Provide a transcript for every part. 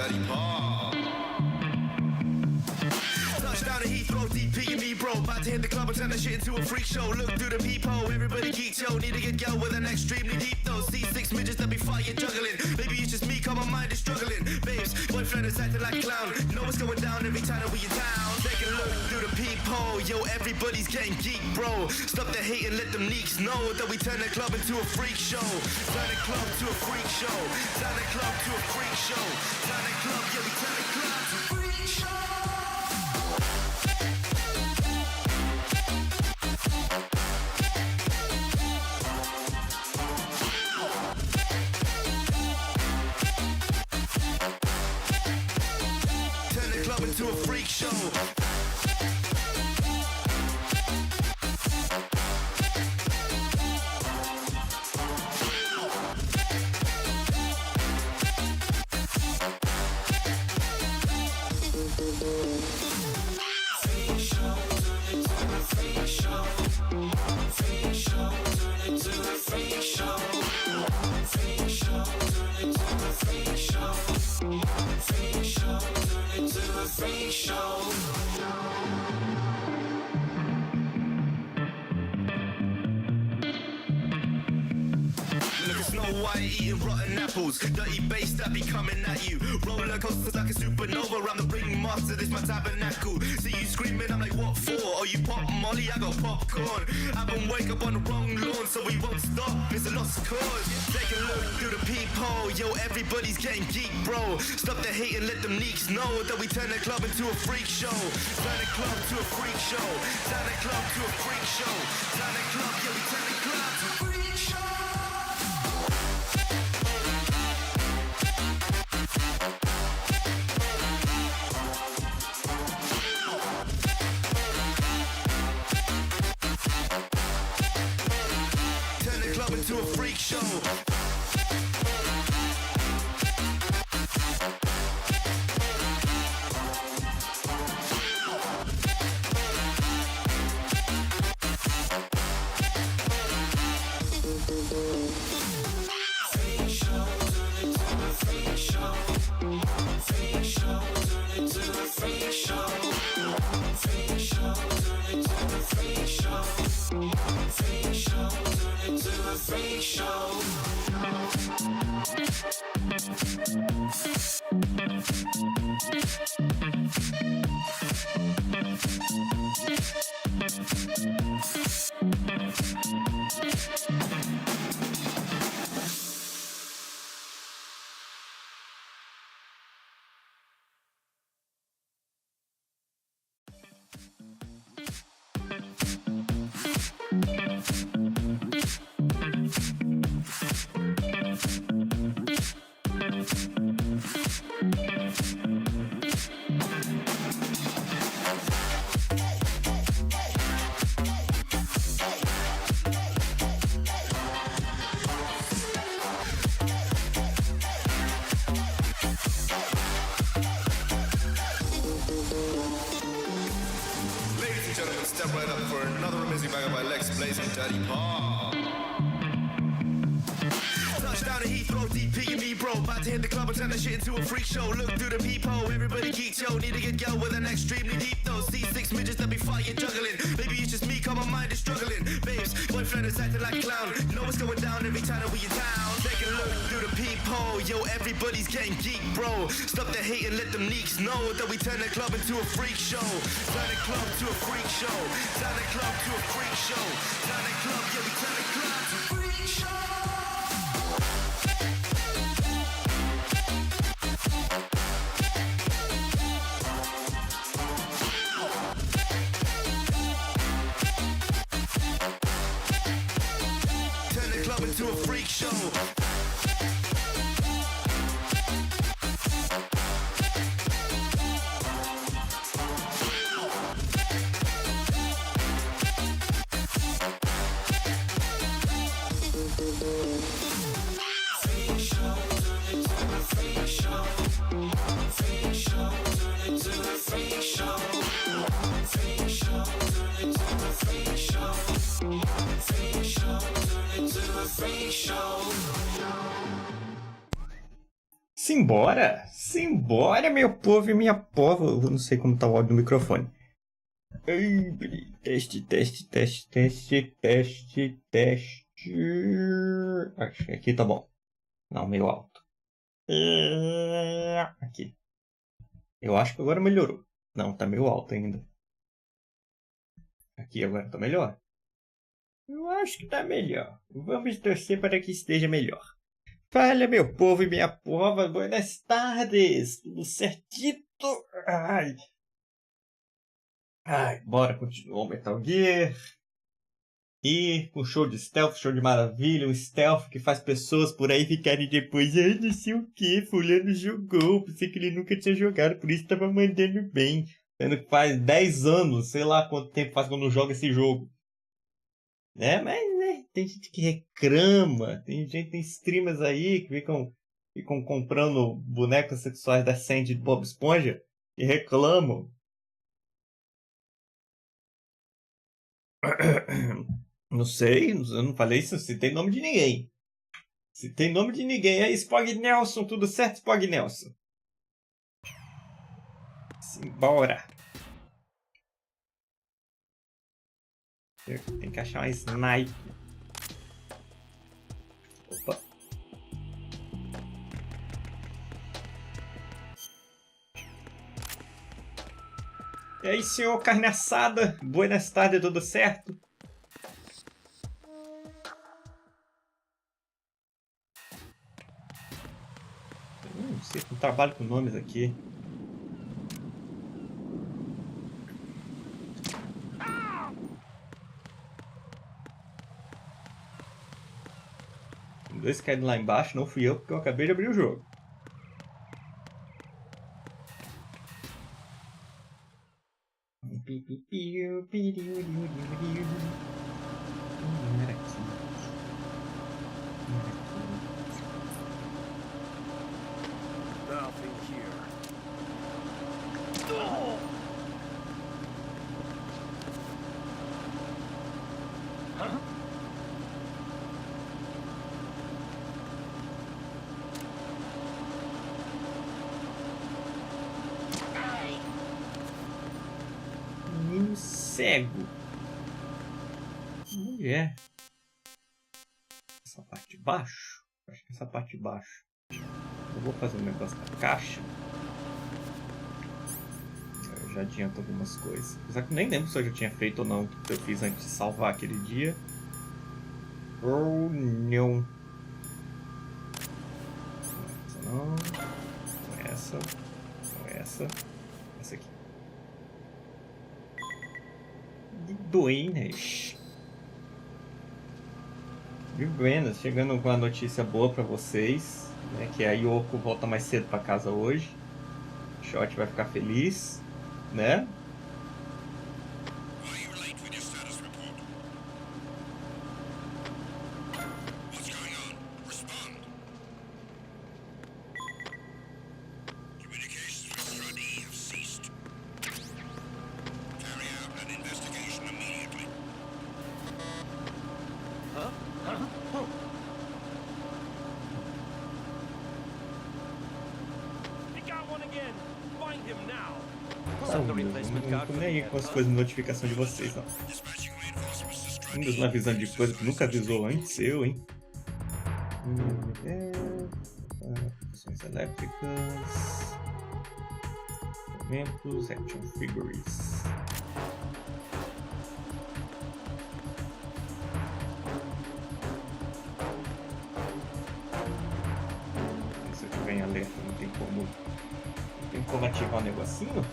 dirty park. Touchdown to Heathrow, DP and me, bro. About to hit the club and turn the shit into a freak show. Look through the peephole, everybody geek, yo. Need to get girl with an extremely deep nose. See six midgets that be fighting, juggling. Maybe it's just me, cause my mind is struggling. Babes, boyfriend is acting like a clown. Know what's going down every time that we in town. Take a look through the peephole, yo. Everybody's getting geek, bro. Stop the hate and let them neeks know that we turn the club into a freak show. Turn the club to a freak show. Turn the club to a freak show. Turn the club, yeah, we turn the club to a freak show. To a freak show. Eating rotten apples, dirty bass that be coming at you. Roller coasters like a supernova. I'm the ringmaster, this my tabernacle. See you screaming, I'm like, what for? Oh, you pop Molly, I got popcorn. I've been wake up on the wrong lawn, so we won't stop. It's a lost cause. Take a look through the peephole, yo. Everybody's getting geek, bro. Stop the hate and let them neeks know that we turn the club into a freak show. Turn the club to a freak show. Turn the club to a freak show. Turn the club, yeah, we turn the club to a freak show. To a freak show. Touchdown to Heathrow, DP and me, bro. About to hit the club and turn the shit into a freak show. Look through the peephole, everybody geek, yo. Need to get girl with an extremely deep nose. See six midgets that be fighting, juggling. Maybe it's just me, cause my mind is struggling. Babes, boyfriend is acting like a clown. Know what's going down every time that we in town. Take a look through the peephole, yo. Everybody's getting geek, bro. Stop the hate and let them neeks know that we turn the club into a freak show. Turn the club to a freak show. Turn the club to a freak show. Turn the club, yeah, we turn the club to a freak show. To a freak show. Simbora! Simbora, meu povo e minha pova. Eu não sei como tá o áudio do microfone. Teste. Acho que aqui tá bom. Não, meio alto. Aqui. Eu acho que agora melhorou. Não, tá meio alto ainda. Aqui agora tá melhor. Eu acho que tá melhor. Vamos torcer para que esteja melhor. Fala, meu povo e minha pova. Boas tardes. Tudo certito? Ai, bora continuar o Metal Gear. E um show de stealth, show de maravilha. Um stealth que faz pessoas por aí ficarem depois. Ai, não sei o que, fulano jogou. Pensei que ele nunca tinha jogado, por isso tava mandando bem. Sendo que faz 10 anos, sei lá quanto tempo faz quando joga esse jogo. Né, mas né, tem gente que reclama. Tem streamers aí que ficam comprando bonecas sexuais da Sandy de Bob Esponja e reclamam. Não sei, eu não falei isso, se tem nome de ninguém. Se tem nome de ninguém, aí Spog Nelson, tudo certo, Spog Nelson? Simbora. Tem que achar uma sniper. Opa. E aí, senhor carne assada? Buenas tardes, tudo certo? Não sei, não trabalho com nomes aqui. Tem dois caindo lá embaixo, não fui eu, porque eu acabei de abrir o jogo. Menino cego. Mulher. Essa parte de baixo? Acho que essa parte de baixo. Eu vou fazer um negócio da caixa. Eu já adianto algumas coisas. Apesar que eu nem lembro se eu já tinha feito ou não o que eu fiz antes de salvar aquele dia. Oh, não. Essa não. Não essa. Não essa. Essa aqui. De buenas. De buenas. Chegando com uma notícia boa pra vocês. Né, que a Yoko volta mais cedo pra casa hoje. O Shot vai ficar feliz. Né? Não tô nem aí com as coisas de notificação de vocês, não. Windows não avisando de coisa que nunca avisou antes, eu, hein? Funções elétricas. Eventos, action figures. Se eu tiver em alerta, não tem como ativar um negocinho?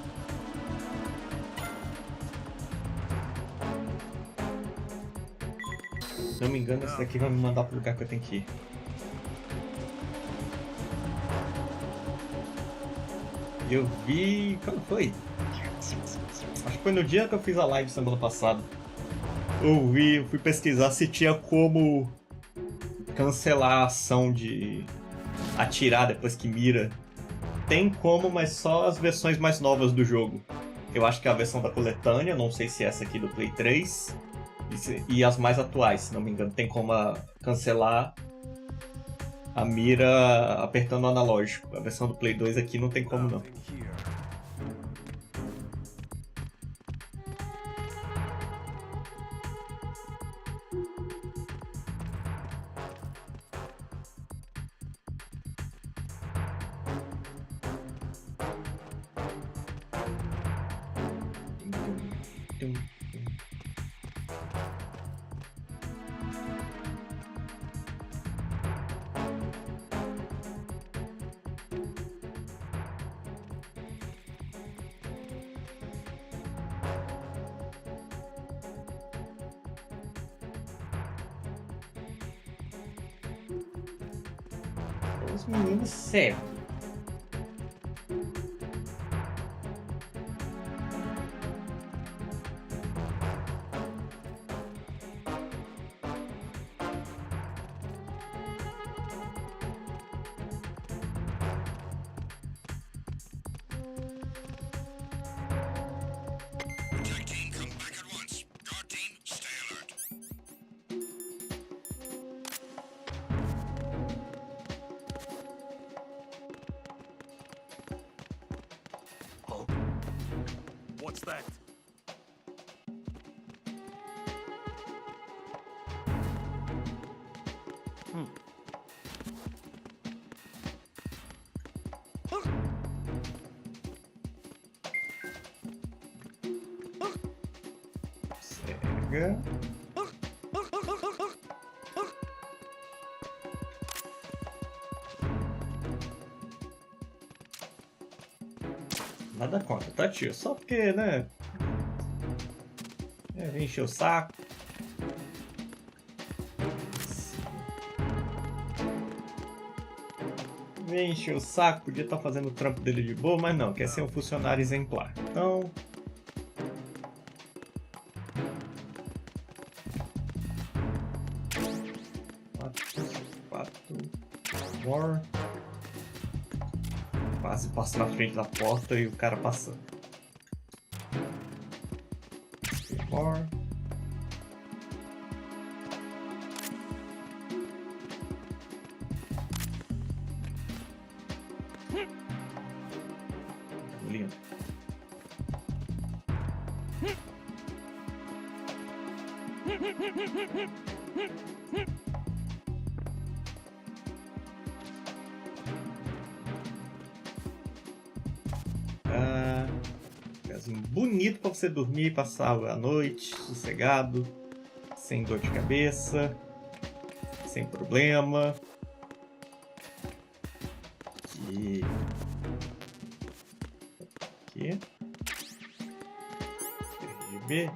Se não me engano, esse daqui vai me mandar pro lugar que eu tenho que ir. Eu vi... Quando foi? Acho que foi no dia que eu fiz a live semana passada. Eu fui pesquisar se tinha como cancelar a ação de atirar depois que mira. Tem como, mas só as versões mais novas do jogo. Eu acho que é a versão da coletânea, não sei se é essa aqui do Play 3. E as mais atuais, se não me engano, tem como cancelar a mira apertando o analógico. A versão do Play 2 aqui não tem como não. Os meninos certos. Attack team, come back at once. Guard team, stay alert. Oh. What's that? Cega. Nada contra, tá, tio? Só porque, né? Vem encher o saco. Vem encher o saco, podia estar fazendo o trampo dele de boa, mas não, quer ser um funcionário exemplar. Então. Bora. Quase passo na frente da porta e o cara passando. Bora. Lindo. Lugarzinho bonito para você dormir e passar a noite sossegado, sem dor de cabeça, sem problema. Aqui. RGB.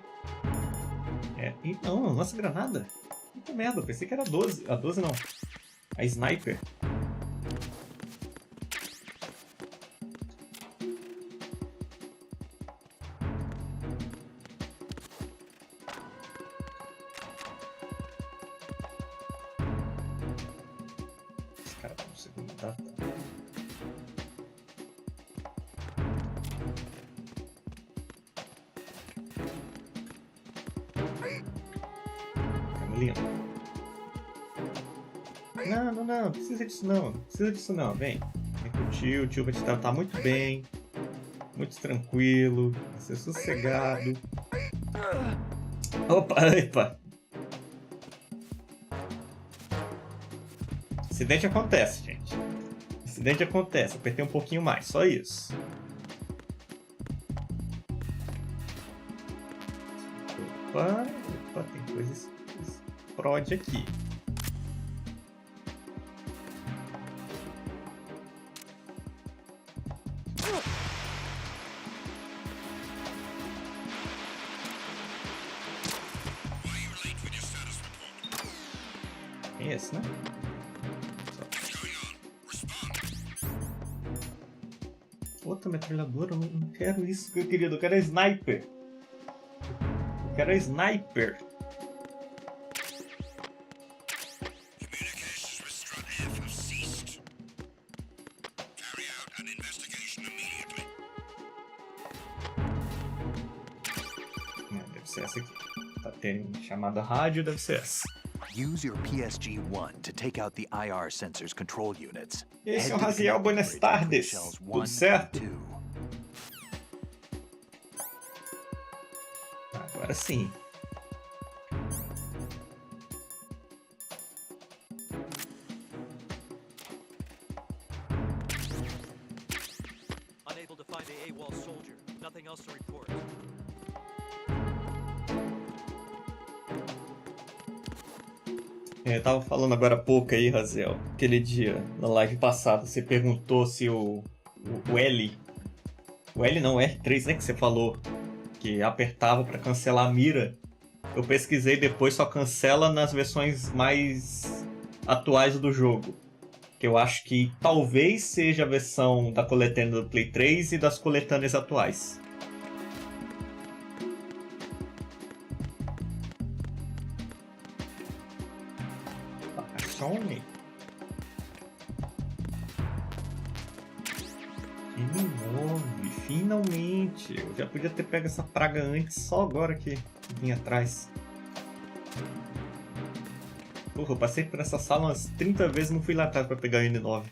E não, lança granada. Puta merda, eu pensei que era 12. A 12 não. A sniper. Esse cara tá no segundo, tá? Lindo. Não precisa disso não. Não precisa disso não. Vem com o tio vai te tratar muito bem. Muito tranquilo. Vai ser sossegado. Opa. Acidente acontece, gente. Acidente acontece. Apertei um pouquinho mais. Só isso. Opa, tem coisas prod aqui. Tem esse, né? Outra metralhadora, eu não quero isso, meu querido. Eu quero a sniper. Eu quero a sniper. Deve ser essa aqui. Tá tendo chamada rádio, deve ser essa. Use your PSG-1 to take out the IR sensor's control units. Esse é o Raziel, buenas tardes. Tudo certo? Agora sim. Unable to find the AWOL soldier. Nothing else to report. Eu tava falando agora há pouco aí, Raziel, aquele dia, na live passada, você perguntou se o L... O L não, o R3, né, que você falou, que apertava pra cancelar a mira. Eu pesquisei depois, só cancela nas versões mais atuais do jogo. Que eu acho que talvez seja a versão da coletânea do Play 3 e das coletâneas atuais. Sony. M9, finalmente! Eu já podia ter pego essa praga antes, só agora que vim atrás. Porra, eu passei por essa sala umas 30 vezes e não fui lá atrás pra pegar o N9.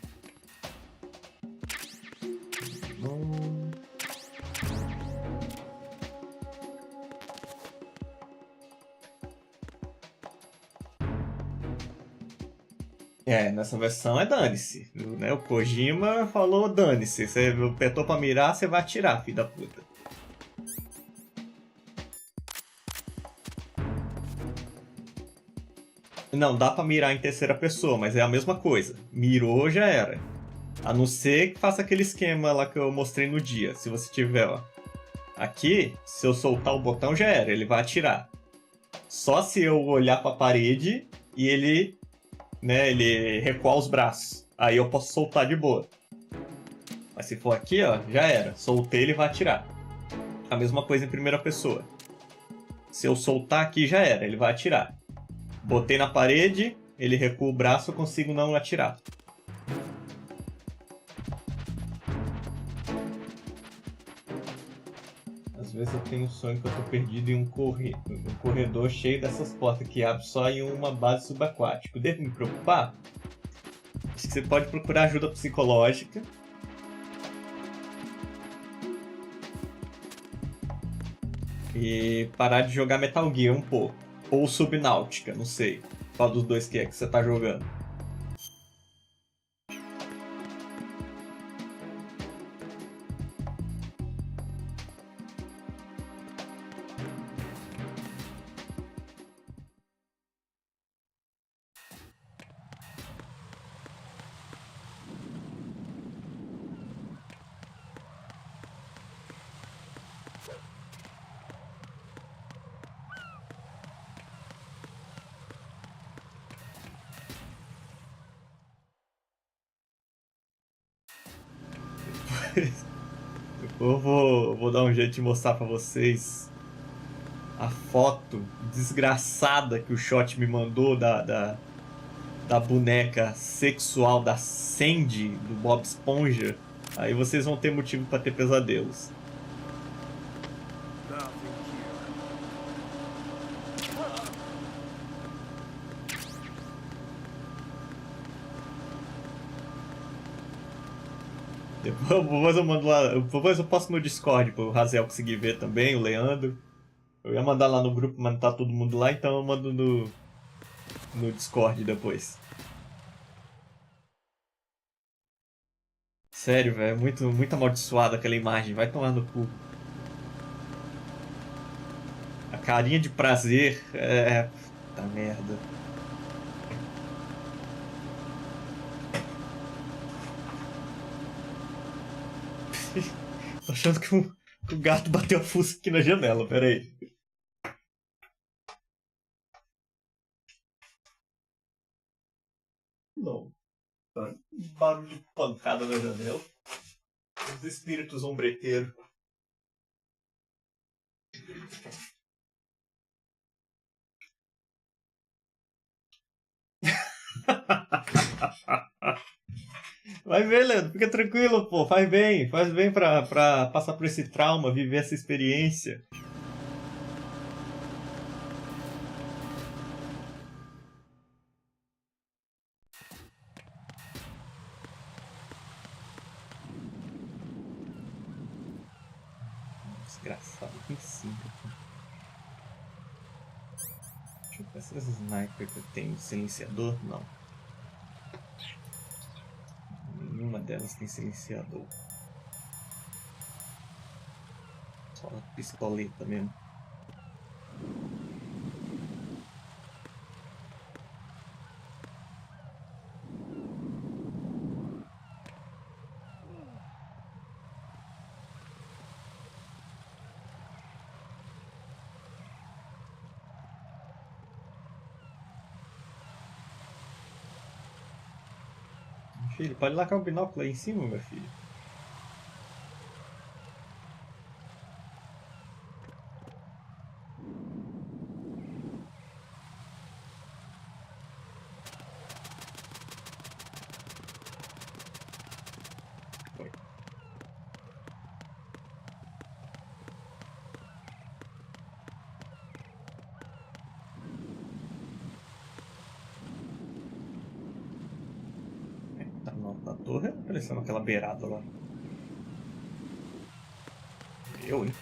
É, nessa versão é dane-se, né? O Kojima falou dane-se, você apertou pra mirar, você vai atirar, filho da puta. Não, dá pra mirar em terceira pessoa, mas é a mesma coisa. Mirou, já era. A não ser que faça aquele esquema lá que eu mostrei no dia, se você tiver, ó. Aqui, se eu soltar o botão, já era, ele vai atirar. Só se eu olhar pra parede e ele... né, ele recuar os braços. Aí eu posso soltar de boa. Mas se for aqui, ó, já era. Soltei, ele vai atirar. A mesma coisa em primeira pessoa. Se eu soltar aqui, já era. Ele vai atirar. Botei na parede, ele recua o braço, eu consigo não atirar. Às vezes eu tenho um sonho que eu tô perdido em um corredor cheio dessas portas que abre só em uma base subaquática. Devo me preocupar? Acho que você pode procurar ajuda psicológica. E parar de jogar Metal Gear um pouco. Ou Subnáutica, não sei. Qual dos dois que é que você tá jogando? Eu vou dar um jeito de mostrar pra vocês a foto desgraçada que o Shot me mandou da boneca sexual da Sandy, do Bob Esponja. Aí vocês vão ter motivo pra ter pesadelos. Depois eu mando lá, depois eu posto no Discord pro Raziel conseguir ver também, o Leandro. Eu ia mandar lá no grupo, mas não tá todo mundo lá, então eu mando no Discord depois. Sério, velho, muito amaldiçoada aquela imagem, vai tomar no cu. A carinha de prazer é... Puta merda. Tô achando que o gato bateu a fuça aqui na janela, pera aí. Não. Barulho de pancada na janela. Os espíritos ombreteiros. Vai ver, Leandro, fica tranquilo, pô, faz bem pra passar por esse trauma, viver essa experiência. aqui em cima. Deixa eu ver essas sniper que eu tenho. Silenciador? Não. Nenhuma delas tem silenciador. Só a pistoleta mesmo. Filho, pode largar o binóculo aí em cima, meu filho. Foi. Tá na torre, aparecendo aquela beirada lá. Eu, hein?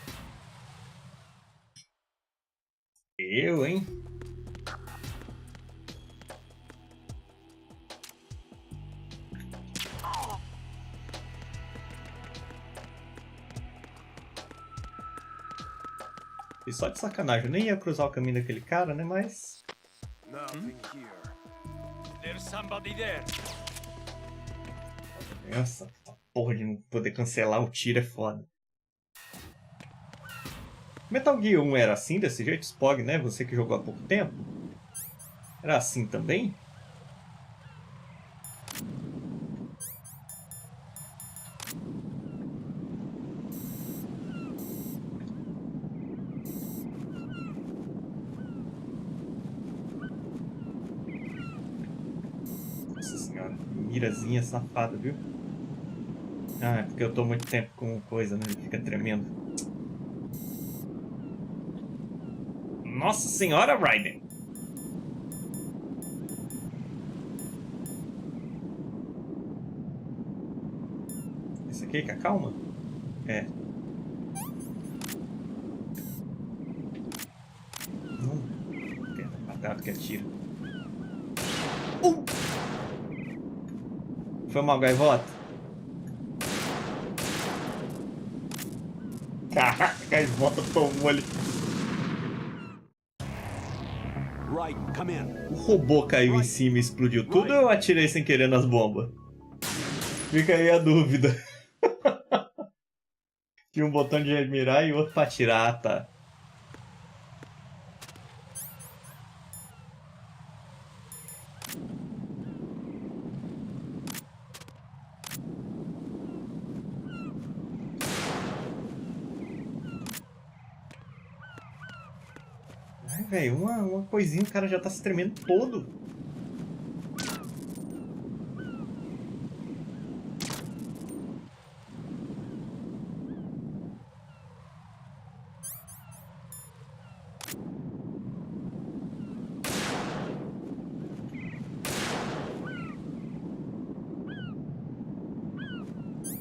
Eu, hein? E só de sacanagem, eu nem ia cruzar o caminho daquele cara, né? Mas... Nothing here. There's somebody there. Nossa, essa porra de não poder cancelar o tiro é foda. Metal Gear 1 era assim, desse jeito? Spog, né? Você que jogou há pouco tempo? Era assim também? Nossa senhora, mirazinha safada, viu? Ah, é porque eu tô muito tempo com coisa, né? Ele fica tremendo. Nossa senhora, Raiden! Esse aqui que acalma? É. Não. Tem quadrado que atira. Foi mal, gaivota? Caraca, a gaivota tomou ali. Right, come in. O robô caiu em cima e explodiu tudo ou eu atirei sem querer nas bombas? Fica aí a dúvida. Tinha um botão de mirar e outro pra atirar, tá? Ai, velho, uma coisinha, o cara já tá se tremendo todo.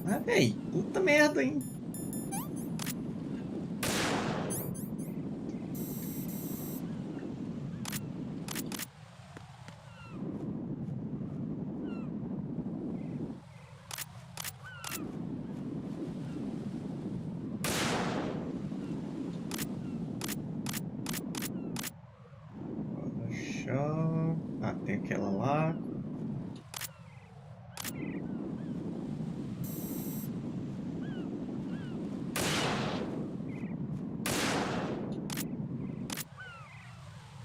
Ah, véi, puta merda, hein? Ah, tem aquela lá.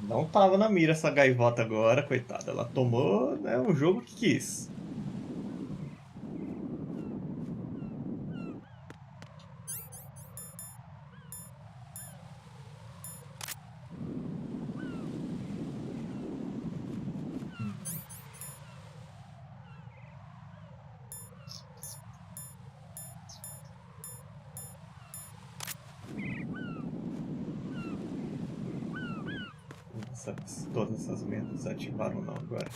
Não tava na mira essa gaivota agora, coitada. Ela tomou, né, o jogo que quis. Se todas essas merdas ativaram ou não agora.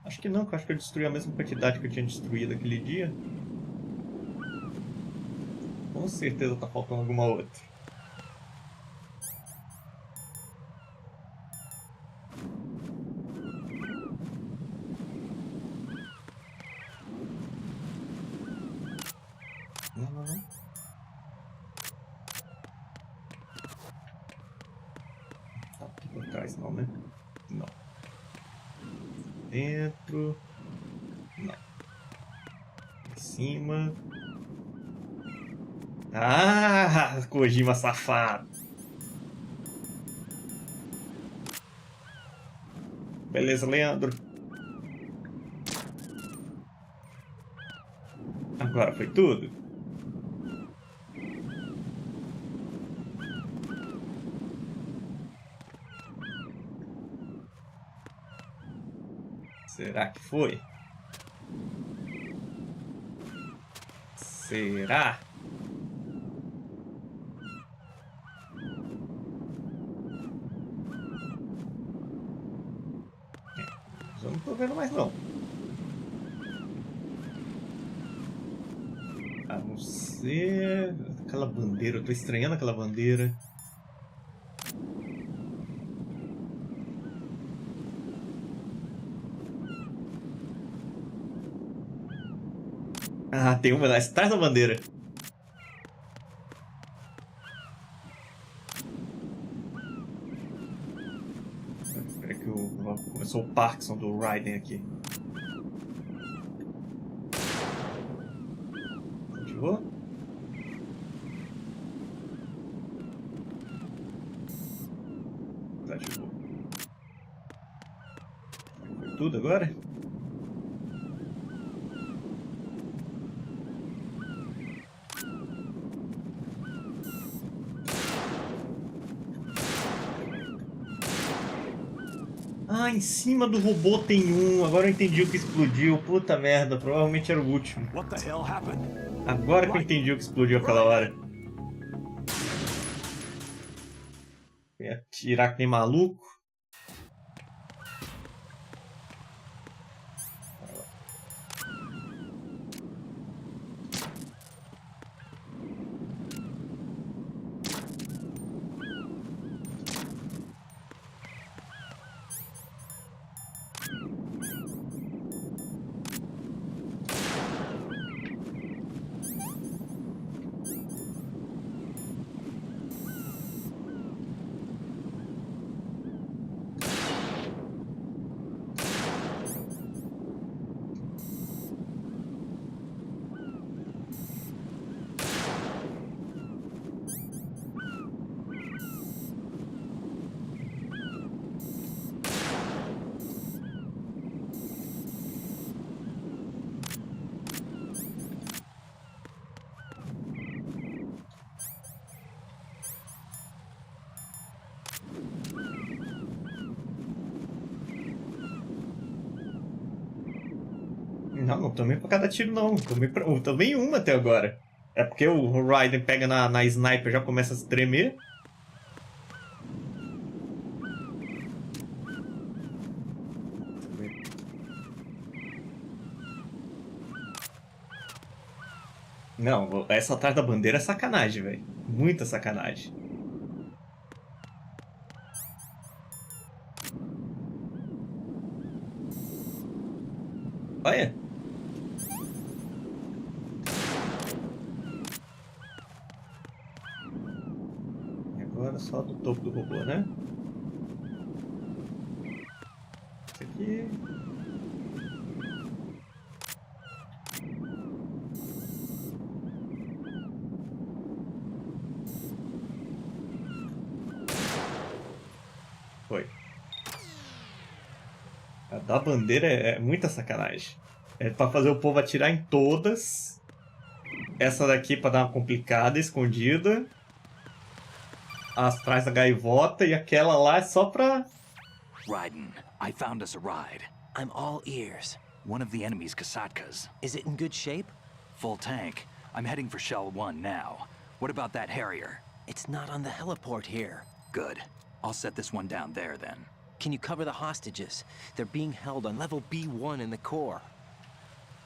Acho que não, que eu acho que eu destruí a mesma quantidade que eu tinha destruído aquele dia. Com certeza tá faltando alguma outra. mais não, né? Não. Dentro. Não. Em cima. Ah, Kojima safado. Beleza, Leandro. Agora foi tudo? Será que foi? Será? Eu não tô vendo mais não. A não ser aquela bandeira. Eu tô estranhando aquela bandeira. Ah, tem uma lá atrás da bandeira. Espera que começou o Parkinson do Raiden aqui. Ativou? Ativou. Foi tudo agora? Ah, em cima do robô tem um. Agora eu entendi o que explodiu. Puta merda, provavelmente era o último. What the hell happened? Agora que eu entendi o que explodiu aquela hora. Eu ia atirar que nem maluco. Não tomei pra cada tiro não. Tomei uma até agora. É porque o Raiden pega na sniper e já começa a se tremer. Não, essa atrás da bandeira é sacanagem, velho. Muita sacanagem. Olha. E agora só do topo do robô, né? Isso aqui. Foi. A da bandeira é muita sacanagem. É pra fazer o povo atirar em todas. Essa daqui pra dar uma complicada, escondida. Atrás da gaivota. E aquela lá é só pra... Raiden, I found us a ride. I'm all ears. One of the enemy's Kasatkas. Is it in good shape? Full tank. I'm heading for Shell 1 now. What about that Harrier? It's not on the heliport here. Good. I'll set this one down there then. Can you cover the hostages? They're being held on level B1 in the core.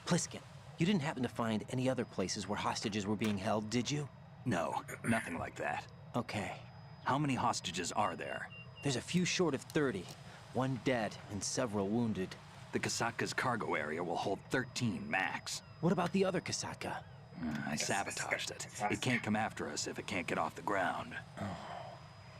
Pliskin, you didn't happen to find any other places where hostages were being held, did you? No, nothing like that. Okay. How many hostages are there? There's a few short of 30. One dead and several wounded. The Kasatka's cargo area will hold 13 max. What about the other Kasaka? I sabotaged it. It can't come after us if it can't get off the ground.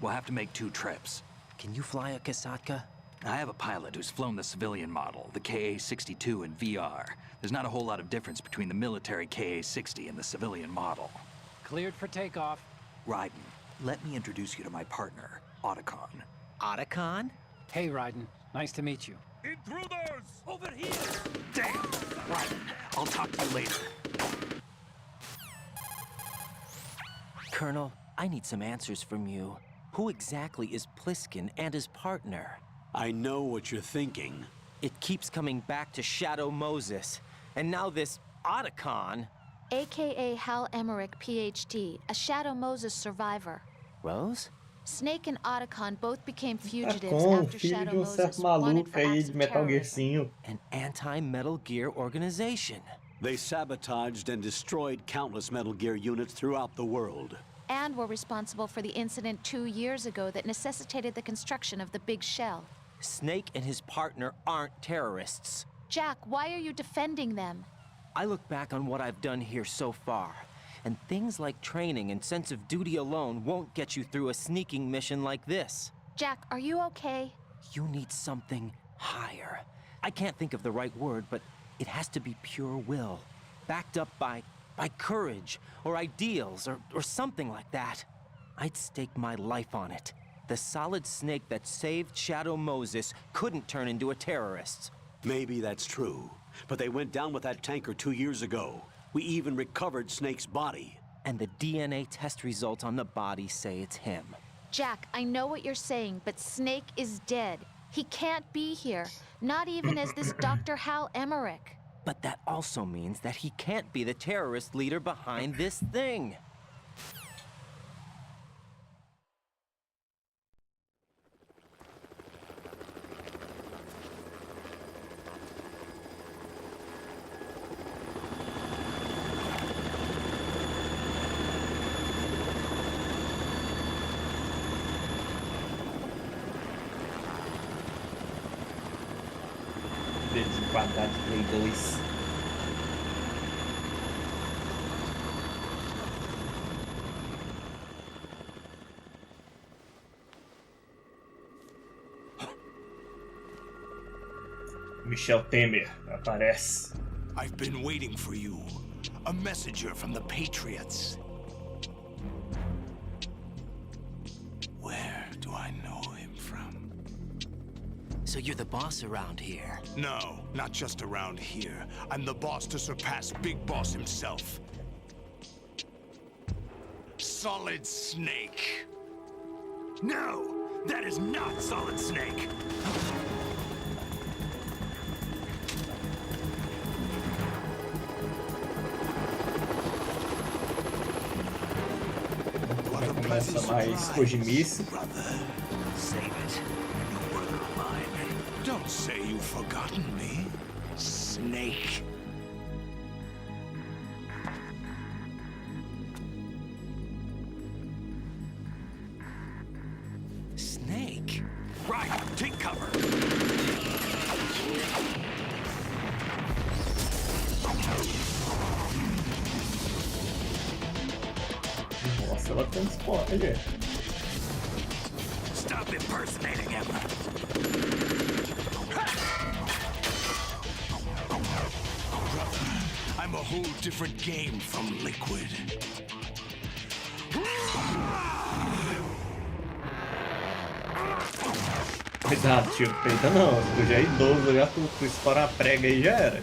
We'll have to make 2 trips. Can you fly a Kasatka? I have a pilot who's flown the civilian model, the KA-62 in VR. There's not a whole lot of difference between the military KA-60 and the civilian model. Cleared for takeoff. Raiden, let me introduce you to my partner, Otacon. Otacon? Hey, Raiden. Nice to meet you. Intruders! Over here! Damn! Raiden, I'll talk to you later. Colonel, I need some answers from you. Who exactly is Pliskin and his partner? I know what you're thinking. It keeps coming back to Shadow Moses. And now this Otacon. AKA Hal Emmerich, PhD, a Shadow Moses survivor. Rose? Snake and Otacon both became Tá fugitives com after filho Shadow de um Moses certo wanted maluco for aí acts de of Metal Gear terrorism. 5. An anti-Metal Gear organization. They sabotaged and destroyed countless Metal Gear units throughout the world. And were responsible for the incident 2 years ago that necessitated the construction of the Big Shell. Snake and his partner aren't terrorists. Jack, why are you defending them? I look back on what I've done here so far, and things like training and sense of duty alone won't get you through a sneaking mission like this. Jack, are you okay? You need something higher. I can't think of the right word, but it has to be pure will, backed up by courage, or ideals, or something like that. I'd stake my life on it. The solid snake that saved Shadow Moses couldn't turn into a terrorist. Maybe that's true, but they went down with that tanker 2 years ago. We even recovered Snake's body. And the DNA test results on the body say it's him. Jack, I know what you're saying, but Snake is dead. He can't be here, not even as this Dr. Hal Emmerich. But that also means that he can't be the terrorist leader behind this thing. Dedos enquadrados Play 2. Michel Temer aparece. I've been waiting for you. A messenger from the Patriots. Where do I know him from? So you're the boss around here. No, not just around here. I'm the boss to surpass Big Boss himself. Solid Snake. No, that is not Solid Snake. Começa mais cojimice. Brother, save it. You brother of mine. Don't say you've forgotten me, Snake. Snake? Right, take cover. Nossa, ela transporta. Stop impersonating him. Brother, I'm a whole different game from Liquid. Cuidado, tio, peita não. Tu já é idoso, já tu estoura a prega aí já era.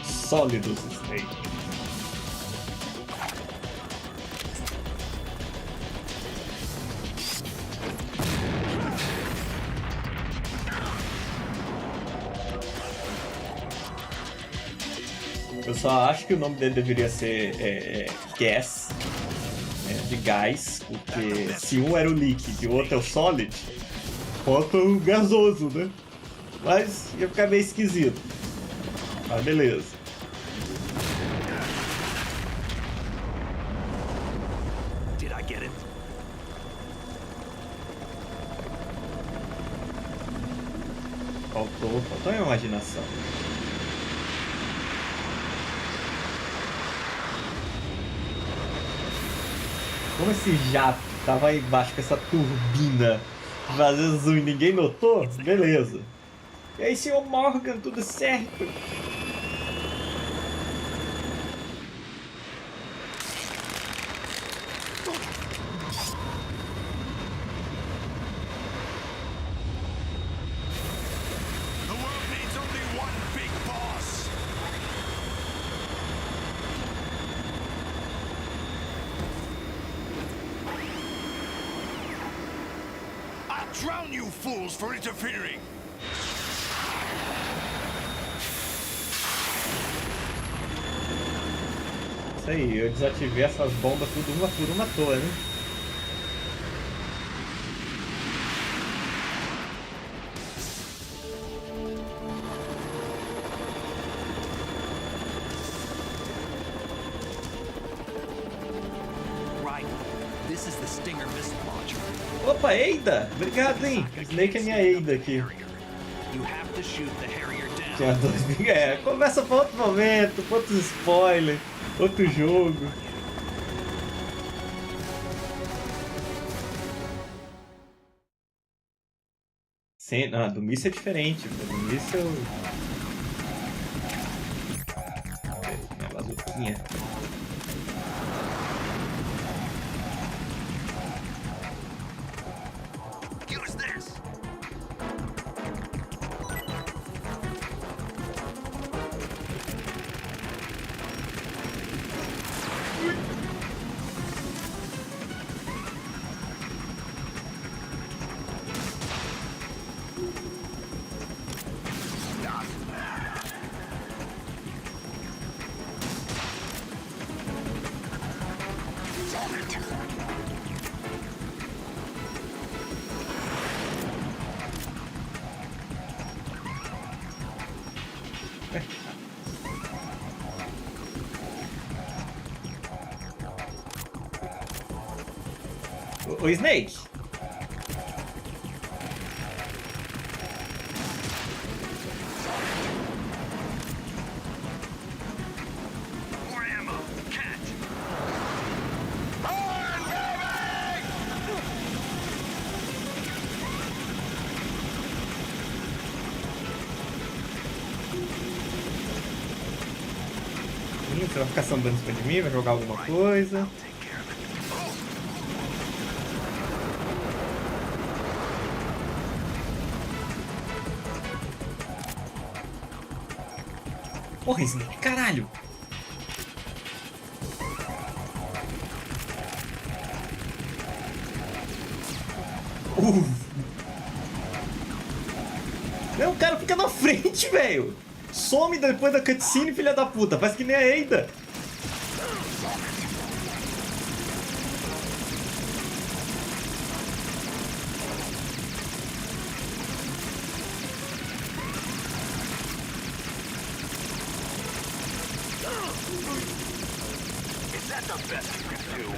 Sólidos, Snake. Eu só acho que o nome dele deveria ser Gas, né, de gás, porque se um era o líquido e o outro é o Solid, falta o gasoso, né? Mas ia ficar meio esquisito. Mas beleza. Did I get it? Faltou a imaginação. Como esse jato tava aí embaixo com essa turbina fazendo zoom e ninguém notou, beleza. E aí, senhor Morgan, tudo certo? The world needs only one big boss. I'll drown you fools for interfering. Isso aí, eu desativei essas bombas tudo uma por uma à toa, né? Right. This is the Stinger missile launcher. Opa, Eida! Obrigado, hein? Snake é minha Eida aqui. You have to shoot the Harrier down. Tinha dois. É, conversa pra outro momento, pra outros spoilers, outro jogo. Sim, não, do míssil é diferente. Pô. Do míssil. Minha bazuquinha. Use this. Ô, Snake! More ammo. Catch. Você vai ficar sambando em cima de mim? Vai jogar alguma coisa? Porra, Snake, caralho! Não, o cara fica na frente, velho! Some depois da cutscene, filha da puta! Faz que nem a Eida! Is that the best you can do?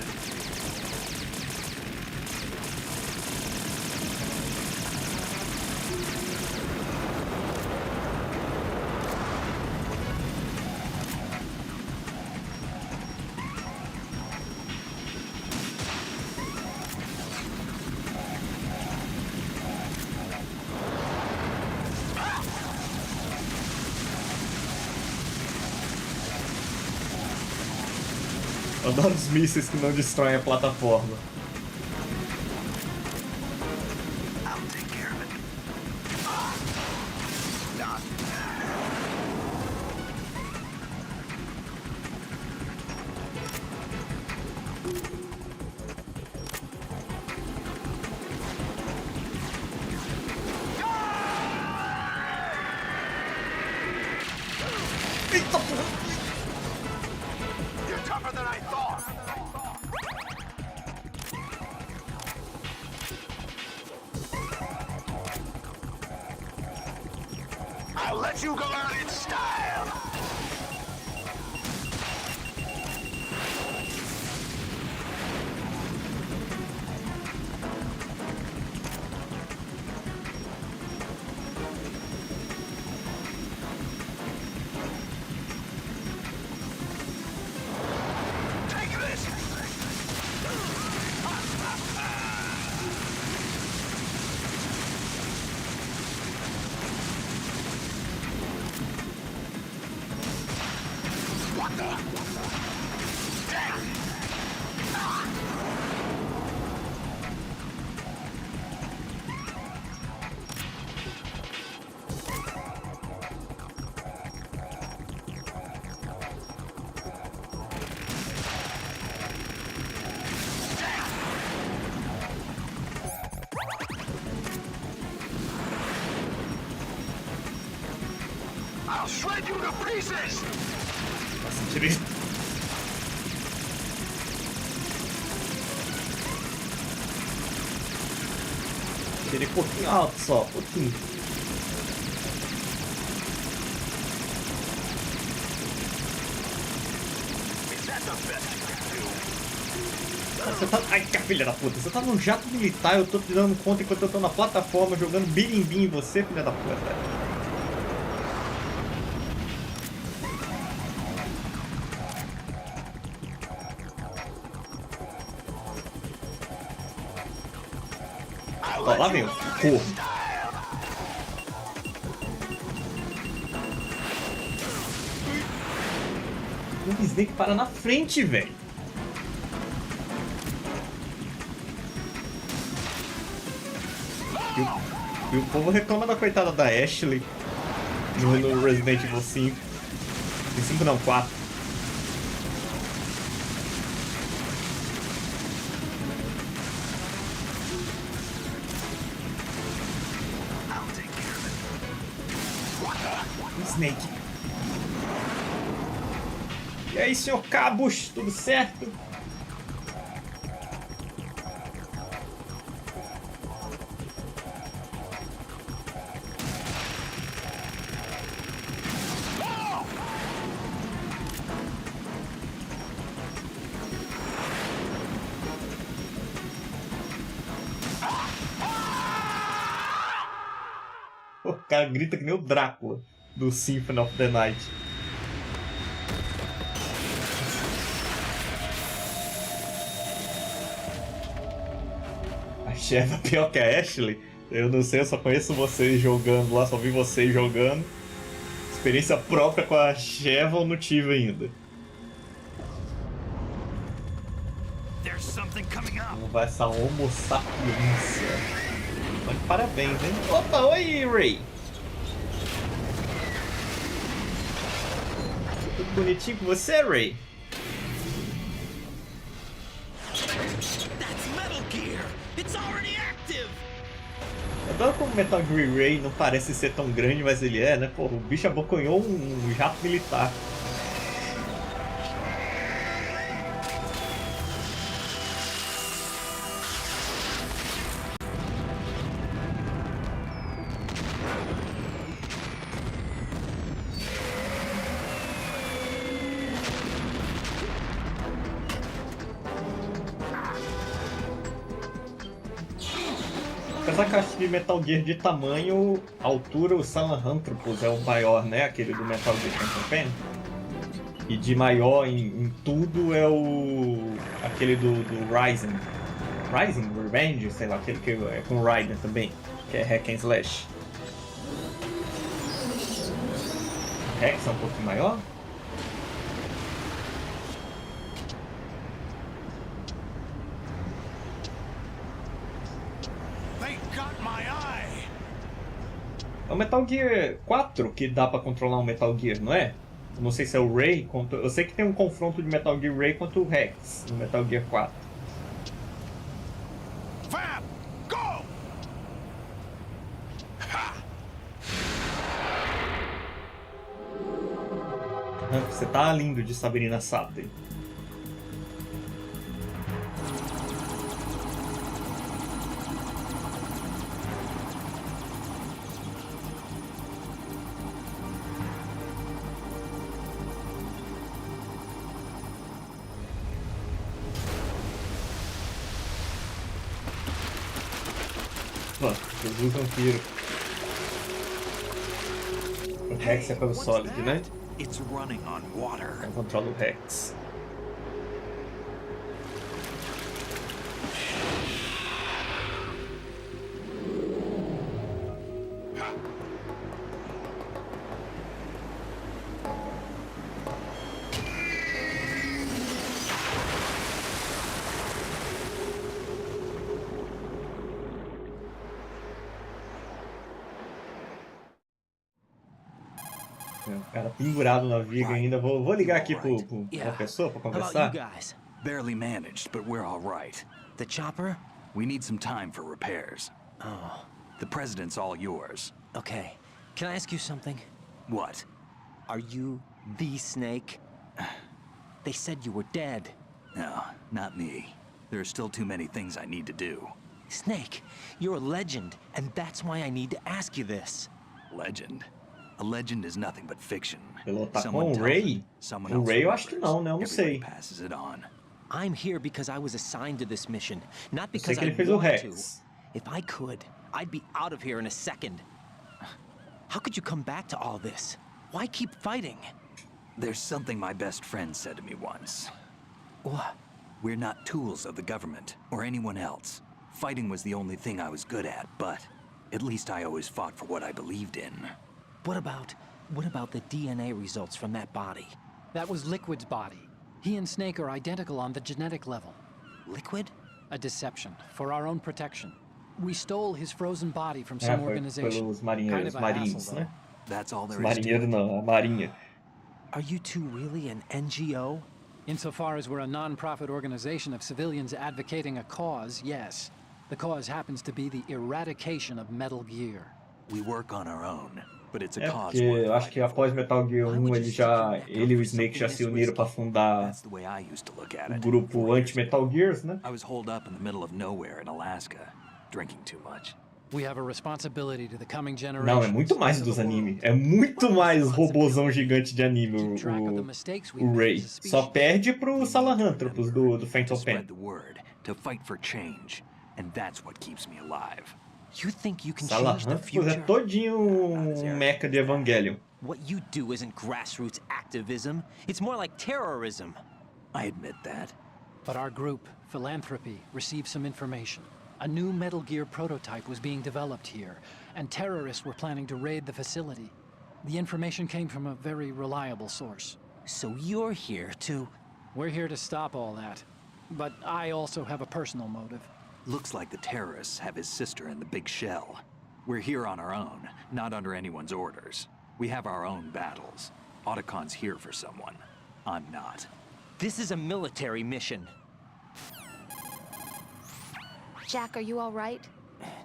Eu adoro os mísseis que não destroem a plataforma. I'll take care of it. Eita porra! You're tougher than I thought. I'll let you go out in style. Take this. Nossa, tirei. Tirei um pouquinho alto só, pouquinho. Você tá... Ai, que filha da puta. Você tá num jato militar, eu tô te dando conta enquanto eu tô na plataforma jogando birimbim em você, filha da puta. Ó, lá vem o corno. O Snake para na frente, velho. E o povo reclama da coitada da Ashley no Resident Evil 5. E 5 não, 4. Snake. E aí, senhor Cabos, tudo certo? O cara grita que nem o Drácula do Symphony of the Night. A Sheva é pior que a Ashley? Eu não sei, eu só conheço vocês jogando lá, só vi vocês jogando. Experiência própria com a Sheva eu não tive ainda. Como vai essa homo sapiência? Mas parabéns, hein? Opa, oi, Ray! Tudo bonitinho com você, Ray? Eu adoro como o Metal Gear Ray não parece ser tão grande, mas ele é, né? Pô, o bicho abocanhou um jato militar. Apesar que eu acho que Metal Gear de tamanho, altura, o Sahelanthropus é o maior, né? Aquele do Metal Gear Phantom Pain. E de maior em tudo é o... aquele do Rising. Rising? Revenge? Sei lá, aquele que é com o Raiden também. Que é Hack and Slash. O Rex é um pouquinho maior? É o Metal Gear 4 que dá pra controlar um Metal Gear, não é? Eu não sei se é o Ray contra... Eu sei que tem um confronto de Metal Gear Ray contra o Rex no Metal Gear 4. Fab, go! Você tá lindo de Sabrina Sato. Jesus vampiro. O Rex é pelo sólido, né? It's running on water. Eu controlo o Rex. O cara pendurado na viga ainda. Vou ligar aqui pra pessoa pra How about conversar. you guys? Barely managed, but we're all right. The chopper? We need some time for repairs. Oh, The president's all yours. okay. Can I ask you something? What? Are you the Snake? They said you were dead. No, not me. There are still too many things I need to do. Snake, you're a legend, and that's why I need to ask you this. Legend? A legend is nothing but fiction. Pilotar Someone com o tells Ray? it, someone O else Ray eu acho que remembers. não, né? Eu não Everybody sei. passes it on. I'm here because I was assigned to this mission, not Eu sei because que I ele fez o wanted to. Rex. If I could, I'd be out of here in a second. How could you come back to all this? Why keep fighting? There's something my best friend said to me once. What? We're not tools of the government or anyone else. Fighting was the only thing I was good at, but at least I always fought for what I believed in. What about the DNA results from that body? That was Liquid's body. He and Snake are identical on the genetic level. Liquid? A deception, for our own protection. We stole his frozen body from É, some foi organization. pelos Kind marinheiros, of a marinhos, hassle, né? That's all Os there is to marinheiros it. não, a marinha. Are you two really an NGO? Insofar as we're a non-profit organization of civilians advocating a cause, yes. The cause happens to be the eradication of Metal Gear. We work on our own, but it's a É cause porque worth eu acho que fighting após for. Metal Gear 1 ele e o Snake já se uniram para fundar That's the way I used to look at o it. grupo 4 years anti-Metal Gears, né? I was holed up in the middle of nowhere in Alaska, drinking too much. We have a responsibility to the coming generations. Não, é muito mais dos animes. É muito mais robôzão gigante de anime o Ray. Só perde pro Salamantropus do Phantom Pen. Spread the word, to fight for change, and that's what keeps me alive. You think you can change the Salamantropus é future? todinho um mecha de Evangelion. What you do isn't grassroots activism. It's more like terrorism. I admit that. But our group, Philanthropy, received some information. A new Metal Gear prototype was being developed here, and terrorists were planning to raid the facility. The information came from a very reliable source. So you're here to... We're here to stop all that. But I also have a personal motive. Looks like the terrorists have his sister in the big shell. We're here on our own, not under anyone's orders. We have our own battles. Otacon's here for someone. I'm not. This is a military mission. Jack, are you all right?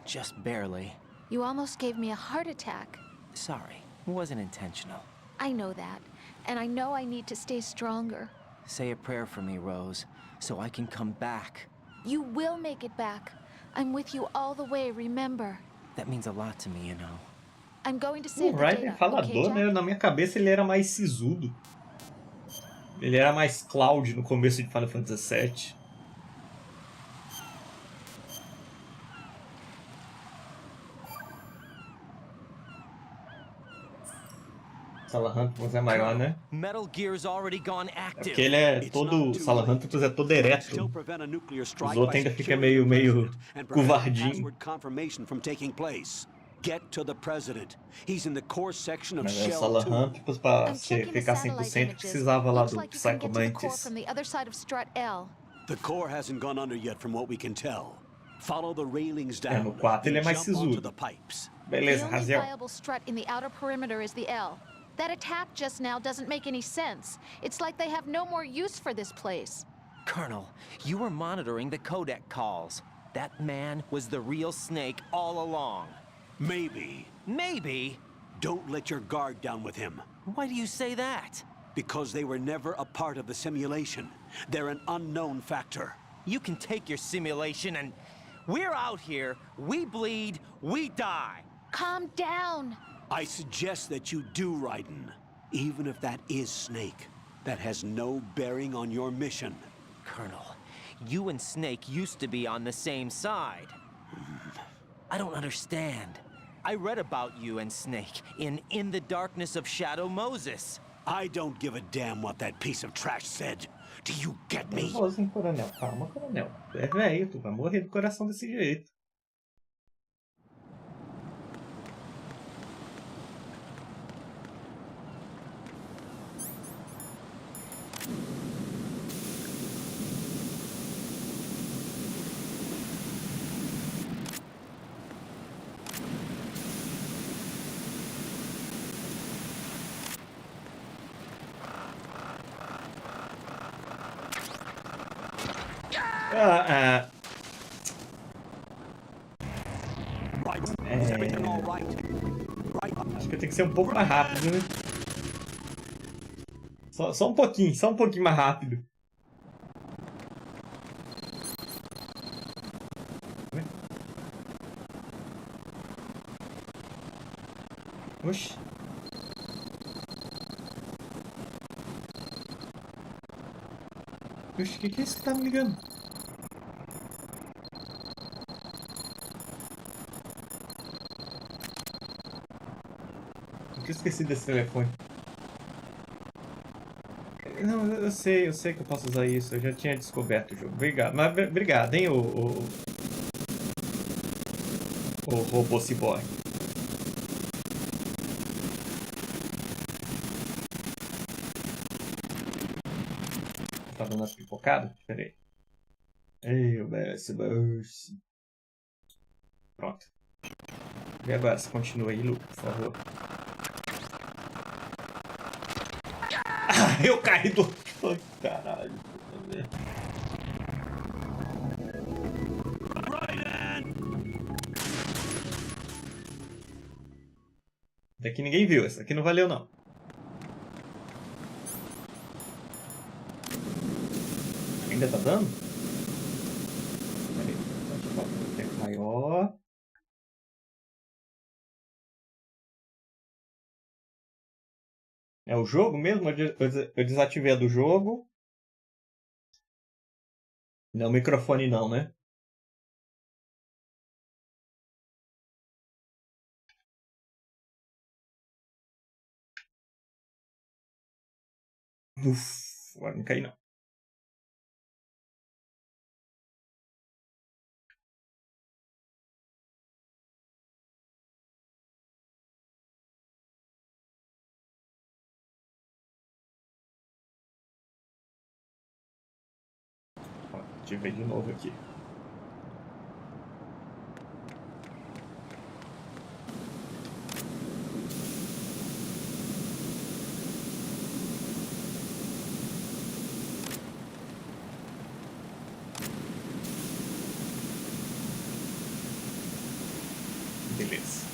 Just barely. You almost gave me a heart attack. Sorry, it wasn't intentional. I know that, and I know I need to stay stronger. Say a prayer for me, Rose, so I can come back. You will make it back. I'm with you all the way, remember. That means a lot to me, you know. I'm going to O save the Raiden é data, falador, okay, né? Jack? Na minha cabeça ele era mais sisudo. Ele era mais Cloud no começo de Final Fantasy VII. Salamantropus é maior, né? Metal Gear's already gone É active. porque ele é todo... Salamantropus é todo ereto. Os outros ainda ficam meio covardinho. Get to the president. He's in the core section of Mas é Shell 2. Salamantropus pra I'm checking the ficar satellite 100% images. precisava lá Looks do like you can get to the core Psychomantis. from the other side of Strut L. The core hasn't gone under yet from what we can tell. Follow the railings É, down. no 4 ele é and mais jump onto sisudo. the pipes. Beleza, The only Raziel. viable strut in the outer perimeter is the L. That attack just now doesn't make any sense. It's like they have no more use for this place. Colonel, you were monitoring the codec calls. That man was the real Snake all along. Maybe. Maybe? Don't let your guard down with him. Why do you say that? Because they were never a part of the simulation. They're an unknown factor. You can take your simulation and... We're out here, we bleed, we die. Calm down. I suggest that you do, Raiden. Even if that is Snake. That has no bearing on your mission. Colonel, you and Snake used to be on the same side. I don't understand. I read about you and Snake in the Darkness of Shadow Moses. I don't give a damn what that piece of trash said. Do you get me? Nervosinho, coronel. Calma, coronel. Tu é velho, tu vai morrer do coração desse jeito. Raiden, is everything all right? Raiden. Acho que eu tenho que ser um pouco mais rápido, né? Só um pouquinho mais rápido. Oxi. Oxi, o que é isso que tá me ligando? Eu esqueci desse telefone. Não, eu sei que eu posso usar isso. Eu já tinha descoberto o jogo. Obrigado. Mas obrigado, hein, o robô ciborgue. Tá dando umas pipocadas? Pera aí. Ei, o BS. Pronto. E agora, você continua aí, Luke, por favor. Ah, eu caí do... Ai, caralho. Daqui ninguém viu. Essa aqui não valeu, não. Ainda tá dando? Peraí. Deixa eu botar um tempo maior. É o jogo mesmo? Eu desativei a do jogo. Não, o microfone não, né? Uf, agora não cai não. Ó, ativei de novo aqui. Beleza.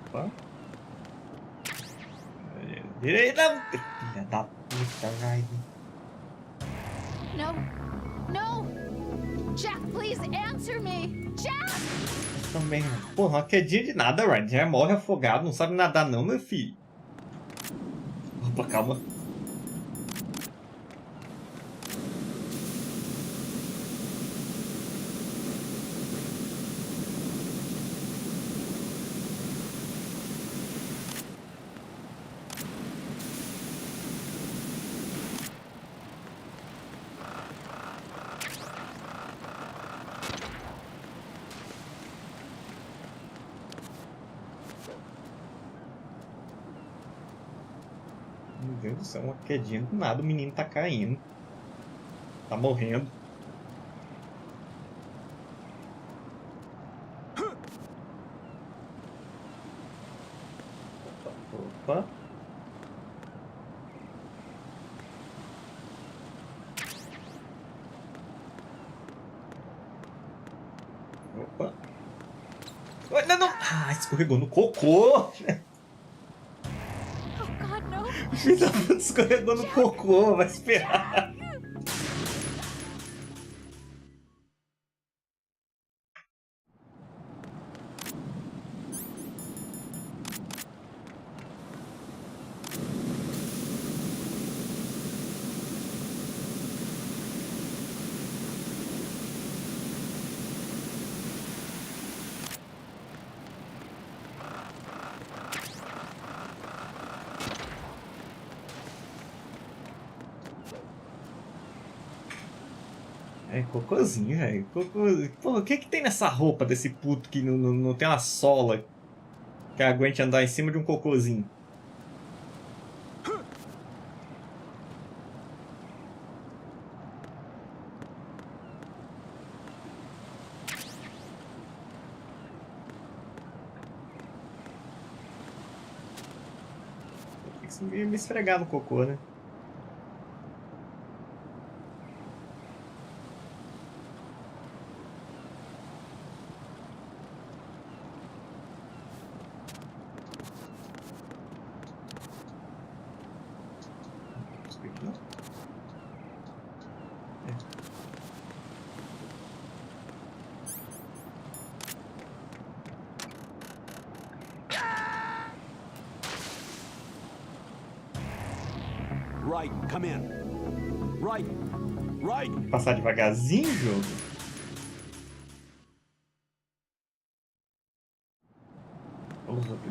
Opa. Direita! Filha da puta, vai. No. No! Jack, please answer me! Jack! Também. Porra, uma quedinha de nada, Ryan. Já morre afogado, não sabe nadar não, meu filho. Opa, calma. Meu Deus do céu, uma quedinha do nada, o menino tá caindo. Tá morrendo. Opa. Opa. Opa. Não, não. Ah, escorregou no cocô. Oh, God, no! O filho da puta escorregou no cocô, vai esperar. É, cocôzinho, velho. Cocôzinho. Pô, o que que tem nessa roupa desse puto que não tem uma sola que aguente andar em cima de um cocôzinho? me esfregar no cocô, né? Right, come in. Right, right. Passar devagarzinho, jogo. Vou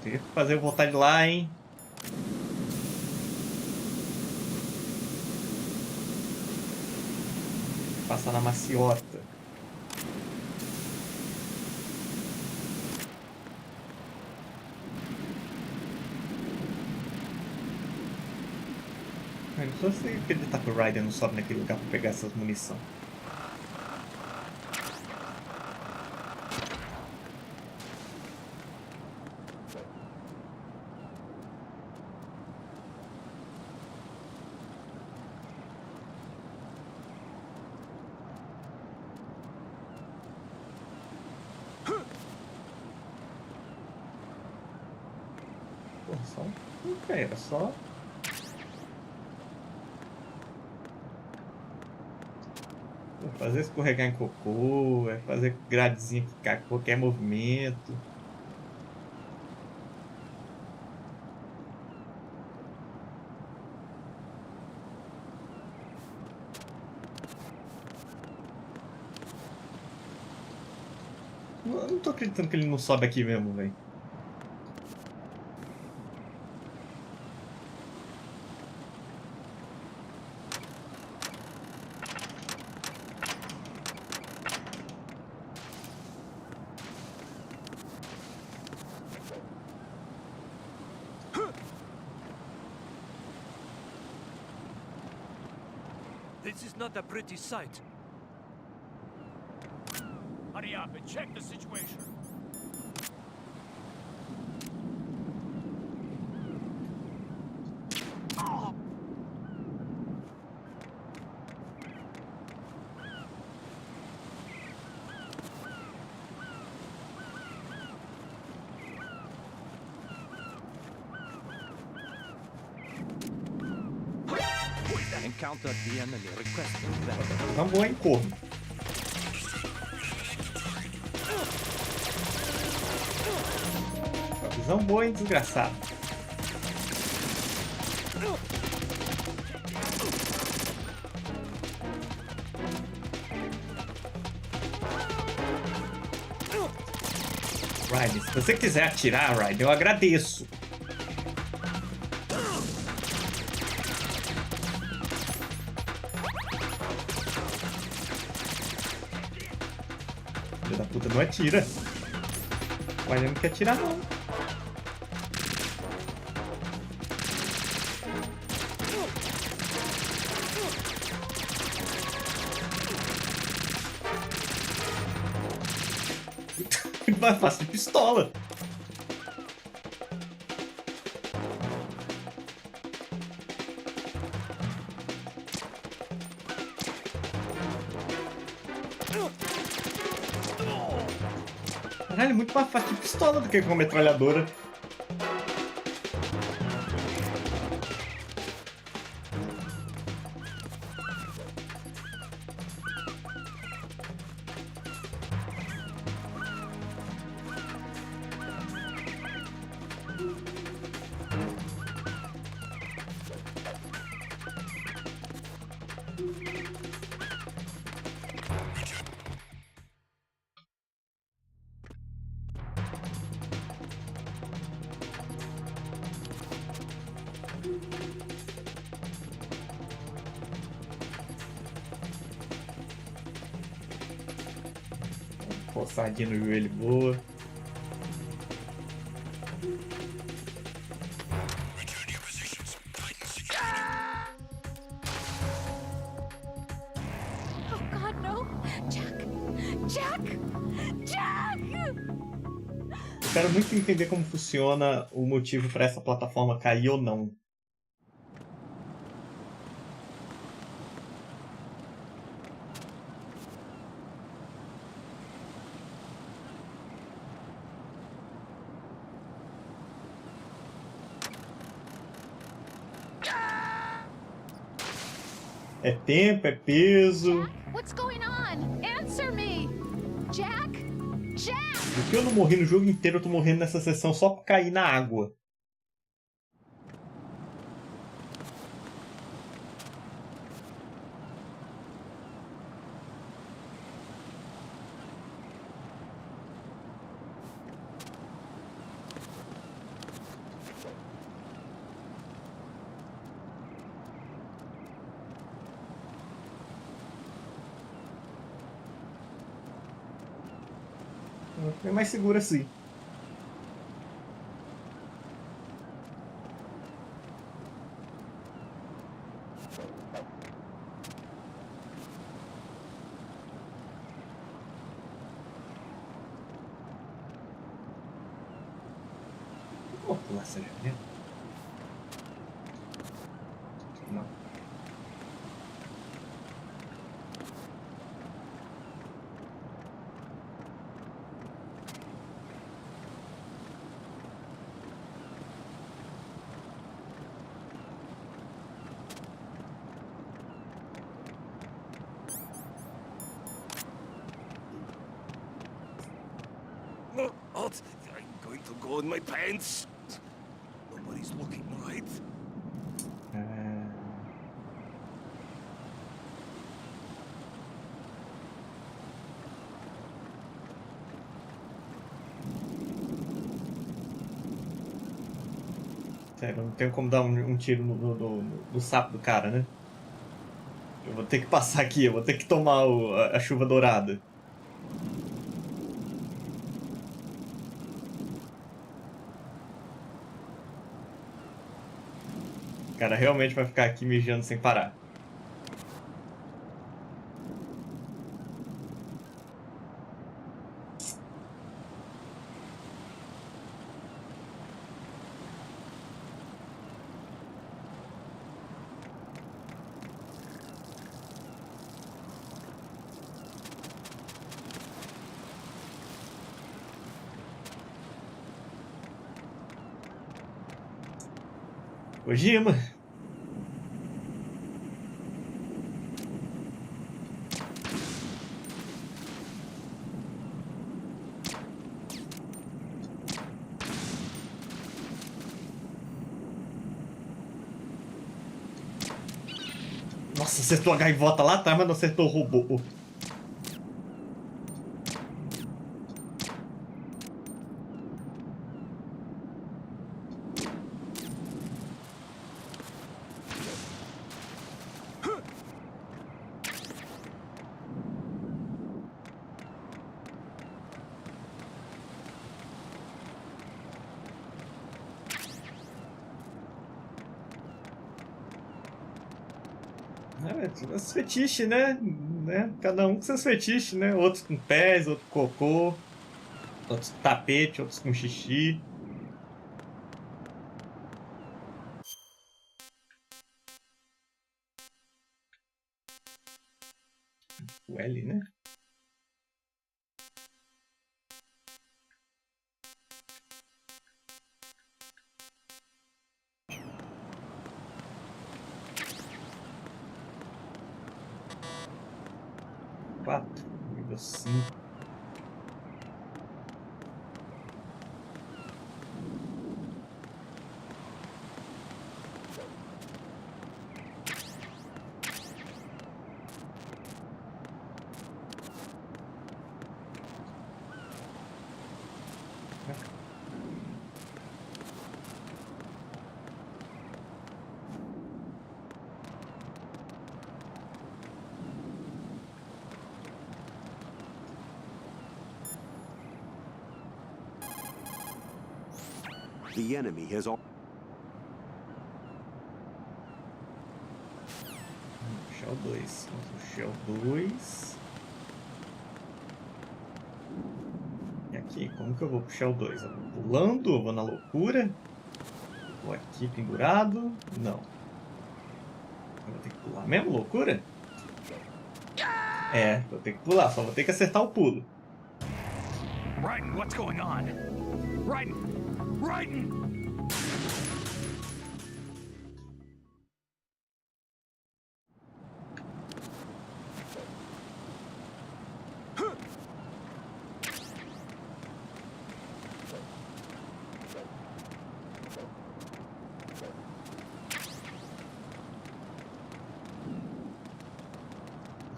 ter que fazer eu voltar de lá, hein? Passar na maciota. Eu não só sei acreditar que o Ryder não sobe naquele lugar pra pegar essas munição. Pô, só... Nunca era só... Fazer escorregar em cocô, é fazer gradezinha ficar com qualquer movimento. Eu não tô acreditando que ele não sobe aqui mesmo, velho. This is not a pretty sight. Hurry up and check the situation. Encountered the enemy requesting that. Tá bom, hein, corno. Visão boa, hein, desgraçado. Ryder, se você quiser atirar, Ryder, eu agradeço. Filho da puta, não atira. O Ryder não quer atirar, não. Mais fácil de pistola. Caralho, é muito mais fácil de pistola do que com metralhadora. Forçadinha no joelho boa. Oh God, no! Jack! Jack! Jack! Quero muito entender como funciona o motivo para essa plataforma cair ou não. É tempo, é peso. Jack, what's going on? Answer me! Jack? Jack! Do que eu não morri no jogo inteiro, eu tô morrendo nessa sessão só por cair na água. É mais seguro assim. Vou pular essa janela? Não. What? I'm going to go in my pants. Nobody's looking, right? Sério, não tenho como dar um tiro no sapo do cara, né? Eu vou ter que passar aqui, eu vou ter que tomar a chuva dourada. O cara realmente vai ficar aqui mijando sem parar. Kojima. Nossa, acertou a gaivota lá atrás, mas não acertou o robô. Os fetiches, né? Cada um com seus fetiches, né? Outros com pés, outros com cocô, outros com tapete, outros com xixi. O L, né? Nível 5. The enemy has all. Shell 2. Shell 2. E aqui. Como que eu vou puxar o 2? Eu vou pulando? Eu vou na loucura? Vou aqui pendurado? Não. Eu vou ter que pular mesmo? Loucura? É, vou ter que pular. Só vou ter que acertar o pulo. Raiden, what's going on? Raiden! Raiden!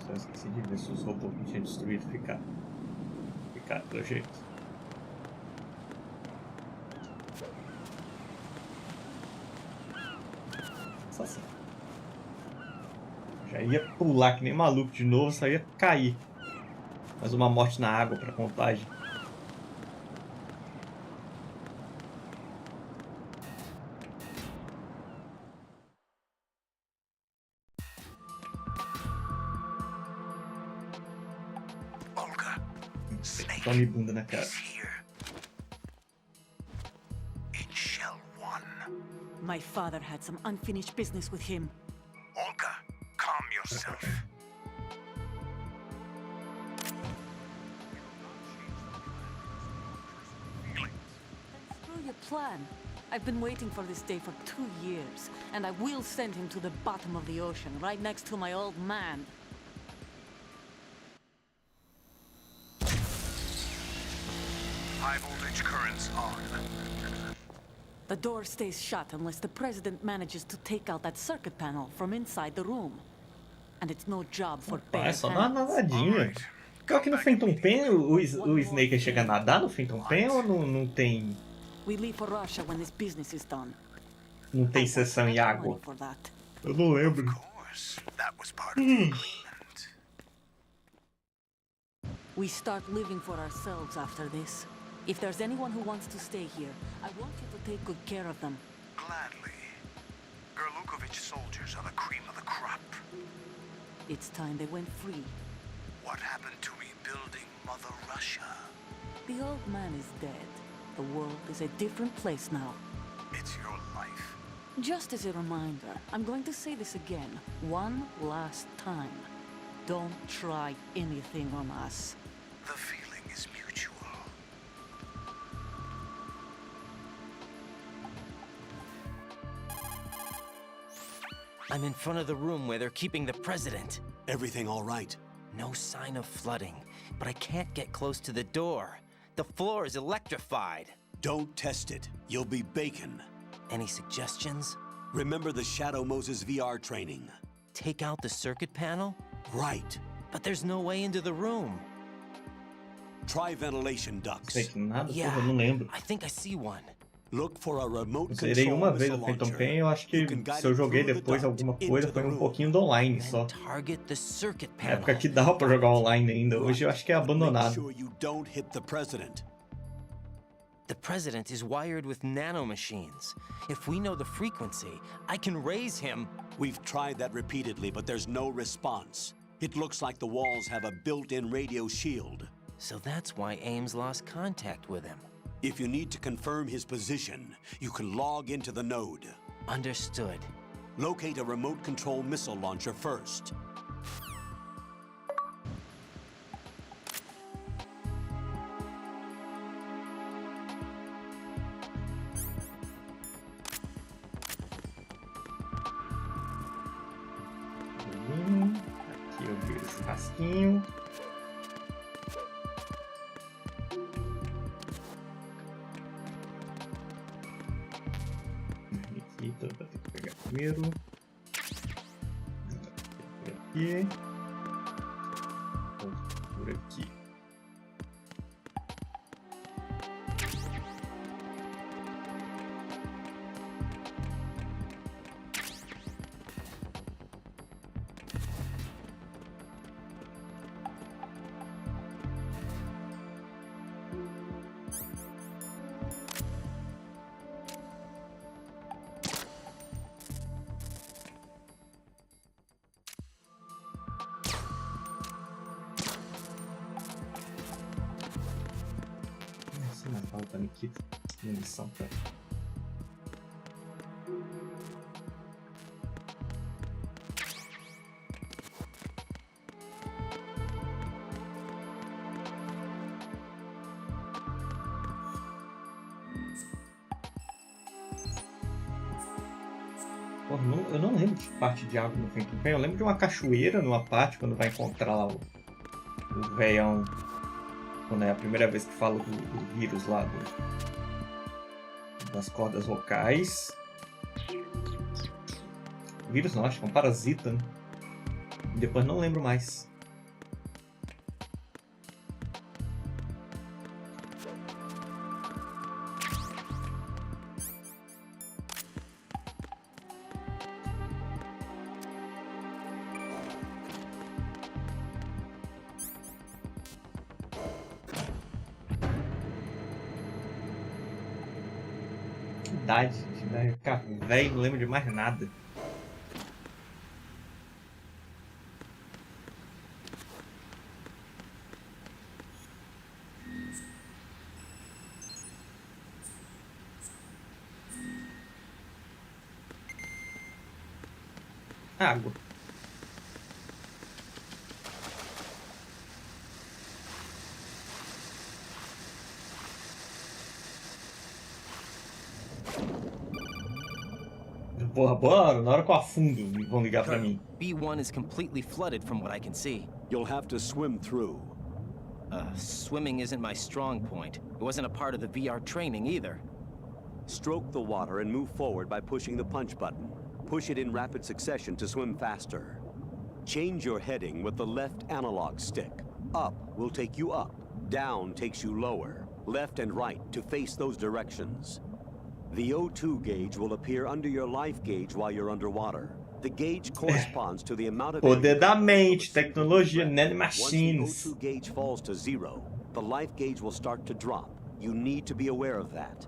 Só esqueci de ver se os robôs que tinha destruído ficaram. Ficaram, pelo jeito. Só assim. Já ia pular que nem maluco de novo, só ia cair. Mais uma morte na água pra contagem. Olga, Tome bunda na cara. here. In Shell 1. My father had some unfinished business with him. Olga, calm yourself. Screw your plan. I've been waiting for this day for 2 years, and I will send him to the bottom of the ocean, right next to my old man. High voltage currents on. The door stays shut unless the president manages to take out that circuit panel from inside the room. And it's no job for Ah, bare é só dar uma hands. nadadinha. Pior que no Phantom Pain, o Snake chega a nadar no Phantom Pain ou não tem... We leave for Russia when this business is done. Não I tem want sessão em money água? for that. Eu não lembro. Of course, that was part of the agreement. We start living for ourselves after this. If there's anyone who wants to stay here, I want you to take good care of them. Gladly. Gerlukovich soldiers are the cream of the crop. It's time they went free. What happened to rebuilding Mother Russia? The old man is dead. The world is a different place now. It's your life. Just as a reminder, I'm going to say this again, one last time. Don't try anything on us. The feeling is mutual. I'm in front of the room where they're keeping the president. Everything all right? No sign of flooding, but I can't get close to the door. The floor is electrified. Don't test it. You'll be bacon. Any suggestions? Remember the Shadow Moses VR training? Take out the circuit panel? Right. But there's no way into the room. Try ventilation ducts. Sei que nada, Yeah, porra, eu não lembro. I think I see one. Look for a remote Eu zerei control uma vez missile o Phantom launcher. Pain, eu acho que You can guide se eu it joguei through the depois duct alguma into coisa the foi um room. pouquinho do online só. Then target the circuit Na panel. época que dava pra jogar online ainda, hoje eu acho que é Make abandonado. sure you don't hit the president. The president is wired with nanomachines. If we know the frequency, I can raise him. We've tried that repeatedly, but there's no response. It looks like the walls have a built-in radio shield. So that's why Ames lost contact with him. If you need to confirm his position, you can log into the node. Understood. Locate a remote control missile launcher first. Aqui eu vi esse rasquinho. Aqui, então eu vou ter que pegar primeiro. Por aqui. Por aqui. mais bala pra mim aqui. Munição, cara. Porra, eu não lembro de parte de água no Phantom Pain. Eu lembro de uma cachoeira numa parte, quando vai encontrar lá o veião. Quando é a primeira vez que fala do vírus lá, das cordas vocais. Vírus não, acho que é um parasita, né? E depois não lembro mais. Idade, cara, velho, não lembro de mais nada. Água. Porra, bora, na hora que eu afundo, vão ligar pra mim. B1 is completely flooded from what I can see. You'll have to swim through. Swimming isn't my strong point. It wasn't a part of the VR training either. Stroke the water and move forward by pushing the punch button. Push it in rapid succession to swim faster. Change your heading with the left analog stick. Up will take you up. Down takes you lower. Left and right to face those directions. The O2 gauge will appear under your life gauge while you're underwater. The gauge corresponds to the amount of Poder da mente, tecnologia, nanomachines. Once the O2 gauge falls to 0, the life gauge will start to drop. You need to be aware of that.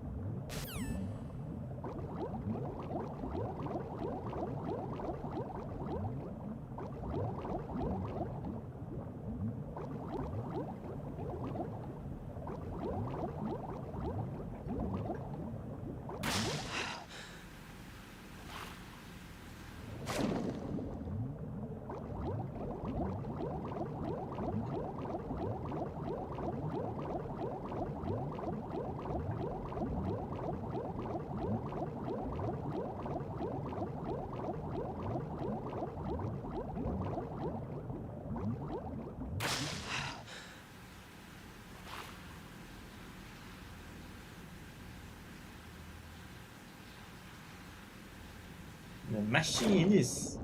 Machines.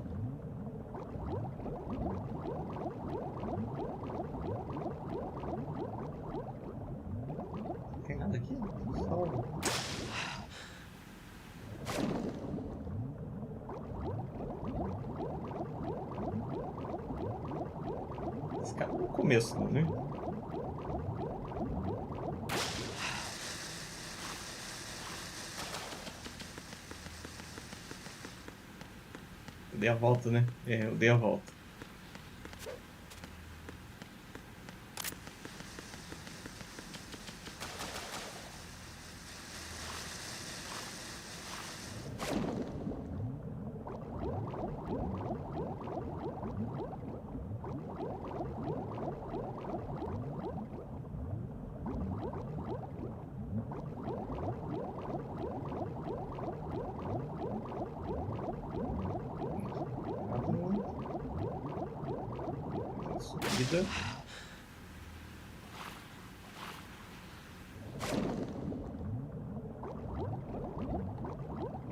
Não tem nada aqui? Só... Esse cara no começo, não, né? Dei a volta, né? É, eu dei a volta. Subida.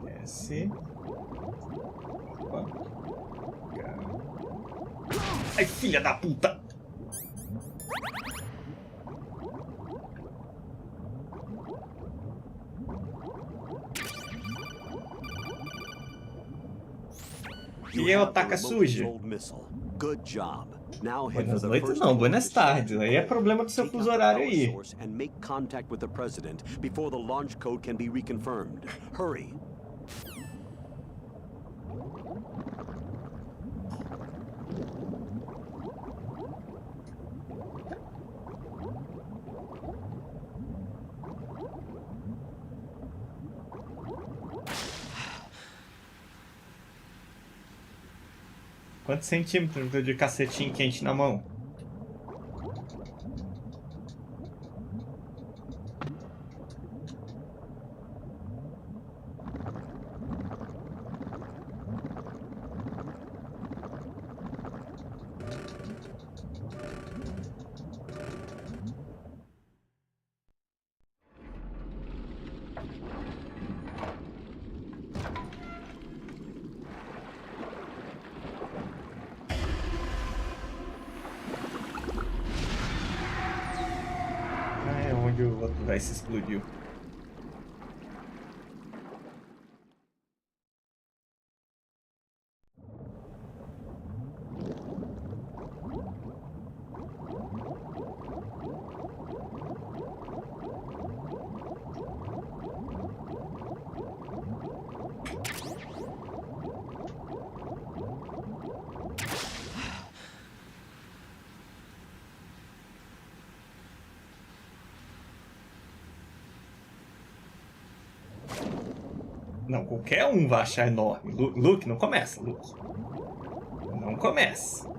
Desce. Opa. Ai, filha da puta! E eu taca suja. Good job. Buenas noites não, buenas tardes. Aí é problema do seu fuso horário aí. And make contact with the president before the launch code can be reconfirmed. Hurry. Quantos centímetros de cacetinho quente na mão? O outro vai se explodiu. Não, qualquer um vai achar enorme. Luke, não começa, Luke. Não começa.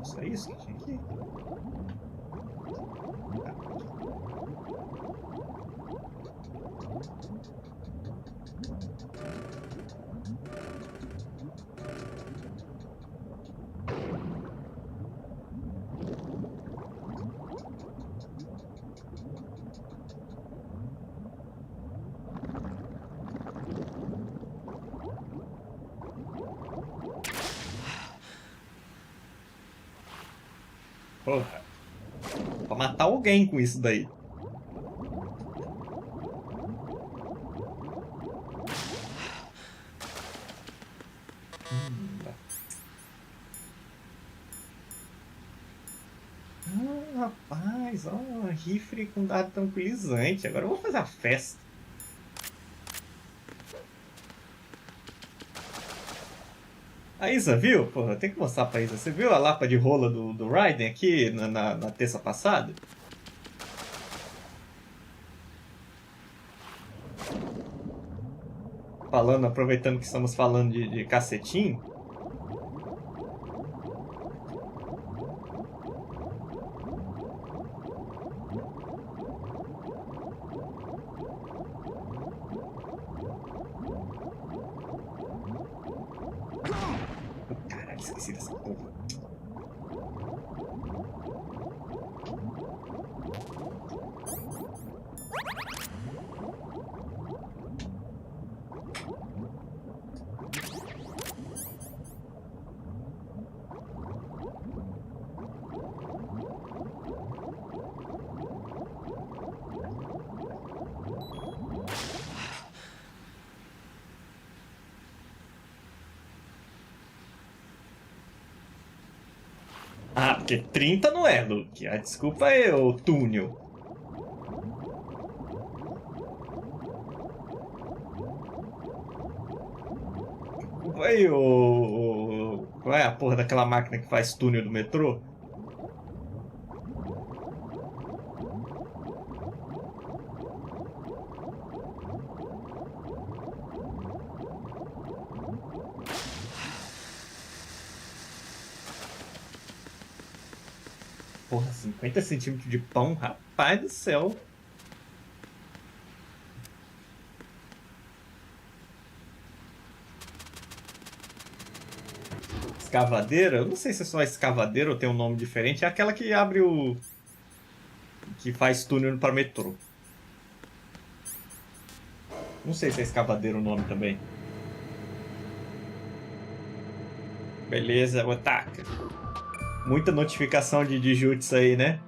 Só isso que tinha aqui? Porra. Pra matar alguém com isso daí. Rapaz, ó, rifle com dado tranquilizante. Agora eu vou fazer a festa. A Isa viu? Porra, tem que mostrar pra Isa. Você viu a lapa de rola do Raiden aqui na terça passada? Falando, aproveitando que estamos falando de cacetinho. Caralho, esqueci dessa porra. Ah, porque 30 não é, Luke. A desculpa é o túnel. Aí qual é a porra daquela máquina que faz túnel do metrô? Porra, 50 centímetros de pão, rapaz do céu. Escavadeira? Eu não sei se é só escavadeira ou tem um nome diferente. É aquela que abre o... que faz túnel para metrô. Não sei se é escavadeira o nome também. Beleza, ataca. Muita notificação de jutsu aí, né?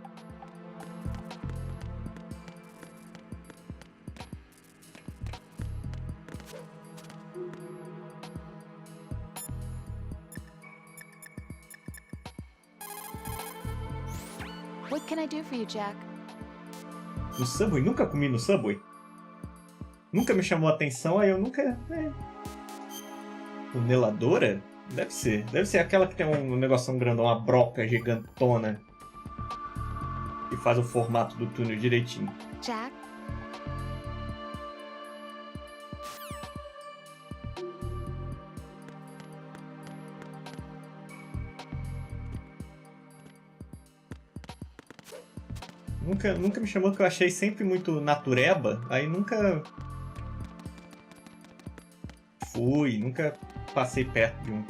What can I do for you, Jack? No Subway? Nunca comi no Subway. Nunca me chamou a atenção, aí eu nunca... Tuneladora? Deve ser. Deve ser aquela que tem um negocinho grandão, uma broca gigantona. Que faz o formato do túnel direitinho. Jack? nunca me chamou, que eu achei sempre muito natureba, aí nunca fui, nunca passei perto de um.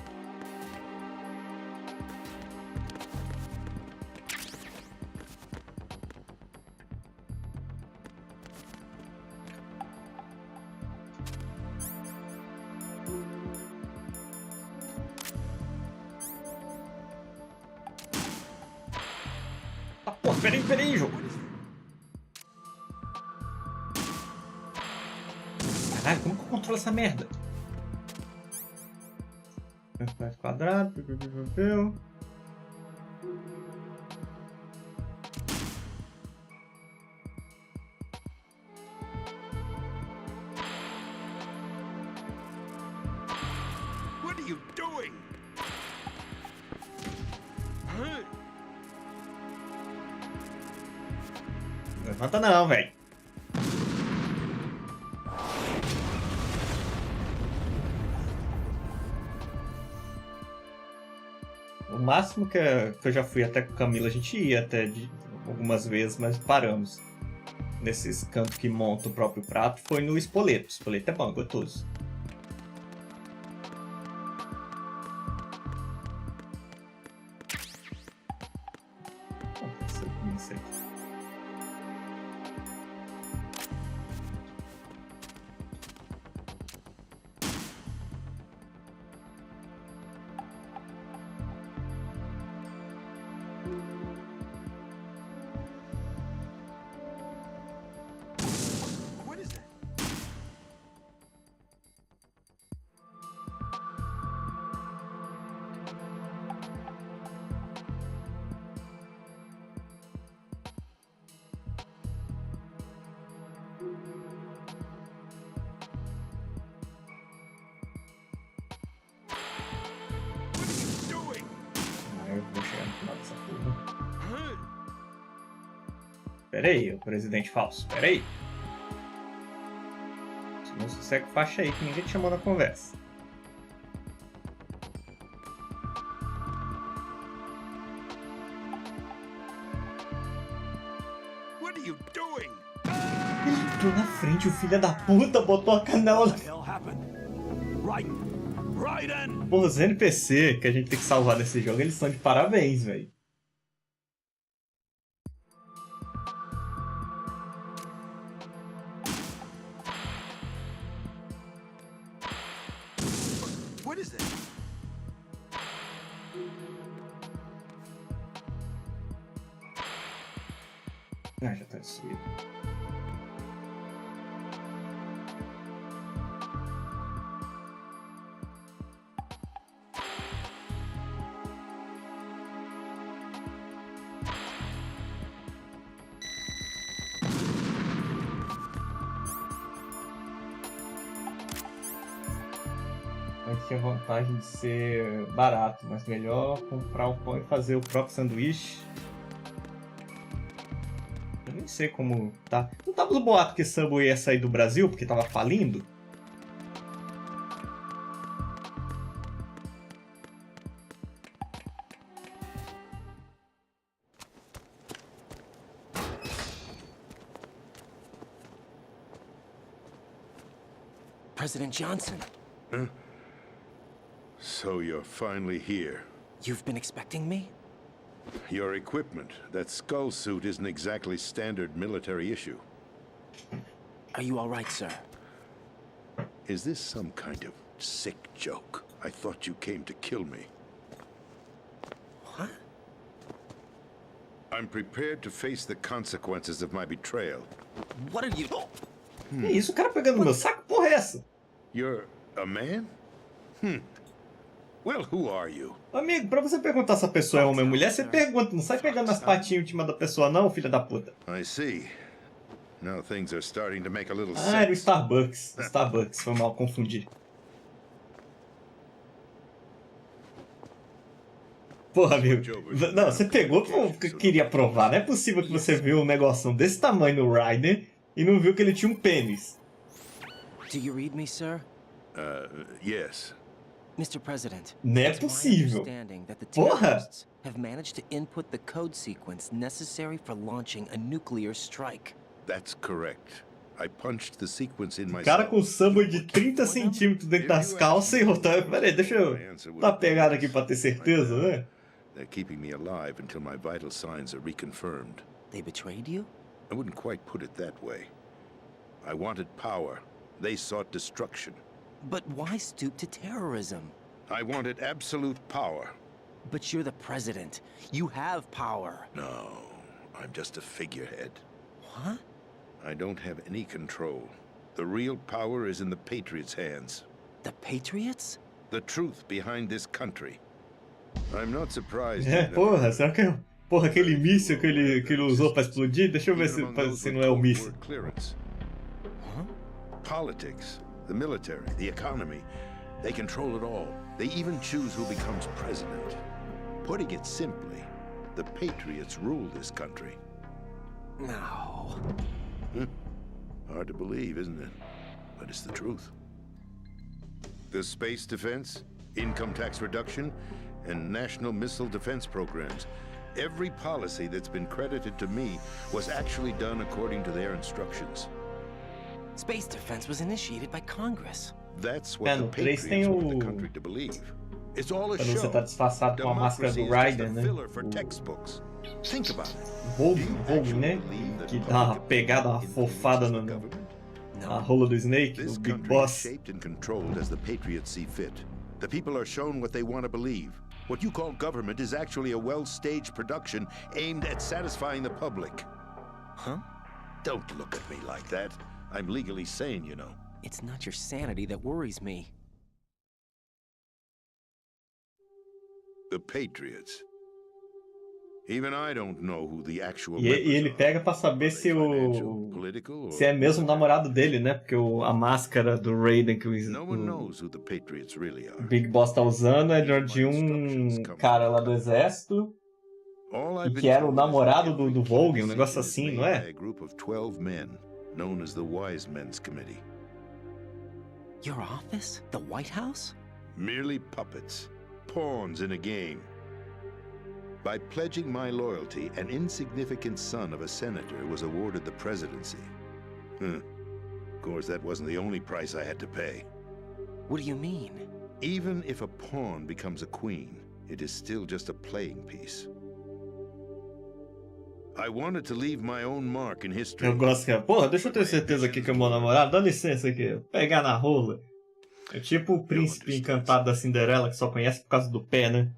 Ah, pô, peraí, jogo. Caralho, como que eu controlo essa merda? Quadrado, What are you doing? Huh? Levanta não, velho. O máximo que eu já fui até com Camila, a gente ia até algumas vezes, mas paramos. Nesses cantos que monta o próprio prato, foi no espoleto. O espoleto é bom, é gostoso. Isso aqui. What is that? What are you doing? Ah, eu vou chegar no final dessa porra. Huh? Pera aí, o presidente falso, pera aí. Não sossega faixa aí que ninguém te chamou na conversa. What are you doing? Ele entrou na frente, o filho da puta botou a canela na... What the hell happened? Raiden! Porra, os NPC que a gente tem que salvar nesse jogo, eles são de parabéns, velho. What is that? Ah, já tá destruído. Mas tinha vantagem de ser barato, mas melhor comprar o pão e fazer o próprio sanduíche. Eu nem sei como tá. Não tava no boato que Subway ia sair do Brasil porque tava falindo? President Johnson, So you're finally here. you've been expecting me? Your equipment, that skull suit isn't exactly standard military issue. Are you all right, sir? Is this some kind of sick joke? I thought you came to kill me. What? I'm prepared to face the consequences of my betrayal. What are you... Que isso? O cara pegando no meu saco? Porra é essa? You're a man? Well, who are you? Amigo, pra você perguntar se a pessoa é homem ou mulher, você pergunta. Não sai pegando as patinhas em cima da pessoa não, filha da puta. I see. Now things are starting to make a little Ah, era o sense. Starbucks. Starbucks, foi mal confundir. Porra, amigo. Não, você pegou porque queria provar. Não é possível que você viu um negócio desse tamanho no Raiden e não viu que ele tinha um pênis. Do you read me, sir? Yes. Mr. President, Não é it's my possível. understanding that the Porra! terrorists have managed to input the code sequence necessary for launching a nuclear strike. That's correct. I punched the sequence in O cara myself. com samba de 30 centímetros dentro das calças e outra. Pera aí, deixa eu dar uma pegada aqui pra ter certeza, né? They're keeping me alive until my vital signs are reconfirmed. They betrayed you? I wouldn't quite put it that way. I wanted power. They sought destruction. But why stoop to terrorism? I wanted absolute power. But you're the president. You have power. No, I'm just a figurehead. What? I don't have any control. The real power is in the Patriots' hands. The Patriots? The truth behind this country. I'm not surprised. É, porra, será que porra, aquele míssil que ele usou pra explodir? Deixa eu ver se não é o míssil. Huh? Politics, the military, the economy, they control it all. They even choose who becomes president. Putting it simply, the Patriots rule this country. No. Hard to believe, isn't it? But it's the truth. The space defense, income tax reduction, and national missile defense programs. Every policy that's been credited to me was actually done according to their instructions. Space defense was initiated by Congress. That's what the no 3 Patriots tem want the o... country to believe. It's all a Quando você show. tá disfarçado com a máscara do Democracy is just Raiden, a né? filler for textbooks. Think about it. Vogue, né? Que dá uma pegada, uma fofada na rola do Snake, This do Big country is Boss. shaped and controlled as the Patriots see fit. The people are shown what they want to believe. What you call government is actually a well-staged production aimed at satisfying the public. Huh? Don't look at me like that. I'm legally sane, you know. It's not your sanity that worries me. The Patriots. Even I don't know who the actual E ele pega pra saber se é mesmo o namorado dele, né? Porque a máscara do Raiden que o Big Boss tá usando é de um cara lá do exército e que era o namorado do Vogue, um negócio assim, não é? Your office? The White House? Merely puppets, pawns in a game. By pledging my loyalty, an insignificant son of a senator was awarded the presidency. Of course, that wasn't the only price I had to pay. What do you mean? Even if a pawn becomes a queen, it is still just a playing piece. I wanted to leave my own mark in history. Eu gosto que porra, deixa eu ter certeza aqui que é o meu namorado. Dá licença aqui, pegar na rola. É tipo o príncipe encantado da Cinderela que só conhece por causa do pé, né?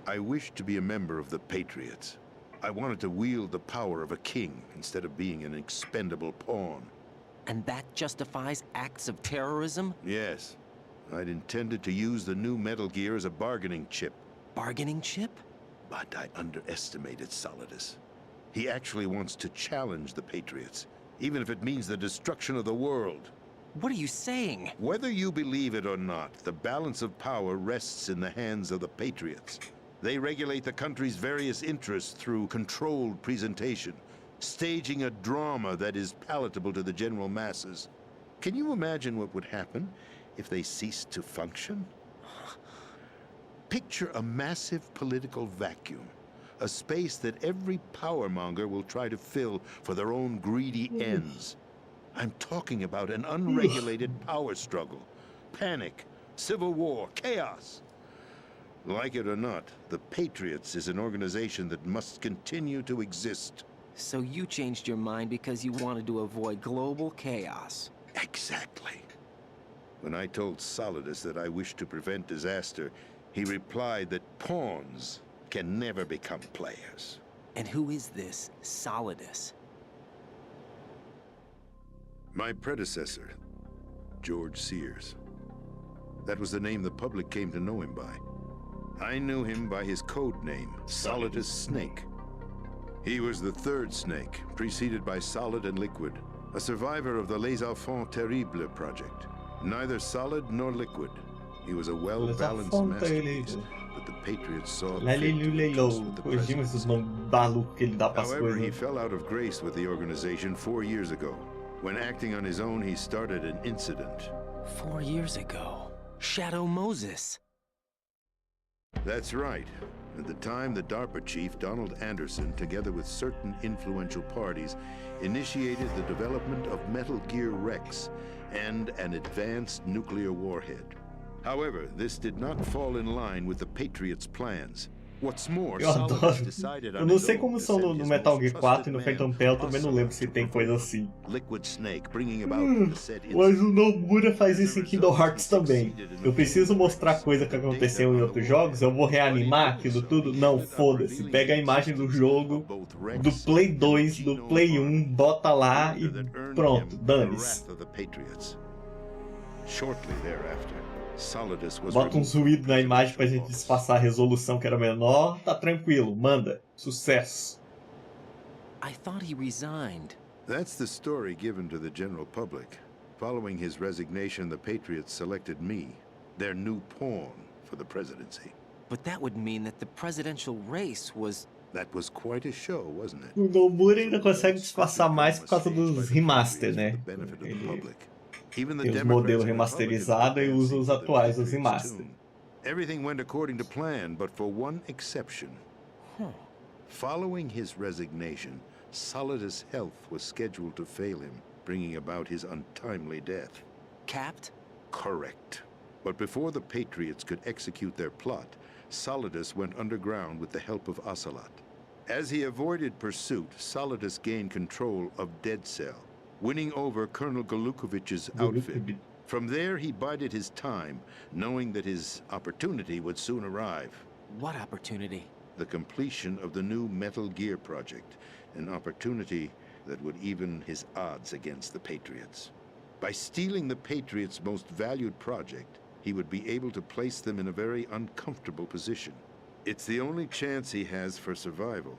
I wished to be a member of the Patriots. I wanted to wield the power of a king instead of being an expendable pawn. And that justifies acts of terrorism? Yes. I'd intended to use the new Metal Gear as a bargaining chip. Bargaining chip? But I underestimated Solidus. He actually wants to challenge the Patriots, even if it means the destruction of the world. What are you saying? Whether you believe it or not, the balance of power rests in the hands of the Patriots. They regulate the country's various interests through controlled presentation, staging a drama that is palatable to the general masses. Can you imagine what would happen if they ceased to function? Picture a massive political vacuum, a space that every powermonger will try to fill for their own greedy ends. I'm talking about an unregulated power struggle, panic, civil war, chaos. Like it or not, the Patriots is an organization that must continue to exist. So you changed your mind because you wanted to avoid global chaos. Exactly. When I told Solidus that I wished to prevent disaster, he replied that pawns can never become players. And who is this Solidus? My predecessor, George Sears. That was the name the public came to know him by. I knew him by his code name, Solidus Snake. He was the third snake, preceded by Solid and Liquid, a survivor of the Les Enfants Terribles project. Neither solid nor liquid. He was a well-balanced masterpiece, but the Patriots saw fit to mess with the president. However, he fell out of grace with the organization 4 years ago. When acting on his own, he started an incident. 4 years ago. Shadow Moses. That's right. At the time, the DARPA chief, Donald Anderson, together with certain influential parties, initiated the development of Metal Gear Rex and an advanced nuclear warhead. However, this did not fall in line with the Patriots' plans. What's more, Eu adoro. Eu não sei como são no Metal Gear 4 e no Phantom Pain, eu também não lembro se tem coisa assim. Mas o Nomura faz isso em Kingdom Hearts também. Eu preciso mostrar coisa que aconteceu em outros jogos, eu vou reanimar aquilo tudo? Não, foda-se. Pega a imagem do jogo, do Play 2, do Play 1, bota lá e pronto, dane-se. Bota uns ruídos na imagem pra gente disfarçar a resolução que era menor, tá tranquilo, manda. Sucesso. I thought he resigned. That's the story given to the general public. Following his resignation, the Patriots selected me, their new pawn for the presidency. But that would mean that the presidential race was... That was quite a show, wasn't it? O Nomura ainda consegue disfarçar mais por causa dos remaster, né? Ele tem os modelos remasterizados e usa os atuais dos remaster. Everything went according to plan, but for one exception. Following his resignation, Solidus' health was scheduled to fail him, bringing about his untimely death. Capped? Correct. But before the Patriots could execute their plot, Solidus went underground with the help of Ocelot. As he avoided pursuit, Solidus gained control of Dead Cell, winning over Colonel Golukovich's outfit. From there, he bided his time, knowing that his opportunity would soon arrive. What opportunity? The completion of the new Metal Gear project, an opportunity that would even his odds against the Patriots. By stealing the Patriots' most valued project, he would be able to place them in a very uncomfortable position. It's the only chance he has for survival.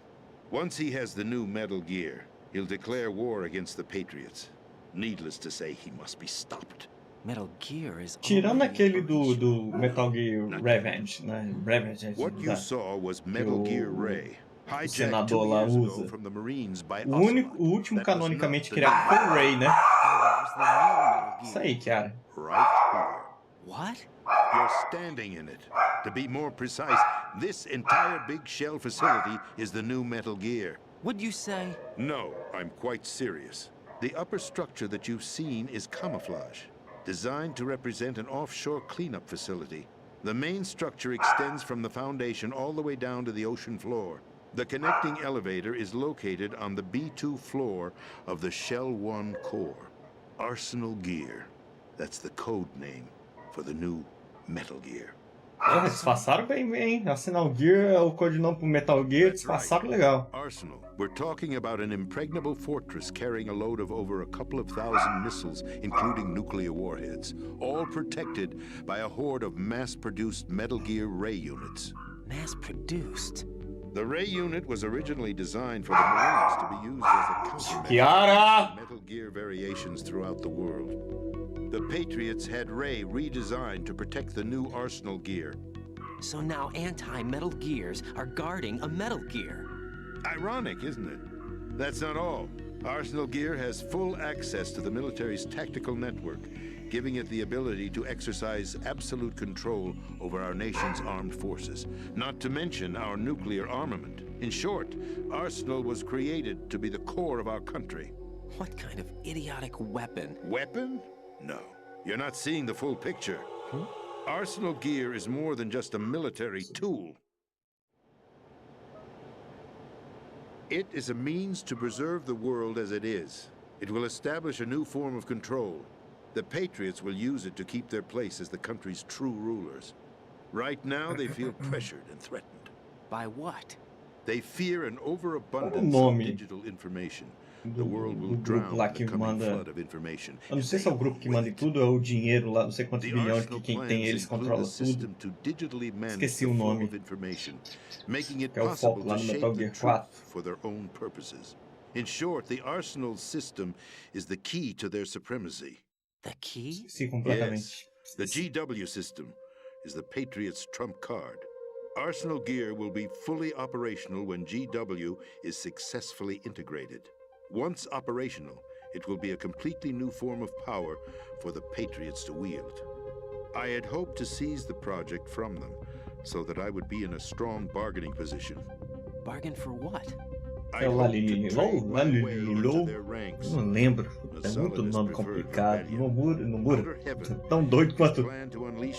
Once he has the new Metal Gear, he'll declare war against the Patriots. Needless to say, he must be stopped. Metal Gear is... Tirando aquele do Metal Gear Revenge, né? Revenge, What you saw was Metal Gear Ray. O senador lá usa. O último canonicamente criado foi o Ray, né? Isso aí, cara. What? You're standing in it. To be more precise, this entire big shell facility is the new Metal Gear. Would you say? No, I'm quite serious. The upper structure that you've seen is camouflage, designed to represent an offshore cleanup facility. The main structure extends from the foundation all the way down to the ocean floor. The connecting elevator is located on the B2 floor of the Shell 1 core. Arsenal Gear. That's the code name for the new Metal Gear. Disfarçaram bem, hein? Arsenal Gear é o codinome pro Metal Gear, disfarçaram legal. Arsenal. We're talking about an impregnable fortress carrying a load of over a couple of thousand missiles, including nuclear warheads, all protected by a horde of mass-produced Metal Gear Ray units. Mass-produced? The Ray unit was originally designed for the Marines to be used as a countermeasure to Metal Gear variations throughout the world. The Patriots had Ray redesigned to protect the new Arsenal Gear. So now anti-Metal Gears are guarding a Metal Gear. Ironic, isn't it? That's not all. Arsenal Gear has full access to the military's tactical network, giving it the ability to exercise absolute control over our nation's armed forces, not to mention our nuclear armament. In short, Arsenal was created to be the core of our country. What kind of idiotic weapon? Weapon? No. You're not seeing the full picture. Arsenal Gear is more than just a military tool. It is a means to preserve the world as it is. It will establish a new form of control. The Patriots will use it to keep their place as the country's true rulers. Right now, they feel pressured and threatened. By what? They fear an overabundance of digital information. The world will drown in the coming flood of information. Eu não sei se é o grupo que manda em tudo, é o dinheiro lá, não sei quantos bilhões que quem tem eles controla tudo. Esqueci o nome. Que é o foco lá no Metal Gear 4. For their own purposes. In short, the Arsenal system is the key to their supremacy. The key? Esqueci completamente. Yes. The GW system is the Patriots' trump card. Arsenal Gear will be fully operational when GW is successfully integrated. Once operational, it will be a completely new form of power for the Patriots to wield. I had hoped to seize the project from them, so that I would be in a strong bargaining position. Bargain for what? É o Lalililou? Lalililou? Eu não lembro. É muito nome complicado. Nomura. Tão doido quanto.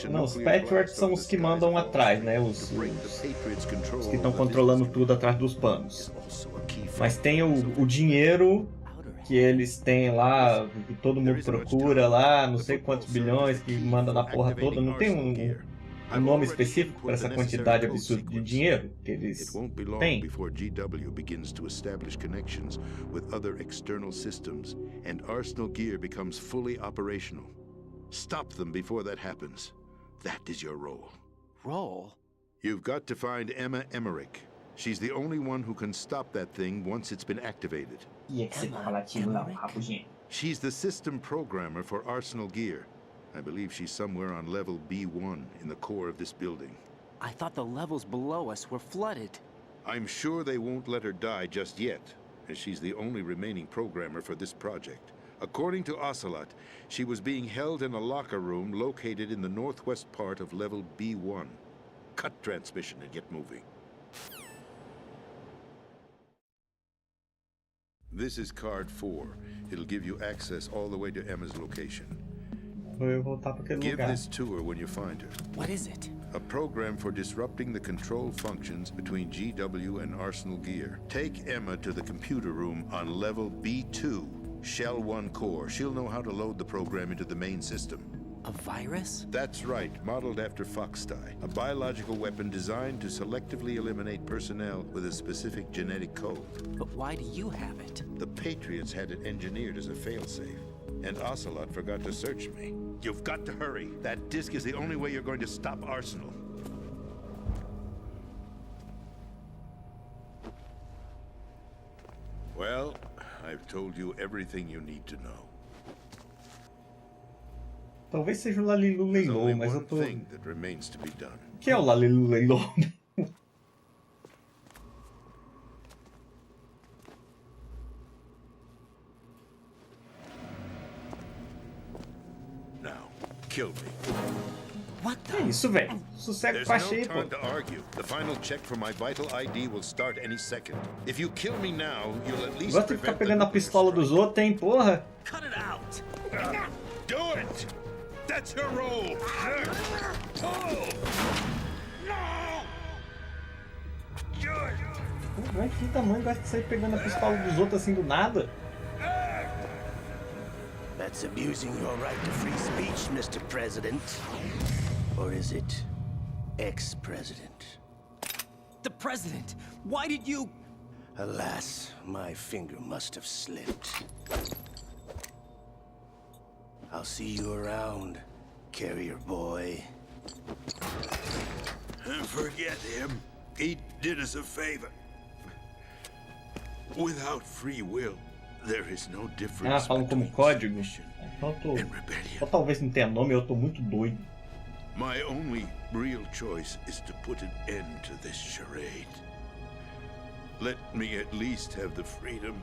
Não, os Patriots são os que mandam atrás, né? Os que estão controlando tudo atrás dos panos. Mas tem o dinheiro que eles têm lá, que todo mundo procura lá, não sei quantos bilhões que manda na porra toda. Não tem um nome específico para essa quantidade absurda de dinheiro que eles têm? Before GW begins to establish connections with other external systems and Arsenal gear becomes fully operational. Stop them before that happens. That is your role. Role? You've got to find Emma Emmerich. She's the only one who can stop that thing once it's been activated. She's the system programmer for Arsenal gear. I believe she's somewhere on level B1 in the core of this building. I thought the levels below us were flooded. I'm sure they won't let her die just yet, as she's the only remaining programmer for this project. According to Ocelot, she was being held in a locker room located in the northwest part of level B1. Cut transmission and get moving. This is card 4. It'll give you access all the way to Emma's location. Give this to her when you find her. What is it? A program for disrupting the control functions between GW and Arsenal gear. Take Emma to the computer room on level B2, Shell 1 core. She'll know how to load the program into the main system. A virus? That's right, modeled after Foxdie. A biological weapon designed to selectively eliminate personnel with a specific genetic code. But why do you have it? The Patriots had it engineered as a failsafe. And Ocelot forgot to search me. You've got to hurry. That disk is the only way you're going to stop Arsenal. Well, I've told you everything you need to know. Talvez seja o Lalililou, mas eu tô... that remains to be done. O que é o Lalililou? Kill me. What the? Que isso, velho? Sossego pra cheio, pô. There's no time to argue. The final check for my vital ID will start any second. If you kill me now, you'll at least Gosta de ficar pegando a pistola dos outros, hein, porra? Cut it out! Do it! That's her role! Vai, que tamanho gosta de sair pegando a pistola dos outros assim do nada? That's abusing your right to free speech, Mr. President. Or is it ex-president? The president! Why did you... Alas, my finger must have slipped. I'll see you around, carrier boy. Forget him. He did us a favor. Without free will, there is no difference. Falam como código. Ou talvez não tenha nome, eu tô muito doido. My only real choice is to put an end to this charade. Let me at least have the freedom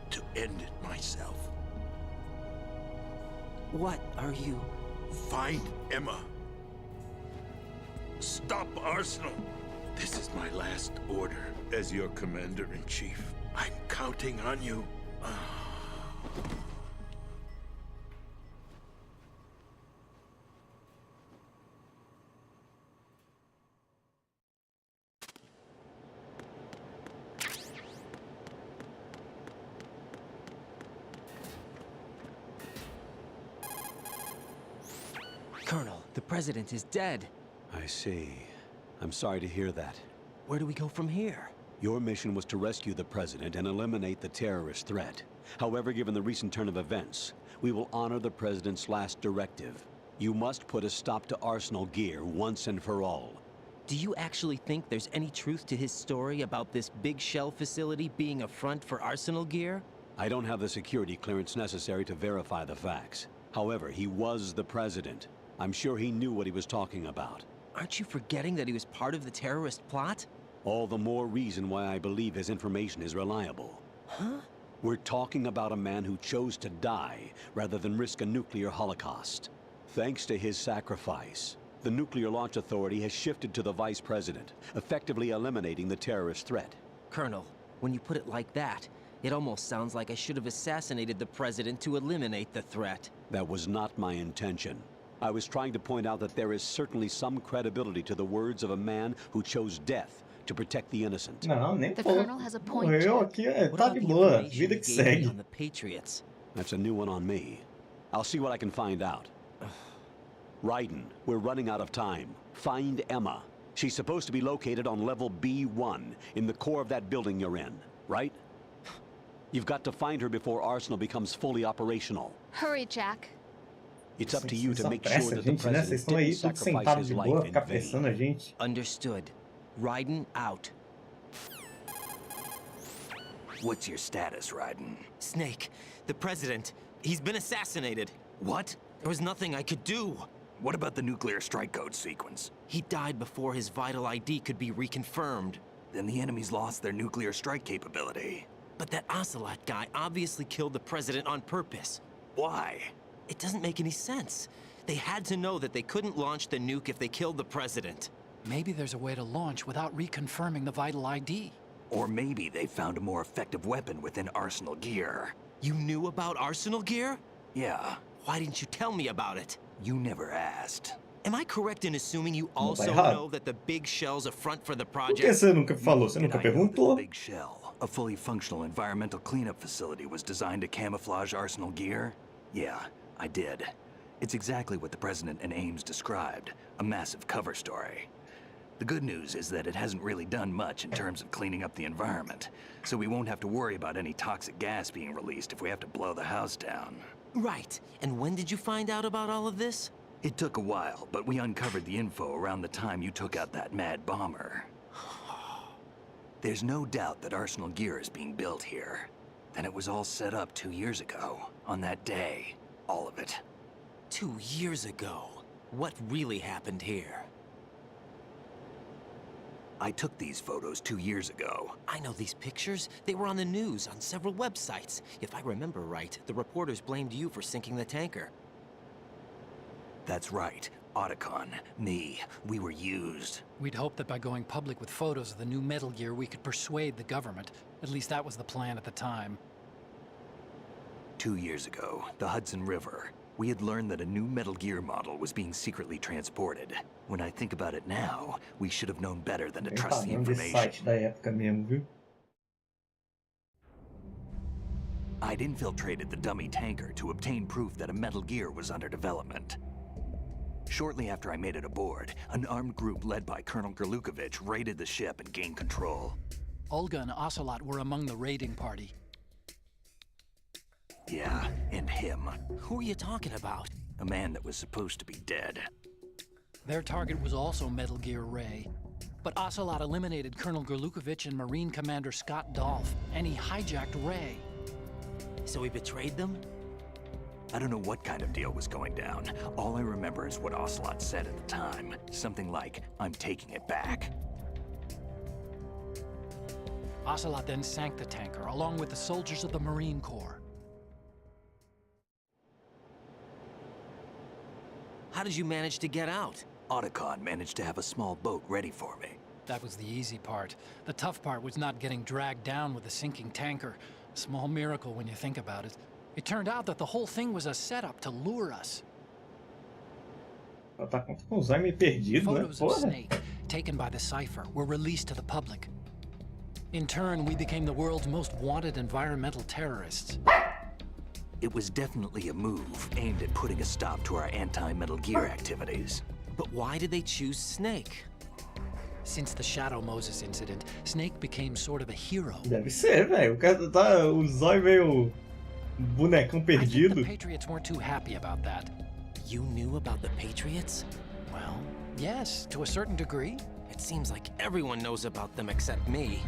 to end it myself. What are you... Find Emma. Stop Arsenal. This is my last order as your commander-in-chief. I'm counting on you. Colonel, the president is dead. I see. I'm sorry to hear that. Where do we go from here? Your mission was to rescue the president and eliminate the terrorist threat. However, given the recent turn of events, we will honor the president's last directive. You must put a stop to Arsenal gear once and for all. Do you actually think there's any truth to his story about this big shell facility being a front for Arsenal gear? I don't have the security clearance necessary to verify the facts. However, he was the president. I'm sure he knew what he was talking about. Aren't you forgetting that he was part of the terrorist plot? All the more reason why I believe his information is reliable. Huh? We're talking about a man who chose to die rather than risk a nuclear holocaust. Thanks to his sacrifice, the Nuclear Launch Authority has shifted to the Vice President, effectively eliminating the terrorist threat. Colonel, when you put it like that, it almost sounds like I should have assassinated the President to eliminate the threat. That was not my intention. I was trying to point out that there is certainly some credibility to the words of a man who chose death to protect the innocent. Não, nem The pô. Colonel has a point. Morreu Jack. aqui, What tá about de the boa. information Vida you que gave me segue. on the Patriots? That's a new one on me. I'll see what I can find out. Raiden, we're running out of time. Find Emma. She's supposed to be located on level B1, in the core of that building you're in, right? You've got to find her before Arsenal becomes fully operational. Hurry, Jack. It's up to you Vocês to só make pressa sure a that the gente, né? Vocês president estão aí didn't todos sacrifice sentados his de life boa, in ficar vain. pressando a gente. Understood. Raiden out. What's your status, Raiden? Snake, the President, he's been assassinated. What? There was nothing I could do. What about the nuclear strike code sequence? He died before his vital ID could be reconfirmed. Then the enemy's lost their nuclear strike capability. But that Ocelot guy obviously killed the President on purpose. Why? It doesn't make any sense. They had to know that they couldn't launch the nuke if they killed the President. Maybe there's a way to launch without reconfirming the vital ID. Or maybe they found a more effective weapon within Arsenal gear. You knew about Arsenal gear? Yeah, Why didn't you tell me about it? you never asked. Am I correct in assuming you Não, tá also errado. know that the big shell's a front for the Por que project? você nunca falou? Você And nunca I know that perguntou? the Big Shell, a fully functional environmental cleanup facility, was designed to camouflage Arsenal gear? Yeah, I did. It's exactly what the President and Ames described, a massive cover story. The good news is that it hasn't really done much in terms of cleaning up the environment, so we won't have to worry about any toxic gas being released if we have to blow the house down. Right. And when did you find out about all of this? It took a while, but we uncovered the info around the time you took out that mad bomber. There's no doubt that Arsenal gear is being built here. Then it was all set up 2 years ago, on that day. All of it. 2 years ago. What really happened here? I took these photos 2 years ago. I know these pictures. They were on the news, on several websites. If I remember right, the reporters blamed you for sinking the tanker. That's right. Otacon, me, we were used. We'd hoped that by going public with photos of the new Metal Gear, we could persuade the government. At least that was the plan at the time. 2 years ago, the Hudson River. We had learned that a new Metal Gear model was being secretly transported. When I think about it now, we should have known better than to Bem trust the padrão desse information. site da época mesmo, viu? I'd infiltrated the dummy tanker to obtain proof that a Metal Gear was under development. Shortly after I made it aboard, an armed group led by Colonel Gerlukovich raided the ship and gained control. Olga and Ocelot were among the raiding party. Yeah, and him. Who are you talking about? A man that was supposed to be dead. Their target was also Metal Gear Ray. But Ocelot eliminated Colonel Gerlukovich and Marine Commander Scott Dolph, and he hijacked Ray. So he betrayed them? I don't know what kind of deal was going down. All I remember is what Ocelot said at the time. Something like, "I'm taking it back." Ocelot then sank the tanker, along with the soldiers of the Marine Corps. How did you manage to get out? Otacon managed to have a small boat ready for me. That was the easy part. The tough part was not getting dragged down with the sinking tanker. A small miracle when you think about it. It turned out that the whole thing was a setup to lure us. Ela tá com Alzheimer perdido, né? Photos of Porra. Snake, taken by the Cypher, were released to the public. In turn, we became the world's most wanted environmental terrorists. It was definitely a move aimed at putting a stop to our anti-Metal Gear activities. But why did they choose Snake? Since the Shadow Moses incident, Snake became sort of a hero. Deve ser, velho. O cara tá. O zóio meio. Bonecão I think the perdido. Patriots weren't too happy about that. You knew about the Patriots? Well, yes, to a certain degree. It seems like everyone knows about them except me.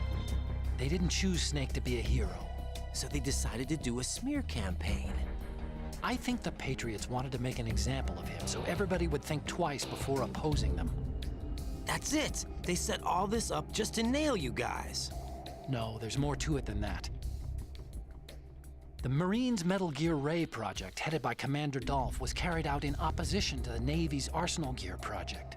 They didn't choose Snake to be a hero. So they decided to do a smear campaign. I think the Patriots wanted to make an example of him so everybody would think twice before opposing them. That's it! They set all this up just to nail you guys. No, there's more to it than that. The Marines' Metal Gear Ray project, headed by Commander Dolph, was carried out in opposition to the Navy's Arsenal Gear project.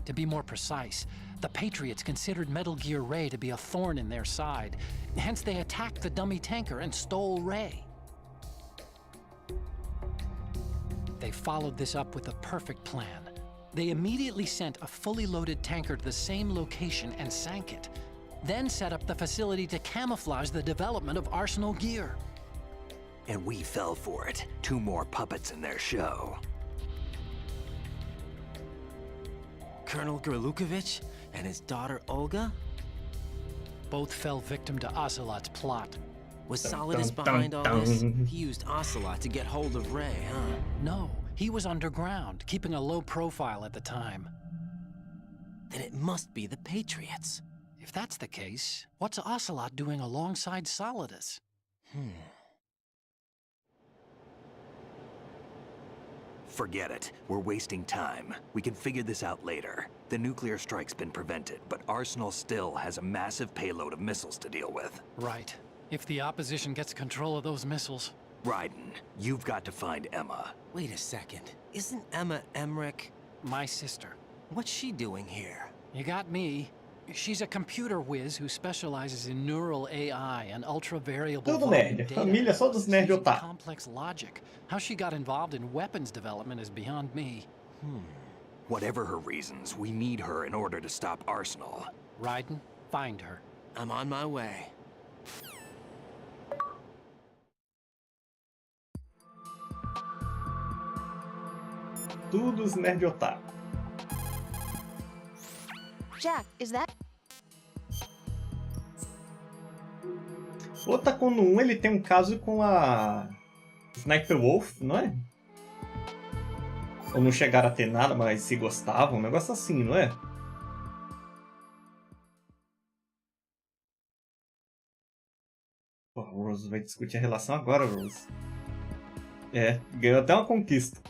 To be more precise, the Patriots considered Metal Gear Ray to be a thorn in their side. Hence, they attacked the dummy tanker and stole Ray. They followed this up with a perfect plan. They immediately sent a fully loaded tanker to the same location and sank it. Then set up the facility to camouflage the development of Arsenal Gear. And we fell for it. 2 more puppets in their show. Colonel Gerlukovich and his daughter Olga? Both fell victim to Ocelot's plot. Was Solidus behind all this? He used Ocelot to get hold of Ray, huh? No, he was underground, keeping a low profile at the time. Then it must be the Patriots. If that's the case, what's Ocelot doing alongside Solidus? Forget it. We're wasting time. We can figure this out later. The nuclear strike's been prevented, but Arsenal still has a massive payload of missiles to deal with. Right. If the opposition gets control of those missiles... Raiden, you've got to find Emma. Wait a second. Isn't Emma Emmerich... My sister. What's she doing here? You got me. She's a computer whiz who specializes in neural AI and ultra-variable Tudo volume nerd. data. Família só dos nerds Using otaku. complex logic. How she got involved in weapons development is beyond me. Whatever her reasons, we need her in order to stop Arsenal. Raiden, find her. I'm on my way. Tudo os nerd otaku. Jack, is that... O Otakuno 1, ele tem um caso com a Sniper Wolf, não é? Ou não chegaram a ter nada, mas se gostavam, um negócio assim, não é? Pô, Rose vai discutir a relação agora, Rose. É, ganhou até uma conquista.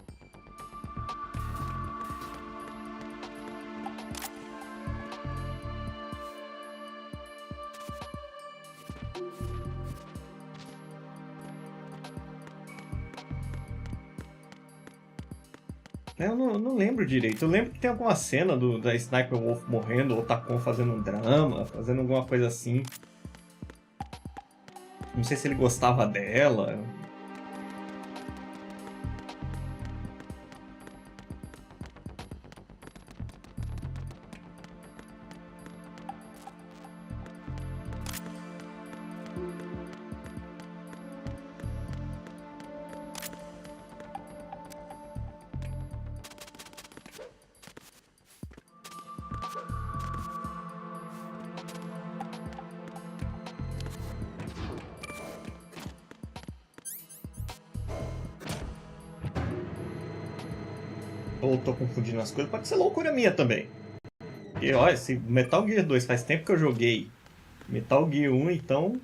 Eu não lembro direito. Eu lembro que tem alguma cena da Sniper Wolf morrendo, ou Takon fazendo um drama, fazendo alguma coisa assim. Não sei se ele gostava dela. Ou tô confundindo as coisas, pode ser loucura minha também. Porque, olha, esse Metal Gear 2 faz tempo que eu joguei Metal Gear 1, então...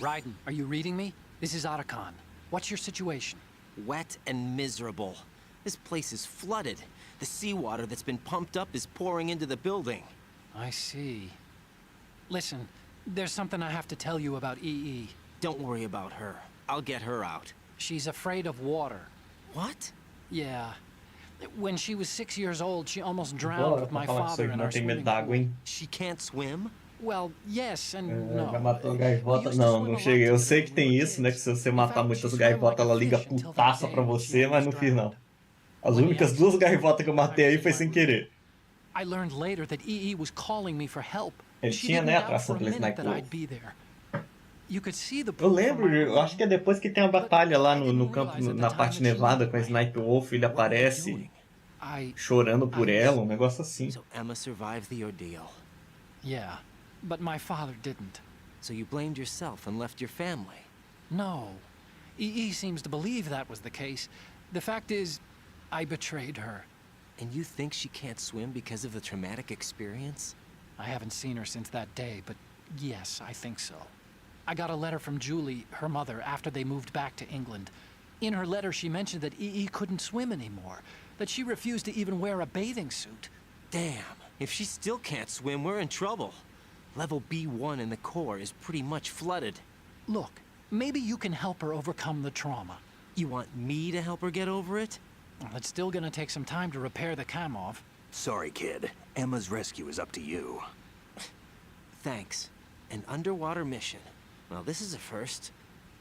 Raiden, are you reading me? This is Otacon. What's your situation? Wet and miserable. This place is flooded. The seawater that's been pumped up is pouring into the building. I see. Listen, there's something I have to tell you about EE. Don't worry about her. I'll get her out. She's afraid of water. What? Yeah. When she was 6 years old, she almost drowned Bora, with my pra falar que father seu in irmão our tem medo swimming d'água, pool. hein? She can't swim? Well, yes and Já no. matou gaivota? Não, não cheguei. Eu sei que tem isso, né? Que se você matar muitas gaivotas, ela liga putaça pra você, mas não fiz não. As únicas 2 gaivotas que eu matei aí foi sem querer. I learned later that EE was calling me for help. Ele She tinha, didn't né, doubt atração for a pela minute Sniper that Wolf. I'd be there. You could see the Eu pool lembro, from my eu acho que é depois que tem a batalha lá no campo, na parte nevada com a Sniper Wolf, ele aparece chorando por ela, um negócio assim. So Emma survived the ordeal. Yeah, but my father didn't. So you blamed yourself and left your family. No. EE seems to believe that was the case. The fact is, I betrayed her. And you think she can't swim because of the traumatic experience? I haven't seen her since that day, but yes, I think so. I got a letter from Julie, her mother, after they moved back to England. In her letter, she mentioned that EE couldn't swim anymore, that she refused to even wear a bathing suit. Damn, if she still can't swim, we're in trouble. Level B1 in the core is pretty much flooded. Look, maybe you can help her overcome the trauma. You want me to help her get over it? Well, it's still gonna take some time to repair the Kamov. Sorry, kid. Emma's rescue is up to you. Thanks. An underwater mission. Well, this is a first.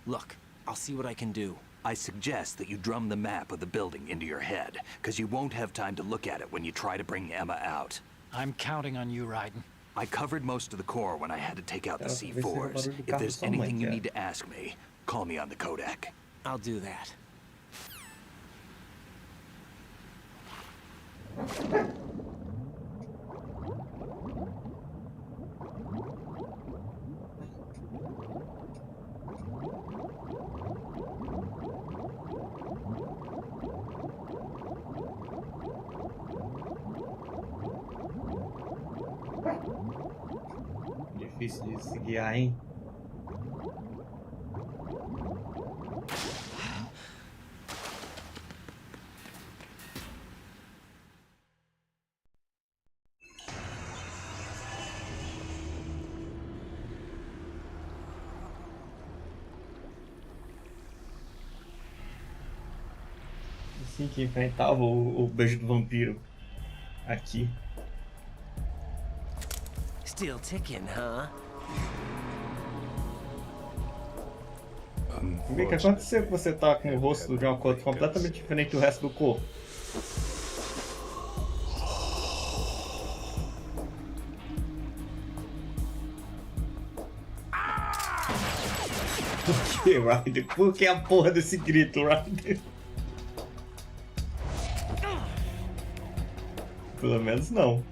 Look, I'll see what I can do. I suggest that you drum the map of the building into your head, because you won't have time to look at it when you try to bring Emma out. I'm counting on you, Raiden. I covered most of the core when I had to take out the C4s. If there's anything you need to ask me, call me on the codec. I'll do that. Difícil de se guiar, hein? Assim que enfrentava o beijo do vampiro aqui. Still ticking, huh? O que aconteceu que você tá com o rosto de uma cor completamente diferente do resto do corpo? Por que, Ryder? Por que a porra desse grito, Ryder? Pelo menos não.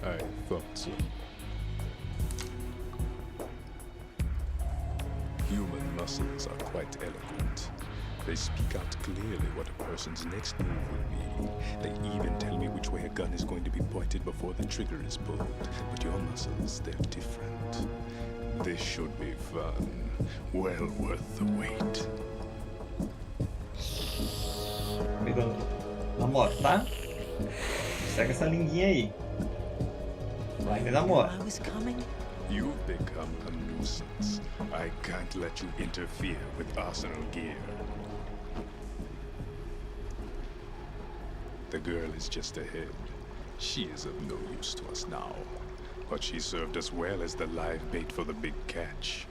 I thought so. Human muscles are quite eloquent. They speak out clearly what a person's next move will be. They even tell me which way a gun is going to be pointed before the trigger is pulled. But your muscles, they're different. This should be fun. Well worth the wait. Pegando na moto, tá? Segue essa linguinha aí. Vai na moto. You've become a nuisance. I can't let you interfere with arsenal gear. The girl is just ahead. She is of no use to us now. But she served us well as the live bait for the big catch.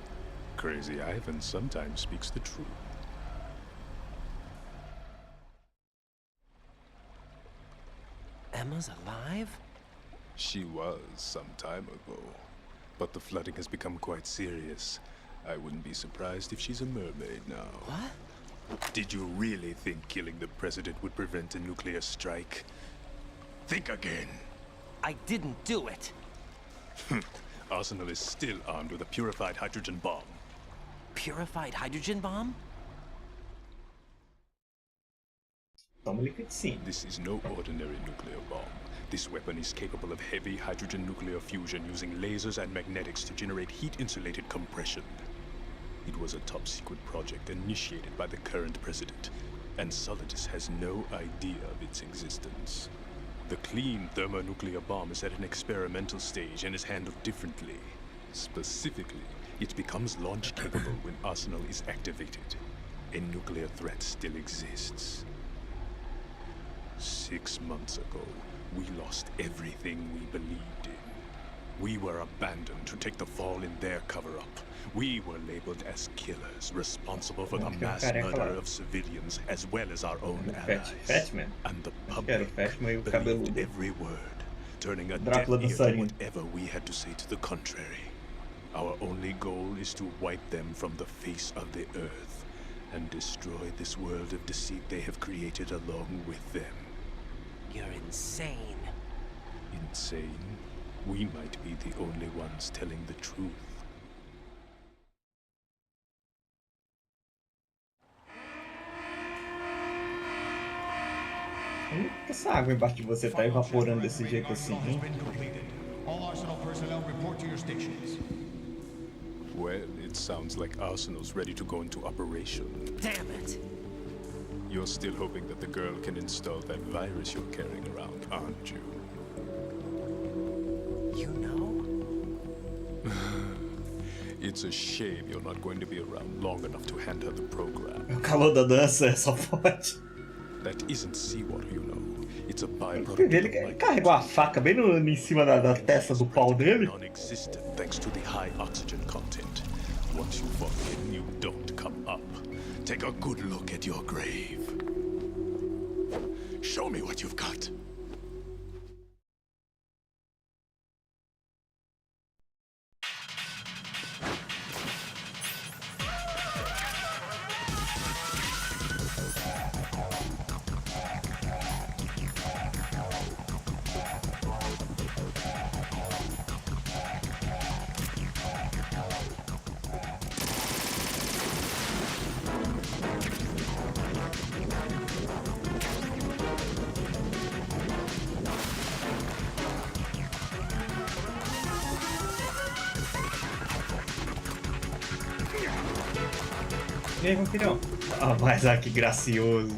Crazy Ivan sometimes speaks the truth. Emma's alive? She was some time ago. But the flooding has become quite serious. I wouldn't be surprised if she's a mermaid now. What? Did you really think killing the president would prevent a nuclear strike? Think again. I didn't do it. Arsenal is still armed with a purified hydrogen bomb. Purified hydrogen bomb? This is no ordinary nuclear bomb. This weapon is capable of heavy hydrogen nuclear fusion using lasers and magnetics to generate heat-insulated compression. It was a top-secret project initiated by the current president, and Solidus has no idea of its existence. The clean thermonuclear bomb is at an experimental stage and is handled differently. Specifically, it becomes launch-capable when Arsenal is activated. A nuclear threat still exists. 6 months ago, we lost everything we believed in. We were abandoned to take the fall in their cover-up. We were labeled as killers, responsible for the mass murder of civilians as well as our own allies. And the public believed every word. turning a deaf Drácula ear to dançarino. whatever we had to say to the contrary. Our only goal is to wipe them from the face of the earth and destroy this world of deceit they have created along with them. You're insane. Insane? We might be the only ones telling the truth. Por que essa água embaixo de você tá evaporando desse jeito assim, hein? All Arsenal personnel report to your stations. Well, it sounds like Arsenal's ready to go into operation. Damn it! You're still hoping that the girl can install that virus you're carrying around, aren't you? You know? It's a shame you're not going to be around long enough to hand her the program. O calor da dança só pode. That isn't seawater, you know. It's a byproduct. Ele carregou a faca bem em cima da testa do pau dele. Non-existent thanks to the high oxygen content. Once you fall in, you don't come up. Take a good look at your grave. Show me what you've got. E aí, vampirão? Ah, mas que gracioso.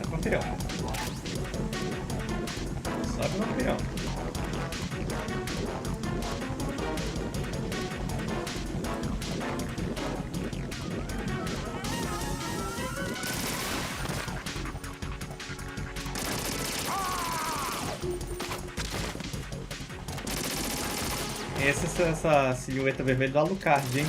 Vampirão. Sobe, vampirão. Essa silhueta vermelha do Alucard, hein?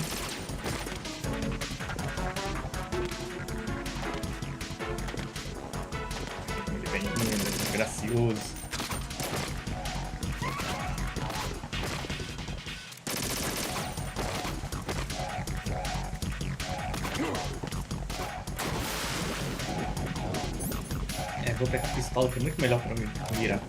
Ele bem lindo, gracioso. Vou pegar a pistola que é muito melhor pra mim mirar.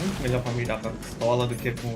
Muito melhor pra mirar com a pistola do que com...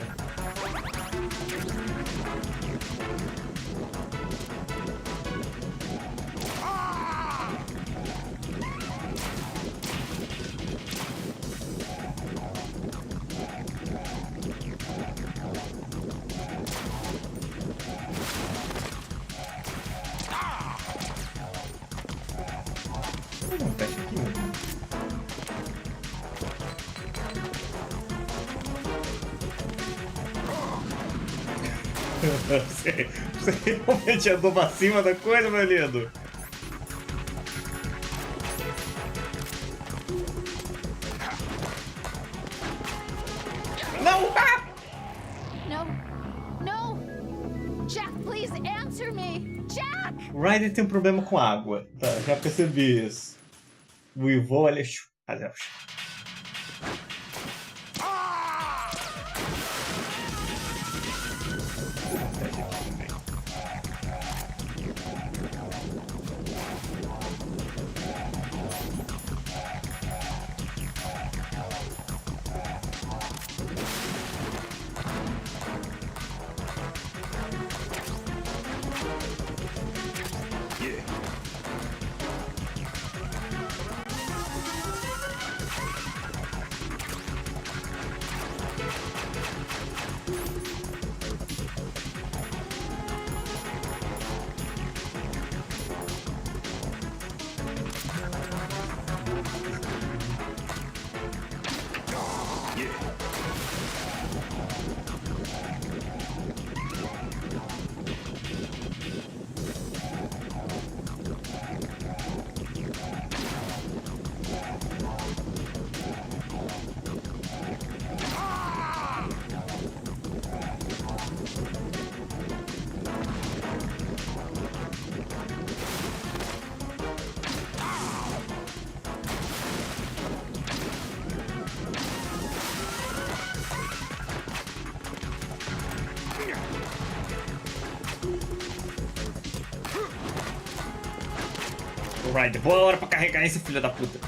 Você realmente andou pra cima da coisa, meu lindo? Não! Ah! No! No! Jack, please answer me! Jack! O Ryder tem um problema com água. Tá, já percebi isso. O Ivo, ele... Alright, bora pra carregar esse filho da puta.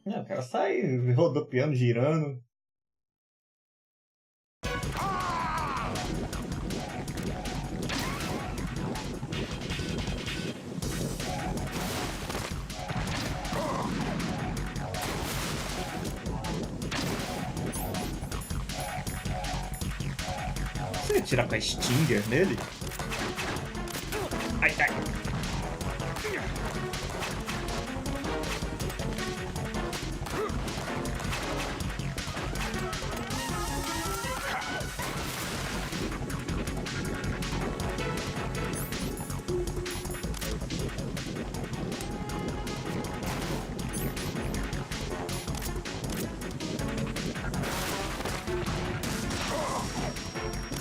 O cara sai rodopiando, girando. Você atirar com a Stinger nele? Ai, ai.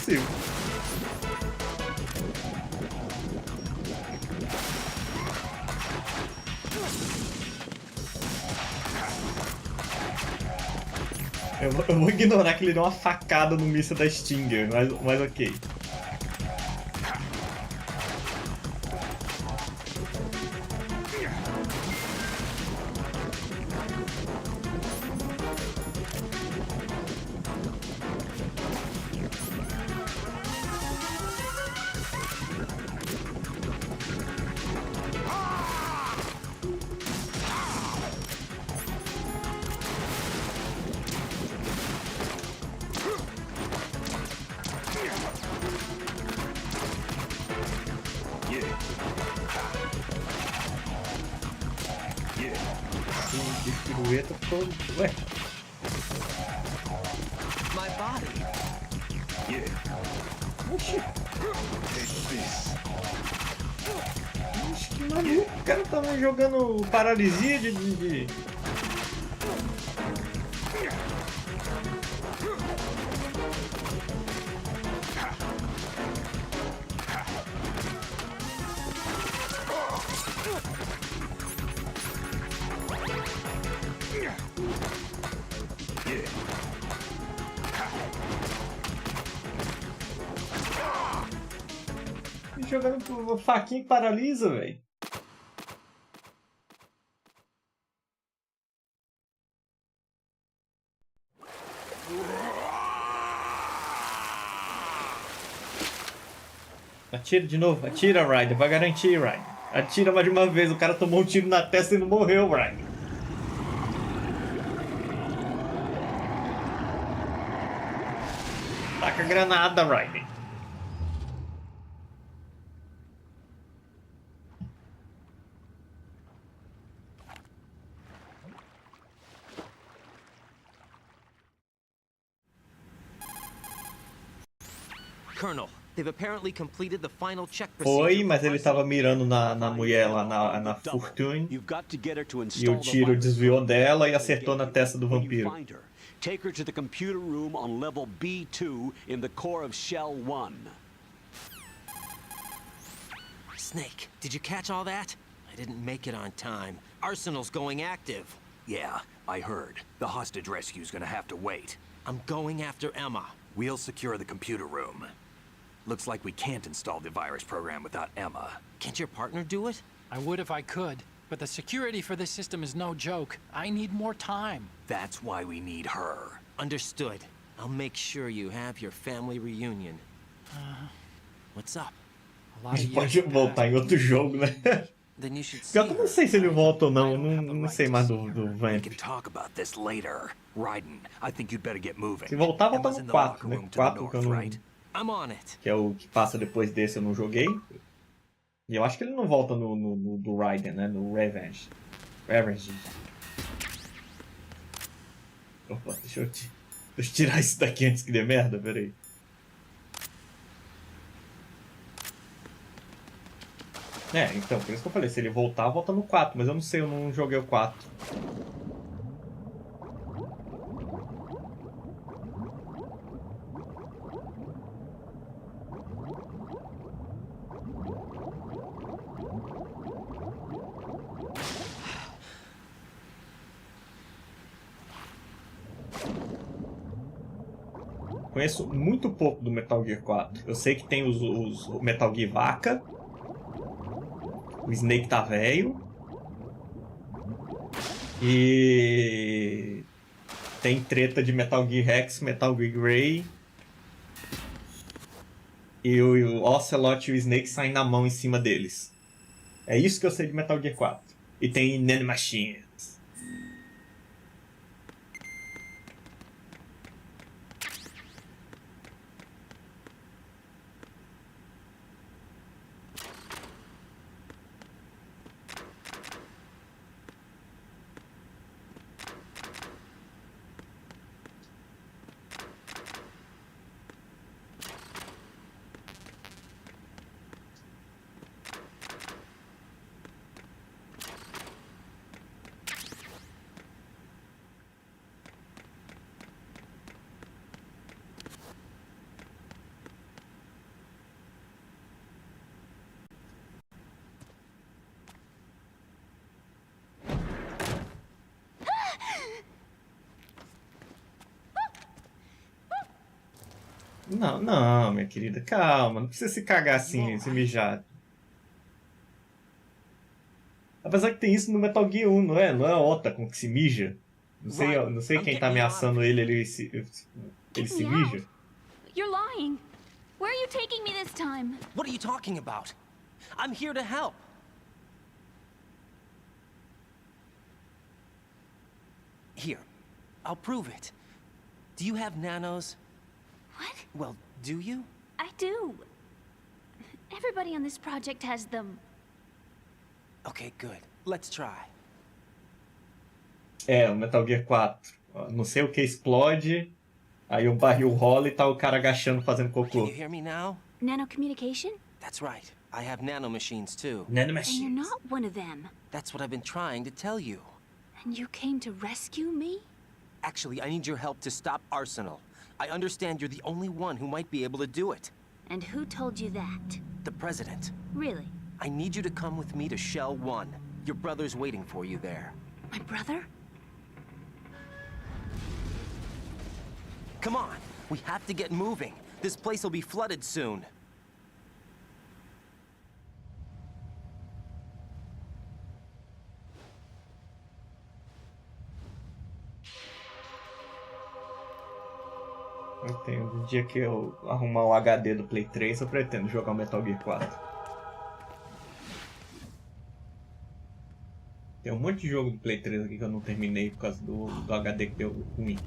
Sim. Eu vou ignorar que ele deu uma facada no míssil da Stinger, mas ok. De pirueta todo. Ué. My body. Oxi. Oxi, que maluco. O cara tava jogando paralisia de... Jogando faquinha que paralisa, velho. Atira de novo, atira, Ryder, vai garantir, Ryder. Atira mais de uma vez, o cara tomou um tiro na testa e não morreu, Ryder. Taca a granada, Ryder. Colonel, they've apparently completed the final check Foi, mas ele tava mirando na mulher lá na Fortune. E o tiro desviou dela e acertou na testa do vampiro. Take her to the computer room on level B2 in the core of Shell 1. Snake, did you catch all that? I didn't make it on time. Arsenal's going active. Yeah, I heard. The hostage rescue's gonna have to wait. I'm going after Emma. We'll secure the computer room. Looks like we can't install the virus program without Emma. Can't your partner do it? I would if I could, but the security for this system is no joke. I need more time. That's why we need her. Understood. I'll make sure you have your family reunion. What's up? A lot of Pode years voltar em outro jogo, né? Then you should see Pior que eu não sei se ele her. volta ou não. Não sei mais do We Vamp. can talk about this later. Raiden, I think you'd better get moving. Se voltar, volta Emma's no in the 4, locker né? room to the 4 que eu north, não... right? I'm on it. Que é o que passa depois desse, eu não joguei. E eu acho que ele não volta no do Raiden, né? No Revenge. Opa, deixa eu tirar isso daqui antes que dê merda, peraí. É, então, por isso que eu falei, se ele voltar, volta no 4, mas eu não sei, eu não joguei o 4. Conheço muito pouco do Metal Gear 4. Eu sei que tem os Metal Gear Vaca. O Snake tá velho. E tem treta de Metal Gear Rex, Metal Gear Grey. E o Ocelot e o Snake saem na mão em cima deles. É isso que eu sei de Metal Gear 4. E tem Nanomachines. Não, não, minha querida, calma. Não precisa se cagar assim, se mijar. Apesar que tem isso no Metal Gear 1, não é? Não é a Otacon que se mija? Não sei quem tá ameaçando ele se mija. You're lying. Where are you taking me this time? What are you talking about? I'm here to help. Here, I'll prove it. Do you have nanos? What? Well, do you? I do. Everybody on this project has them. Okay, good. Let's try. É, o Metal Gear 4. Não sei o que explode, aí um barril rola e tá o cara agachando fazendo Can cocô. you hear me now? Nanocommunication? That's right. I have nanomachines too. And you're Nanomachines. not one of them. That's what I've been trying to tell you. And you came to rescue me? Actually, I need your help to stop Arsenal. I understand you're the only one who might be able to do it. And who told you that? The President. Really? I need you to come with me to Shell 1. Your brother's waiting for you there. My brother? Come on, we have to get moving. This place will be flooded soon. No dia que eu arrumar o HD do Play 3, eu pretendo jogar o Metal Gear 4. Tem um monte de jogo do Play 3 aqui que eu não terminei por causa do HD que deu ruim.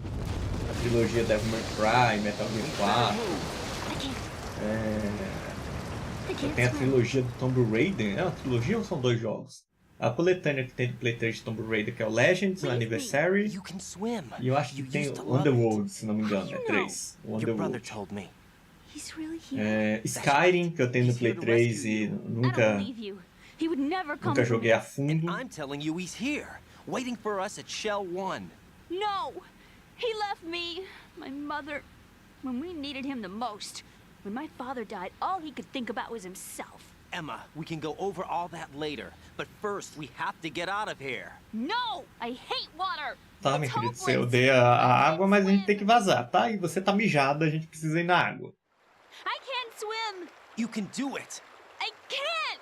A trilogia Devil May Cry, Metal Gear 4. Tem a trilogia do Tomb Raider. É uma trilogia ou são dois jogos? A coletânea que tem do Play 3 de Tomb Raider, que é o Legends, o Anniversary. You can swim. E eu acho que You tem used to o love it. Underworld, se não me engano, é 3. O Your brother Underworld. told me. He's really here. Skyrim, que eu tenho no Play 3 e I don't nunca believe you. He would never come nunca for joguei a me. fundo. I'm telling you he's here, waiting for us at Shell 1. No! He left me, my mother, when we needed him the most. When my father died, all he could think about was himself. Emma, we can go over all that later. But first, we have to get out of here. No! I hate water! Tá, It's minha querida, você hopeless. odeia a água, mas a gente tem que vazar, tá? E você tá mijada, a gente precisa ir na água. I can't swim! You can do it. I can't!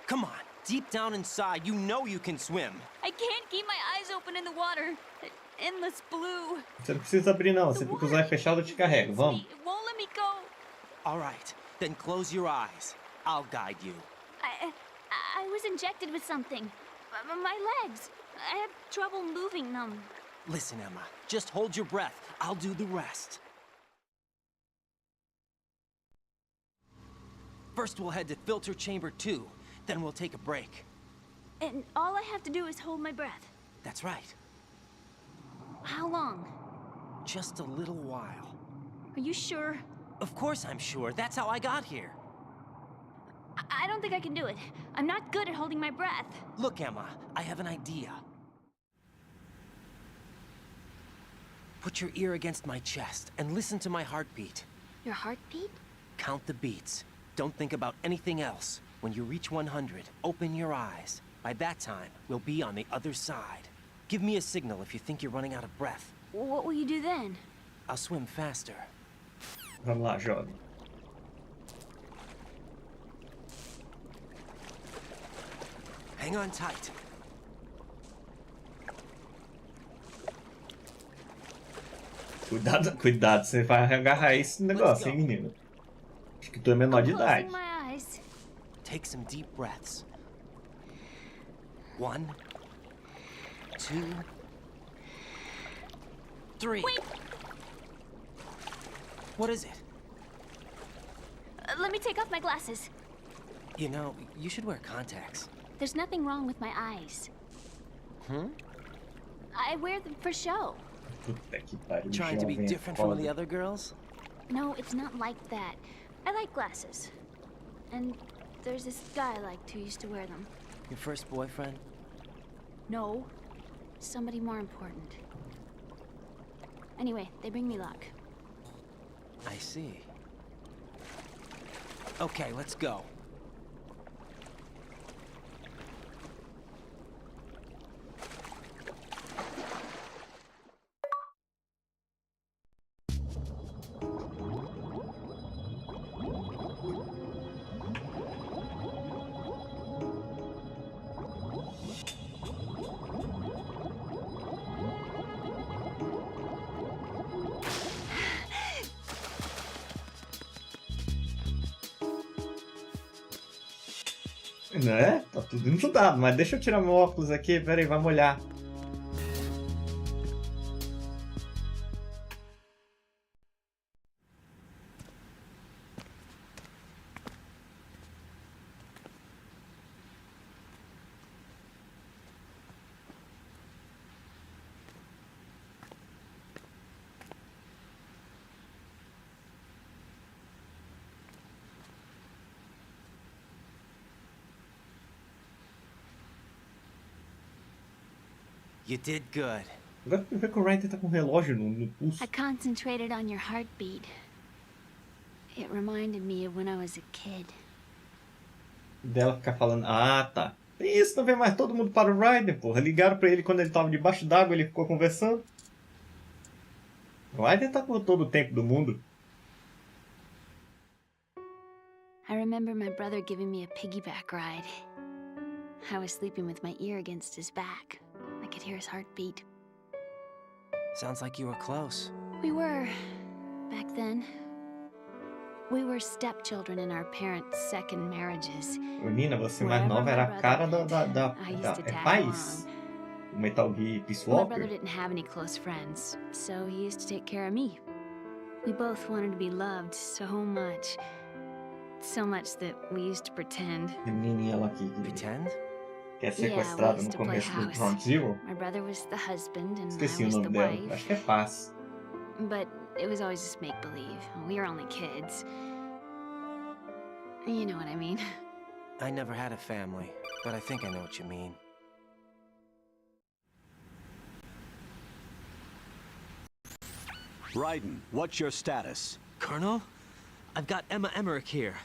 Come on, deep down inside, you know you can swim. I can't keep my eyes open in the water. Endless blue. Você não precisa abrir, não. Você fica com os olhos fechados, eu te carrego. Vamos. It won't let me go. All right, then close your eyes. I'll guide you. I was injected with something. My legs. I have trouble moving them. Listen, Emma, just hold your breath. I'll do the rest. First, we'll head to filter chamber 2. Then we'll take a break. And all I have to do is hold my breath. That's right. How long? Just a little while. Are you sure? Of course I'm sure. That's how I got here. I don't think I can do it. I'm not good at holding my breath. Look, Emma, I have an idea. Put your ear against my chest and listen to my heartbeat. Your heartbeat? Count the beats. Don't think about anything else. When you reach 100, open your eyes. By that time, we'll be on the other side. Give me a signal if you think you're running out of breath. What will you do then? I'll swim faster. Vamos lá, jovem. Hang on tight. Cuidado, cuidado, você vai agarrar esse negócio, hein, menino? Acho que tu é menor de idade. Closing my eyes. Take some deep breaths. 1, 2, 3. Wait! What is it? Let me take off my glasses. You know, you should wear contacts. There's nothing wrong with my eyes. I wear them for show. Puta que pariu, Trying to be jovem, é different from foda. the other girls? No, it's not like that. I like glasses. And there's this guy I liked who used to wear them. Your first boyfriend? No. Somebody more important. Anyway, they bring me luck. I see. Okay, let's go. Né? Tá tudo estudado, mas deixa eu tirar meu óculos aqui, peraí, vai molhar. You did good. Agora que o Ryder tá com um relógio no pulso. I concentrated on your heartbeat. It reminded me of when I was a kid. Dela ficar falando, ah, tá. Tem isso, não vê mais todo mundo para o Ryder, porra. Ligaram pra ele quando ele tava debaixo d'água, ele ficou conversando. O Ryder tá com todo o tempo do mundo. I remember my brother giving me a piggyback ride. I was sleeping with my ear against his back. I could hear his heartbeat. Sounds like you were close. We were, back then. We were stepchildren in our parents' second marriages. Menina, você mais nova era a cara da é Paz? O Metal Gear Peace My Walker? brother didn't have any close friends, so he used to take care of me. We both wanted to be loved so much. So much that we used to pretend. A menininha lá que Pretend? é sequestrada we used no to play começo do house. Ground Zero. My brother was the husband and Esqueci I o was nome the dela. wife. Acho que é Paz. But it was always just make-believe. We were only kids. You know what I mean. I never had a family, but I think I know what you mean. Raiden, what's your status? Colonel? I've got Emma Emmerich here.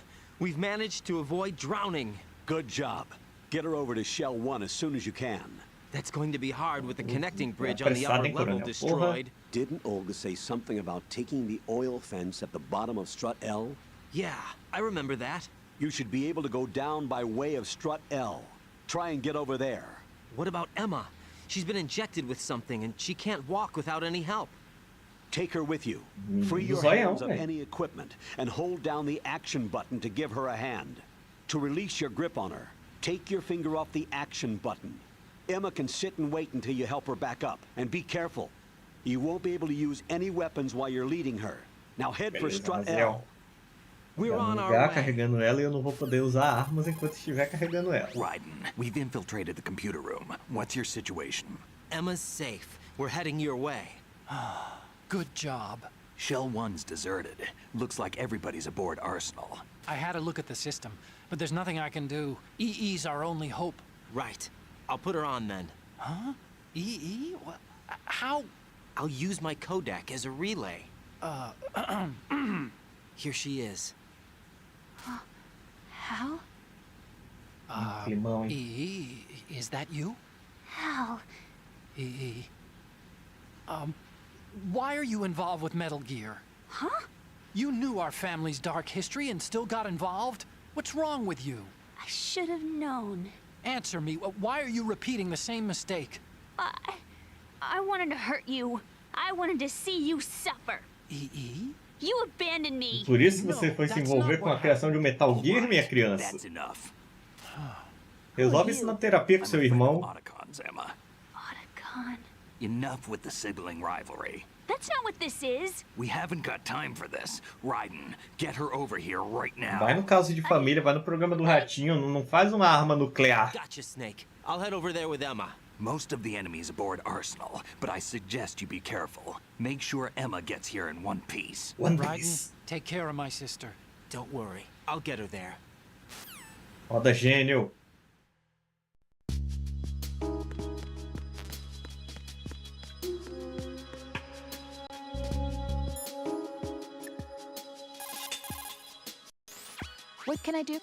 We've managed to avoid drowning. Good job. Get her over to Shell 1 as soon as you can. That's going to be hard with the connecting bridge on the upper level destroyed. Didn't Olga say something about taking the oil fence at the bottom of Strut L? Yeah, I remember that. You should be able to go down by way of Strut L. Try and get over there. What about Emma? She's been injected with something and she can't walk without any help. Take her with you. Free your hands of any equipment and hold down the action button to give her a hand. To release your grip on her, take your finger off the action button. Emma can sit and wait until you help her back up. And be careful. You won't be able to use any weapons while you're leading her. Now head for Strut L. We're on our way. Carregando ela e eu não vou poder usar armas enquanto estiver carregando ela. Raiden, we've infiltrated the computer room. What's your situation? Emma's safe. We're heading your way. Good job. Shell 1's deserted. Looks like everybody's aboard Arsenal. I had a look at the system, but there's nothing I can do. EE's our only hope. Right. I'll put her on then. Huh? EE? What? How? I'll use my Kodak as a relay. Here she is. Hal? EE, is that you? Hal. EE. Why are you involved with Metal Gear? Huh? You knew our family's dark history and still got involved? What's wrong with you? I should have known. Answer me. Why are you repeating the same mistake? I wanted to hurt you. I wanted to see you suffer. EE? You abandoned me. Por isso você foi se envolver com a criação de um Metal Gear, minha criança. That's enough. Resolve isso na terapia com seu irmão. Autocons, Emma. Autocon. Enough with the sibling rivalry. That's not what this is. We haven't got time for this. Raiden, get her over here right now. Vai no caso de família, vai no programa do ratinho, não faz uma arma nuclear. Gotcha, Snake. I'll head over there with Emma. Most of the enemies aboard Arsenal, but I suggest you be careful. Make sure Emma gets here in one piece. One Raiden, Piece. take care of my sister. Don't worry. I'll get her there. Roda gênio. What can I do?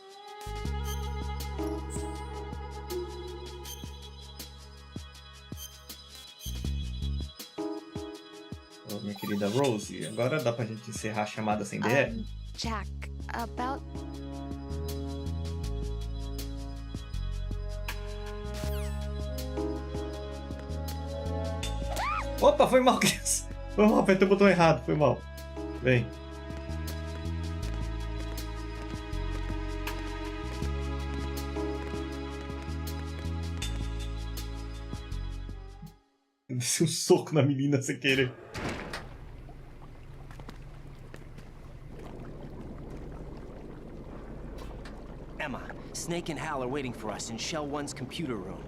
Ô, minha querida Rose, agora dá pra gente encerrar a chamada sem DR? Jack, about... Opa, foi mal, criança. Foi mal, apertei o botão errado, foi mal. Vem. Eu desci um soco na menina sem querer. Emma, Snake and Hal are waiting for us in Shell 1's computer room.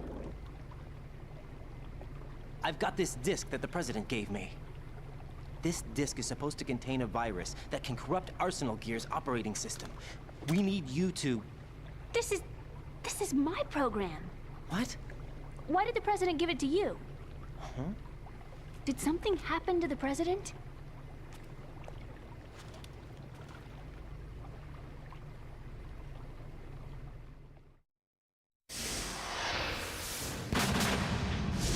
I've got this disk that the President gave me. This disk is supposed to contain a virus that can corrupt Arsenal Gear's operating system. We need you to... This is my program. What? Why did the President give it to you? Huh? Did something happen to the President?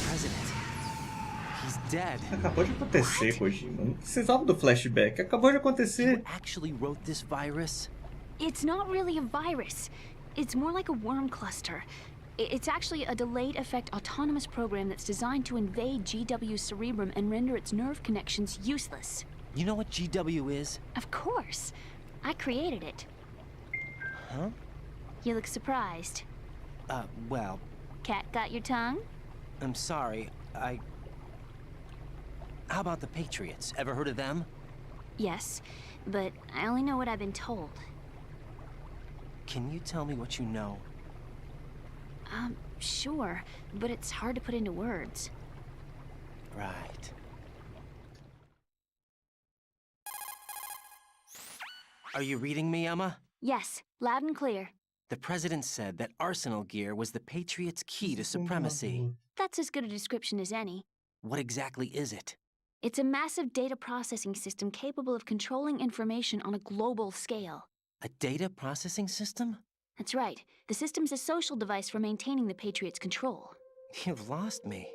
President. He's dead. Acabou de acontecer, Kojima. Não precisava do flashback. Acabou de acontecer. You actually wrote this virus? It's not really a virus. It's more like a worm cluster. It's actually a delayed effect autonomous program that's designed to invade GW's cerebrum and render its nerve connections useless. You know what GW is? Of course. I created it. Huh? You look surprised. Well... Cat got your tongue? I'm sorry, How about the Patriots? Ever heard of them? Yes, but I only know what I've been told. Can you tell me what you know? Sure, but it's hard to put into words. Right. Are you reading me, Emma? Yes, loud and clear. The President said that Arsenal Gear was the Patriots' key to supremacy. That's as good a description as any. What exactly is it? It's a massive data processing system capable of controlling information on a global scale. A data processing system? That's right. The system's a social device for maintaining the Patriots' control. You've lost me.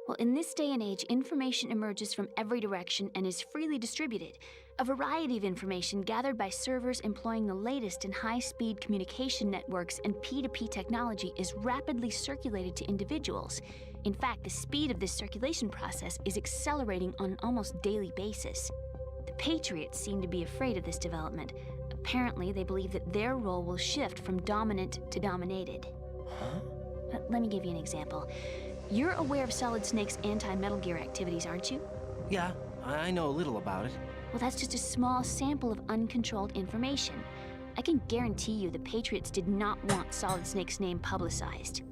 Well, in this day and age, information emerges from every direction and is freely distributed. A variety of information gathered by servers employing the latest in high-speed communication networks and P2P technology is rapidly circulated to individuals. In fact, the speed of this circulation process is accelerating on an almost daily basis. The Patriots seem to be afraid of this development. Apparently, they believe that their role will shift from dominant to dominated. Huh? Let me give you an example. You're aware of Solid Snake's anti-Metal Gear activities, aren't you? Yeah, I know a little about it. Well, that's just a small sample of uncontrolled information. I can guarantee you the Patriots did not want Solid Snake's name publicized.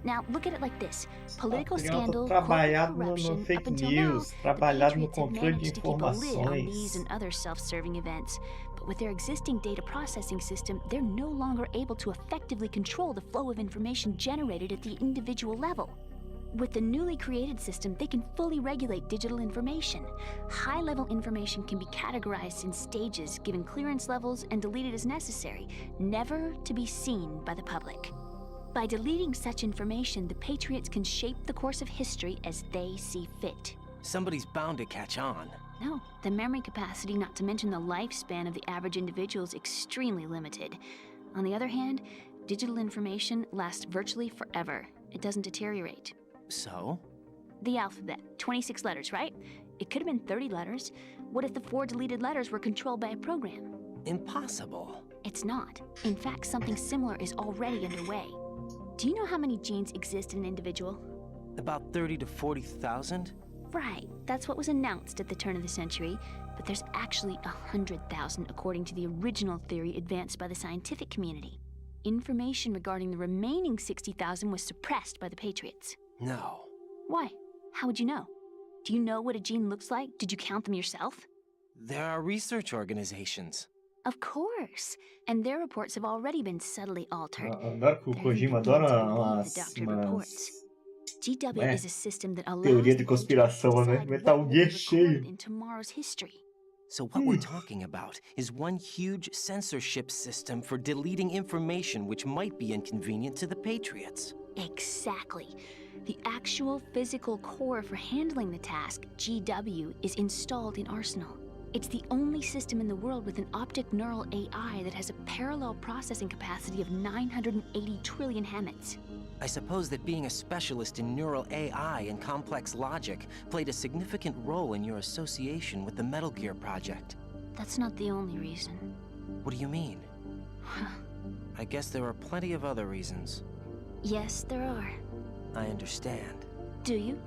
Now, look at it like this. Political scandal, corporate corruption, up until now, the Patriots have managed to keep a lid on these and other self-serving events. But with their existing data processing system, they're no longer able to effectively control the flow of information generated at the individual level. With the newly created system, they can fully regulate digital information. High-level information can be categorized in stages, given clearance levels, and deleted as necessary, never to be seen by the public. By deleting such information, the Patriots can shape the course of history as they see fit. Somebody's bound to catch on. No, the memory capacity, not to mention the lifespan of the average individual, is extremely limited. On the other hand, digital information lasts virtually forever. It doesn't deteriorate. So? The alphabet, 26 letters, right? It could have been 30 letters. What if the 4 deleted letters were controlled by a program? Impossible. It's not. In fact, something similar is already underway. Do you know how many genes exist in an individual? About 30 to 40,000? Right, that's what was announced at the turn of the century, but there's actually 100,000 according to the original theory advanced by the scientific community. Information regarding the remaining 60,000 was suppressed by the Patriots. No. Why? How would you know? Do you know what a gene looks like? Did you count them yourself? There are research organizations. Of course, and their reports have already been subtly altered. Adoro que o Kojima adora GW is a system that allows teoria de conspiração, né? Metal Gear cheio. in tomorrow's history. So what we're talking about is one huge censorship system for deleting information which might be inconvenient to the Patriots. Exactly. The actual physical core for handling the task, GW, is installed in Arsenal. It's the only system in the world with an optic neural AI that has a parallel processing capacity of 980 trillion Hammets. I suppose that being a specialist in neural AI and complex logic played a significant role in your association with the Metal Gear project. That's not the only reason. What do you mean? I guess there are plenty of other reasons. Yes, there are. I understand. Do you?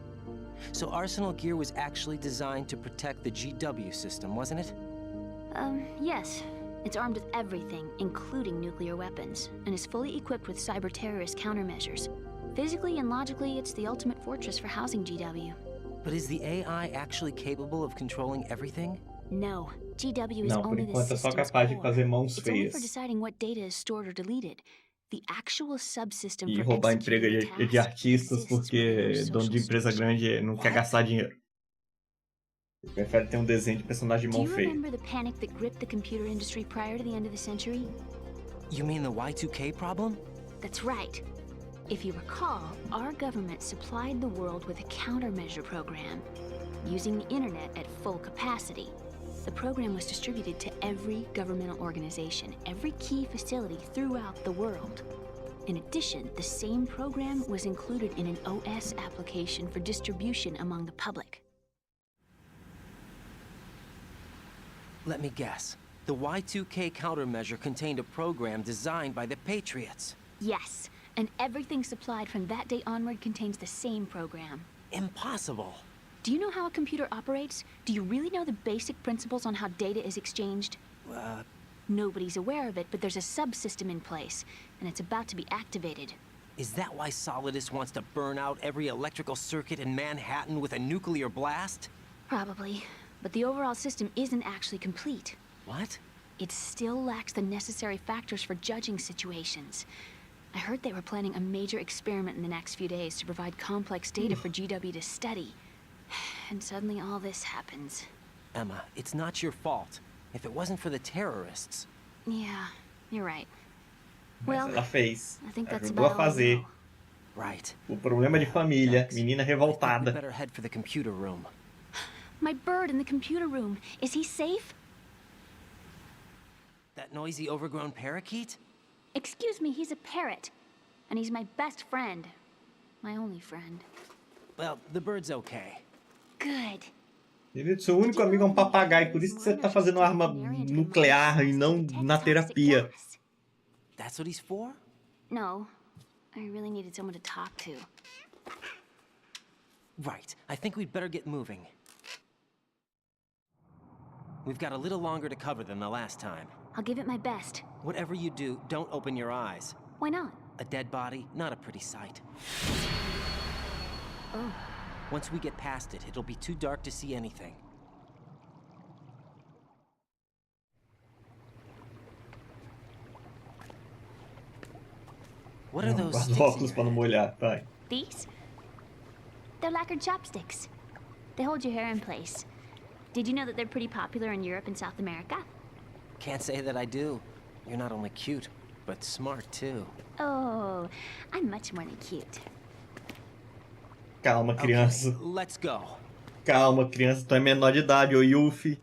So Arsenal Gear was actually designed to protect the GW system, wasn't it? Yes. It's armed with everything, including nuclear weapons, and is fully equipped with cyber-terrorist countermeasures. Physically and logically, it's the ultimate fortress for housing GW. But is the AI actually capable of controlling everything? No. GW is Não, por only the enquanto é só system's capaz de core. fazer mãos It's only for feias deciding what data is stored or deleted. The actual subsystem e for roubar emprego executing the de task artistas exists porque within dono de social empresa structure. grande não quer gastar dinheiro. Ele prefere ter um desenho de personagem de Do mão you feia. remember the panic that gripped the computer industry prior to the end of the century? You mean the Y2K problem? That's right. If you recall, our government supplied the world with a countermeasure program, using the internet at full capacity. The program was distributed to every governmental organization, every key facility throughout the world. In addition, the same program was included in an OS application for distribution among the public. Let me guess. The Y2K countermeasure contained a program designed by the Patriots. Yes, and everything supplied from that day onward contains the same program. Impossible. Do you know how a computer operates? Do you really know the basic principles on how data is exchanged? Nobody's aware of it, but there's a subsystem in place, and it's about to be activated. Is that why Solidus wants to burn out every electrical circuit in Manhattan with a nuclear blast? Probably, but the overall system isn't actually complete. What? It still lacks the necessary factors for judging situations. I heard they were planning a major experiment in the next few days to provide complex data for GW to study. And suddenly all this happens. Emma, it's not your fault. If it wasn't for the terrorists... Yeah, You're right. Mas Well, ela fez. I think that's Ajudou a about all we fazer. know. Right. O problema de família. Thanks. Menina I think we revoltada. better head for the computer room. My bird in the computer room. Is he safe? That noisy, overgrown parakeet? Excuse me, he's a parrot. And he's my best friend. My only friend. Well, the bird's okay. Good. Querido, seu único amigo é um papagaio, por isso que você tá fazendo uma arma nuclear e não na terapia. That's what he's for? No. I really needed someone to talk to. Right. I think we'd better get moving. We've got a little longer to cover than the last time. I'll give it my best. Whatever you do, don't open your eyes. Why not? A dead body, not a pretty sight. Oh. Once we get past it, it'll be too dark to see anything. What are those Guarda sticks o in óculos your pra não hand? molhar, vai. These? They're lacquered chopsticks. They hold your hair in place. Did you know that they're pretty popular in Europe and South America? Can't say that I do. You're not only cute, but smart too. Oh, I'm much more than cute. Calma, criança. Okay, let's go. Calma, criança. Tu é menor de idade, ô Yuffie.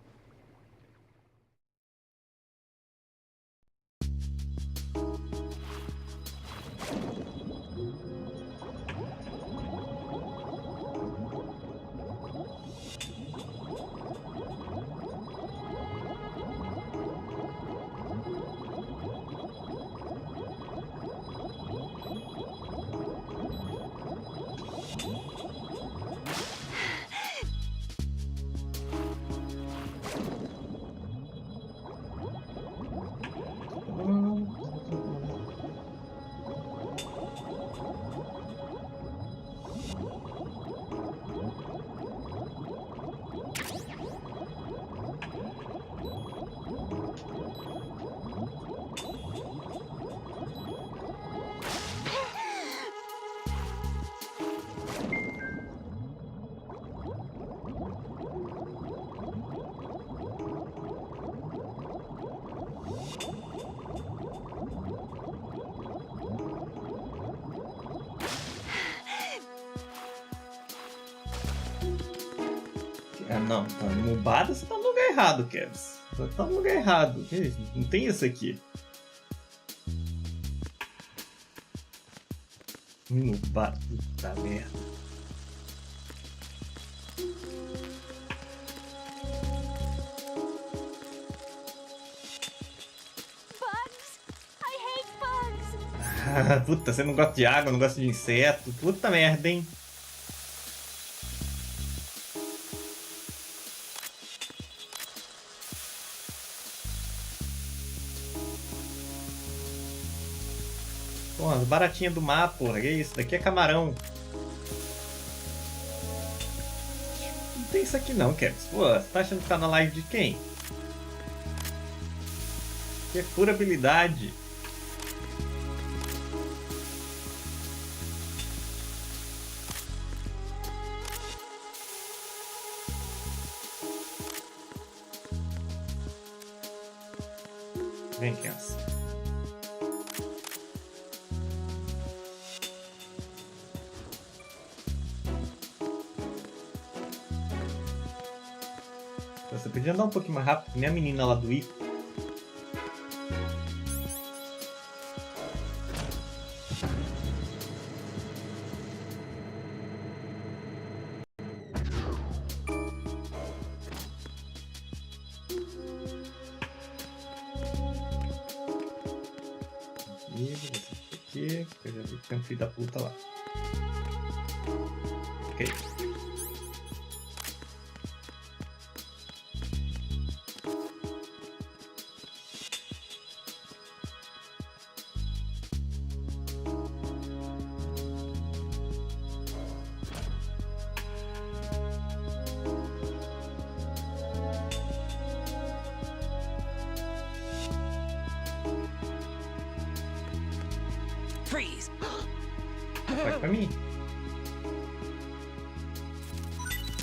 Ah, não, tá nubado, você tá no lugar errado, Kevs. Você tá no lugar errado. Que isso? Não tem isso aqui. Nubado, puta merda. Bugs! I hate bugs! Ah, puta, você não gosta de água, não gosta de inseto. Puta merda, hein? Pô, as baratinhas do mar, porra. Que isso? Daqui é camarão. Não tem isso aqui não, Kevs. Pô, você tá achando que tá na live de quem? Que é pura habilidade. Vem, criança. Você podia andar um pouquinho mais rápido, que nem a menina lá do I. Aqui, que eu já vi que tem um filho da puta lá. Ok. Freeze! Vai pra mim.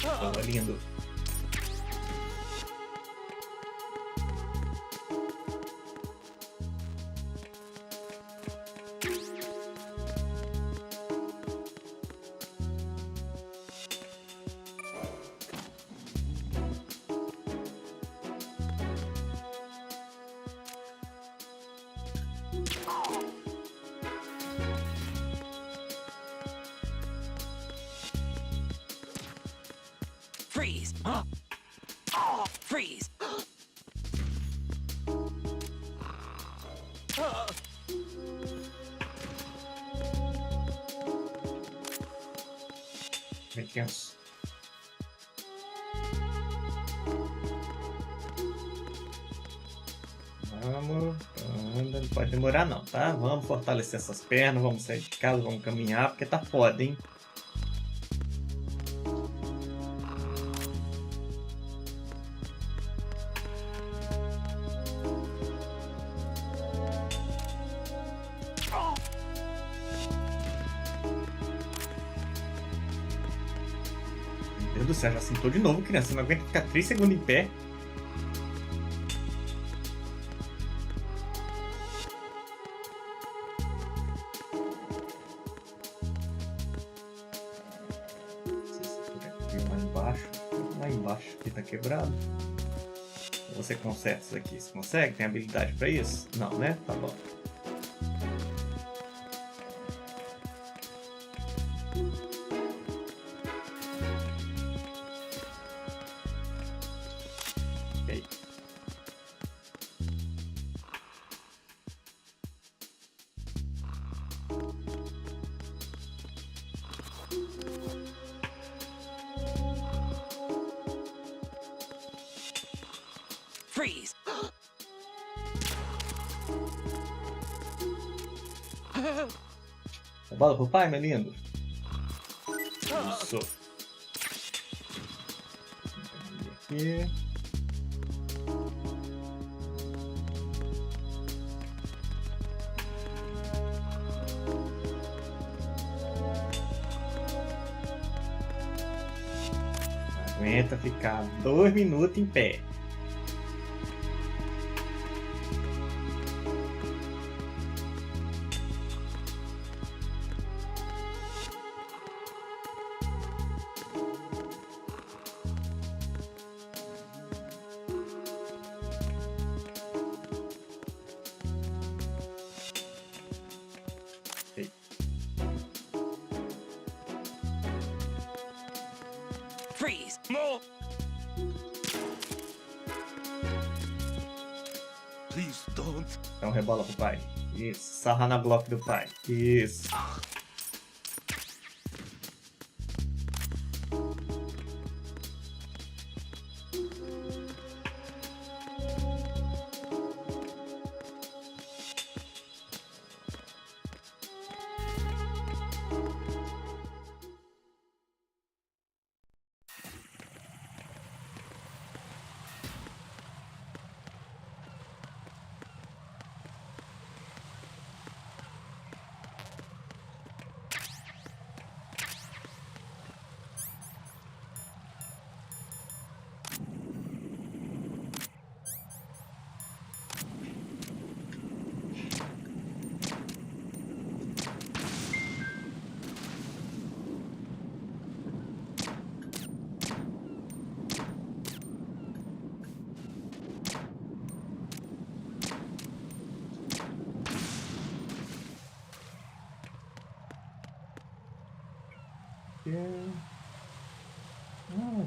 Oh, lindo. Freeze! Huh? Oh, freeze! Bem tenso. Vamos, anda, não pode demorar não, tá? Vamos fortalecer essas pernas, vamos sair de casa, vamos caminhar, porque tá foda, hein? Meu Deus do céu, já sentou de novo, criança. Você não aguenta ficar 3 segundos em pé. Lá embaixo aqui tá quebrado. Você conserta isso aqui? Você consegue? Tem habilidade pra isso? Não, né? Tá bom. Ok. Freeze! Bola pro pai, meu lindo. Isso. Aqui. Aguenta ficar 2 minutos em pé. Freeze! No! Please don't. Então rebola pro pai. Isso. Sarra na bloco do pai. Isso.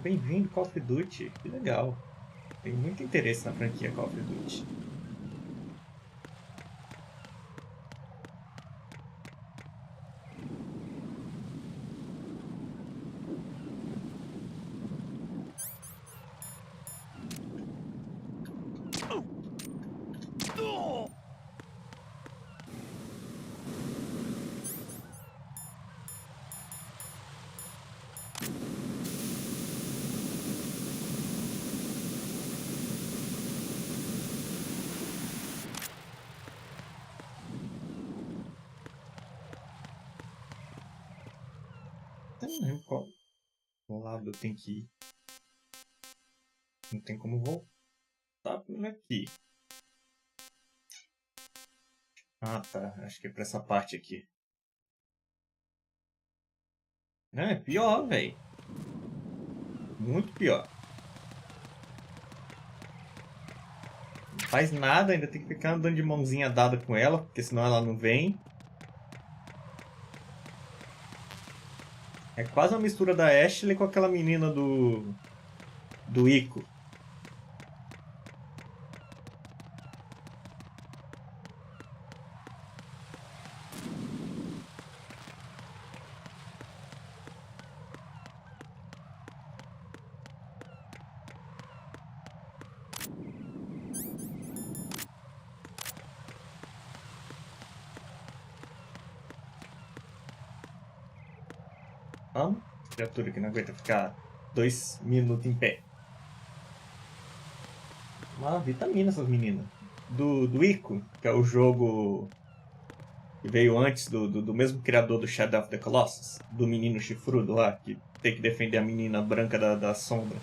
Bem-vindo Call of Duty, que legal. Tenho muito interesse na franquia Call of Duty. Não lembro qual lado eu tenho que ir. Não tem como voltar por aqui. Ah, tá. Acho que é pra essa parte aqui. Não, é pior, velho. Muito pior. Não faz nada, ainda tem que ficar andando de mãozinha dada com ela, porque senão ela não vem. É quase uma mistura da Ashley com aquela menina do do Ico. Vamos, criatura que não aguenta ficar 2 minutos em pé. Uma vitamina essas meninas. Do Ico, que é o jogo que veio antes do mesmo criador do Shadow of the Colossus, do menino chifrudo lá, que tem que defender a menina branca das sombras.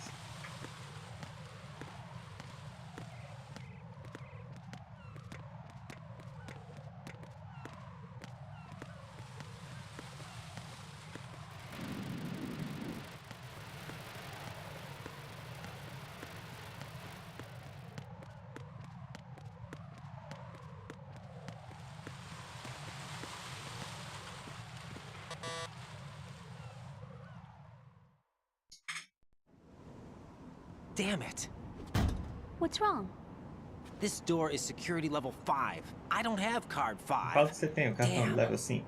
Damn it. What's wrong? This door is security level 5. I don't have card 5. Qual que você tem? O cartão Damn. level 5.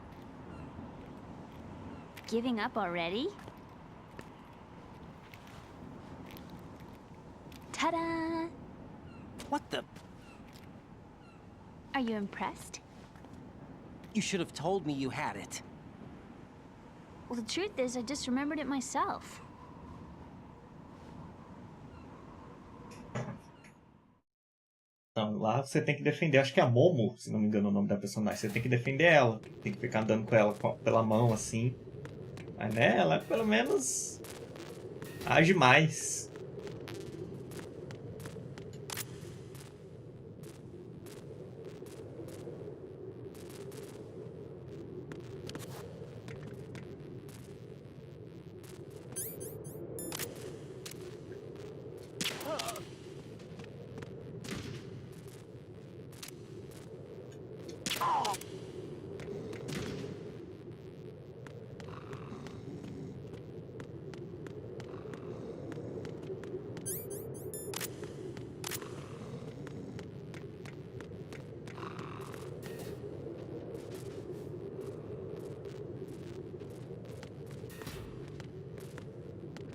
Giving up already? Ta-da! What the? Are you impressed? You should have told me you had it. Well, the truth is, I just remembered it myself. Então, lá você tem que defender, acho que é a Momo, se não me engano o nome da personagem. Você tem que defender ela, tem que ficar andando com ela pela mão, assim. Mas, né, ela pelo menos age mais.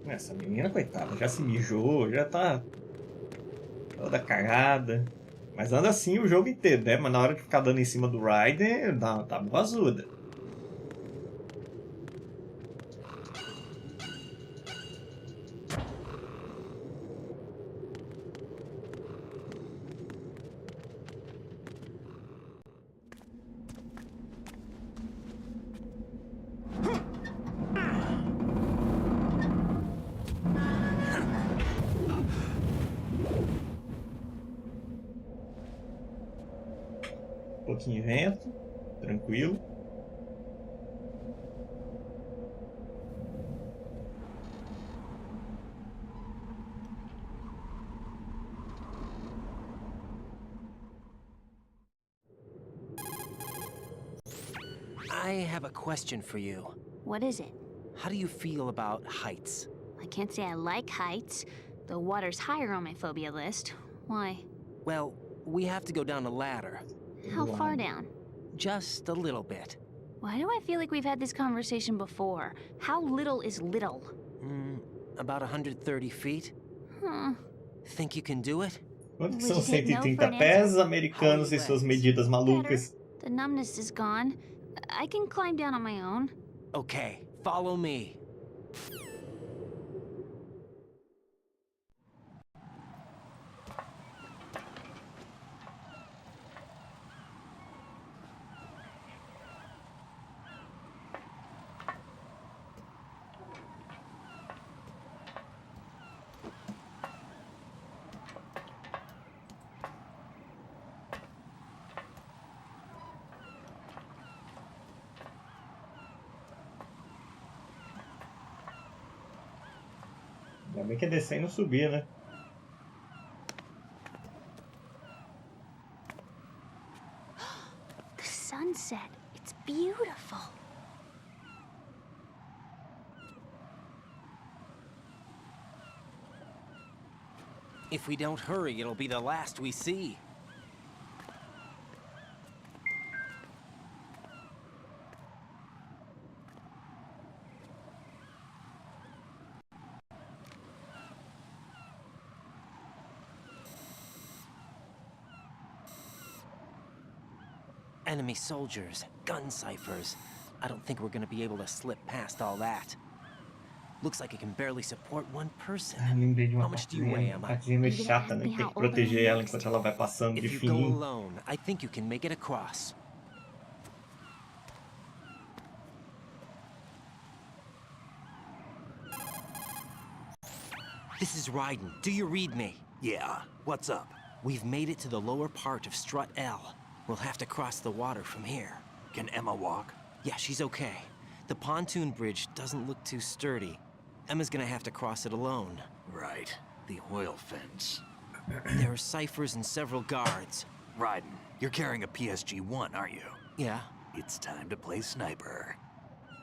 Essa menina, coitada, já se mijou, já tá toda cagada. Mas anda assim o jogo inteiro, né? Mas na hora de ficar dando em cima do Raiden, tá boazuda. Um pouquinho de vento, tranquilo. I have a question for you. What is it? How do you feel about heights? I can't say I like heights. The water's higher on my phobia list. Why? Well, we have to go down a ladder. How far down? Just a little bit. Why do I feel like we've had this conversation before? How little is little? About 130 feet. Think you can do it? Quanto que são 130 pés americanos e suas medidas malucas? The numbness is gone. I can climb down on my own. Okay, follow me. Ainda bem que é descer e não subir, né? The sunset. It's beautiful. If we don't hurry, it'll be the last we see. Enemy soldiers, gun ciphers. I don't think we're gonna be able to slip past all that. Looks like it can barely support one person. Lembrei de How uma much do you weigh, partezinha, Emma? partezinha meio chata, né? Tem que proteger ela enquanto ela vai passando de If you go fininho. alone, I think you can make it across. This is Raiden. Do you read me? Yeah, what's up? We've made it to the lower part of Strut L. We'll have to cross the water from here. Can Emma walk? Yeah, she's okay. The pontoon bridge doesn't look too sturdy. Emma's gonna have to cross it alone. Right, the oil fence. There are ciphers and several guards. Raiden, you're carrying a PSG-1, aren't you? Yeah, It's time to play sniper.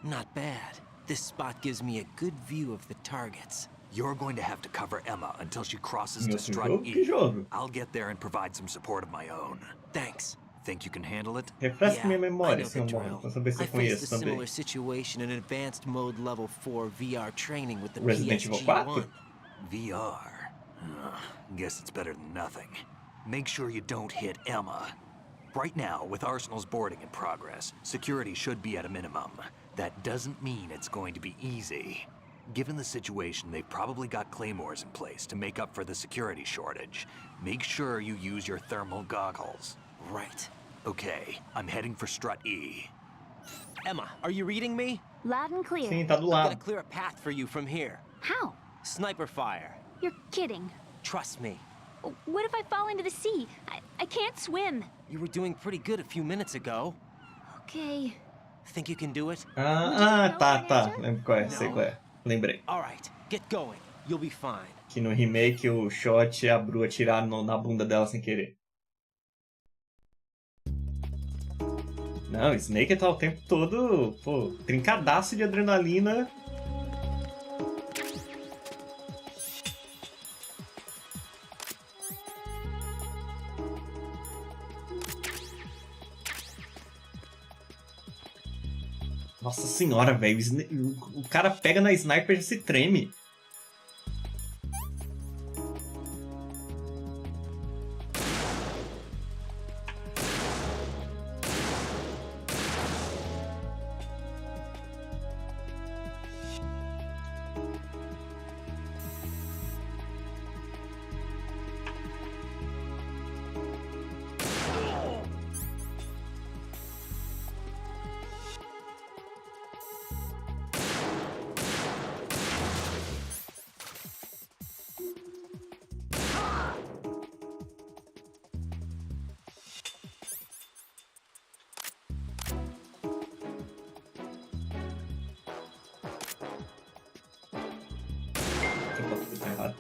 not bad. This spot gives me a good view of the targets. You're going to have to cover Emma until she crosses Meu to Strut jogo, que E. jogo? I'll get there and provide some support of my own. Thanks. Think you can handle it? Refresca minha I memória, know the seu amor, drill. pra saber se I eu faced conheço a também. similar situation in advanced mode level 4 VR training with the Resident Evil PSG-1. 4? VR. Guess it's better than nothing. Make sure you don't hit Emma. Right now, with Arsenal's boarding in progress, security should be at a minimum. That doesn't mean it's going to be easy. Given the situation, they've probably got claymores in place to make up for the security shortage. Make sure you use your thermal goggles. Right. Okay, I'm heading for Strut E. Emma, are you reading me? Loud and clear. Sim, tá do I'm gonna lado. clear a path for you from here. How? Sniper fire. You're kidding. Trust me. What if I fall into the sea? I can't swim. You were doing pretty good a few minutes ago. Okay. Think you can do it? Tá. Lembro qual é, sei qual é. Lembrei. All right, get going. You'll be fine. Que no remake o Shot e a Bru atiraram na bunda dela sem querer. Não, o Snake tá o tempo todo, pô, trincadaço de adrenalina. Nossa senhora, velho, o cara pega na sniper e já se treme. Tá errado.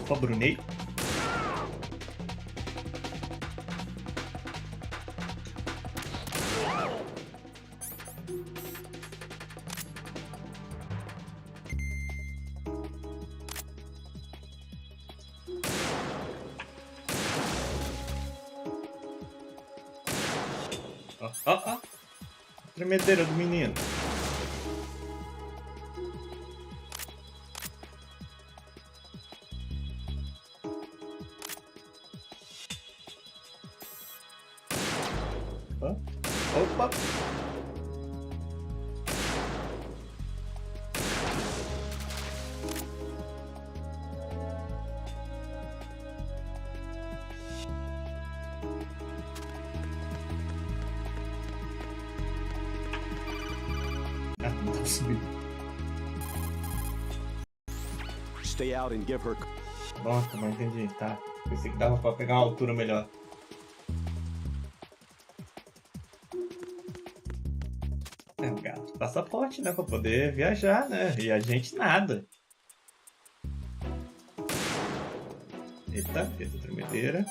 Opa, Brunei. Ó. Tremedeira do menino. Opa. Não tá subindo. Stay out and give her... Nossa, não entendi, tá. Pensei que dava pra pegar uma altura melhor. É um gato passaporte, né? Pra poder viajar, né? E a gente nada. Eita, tremedeira.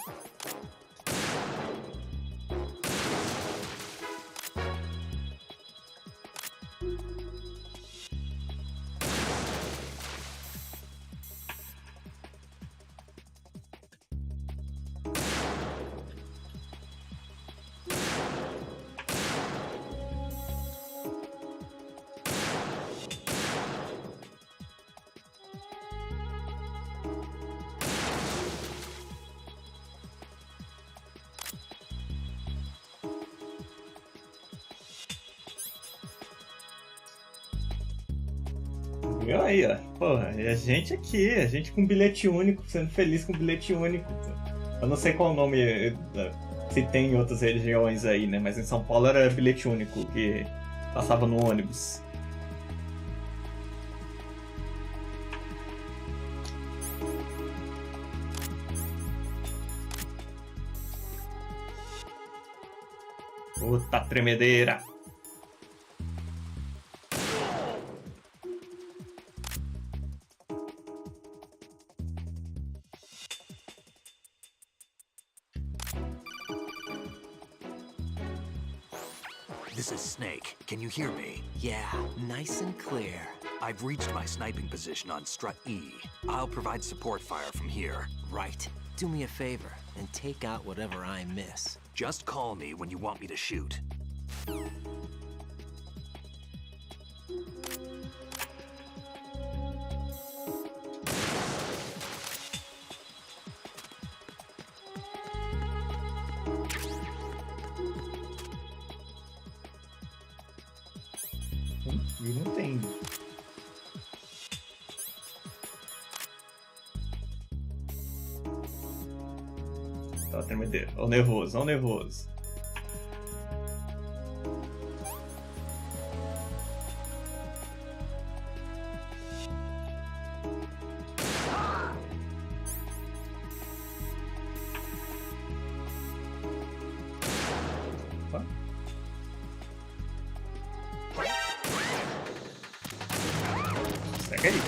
Viu aí, ó. Porra, e a gente aqui, a gente com bilhete único, sendo feliz com bilhete único. Eu não sei qual o nome, se tem em outras regiões aí, né? Mas em São Paulo era bilhete único, que passava no ônibus. Puta tremedeira! This is Snake. Can you hear me? Yeah, nice and clear. I've reached my sniping position on Strut E. I'll provide support fire from here. Right. Do me a favor and take out whatever I miss. Just call me when you want me to shoot. E não tem. Tá tremedeira. Ó o nervoso, ó o nervoso. Opa. Segue aí.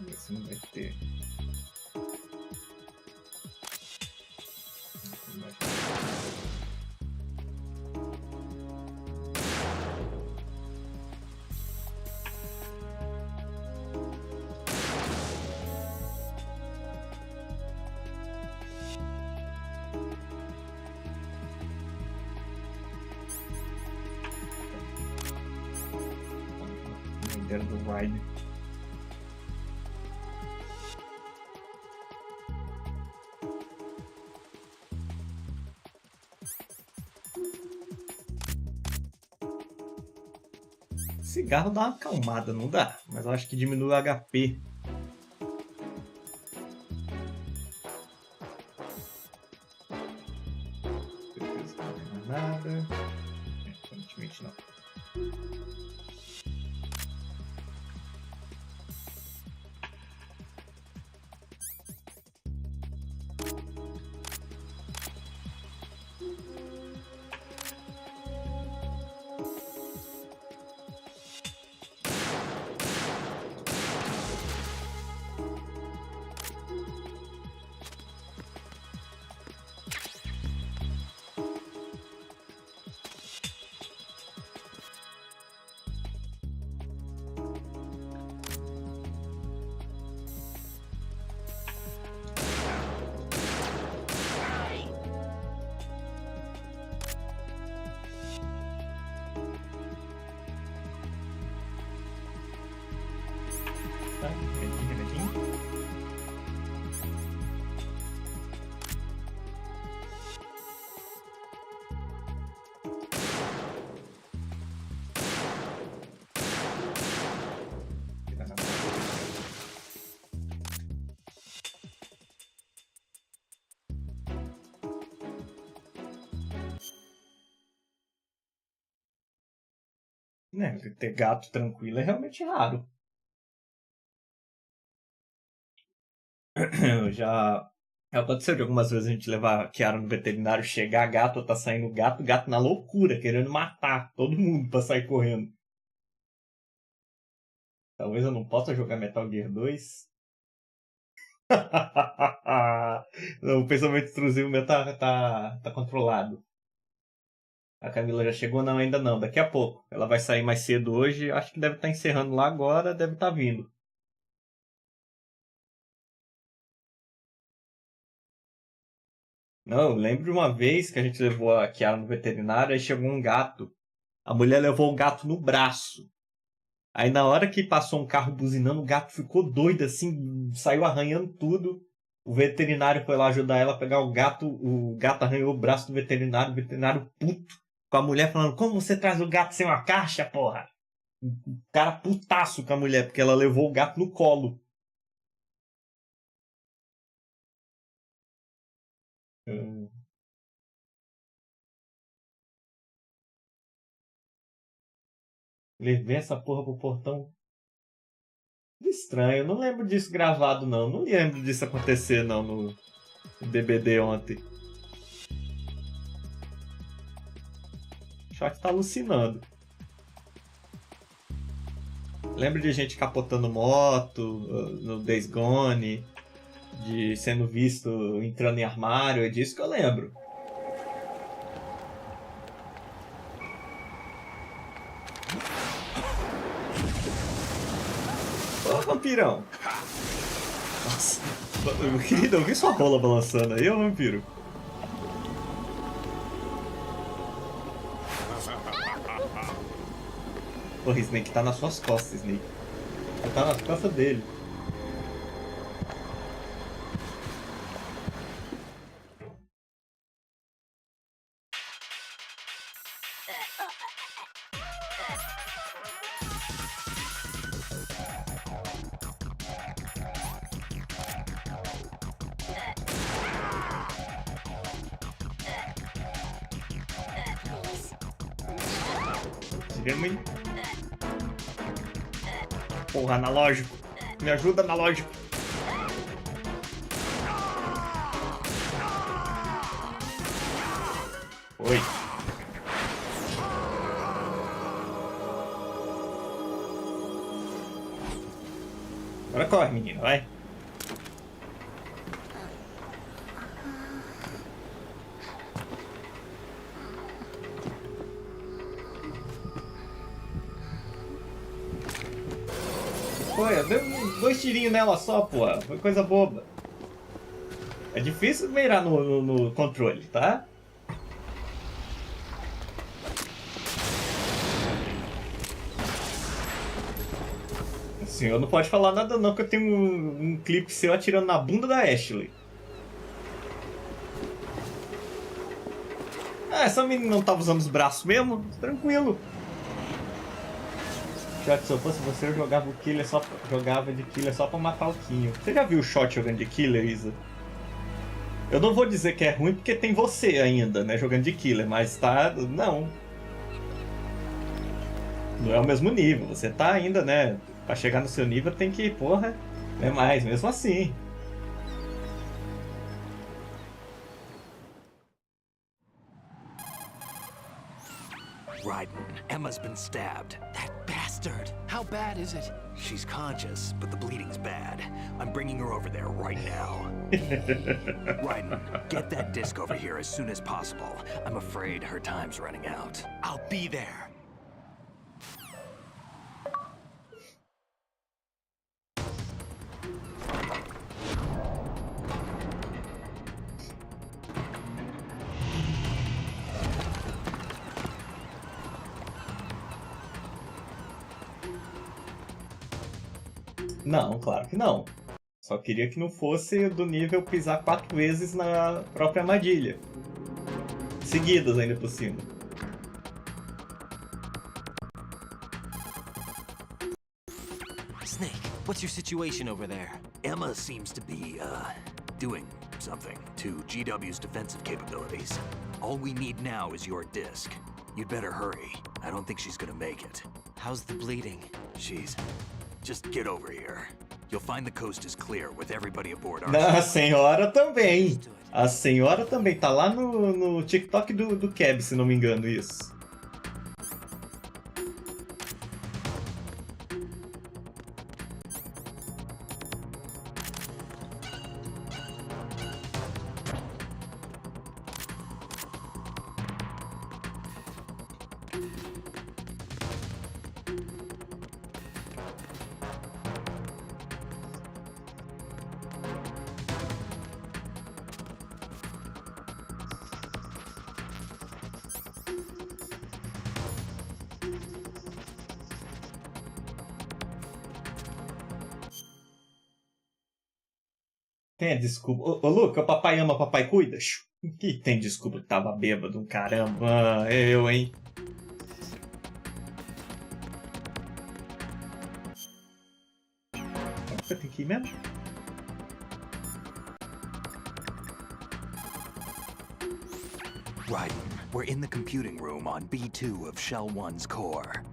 Esse não vai ter. Do Ride. Cigarro dá uma acalmada, não dá? Mas eu acho que diminui o HP. Certeza que não tem mais nada. Aparentemente não. Né, ter gato tranquilo é realmente raro. Já aconteceu de algumas vezes a gente levar a Kiara no veterinário, chegar gato, tá saindo gato, gato na loucura, querendo matar todo mundo pra sair correndo. Talvez eu não possa jogar Metal Gear 2. Não, o pensamento intrusivo meu tá controlado. A Camila já chegou? Não, ainda não. Daqui a pouco. Ela vai sair mais cedo hoje. Acho que deve estar encerrando lá agora. Deve estar vindo. Não, eu lembro de uma vez que a gente levou a Kiara no veterinário. Aí chegou um gato. A mulher levou o gato no braço. Aí na hora que passou um carro buzinando, o gato ficou doido assim. Saiu arranhando tudo. O veterinário foi lá ajudar ela a pegar o gato. O gato arranhou o braço do veterinário. O veterinário puto. Com a mulher falando, como você traz o gato sem uma caixa, porra? O cara putaço com a mulher, porque ela levou o gato no colo. Levei essa porra pro portão. Estranho, eu não lembro disso gravado, não. Não lembro disso acontecer, não, no DBD ontem. O chat tá alucinando. Lembro de gente capotando moto no Days Gone, de sendo visto entrando em armário, é disso que eu lembro. Ô, vampirão! Nossa, querido, eu vi sua rola balançando aí, ô vampiro. Porra, Snake tá nas suas costas, Snake. Você tá nas costas dele. Porra, analógico. Me ajuda, analógico. Oi. Agora corre, menino, vai. Foi, deu 2 tirinhos nela só, pô. Foi coisa boba. É difícil mirar no controle, tá? O senhor não pode falar nada não, que eu tenho um clipe seu atirando na bunda da Ashley. Ah, essa menina não tava usando os braços mesmo? Tranquilo. Se eu fosse você, eu jogava de killer só pra matar o Kinho. Você já viu o shot jogando de killer, Isa? Eu não vou dizer que é ruim porque tem você ainda, né, jogando de killer, mas tá... não. Não é o mesmo nível, você tá ainda, né, pra chegar no seu nível tem que, porra, é mais, mesmo assim. Raiden, Emma's been stabbed. That bastard! How bad is it? She's conscious, but the bleeding's bad. I'm bringing her over there right now. Raiden, get that disc over here as soon as possible. I'm afraid her time's running out. I'll be there. Não, claro que não. Só queria que não fosse do nível pisar 4 vezes na própria armadilha. Seguidas ainda por cima. Snake, what's your situation over there? Emma seems to be, doing something to GW's defensive capabilities. All we need now is your disc. You'd better hurry. I don't think she's gonna make it. How's the bleeding? Just get over here. You'll find the coast is clear with everybody aboard our A senhora também. A senhora também. Tá lá no TikTok do Keb, se não me engano, isso. Tem a desculpa. Ô, Luca, o papai ama, papai cuida? Que tem desculpa que tava bêbado, caramba. Eu, hein? Você tem que ir mesmo? Right. We're in the computing room on B2 of Shell 1's core.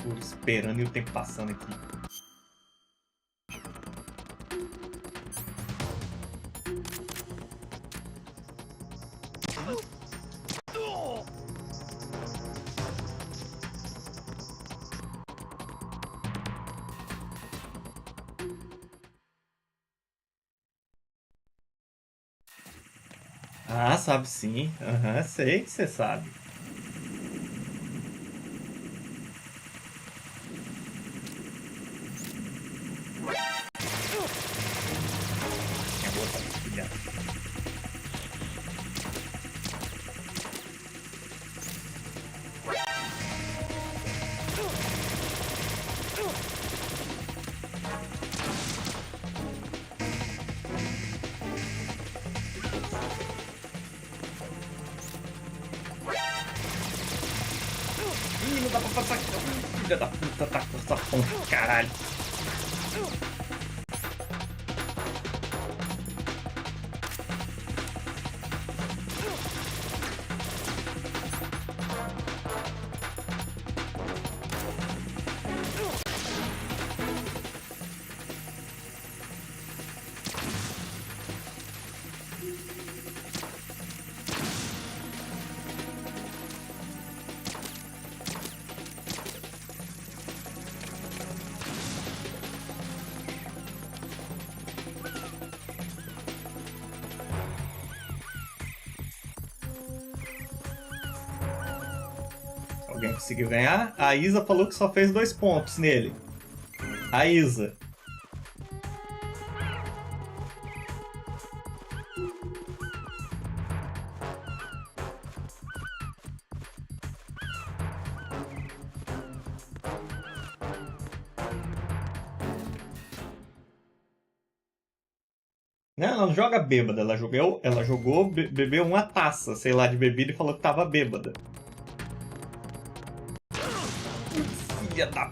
Tô esperando e o tempo passando aqui. Ah, sabe sim. Aham, sei que você sabe. Ih, não dá pra passar. Filha da puta, tá com essa ponta, caralho. Alguém conseguiu ganhar? A Isa falou que só fez 2 pontos nele. A Isa. Não, ela não joga bêbada. Ela jogou, bebeu uma taça, sei lá, de bebida e falou que tava bêbada. Filha da...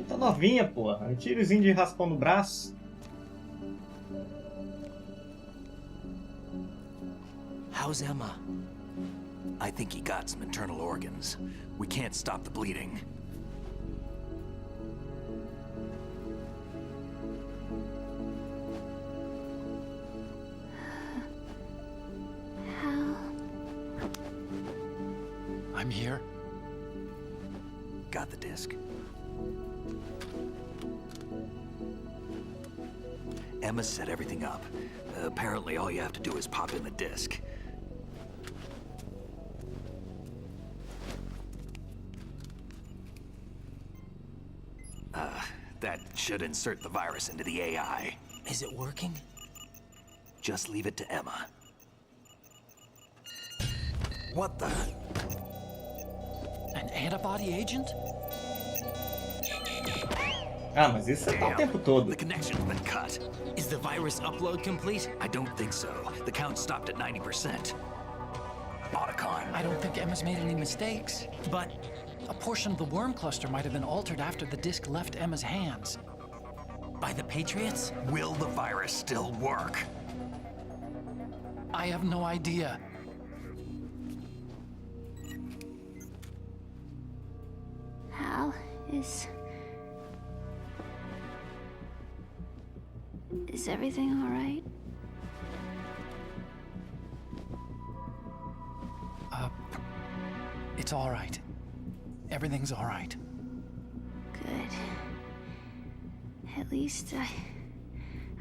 Tá novinha, porra. Um tirozinho de raspão no braço. How's Emma? I think he got some internal organs. We can't stop the bleeding. I'm here. Got the disc. Emma set everything up. Apparently all you have to do is pop in the disc. That should insert the virus into the AI. Is it working? Just leave it to Emma. What the? An antibody agent? Ah, mas isso tá o tempo todo. The connection's been cut. Is the virus upload complete? I don't think so. The count stopped at 90%. Otacon. I don't think Emma's made any mistakes. But a portion of the worm cluster might have been altered after the disc left Emma's hands. By the Patriots? Will the virus still work? I have no idea. Hal, is everything all right? It's all right. Everything's all right. Good. At least I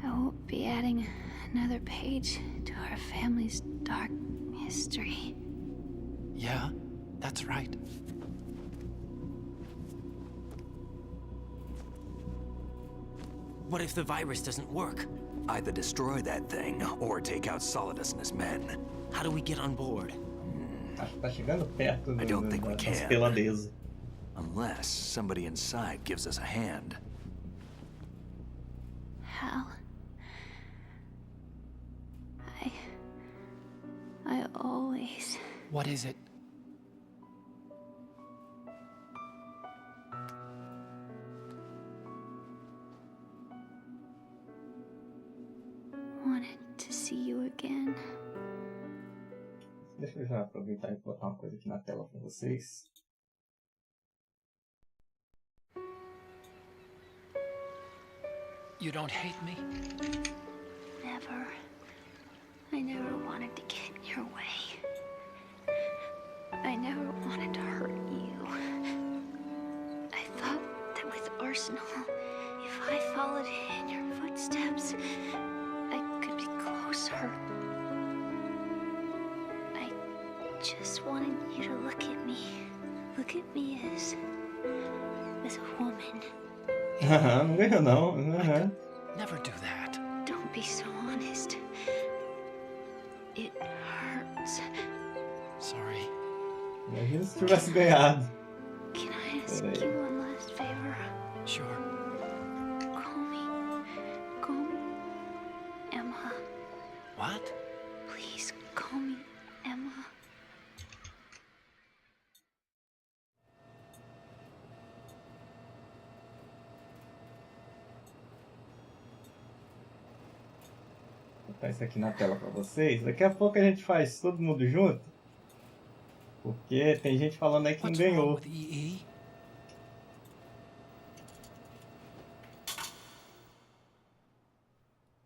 won't be adding another page to our family's dark history. Yeah, that's right. What if the virus doesn't work? Either destroy that thing, or take out Solidus and his men. How do we get on board? Acho que tá chegando perto I don't think we das can. peladezas. Unless somebody inside gives us a hand. Hal, I always... What is it? wanted to see you again. Deixa eu já aproveitar e botar uma coisa aqui na tela para vocês. You don't hate me? Never. I never wanted to get in your way. I never wanted to hurt you. I thought that with Arsenal, if I followed in your footsteps, I could be closer. I just wanted you to look at me. Look at me as a woman. Não ganhou não. Never do that. Don't be so honest. It hurts. Sorry. Imagina se tivesse ganhado. Can I ask you one last favor? Sure. Call me Emma. What? Please call me Emma. Vou botar isso aqui na tela para vocês. Daqui a pouco a gente faz todo mundo junto. Porque tem gente falando aí que não ganhou.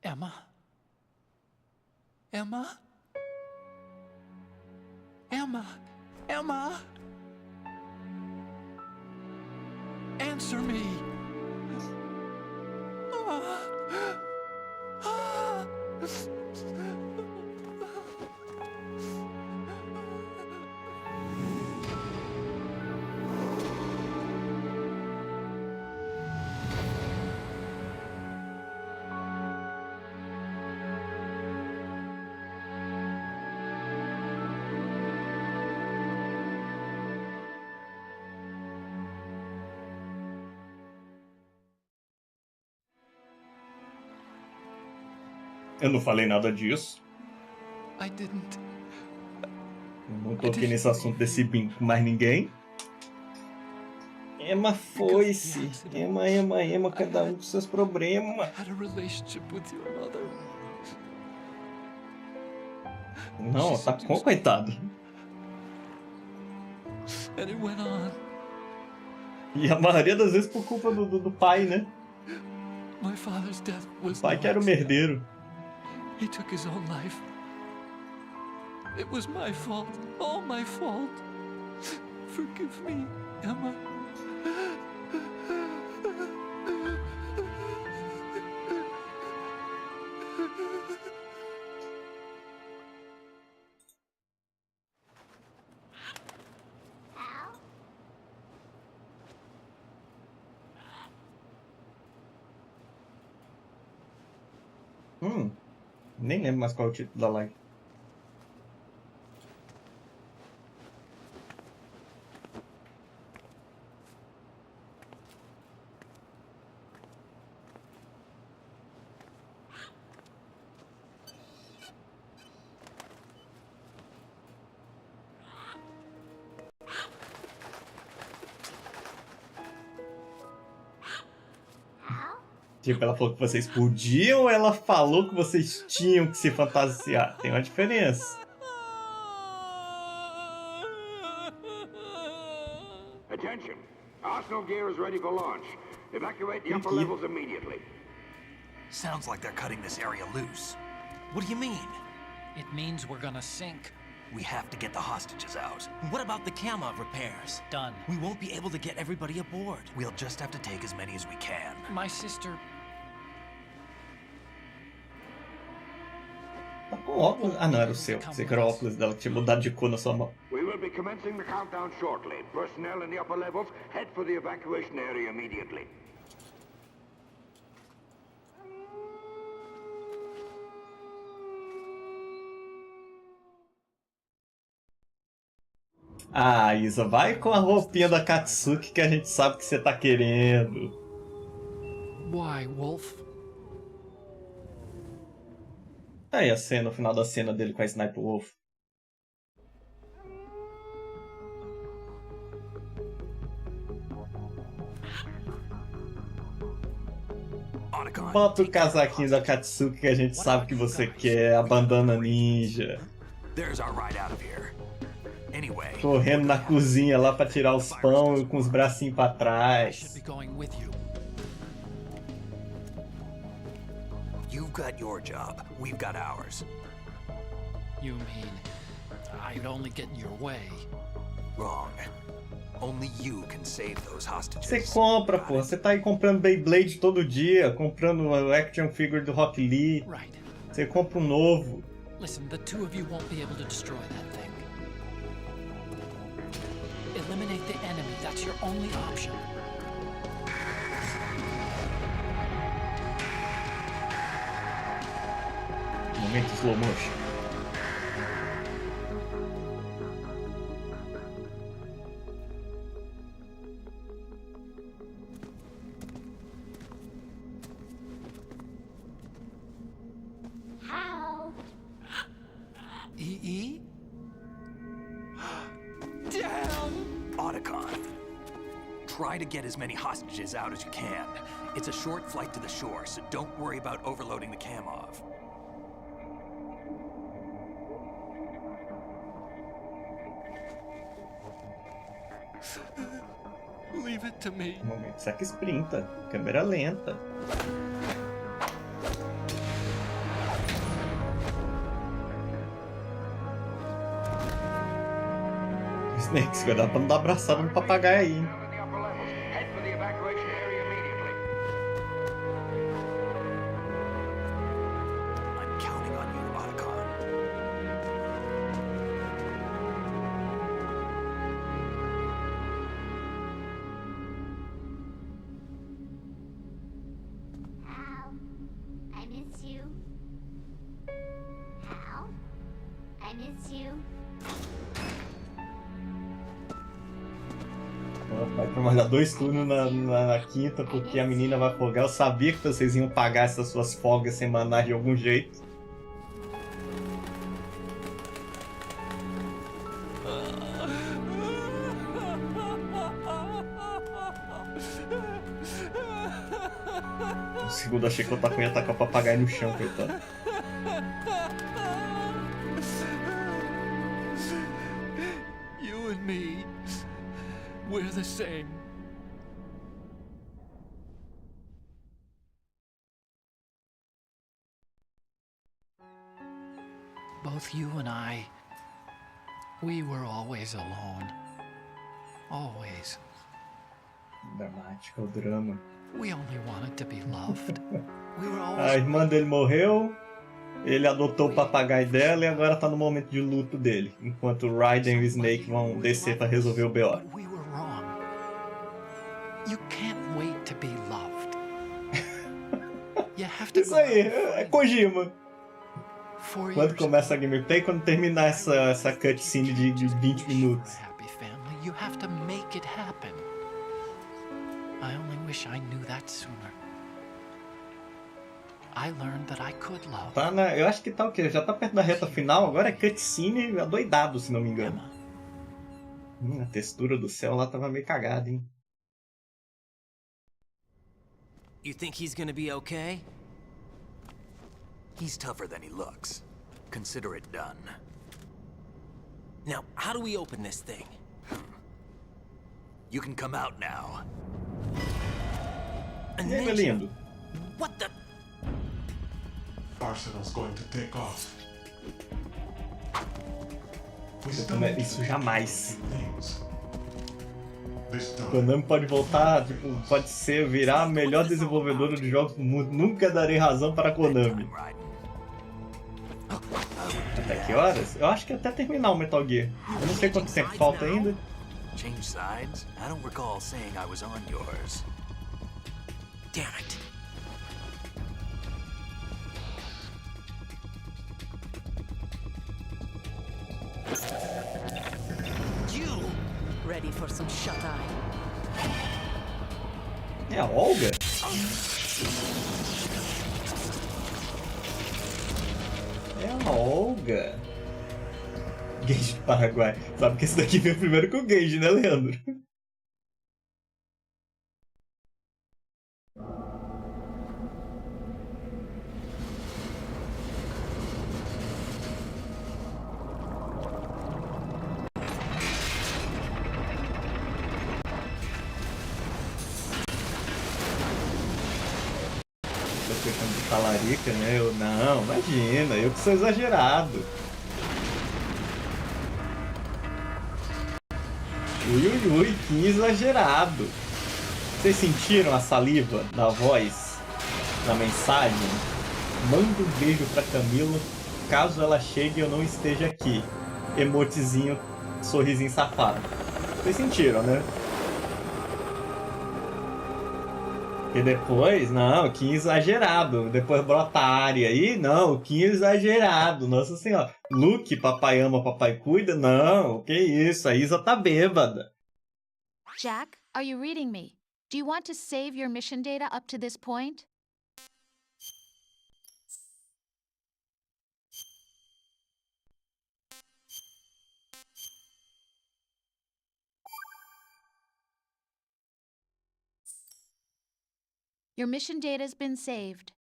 Emma? Emma? Emma? Emma? Answer me! Eu não falei nada disso. I didn't. Eu não toquei nesse assunto desse bingo com mais ninguém. Emma foi-se. Emma, cada um com seus problemas. Não, tá com coitado. E a maioria das vezes por culpa do pai, né? O pai que era o merdeiro. He took his own life. It was my fault, all my fault. Forgive me, Emma. Nem lembro mais qual é o título da live. Tipo, ela falou que vocês podiam ou ela falou que vocês tinham que se fantasiar? Tem uma diferença. Attention! Arsenal gear is ready for launch. Evacuate the upper levels immediately. Sounds like they're cutting this area loose. What do you mean? It means we're gonna sink. We have to get the hostages out. What about the camera repairs? Done. We won't be able to get everybody aboard. We'll just have to take as many as we can. My sister... Tá com óculos? Ah, não, era o seu. Você que era o óculos dela que tinha mudado de cor na sua mão. We will be commencing the countdown shortly. Personnel in the upper levels, head for the evacuation area immediately. Ah, Isa, vai com a roupinha da Katsuki que a gente sabe que você tá querendo. Why, Wolf? Aí a cena, o final da cena dele com a Sniper Wolf. Bota o casaquinho da Katsuki que a gente sabe que você quer, a bandana ninja. Correndo na cozinha lá pra tirar os pão com os bracinhos pra trás. You've got your job, we've got ours. You mean I'd only get in your way? Wrong. Only you can save those hostages. Você compra, pô. Você tá aí comprando Beyblade todo dia, comprando o action figure do Rock Lee. Você compra um novo. Listen, the two of you won't be able to destroy that thing. Eliminate the enemy. That's your only option. Momento slow motion. E? Damn! Otacon. Try to get as many hostages out as you can. It's a short flight to the shore, so don't worry about overloading the Kamov. Leave it to me. Momento saca sprinta. Câmera lenta. Snake, vai dar pra não dar abraçada no papagaio aí, hein? I'm counting on you, Otacon. Hal, I miss you. Hal, I miss you. Vai pra mais 2 turnos na quinta, porque a menina vai folgar. Eu sabia que vocês iam pagar essas suas folgas semanais de algum jeito. segundo achei que o Otaku ia tacar o papagaio no chão, coitado. You and me, we're the same. Both you and I, we were always alone. Always. Dramático, o drama. We only wanted to be loved. We were A always... irmã dele morreu, ele adotou o papagaio dela e agora tá no momento de luto dele. Enquanto o Raiden e o Snake vão descer pra resolver o BO. We were wrong. You can't wait to be loved. You have to Isso aí, é Kojima. For Quando começa a gameplay, quando terminar essa cutscene de 20 minutos. happy family, you have to make it happen. I only wish I knew that sooner. I learned that I could love. Tá eu acho que tá o quê? Já tá perto da reta final, agora é cutscene adoidado, se não me engano. A textura do céu lá tava meio cagada, hein? You think he's gonna be okay? He's tougher than he looks. Consider it done. Now, how do we open this thing? You can come out now. A E aí, meu ninja? lindo? What the? Arsenal's going to take off. Isso jamais. This time. Konami pode voltar, tipo, pode virar a melhor desenvolvedora de jogos do mundo. Nunca darei razão para a Konami. Até que horas? Eu acho que até terminar o Metal Gear. Eu não sei quanto tempo falta ainda. Change sides? I don't recall saying I was on yours. Damn it. You Ready for some shut-eye? É a Olga? É a Olga. Gage do Paraguai. Sabe que esse daqui veio primeiro que o Gage, né, Leandro? Questão de talarica, né? Eu, não, imagina, eu que sou exagerado. Ui, que exagerado. Vocês sentiram a saliva da voz, da mensagem? Manda um beijo pra Camila, caso ela chegue e eu não esteja aqui. Emotezinho, sorrisinho safado. Vocês sentiram, né? E depois, não, que exagerado. Depois brota a área aí, não, que exagerado. Nossa senhora. Luke, papai ama, papai cuida. Não, que isso, a Isa tá bêbada. Jack, are you reading me? Do you want to save your mission data up to this point? Your mission data's been saved.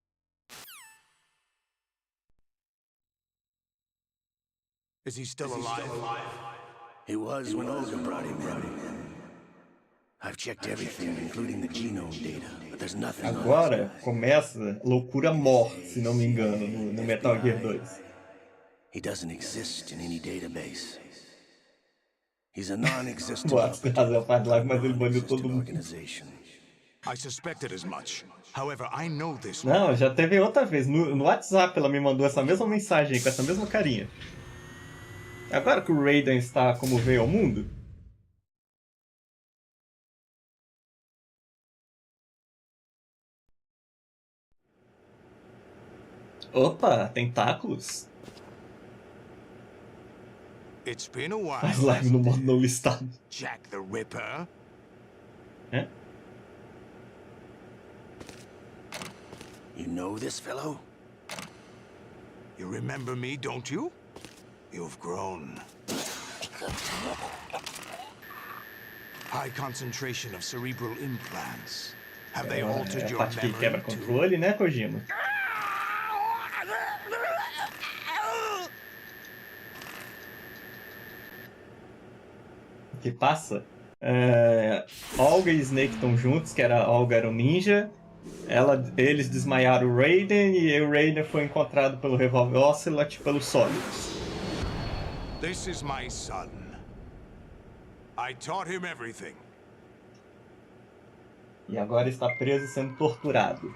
Is he still alive? He was when Olga brought him in. I've checked everything, including the genome data, but there's nothing. Agora começa loucura mor, se não me engano, no Metal Gear 2. He doesn't exist in any database. He's a non-existent Boa, você tem razão, faz live, mas ele baniu todo mundo. organization. I suspected as much. However, I know this. Não, já teve outra vez. No WhatsApp ela me mandou essa mesma mensagem com essa mesma carinha. Agora que o Raiden está como veio ao mundo. Opa, tentáculos. It's been a while. Faz live no modo não listado. Jack the Ripper. É? You know this fellow? You remember me, don't you? You've grown. High concentration of cerebral implants. Have they altered É a your parte que memory quebra too? controle, né, Kojima? O que passa? Olga e Snake estão juntos, que a Olga era um ninja. Eles desmaiaram o Raiden e o Raiden foi encontrado pelo revólver Ocelot pelo Solid. This is my son. I taught him everything. E agora está preso e sendo torturado.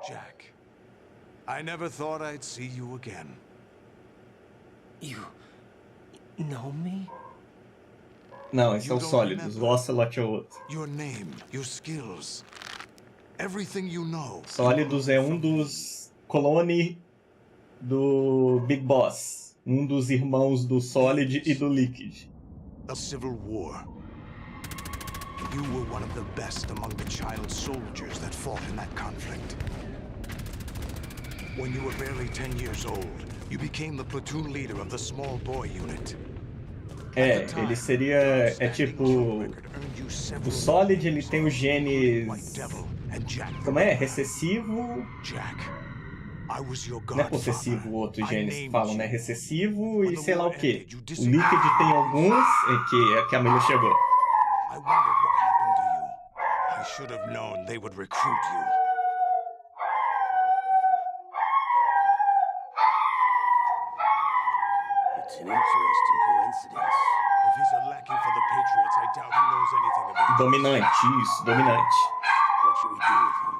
Jack, I never thought I'd see you again. You know me? Não, esse é o Sólidos. O Ocelot é o outro. Your name, your skills, everything you know. Sólidos é um dos clone do Big Boss. Um dos irmãos do Solid e do Liquid. A civil war. You were one of the best among the child soldiers that fought in that conflict. When you were barely 10 years old, you became the platoon leader of the small boy unit. Ele seria... É tipo... O Solid, ele tem os genes... Como é? Recessivo... Não é possessivo, o outro genes que falam, né? Recessivo e sei lá o quê. O Liquid tem alguns... Que a Amelia chegou. I wondered what happened to you. I should have known they would recruit you. It's an interesting coincidence. If he's a lackey for the Patriots, I doubt he knows anything about Dominante, isso, dominante. What should we do with him?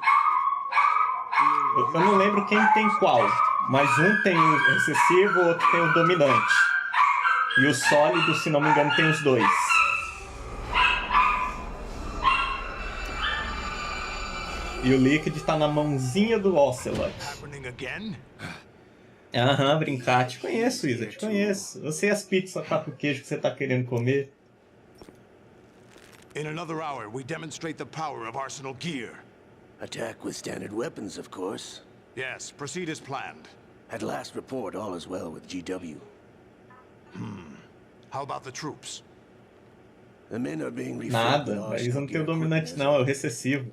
Eu não lembro quem tem qual, mas um tem o recessivo, o outro tem o dominante. E o sólido, se não me engano, tem os dois. E o Liquid tá na mãozinha do Ocelot. Aham, brincar. Te conheço, Isa, te conheço. Eu sei as pizzas quatro queijo que você tá querendo comer. In another hour, we demonstrate the power of Arsenal gear. Attack with standard weapons, of course. Yes, proceed as planned. At last report, all is well with GW. How about the troops? The men are being refitted. Nada, eles não tem o dominante não, é o recessivo.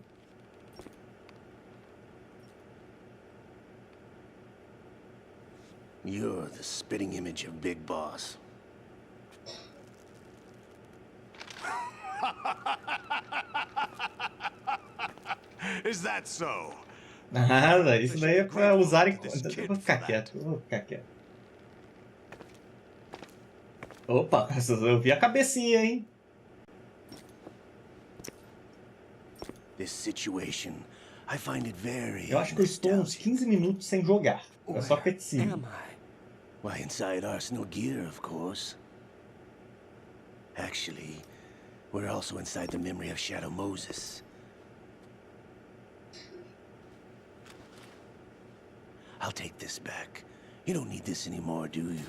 You're the spitting image of Big Boss. Is that so? Nada, isso daí é pra usarem... Eu vou ficar quieto, Opa, eu vi a cabecinha, hein? This situation, I find it very... Eu acho que eu estou uns 15 minutos sem jogar. É só cutscene. Am I? Why, inside Arsenal gear, of course. Actually, we're also inside the memory of Shadow Moses. I'll take this back. You don't need this anymore, do you?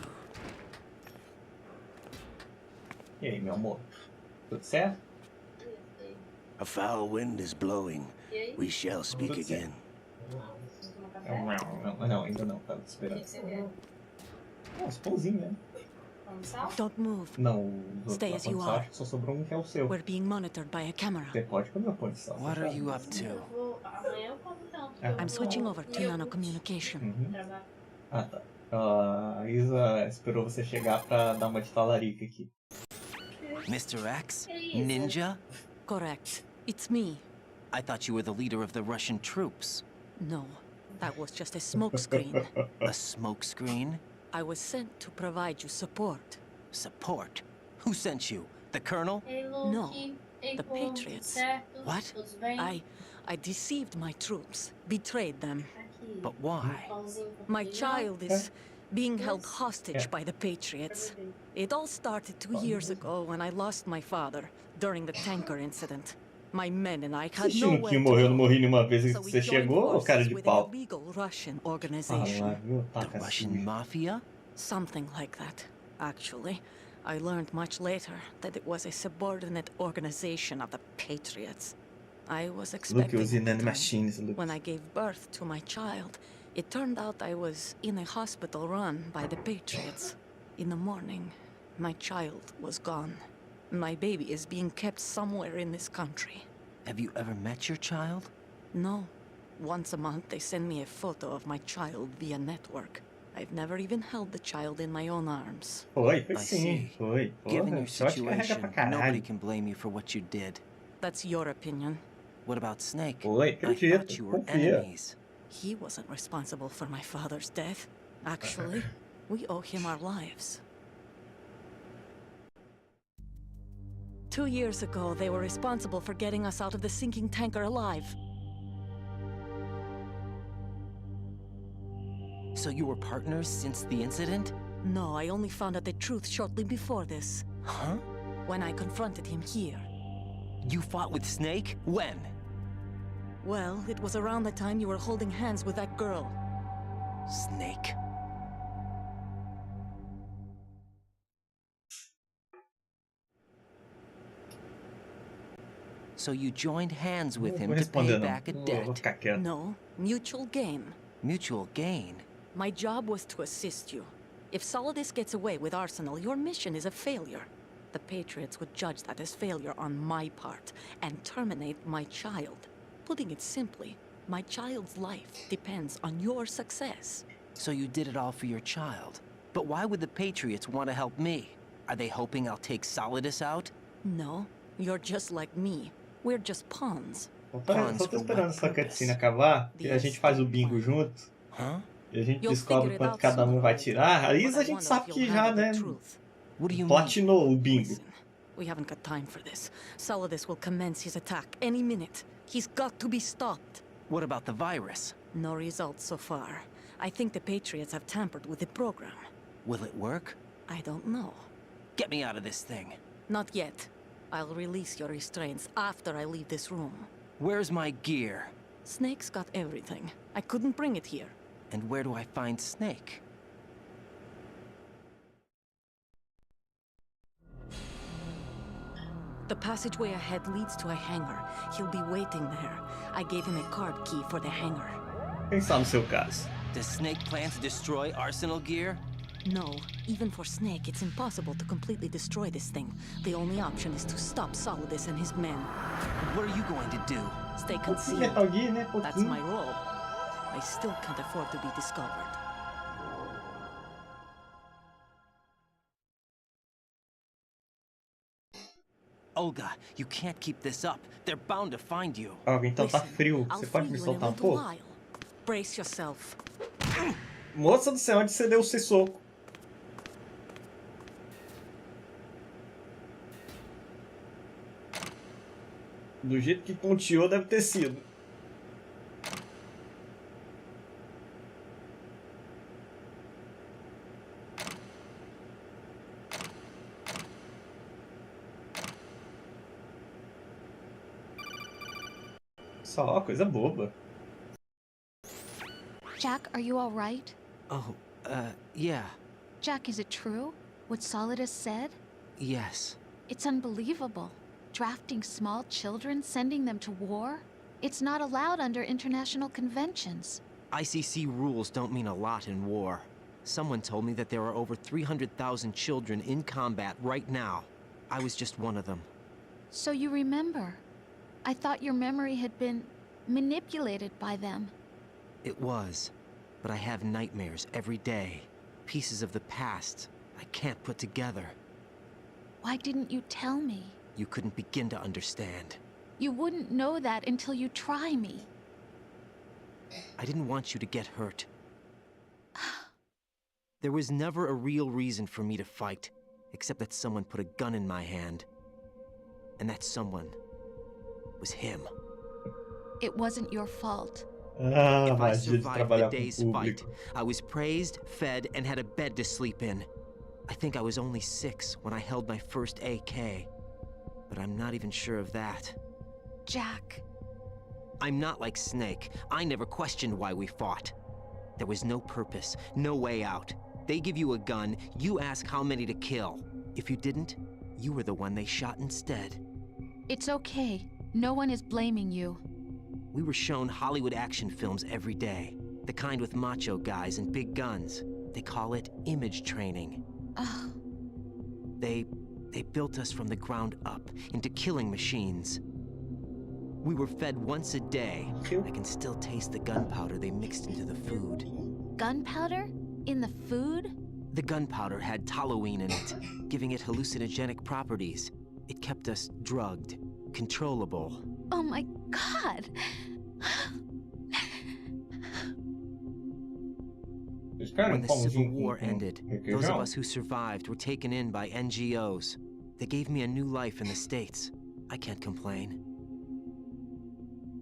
E aí, meu amor? Tudo certo? A foul wind is blowing. We shall speak again. Não, ainda não. Tava esperando. Os pãozinhos, né? Don't move. Não, Stay as you are. só sobrou um que é o seu. We're being monitored by a camera. Você pode comer o pão de sal. What are you up to? I'm switching over to nanocommunication. Ah, tá. A Isa esperou você chegar pra dar uma de talarica aqui. Mr. X? Ninja? Correct. It's me. I thought you were the leader of the Russian troops. No, that was just a smokescreen. A smokescreen? I was sent to provide you support. Support? Who sent you? The Colonel? No, the Patriots. What? I deceived my troops, betrayed them. But why? My child is being held hostage by the Patriots. It all started 2 years ago when I lost my father during the tanker incident. My men and I had Assistiu nowhere que to morreu go. no morri nenhuma vez que So we você joined chegou, ô cara forces de with pau? an illegal Russian Ah, organization. lá, viu? The Taca Russian assim. mafia? Something like that, actually. I learned much later that it was a subordinate organization of the Patriots. I was Luke expecting was in at the the time. machines, Luke. When I gave birth to my child, it turned out I was in a hospital run by the Patriots. In the morning, my child was gone. My baby is being kept somewhere in this country. Have you ever met your child? No. Once a month, they send me a photo of my child via network. I've never even held the child in my own arms. Foi I sim, see. foi. Given Porra, your sorte carrega situation, pra nobody caralho. can blame you for what you did. That's your opinion. What about Snake? Foi, I thought acredito, you were confia. enemies. He wasn't responsible for my father's death. Actually, we owe him our lives. 2 years ago, they were responsible for getting us out of the sinking tanker alive. So you were partners since the incident? No, I only found out the truth shortly before this. Huh? When I confronted him here. You fought with Snake? When? Well, it was around the time you were holding hands with that girl. Snake. So you joined hands with him to pay back a debt? No, mutual gain. Mutual gain? My job was to assist you. If Solidus gets away with Arsenal, your mission is a failure. The Patriots would judge that as failure on my part and terminate my child. Putting it simply, my child's life depends on your success. So you did it all for your child. But why would the Patriots want to help me? Are they hoping I'll take Solidus out? No, you're just like me. We're just pawns. Só tô esperando essa cutscene acabar, e a gente faz o bingo junto. E a gente descobre quanto cada um vai tirar. Aí a gente sabe que já, né? Platinou o bingo. We haven't got time for this. Solidus will commence his attack any minute. He's got to be stopped. What about the virus? No results so far. I think the Patriots have tampered with the program. Will it work? I don't know. Get me out of this thing. Not yet. I'll release your restraints after I leave this room. Where's my gear? Snake's got everything. I couldn't bring it here. And where do I find Snake? The passageway ahead leads to a hangar. He'll be waiting there. I gave him a card key for the hangar. Pensar no seu caso. Does Snake plan to destroy Arsenal gear? No. Even for Snake, it's impossible to completely destroy this thing. The only option is to stop Solidus and his men. What are you going to do? Stay concealed. That's my role. I still can't afford to be discovered. Olga, you can't keep this up. They're bound to find you. Olga, então tá frio. Você pode me soltar pouco? Brace yourself. Moça do céu, onde você deu esse soco? Do jeito que ponteou deve ter sido. Só coisa boba. Jack, are you all right? Oh, yeah. Jack, is it true? What Solidus said? Yes. It's unbelievable. Drafting small children, sending them to war? It's not allowed under international conventions. ICC rules don't mean a lot in war. Someone told me that there are over 300,000 children in combat right now. I was just one of them. So you remember. I thought your memory had been manipulated by them. It was, but I have nightmares every day. Pieces of the past I can't put together. Why didn't you tell me? You couldn't begin to understand. You wouldn't know that until you try me. I didn't want you to get hurt. There was never a real reason for me to fight, except that someone put a gun in my hand. And that someone was him. It wasn't your fault. If I survived the day's fight, I was praised, fed, and had a bed to sleep in. I think I was only 6 when I held my first AK. But I'm not even sure of that. Jack. I'm not like Snake. I never questioned why we fought. There was no purpose, no way out. They give you a gun, you ask how many to kill. If you didn't, you were the one they shot instead. It's okay. No one is blaming you. We were shown Hollywood action films every day. The kind with macho guys and big guns. They call it image training. They They built us from the ground up into killing machines. We were fed once a day. I can still taste the gunpowder they mixed into the food. Gunpowder? In the food? The gunpowder had toluene in it, giving it hallucinogenic properties. It kept us drugged, controllable. Oh my God! When the Civil War ended, those of us who survived were taken in by NGOs. They gave me a new life in the States. I can't complain.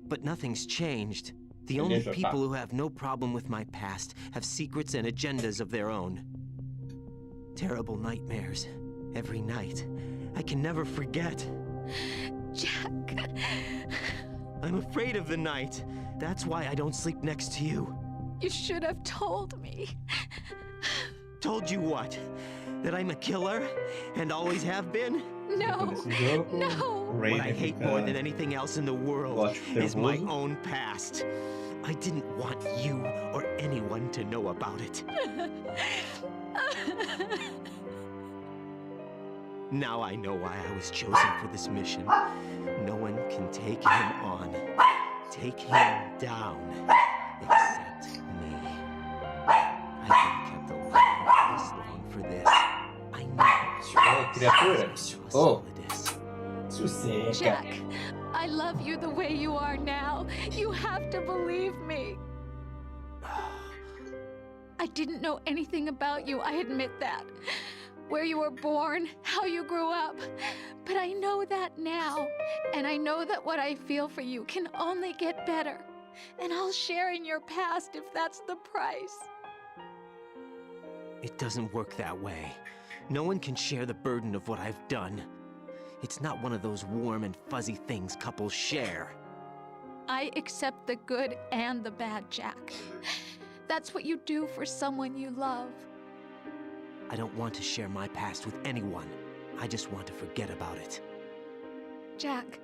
But nothing's changed. The only people who have no problem with my past have secrets and agendas of their own. Terrible nightmares. Every night. I can never forget. Jack. I'm afraid of the night. That's why I don't sleep next to you. You should have told me. Told you what? That I'm a killer? And always have been? No. No. What I hate more than anything else in the world is my own past. I didn't want you or anyone to know about it. Now I know why I was chosen for this mission. No one can take him on, take him down, except me. I've been kept alive this long for this. I know. Criatura. Oh. Jack, I love you the way you are now. You have to believe me. I didn't know anything about you, I admit that. Where you were born, how you grew up. But I know that now. And I know that what I feel for you can only get better. And I'll share in your past if that's the price. It doesn't work that way. No one can share the burden of what I've done. It's not one of those warm and fuzzy things couples share. I accept the good and the bad, Jack. That's what you do for someone you love. I don't want to share my past with anyone. I just want to forget about it. Jack,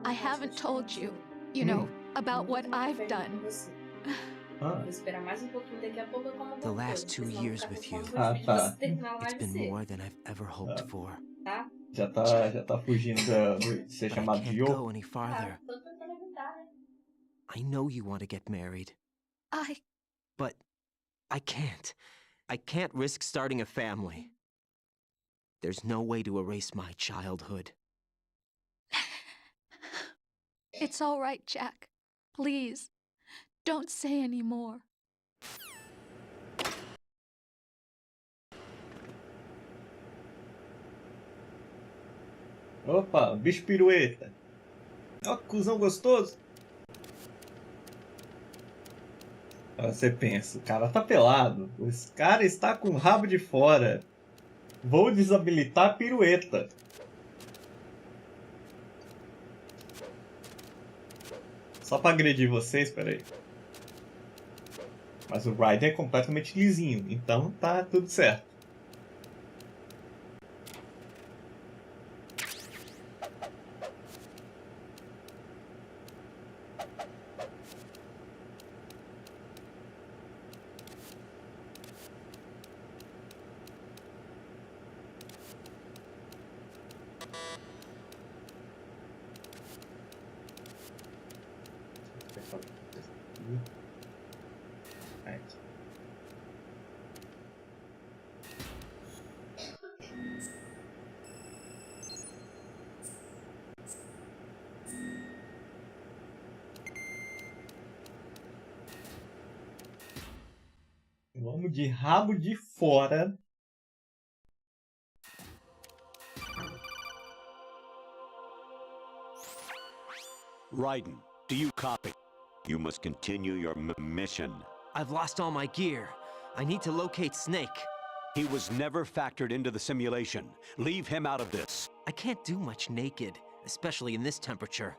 I haven't told you, about what I've done. The last 2 years with you, it's been more than I've ever hoped for. Já tá fugindo de ser chamado de go any farther. I know you want to get married. But I can't. I can't risk starting a family. There's no way to erase my childhood. It's all right, Jack. Please, don't say any more. Opa, bicho pirueta. Ó, que cuzão gostoso. Aí você pensa, o cara tá pelado. Esse cara está com o rabo de fora. Vou desabilitar a pirueta. Só pra agredir vocês, peraí. Mas o Raiden é completamente lisinho, então tá tudo certo. Vamos de rabo de fora. Raiden, do you copy? You must continue your mission. I've lost all my gear. I need to locate Snake. He was never factored into the simulation. Leave him out of this. I can't do much naked, especially in this temperature.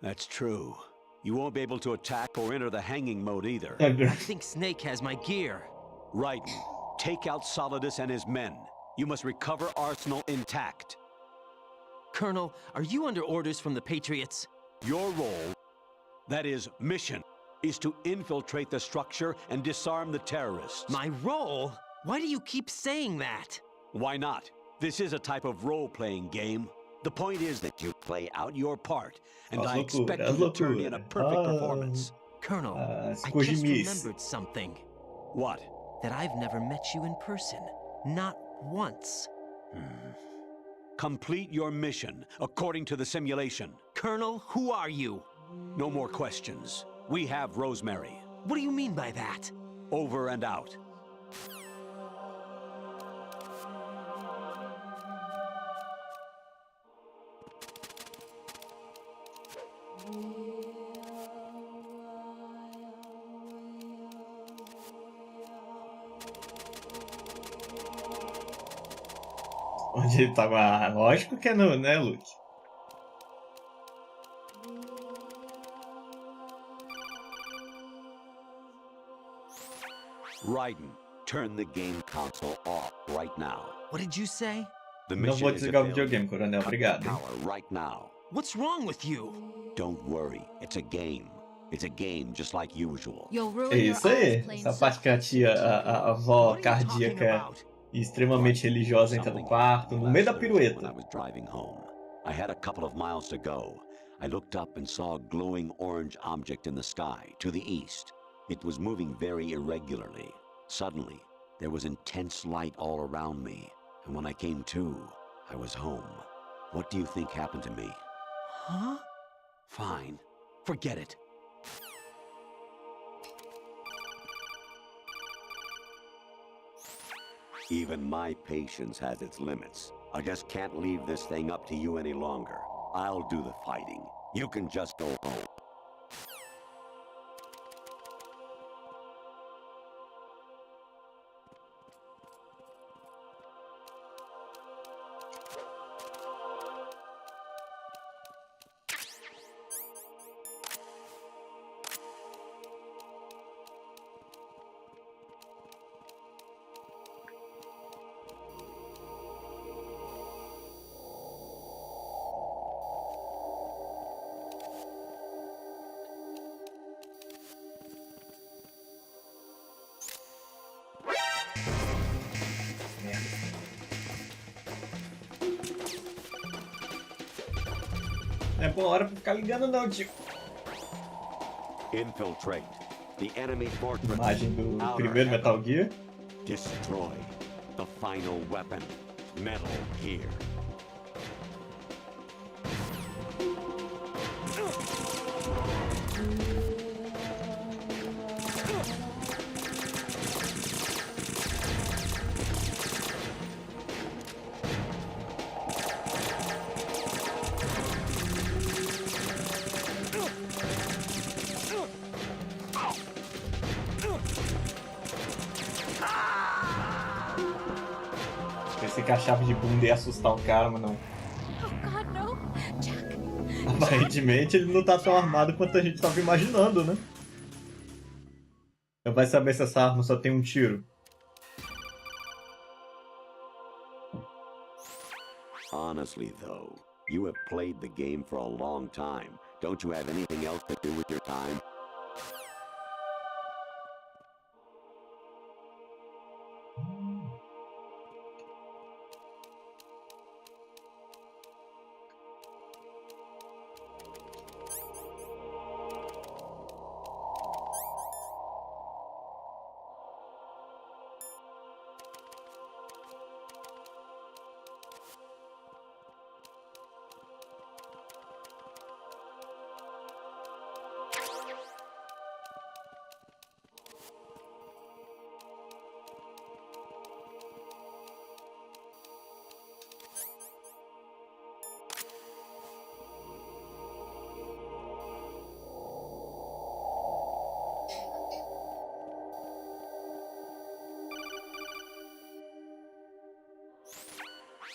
That's true. You won't be able to attack or enter the hanging mode either. I think Snake has my gear. Raiden, take out Solidus and his men. You must recover Arsenal intact. Colonel, are you under orders from the Patriots? Your role, that is, mission, is to infiltrate the structure and disarm the terrorists. My role? Why do you keep saying that? Why not? This is a type of role-playing game. The point is that you play out your part, and I As loucuras, expect as you to turn in a loucuras. perfect performance. Colonel, As I just cojimice. remembered something. What? That I've never met you in person. Not once. Complete your mission according to the simulation. Colonel, who are you? No more questions. We have Rosemary. What do you mean by that? Over and out. Onde ele tá? Ah, lógico que é no, né, Luke? Raiden, turn the game console off right now. What did you say? The Não mission vou is a desligar o failure. videogame, coronel. Cut Obrigado. the power right now. What's wrong with you? Don't worry, it's a game. It's a game just like usual. You'll É ruin your isso aí. eyes playing Essa parte que a tia, a avó What are you talking cardíaca about? e extremamente religiosa entra no Something quarto, no meio da last Thursday when I pirueta. was driving home. I had a couple of miles to go. I looked up and saw a glowing orange object in the sky to the east. It was moving very irregularly. Suddenly, there was intense light all around me, and when I came to, I was home. What do you think happened to me? Huh? Fine. Forget it. Even my patience has its limits. I just can't leave this thing up to you any longer. I'll do the fighting. You can just go home. Não é boa hora pra ficar ligando não, tio. Infiltrate the enemy fortress. Imagem do Outer primeiro heaven. Metal Gear. Destroy the final weapon, Metal Gear. Pensei que a chave de bunda ia assustar o cara, mas não. Oh God, no! Jack! Aparentemente ele não tá tão armado quanto a gente tava imaginando, né? Então vai saber se essa arma só tem um tiro. Honestly, though, you have played the game for a long time. Don't you have anything else to do with your time?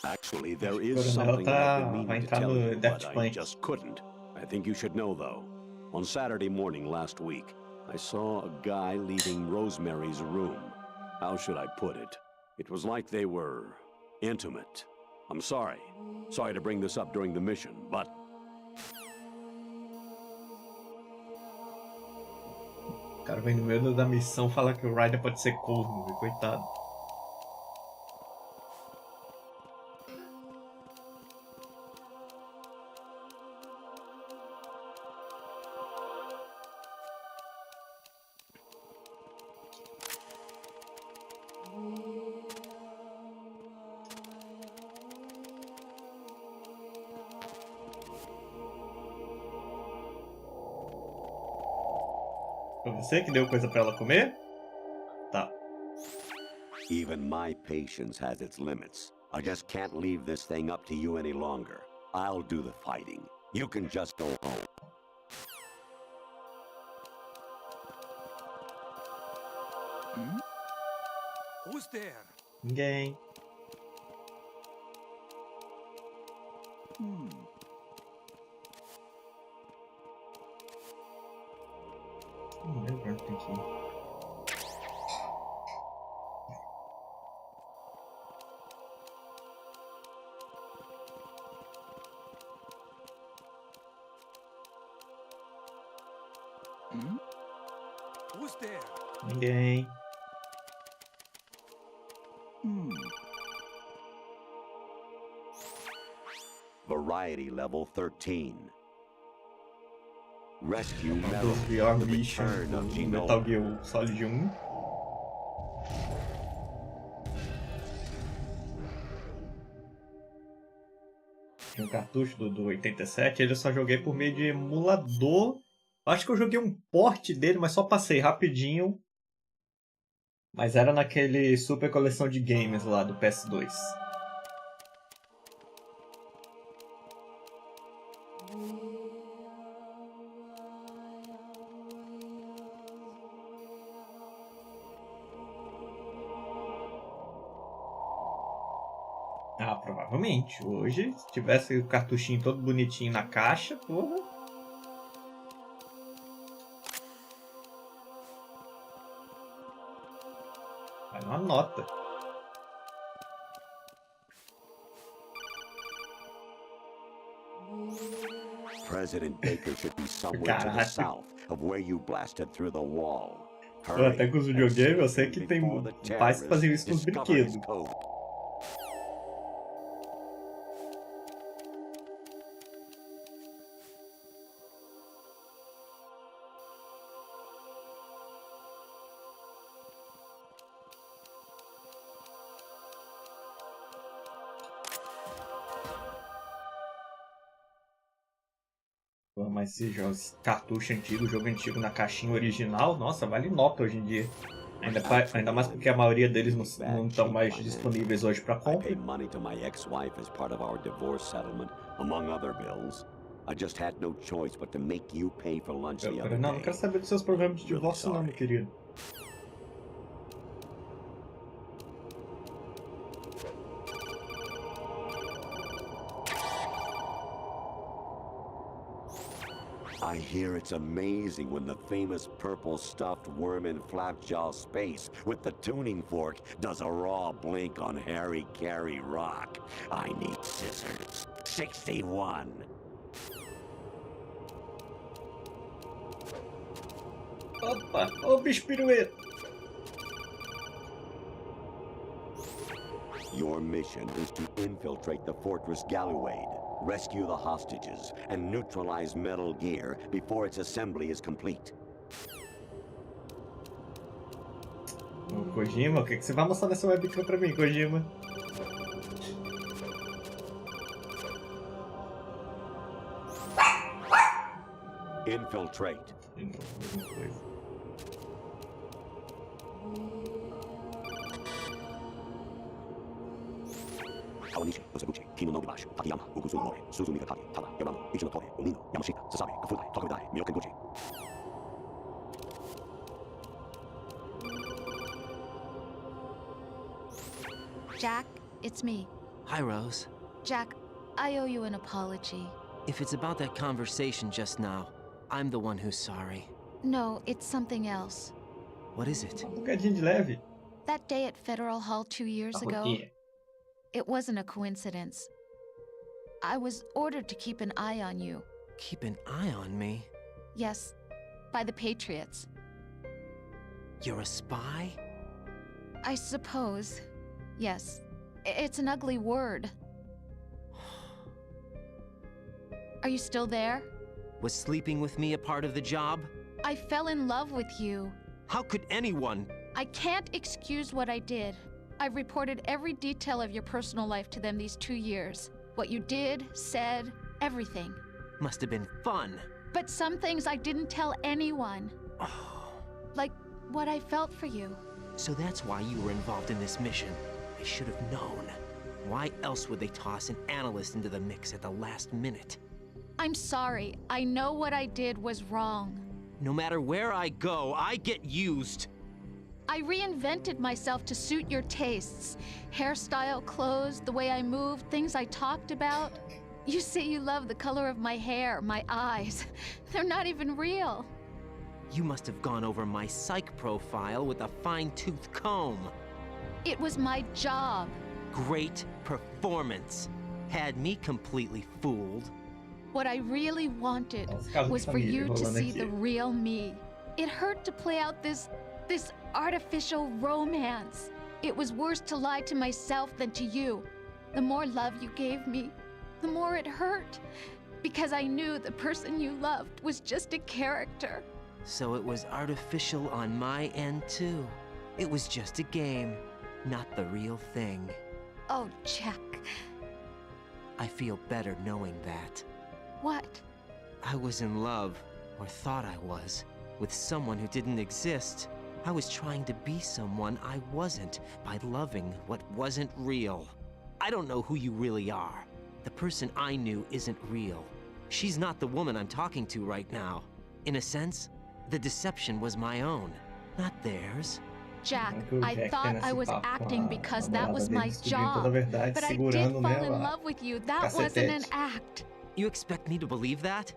Actually, there is something I've been meaning to tell you, but I just couldn't. I think you should know, though. On Saturday morning last week, I saw a guy leaving Rosemary's room. How should I put it? It was like they were intimate. I'm sorry. Sorry to bring this up during the mission, but... O cara vem no meio da missão falar que o Ryder pode ser corno, coitado. Foi você que deu coisa pra ela comer? Tá. Even my patience has its limits. I just can't leave this thing up to you any longer. I'll do the fighting. You can just go home. Who's there? Ninguém. Não lembro onde tem que ir. Who's there? Ninguém. Variety level 13. Rescue Um Metal. dos VR The Mission return of do Genome. Metal Gear Solid 1. Tinha um cartucho do 87, ele eu só joguei por meio de emulador. Acho que eu joguei um port dele, mas só passei rapidinho. Mas era naquele super coleção de games lá do PS2. Ah, provavelmente. Hoje, se tivesse o cartuchinho todo bonitinho na caixa, porra. Vai uma nota. President Baker should be somewhere to the Caraca. south of where you blasted through the wall. Pô, até com os videogames, eu sei que tem pais que faziam isso nos brinquedos. Pô, mas esse cartucho antigo, jogo antigo na caixinha original, nossa, vale nota hoje em dia. Ainda mais porque a maioria deles não estão mais disponíveis hoje para compra. I paid money to my ex-wife as part of our divorce settlement, among other bills. I just had no choice but to make you pay for lunch the other Não, day. não quero saber dos seus problemas de divórcio não, meu querido. I hear it's amazing when the famous purple stuffed worm in Flapjaw space with the tuning fork does a raw blink on Harry Carey rock. I need scissors. 61. Opa, ô bicho pirueta. Your mission is to infiltrate the Fortress Galluade, rescue the hostages, and neutralize Metal Gear before its assembly is complete. Ô, Kojima, o que você vai mostrar nessa webcam pra mim, Kojima? Infiltrate. De novo, mesma coisa. Kawanishi, Oseguchi, Kinho no Bashi, Takayama, Ukuzumore, Suzumiga Taki, Tada, Yamano, Ichino Umino, Yamashita, Sasami, Kafutai, Tokuidai, Miyokenguchi. Jack, it's me. Hi, Rose. Jack, I owe you an apology. If it's about that conversation just now, I'm the one who's sorry. No, it's something else. What is it? bocadinho de leve. That day at Federal Hall 2 years ago, roquinha. it wasn't a coincidence. I was ordered to keep an eye on you. Keep an eye on me? Yes, by the Patriots. You're a spy? I suppose. Yes. It's an ugly word. Are you still there? Was sleeping with me a part of the job? I fell in love with you. How could anyone? I can't excuse what I did. I've reported every detail of your personal life to them these 2 years. What you did, said, everything. Must have been fun. But some things I didn't tell anyone. Like what I felt for you. So that's why you were involved in this mission. I should have known. Why else would they toss an analyst into the mix at the last minute? I'm sorry. I know what I did was wrong. No matter where I go, I get used. I reinvented myself to suit your tastes. Hairstyle, clothes, the way I moved, things I talked about. You say you love the color of my hair, my eyes. They're not even real. You must have gone over my psych profile with a fine-tooth comb. It was my job. Great performance. Had me completely fooled. What I really wanted was for you to see the real me. It hurt to play out this artificial romance. It was worse to lie to myself than to you. The more love you gave me, the more it hurt. Because I knew the person you loved was just a character. So it was artificial on my end too. It was just a game, not the real thing. Oh, Jack. I feel better knowing that. What? I was in love, or thought I was, with someone who didn't exist. I was trying to be someone I wasn't by loving what wasn't real. I don't know who you really are. The person I knew isn't real. She's not the woman I'm talking to right now. In a sense, the deception was my own, not theirs. Jack, I thought I was acting because that was my job. But I did fall in love with you. That wasn't an act. You expect me to believe that?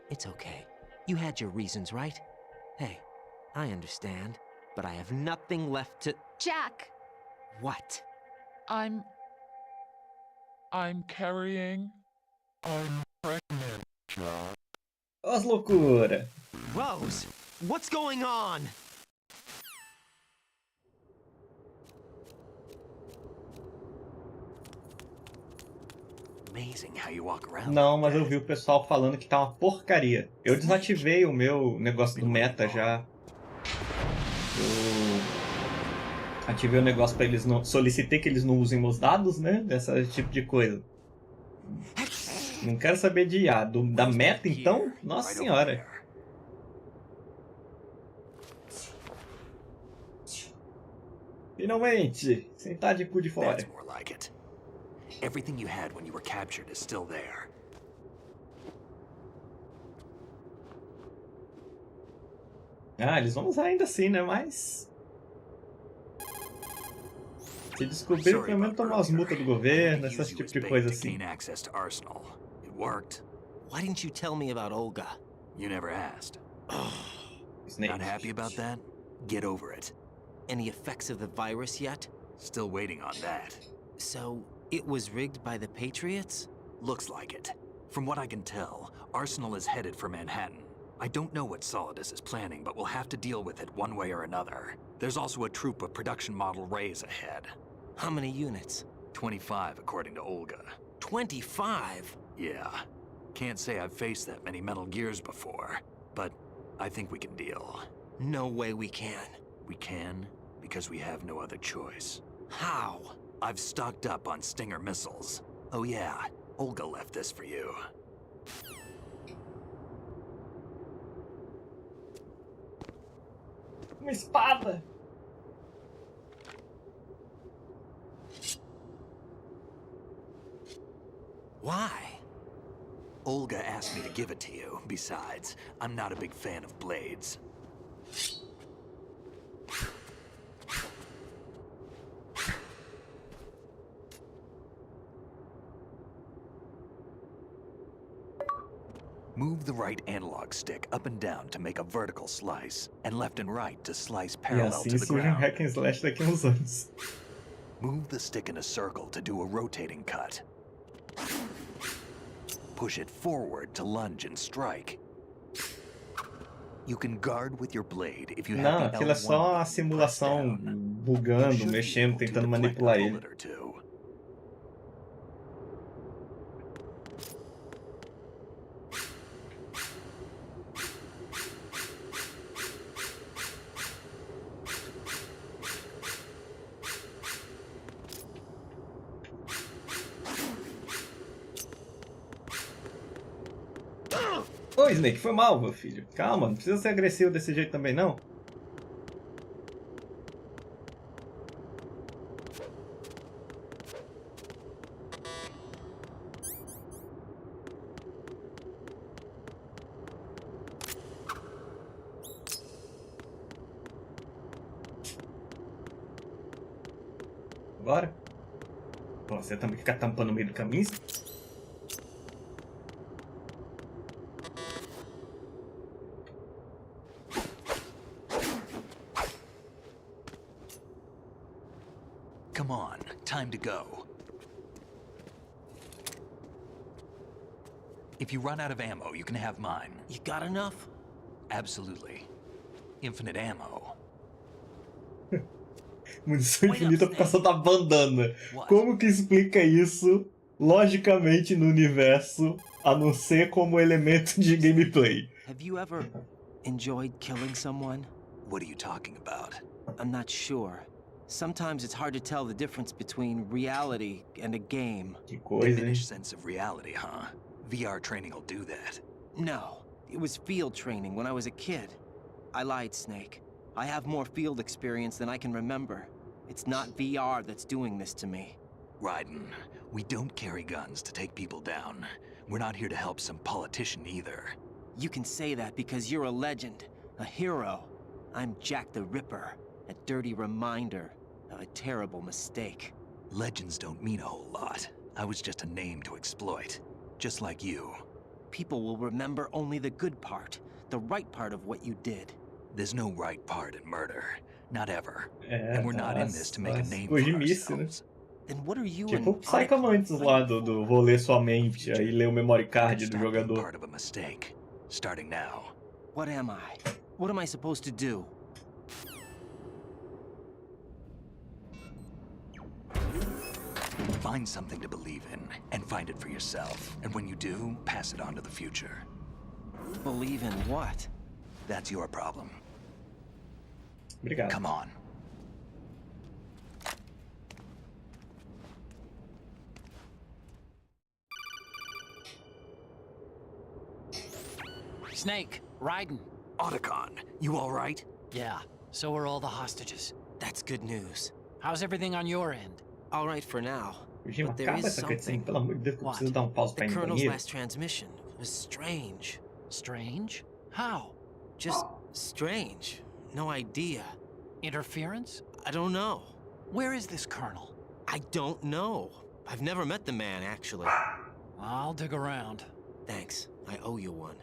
It's okay. You had your reasons, right? Hey, I understand, but I have nothing left to... Jack! What? I'm carrying... I'm pregnant, Jack. As loucura. Rose, what's going on? Amazing how you walk around. Não, mas eu vi o pessoal falando que tá uma porcaria. Eu desativei o meu negócio do meta já. Eu ativei o negócio pra eles não... Solicitei que eles não usem meus dados, né? Desse tipo de coisa. Não quero saber de IA. Da meta, então? Nossa senhora. Finalmente! Sentar de cu de fora. That's more like it. Everything you had when you were captured is still there. Ah, eles vão usar ainda assim, né? Mas... se descobrir, pelo menos tomar as multas do governo, esse tipo de coisa assim. Access to Arsenal. It worked. Why didn't you tell me about Olga? You never asked. Not happy about that? Get over it. Any effects of the virus yet? Still waiting on that. So, it was rigged by the Patriots? Looks like it. From what I can tell, Arsenal is headed for Manhattan. I don't know what Solidus is planning, but we'll have to deal with it one way or another. There's also a troop of production model Rays ahead. How many units? 25, according to Olga. 25? Yeah. Can't say I've faced that many Metal Gears before, but I think we can deal. No way we can. We can, because we have no other choice. How? I've stocked up on Stinger missiles. Oh yeah, Olga left this for you. Uma espada! Why? Olga asked me to give it to you. Besides, I'm not a big fan of blades. Move the right analog stick up and down to make a vertical slice, and left and right to slice parallel to the ground. Hack and slash daqui uns anos. Move the stick in a circle to do a rotating cut. Push it forward to lunge and strike. You can guard with your blade if you have Não, aquilo é só a simulação bugando, mexendo, tentando manipular ele. Ô, Snake, foi mal, meu filho. Calma, não precisa ser agressivo desse jeito também, não. Bora. Pô, você também fica tampando no meio do caminho? Come on, time to go. If you run out of ammo, you can have mine. You got enough? Absolutely. Infinite ammo. Munição infinita por causa da bandana. Como que explica isso logicamente no universo, a não ser como elemento de gameplay? Have you ever enjoyed killing someone? What are you talking about? I'm not sure. Sometimes it's hard to tell the difference between reality and a game. Que coisa, hein? Diminished sense of reality, huh? VR training will do that. No, it was field training when I was a kid. I lied, Snake. I have more field experience than I can remember. It's not VR that's doing this to me. Raiden, we don't carry guns to take people down. We're not here to help some politician either. You can say that because you're a legend, a hero. I'm Jack the Ripper, a dirty reminder of a terrible mistake. Legends don't mean a whole lot. I was just a name to exploit, just like you. People will remember only the good part, the right part of what you did. There's no right part in murder. Not ever. And we're not in this to make a name for Gojimice, né? ourselves. Then what are you Tipo o Psychomantis lá do vou ler sua mente, aí ler o memory card do jogador. Part of a mistake. Starting now. What am I? What am I supposed to do? Find something to believe in, and find it for yourself. And when you do, pass it on to the future. Believe in what? That's your problem. Obrigado. Come on. Snake, Raiden. Otacon, you all right? Yeah, so are all the hostages. That's good news. How's everything on your end? All right for now. Virgínia, But there acaba is essa cutscene, something. pelo amor de Deus, que eu What? preciso dar pause pra The ir no Colonel's banheiro. last transmission was strange. Strange? How? Just strange. No idea. Interference? I don't know. Where is this Colonel? I don't know. I've never met the man, actually. I'll dig around. Thanks. I owe you one.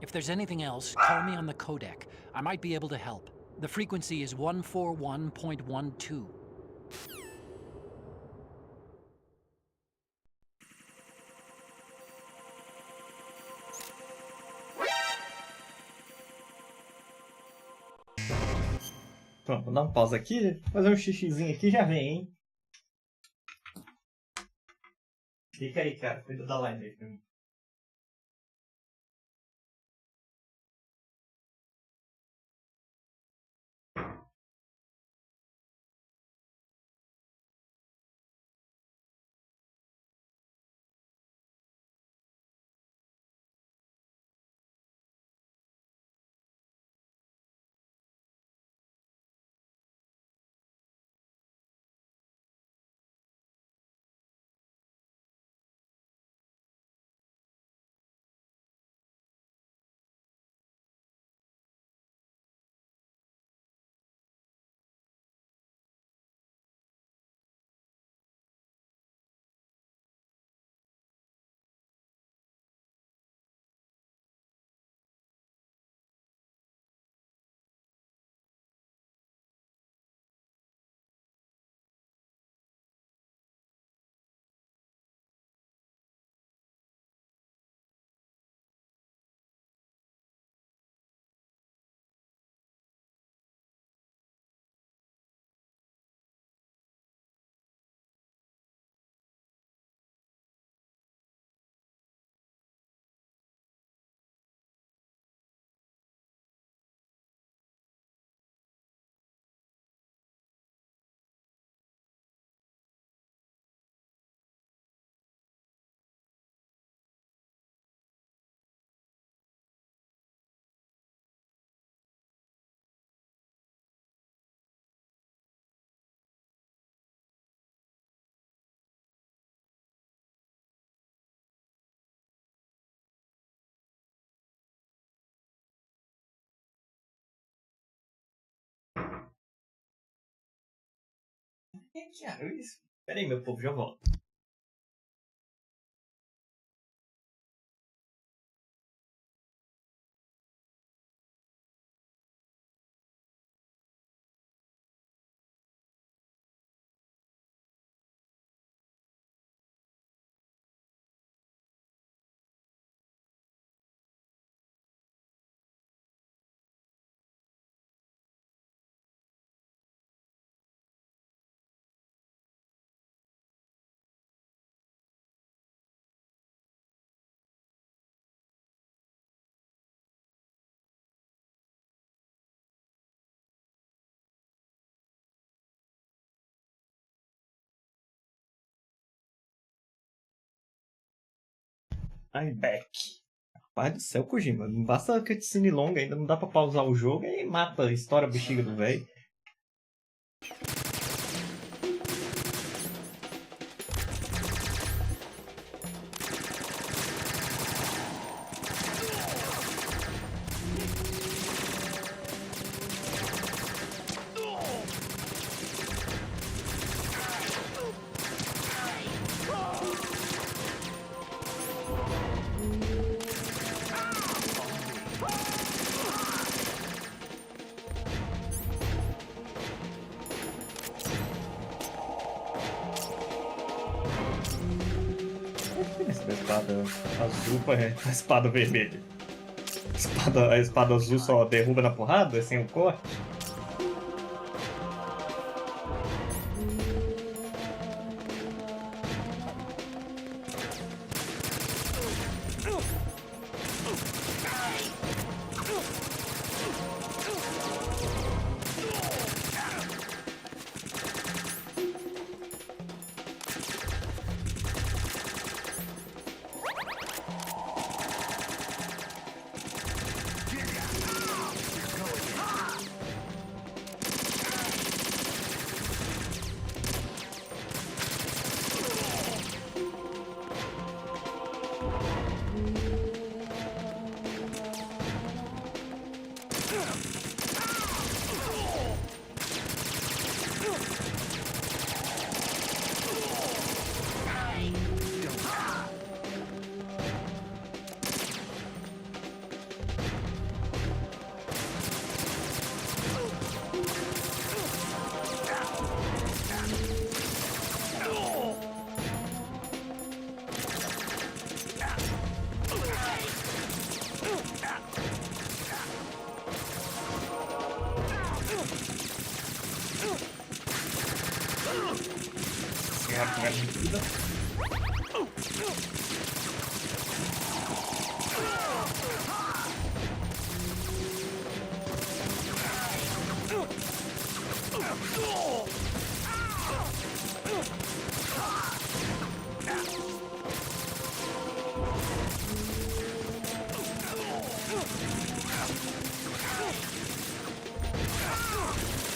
If there's anything else, call me on the codec. I might be able to help. The frequency is 141.12. Pronto, vou dar pausa aqui, fazer um xixizinho aqui e já vem, hein? Fica aí, cara. Cuida da live aí pra mim. Pera aí, meu povo, já volto. I'm back. Rapaz do céu, Kojima. Não basta cutscene longa, ainda não dá pra pausar o jogo e mata, estoura a bexiga do velho. Essa espada azul para a espada vermelha. A espada azul só derruba na porrada, sem o corte?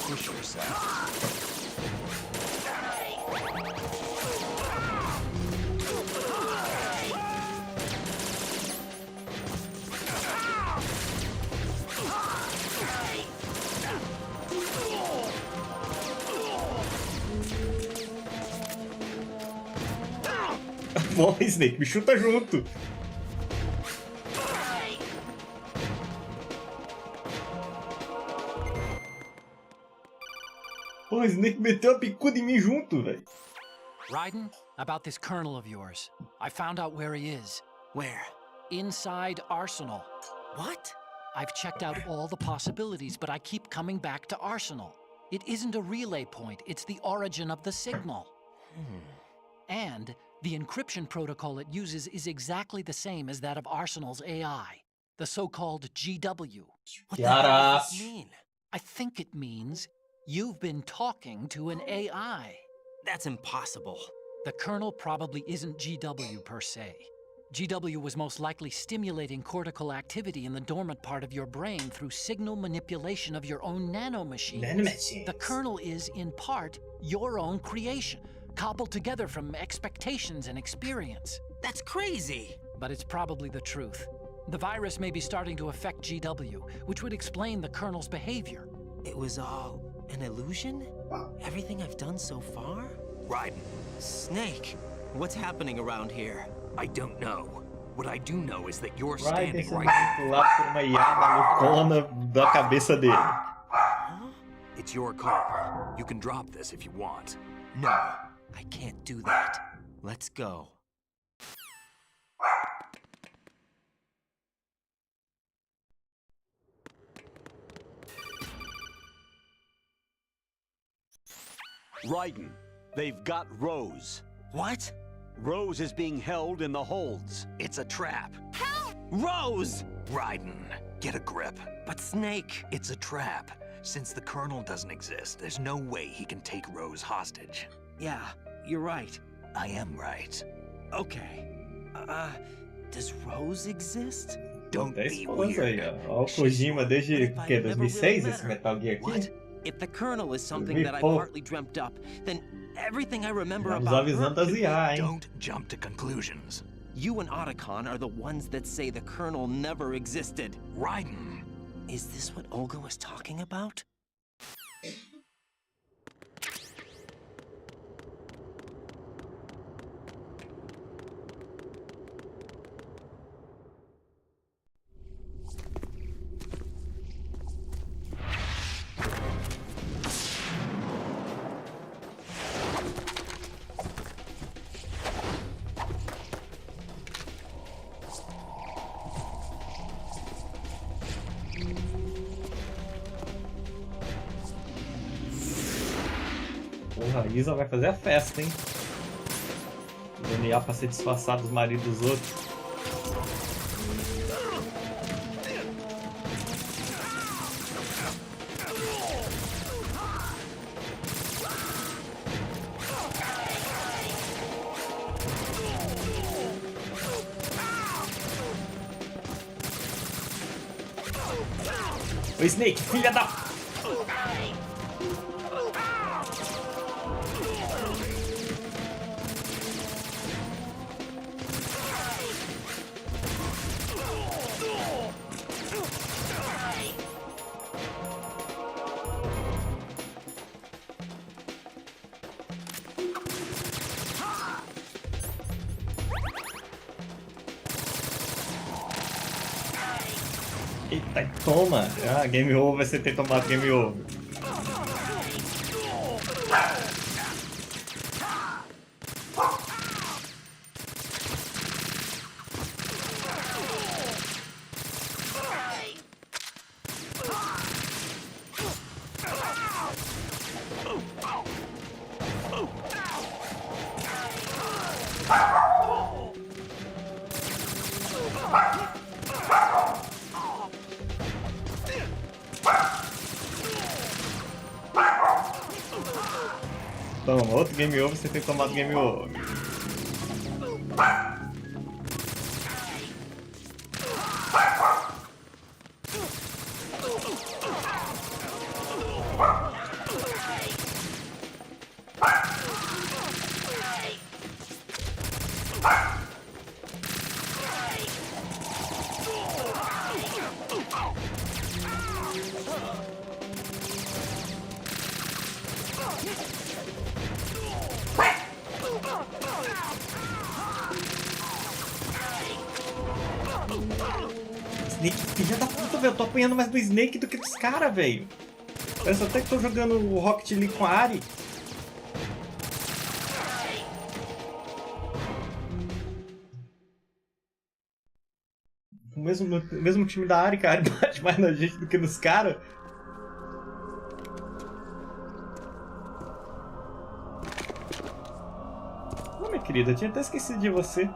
Push yourself. Morre, Snake, me chuta junto. Pô, Snake meteu a picuda em mim junto, velho. Raiden, about this colonel of yours. I found out where he is. Where? Inside Arsenal. What? I've checked out all the possibilities, but I keep coming back to Arsenal. It isn't a relay point, it's the origin of the signal. And the encryption protocol it uses is exactly the same as that of Arsenal's AI, the so-called GW. What the hell does this mean? I think it means you've been talking to an AI. That's impossible. The kernel probably isn't GW per se. GW was most likely stimulating cortical activity in the dormant part of your brain through signal manipulation of your own nanomachines. Nanomachines. The kernel is, in part, your own creation, cobbled together from expectations and experience. That's crazy! But it's probably the truth. The virus may be starting to affect GW, which would explain the kernel's behavior. It was all An illusion? Everything I've done so far? Raiden. Snake, what's happening around here? I don't know. What I do know is that you're Raiden standing sendo right. manipulado por uma IA malucona da cabeça dele. It's your call. You can drop this if you want. No, I can't do that. Let's go. Raiden, they've got Rose. What? Rose is being held in the holds. It's a trap. Help! Rose! Raiden, get a grip. But Snake... It's a trap. Since the Colonel doesn't exist, there's no way he can take Rose hostage. Yeah, you're right. I am right. Okay. Does Rose exist? Don't Tem be esposa aí, weird. ó. Ó o Kojima desde que 2006 esse Metal Gear aqui. What? If the Colonel is something that I Pô. partly dreamt up, then everything I remember Estamos about avisando her... as IA, hein? Don't jump to conclusions. You and Otacon are the ones that say the Colonel never existed. Raiden. Is this what Olga was talking about? Porra, a Isa vai fazer a festa, hein? Usando IA pra ser disfarçado dos maridos dos outros. O Snake, filha da... Eita, toma! Ah, game over, você ter tomado game over. Toma, outro game over, você tem tomado game over. Snake, filha da puta, velho. Eu tô apanhando mais do Snake do que dos caras, velho. Parece até que tô jogando o Rocket League com a Ari. O mesmo time da Ari, cara, bate mais na gente do que nos caras. Ô, minha querida, eu tinha até esquecido de você.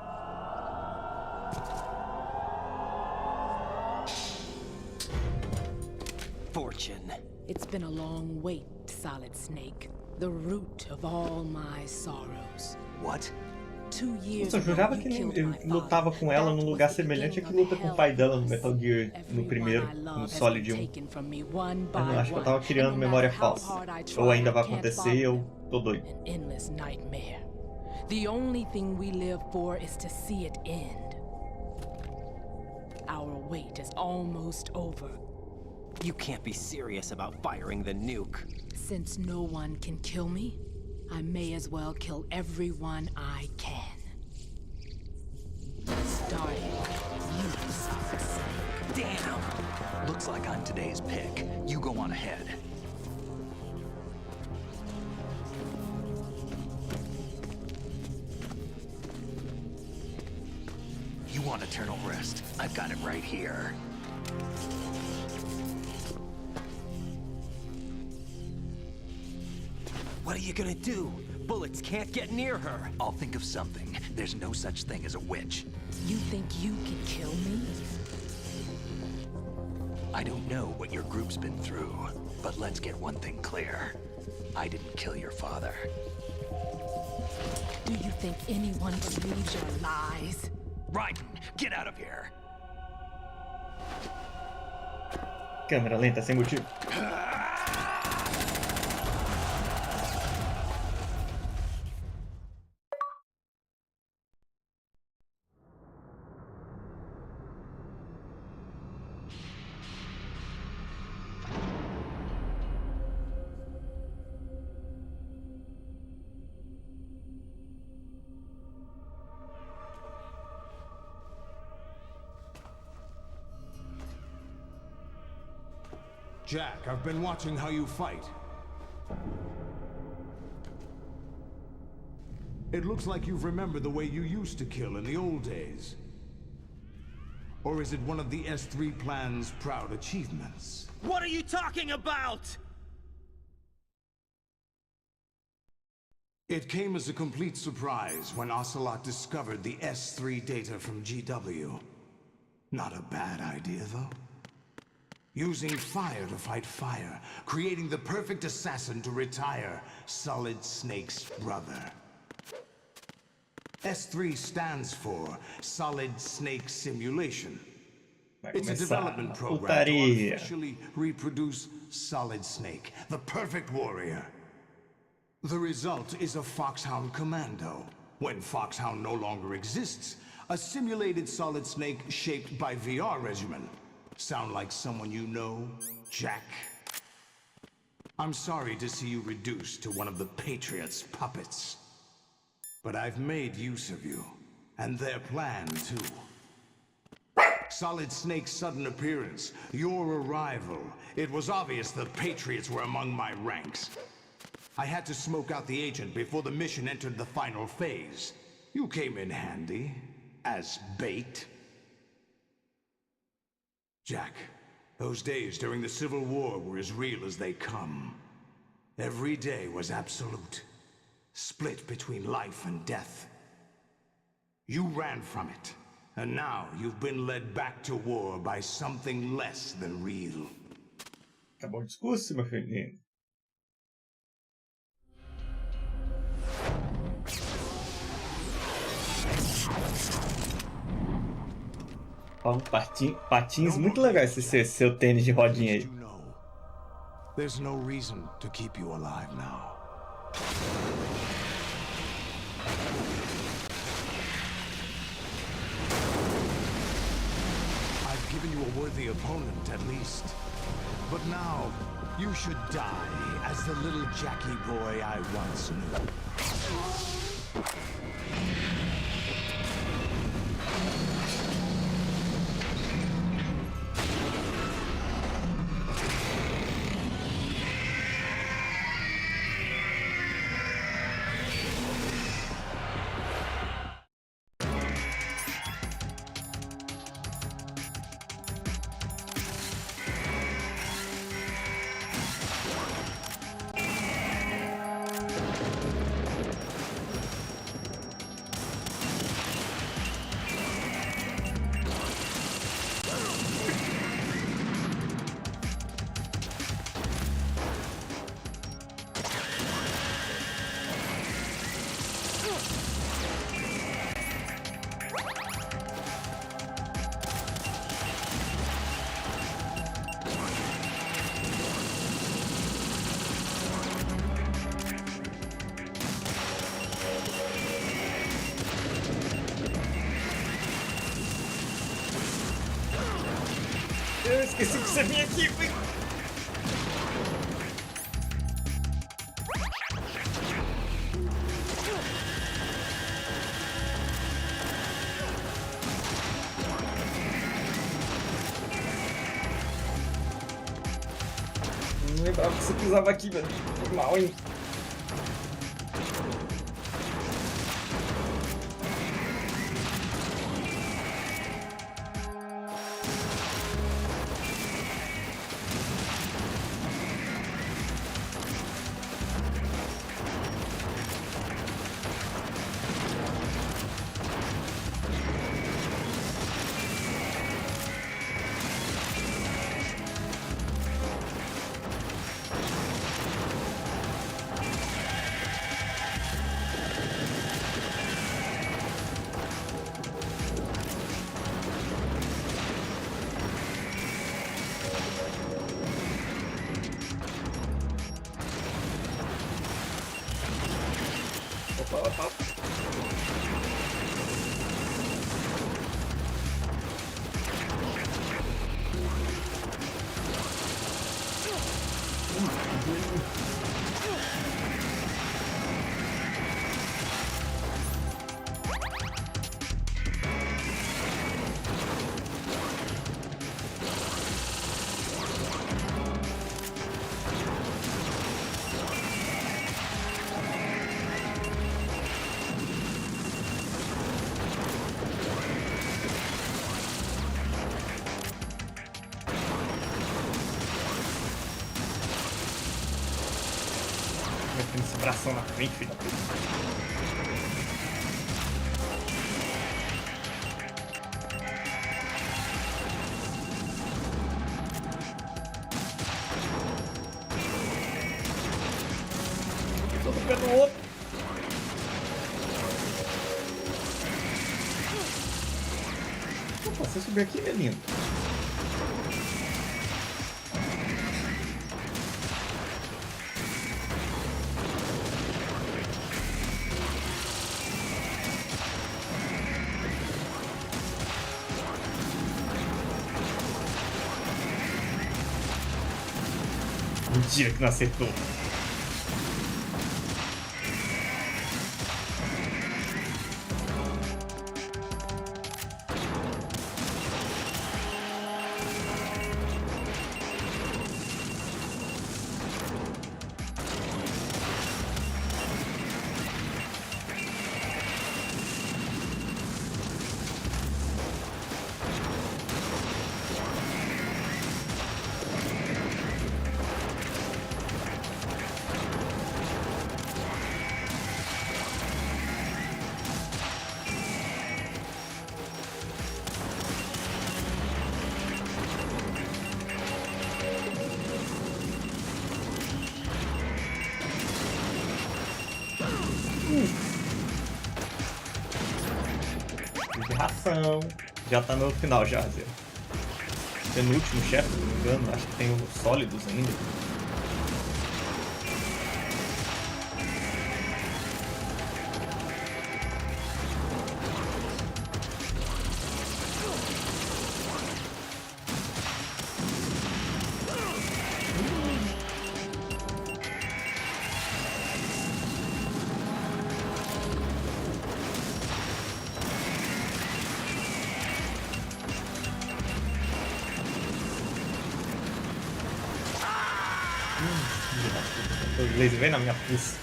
Fortune. It's been a long wait, Solid Snake. The root of all my sorrows. What? 2 years Nossa, eu jurava ago, que you ele killed my lutava com ela num lugar semelhante a que luta com o pai dela no Metal Gear, no Everyone primeiro, I love no has Solid been 1. taken from me one by Eu não acho que eu one, tava criando and no memória matter how falsa. hard I try, Ou ainda vai I can't acontecer e eu tô doido. An endless nightmare. The only thing we live for is to see it end. Our wait is almost over. You can't be serious about firing the nuke. Since no one can kill me, I may as well kill everyone I can. Starting with you, Solid Snake. Damn! Looks like I'm today's pick. You go on ahead. You want eternal rest? I've got it right here. What are you gonna do? Bullets can't get near her. I'll think of something. There's no such thing as a witch. You think you can kill me? I don't know what your group's been through, but let's get one thing clear. I didn't kill your father. Do you think anyone believes your lies? Raiden, get out of here! Câmera lenta sem motivo. Jack, I've been watching how you fight. It looks like you've remembered the way you used to kill in the old days. Or is it one of the S3 plan's proud achievements? What are you talking about? It came as a complete surprise when Ocelot discovered the S3 data from GW. Not a bad idea, though. Using fire to fight fire, creating the perfect assassin to retire Solid Snake's brother. S3 stands for Solid Snake Simulation. It's a development program to artificially reproduce Solid Snake, the perfect warrior. The result is a Foxhound Commando. When Foxhound no longer exists, a simulated Solid Snake shaped by VR regimen. Sound like someone you know, Jack? I'm sorry to see you reduced to one of the Patriots' puppets. But I've made use of you, and their plan too. Solid Snake's sudden appearance, your arrival. It was obvious the Patriots were among my ranks. I had to smoke out the agent before the mission entered the final phase. You came in handy, as bait. Jack, those days during the Civil War were as real as they come. Every day was absolute, split between life and death. You ran from it, and now you've been led back to war by something less than real. Acabou o discurso, meu filhinho. Ó, patins muito legais esse seu tênis de rodinha aí. There's no reason to keep you alive now. I've given you a worthy opponent at least. But now, you should die as the little Jackie boy I once knew. Eu esqueci que você vinha aqui. não lembrava que você pisava aqui, velho. Foi mal, hein? Tem esse bração na frente, filho da puta. Tô no pé do outro. Opa, você subir aqui, meu lindo. Mentira que não acertou. Ração. Já tá no final já, Zé. Penúltimo chefe, se não me engano. Acho que tem os sólidos ainda. O laser vem na minha pulsa.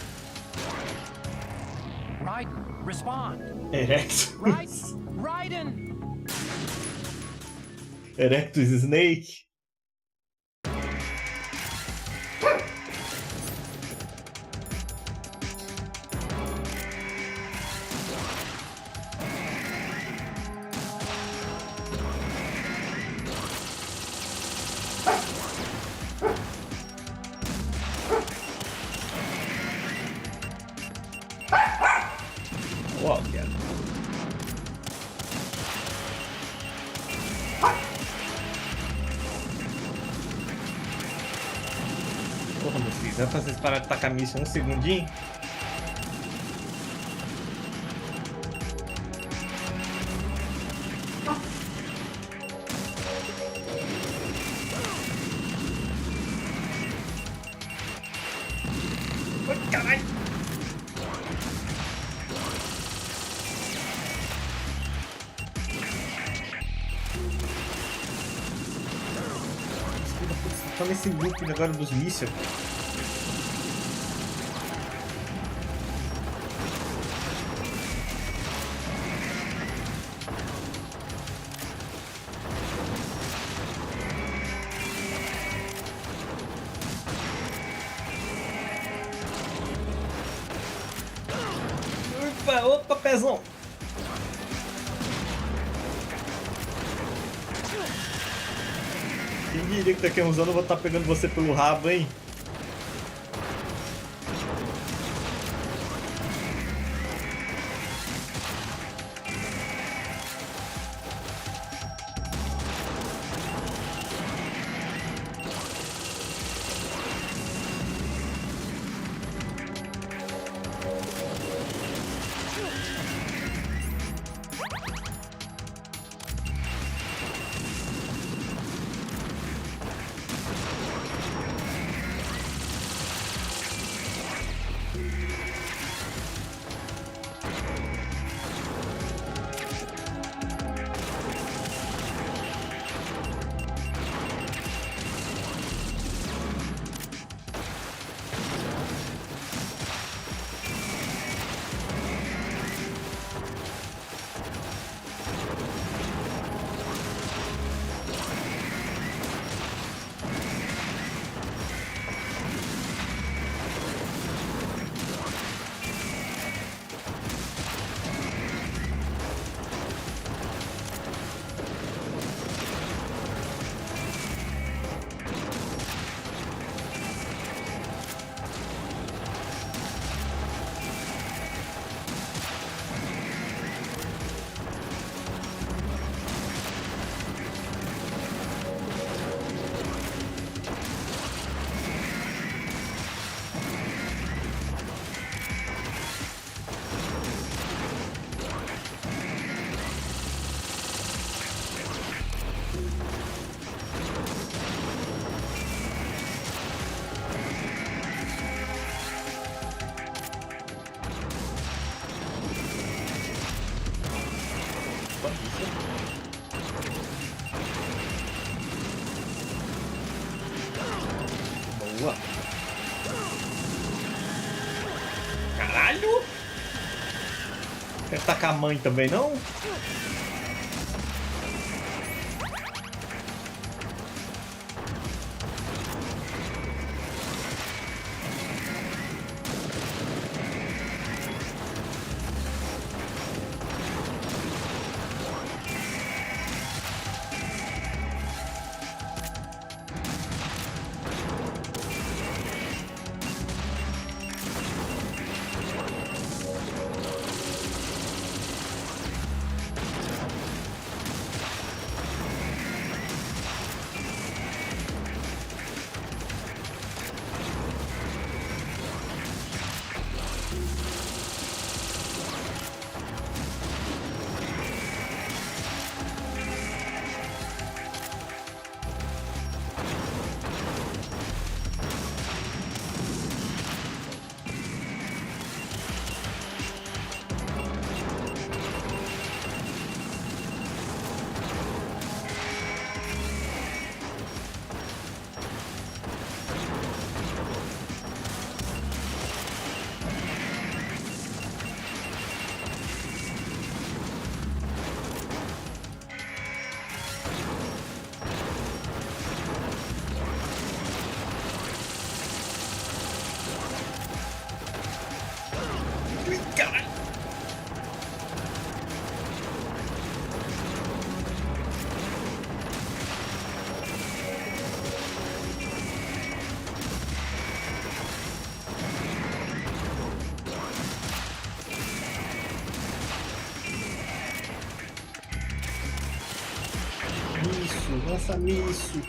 Raiden, respond. Erectus. Raiden. Erectus Snake. Uau, cara. Porra, meus filhos, vai fazer vocês parar de tacar míssil um segundinho? Ai, caralho! Tô nesse loop agora dos mísseis. Opa, pezão! Quem diria que daqui a uns anos eu vou estar pegando você pelo rabo, hein? Boa. Caralho! Quer tacar a mãe também, não? Lança nisso.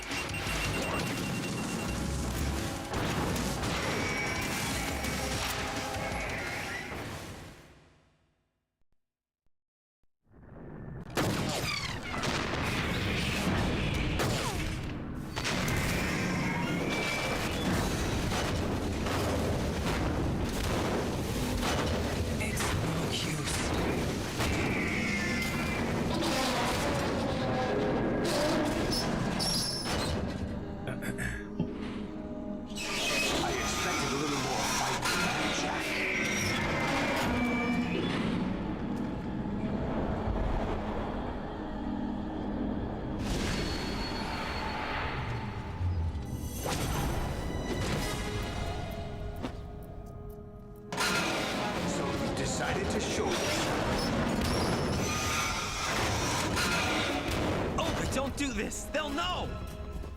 this. They'll know.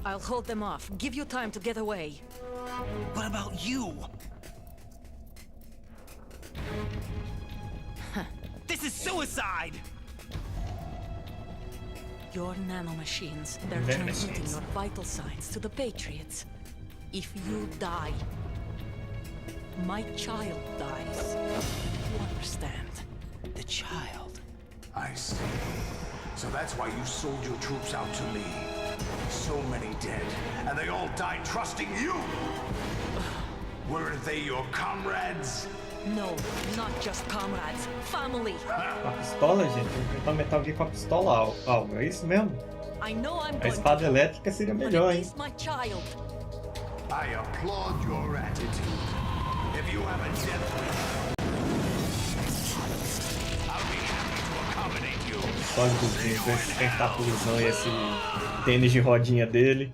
I'll hold them off. Give you time to get away. What about you? This is suicide! Your nanomachines, they're transmitting your vital signs to the Patriots. If you die, my child dies. You understand? The child. I see. So that's why you sold your troops out to me. So many dead, and they all died trusting you! Weren't they your comrades? No, not just comrades. Family. A pistola, gente. Enfrentar Metal Gear com a pistola algo. É isso mesmo? I know I'm A espada elétrica seria melhor, hein? my child. I applaud your attitude. If you have a death wish, I'll be happy to accommodate you. Pistola dos com esse tentáculozão e esse tênis de rodinha dele.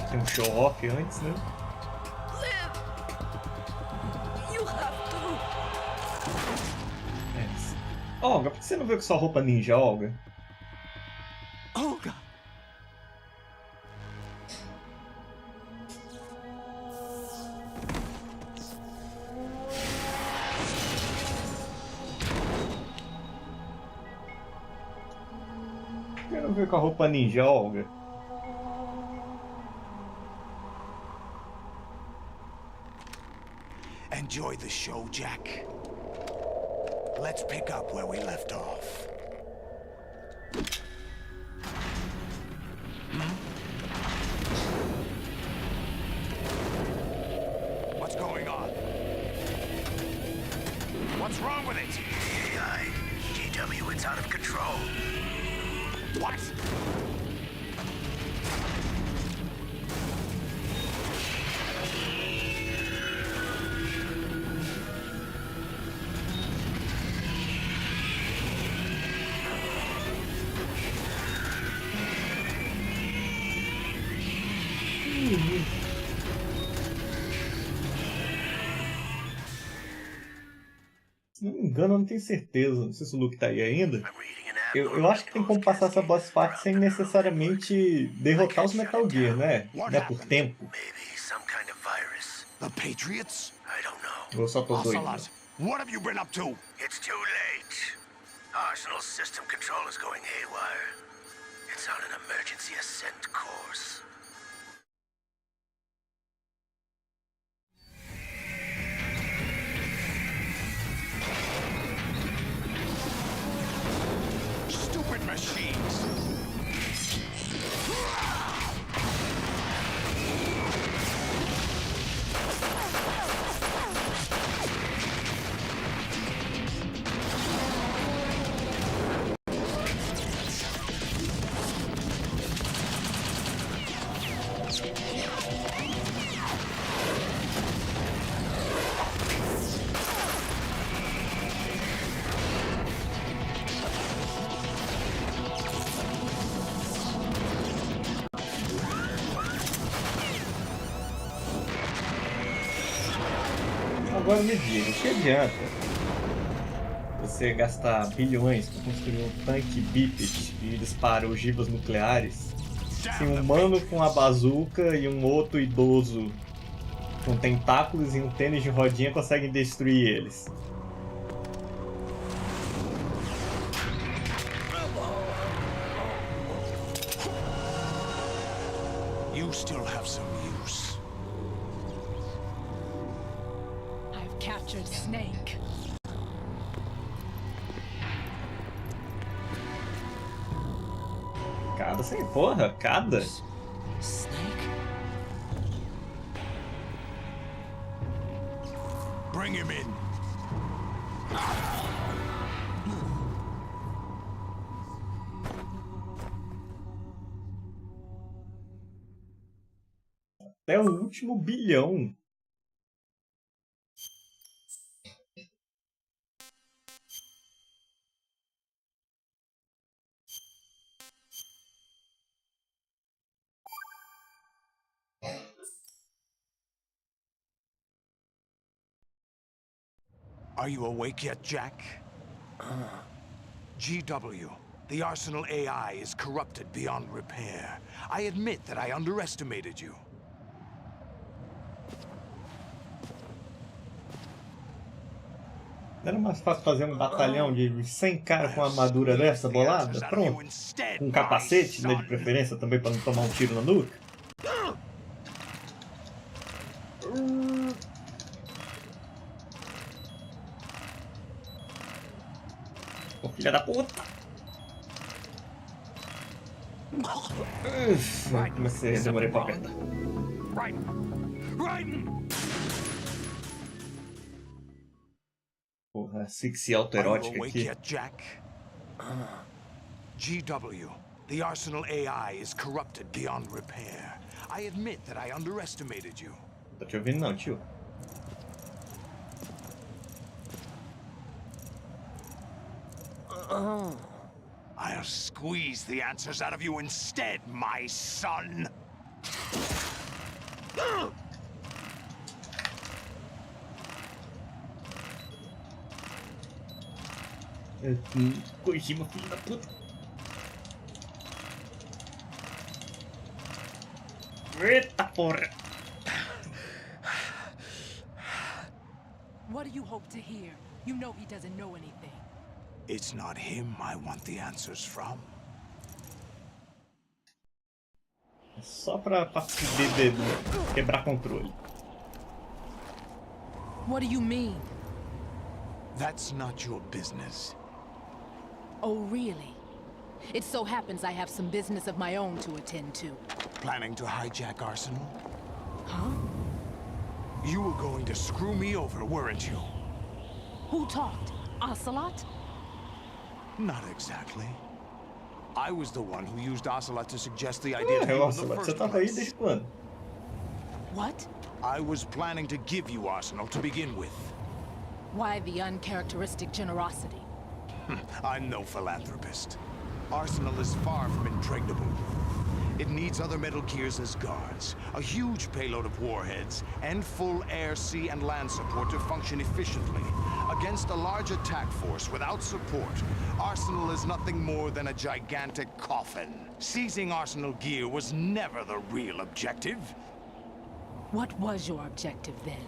Tem um show-off antes, né? Olga, por que você não veio com sua roupa ninja, Olga? Olga! Por que não veio com a roupa ninja, Olga? Enjoy the show, Jack. Let's pick up where we left off. What's going on? What's wrong with it? AI, GW, it's out of control. What? Se não me engano, eu não tenho certeza. Não sei se o Luke tá aí ainda. Eu acho que tem como passar essa boss fight sem necessariamente derrotar os Metal Gear, né? Não é por tempo. The Patriots? I don't know. Eu só tô doido. Ocelot, what have you been up to? It's too late. Arsenal system control is going haywire. It's on an emergency ascent course. Stupid machines! Agora me diga, o que adianta você gastar bilhões para construir um tanque bípede que dispara ogivas nucleares se um humano com a bazuca e um outro idoso com tentáculos e um tênis de rodinha conseguem destruir eles? You still have some use. I've captured Snake. Cada sem porra, cada. Snake? Bring him in. Até o último bilhão. Are you awake yet, Jack? GW, the Arsenal AI is corrupted beyond repair. I admit that I underestimated you. Não era mais fácil fazer um batalhão de 100 caras com uma armadura dessa bolada? Pronto. Com um capacete, né, de preferência também para não tomar um tiro na nuca. Ô, filha da puta! Comecei a demorar pra apertar. Porra, asfixia autoerótica aqui. GW, the Arsenal AI is corrupted beyond repair. I admit that I underestimated you. Tô te ouvindo não, tio. I'll squeeze the answers out of you instead, my son. Kojima, filho da puta. Eita porra. What do you hope to hear? You know he doesn't know anything. It's not him I want the answers from. É só pra quebrar controle. What do you mean? That's not your business. Oh, really? It so happens I have some business of my own to attend to. Planning to hijack Arsenal? Huh? You were going to screw me over, weren't you? Who talked? Ocelot? Not exactly. I was the one who used Ocelot to suggest the idea to you in the first place. What? I was planning to give you Arsenal to begin with. Why the uncharacteristic generosity? I'm no philanthropist. Arsenal is far from impregnable. It needs other Metal Gears as guards, a huge payload of warheads, and full air, sea, and land support to function efficiently. Against a large attack force without support, Arsenal is nothing more than a gigantic coffin. Seizing Arsenal gear was never the real objective. What was your objective then?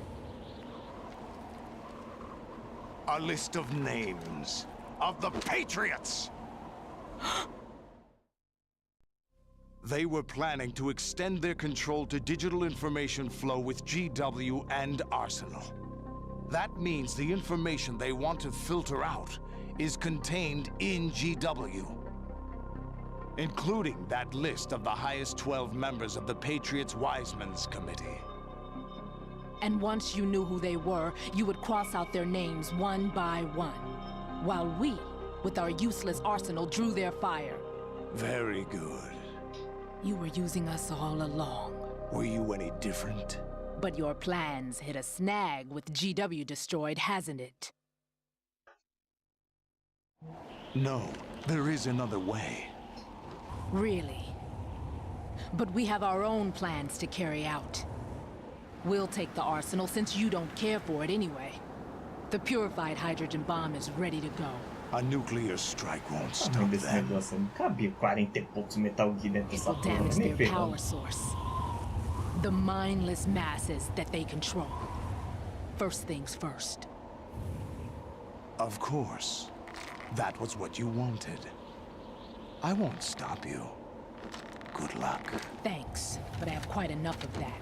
A list of names of the Patriots! They were planning to extend their control to digital information flow with GW and Arsenal. That means the information they want to filter out is contained in GW, including that list of the highest 12 members of the Patriots Wiseman's Committee. And once you knew who they were, you would cross out their names one by one, while we, with our useless arsenal, drew their fire. Very good. You were using us all along. Were you any different? But your plans hit a snag with GW destroyed, hasn't it? No, there is another way. Really? But we have our own plans to carry out. We'll take the arsenal since you don't care for it anyway. The purified hydrogen bomb is ready to go. A nuclear strike won't stop them. It will damage their power source. The mindless masses that they control. First things first. Of course. That was what you wanted. I won't stop you. Good luck. Thanks, but I have quite enough of that.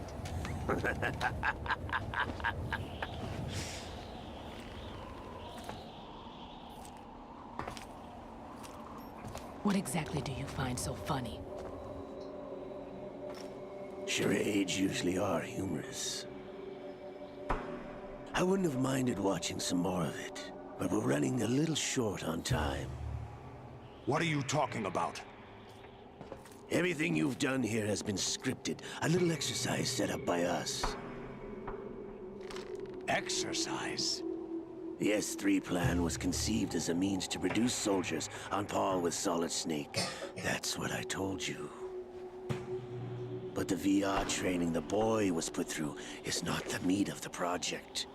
What exactly do you find so funny? Charades usually are humorous. I wouldn't have minded watching some more of it, but we're running a little short on time. What are you talking about? Everything you've done here has been scripted. A little exercise set up by us. Exercise? The S3 plan was conceived as a means to produce soldiers on par with Solid Snake. That's what I told you. But the VR training the boy was put through is not the meat of the project.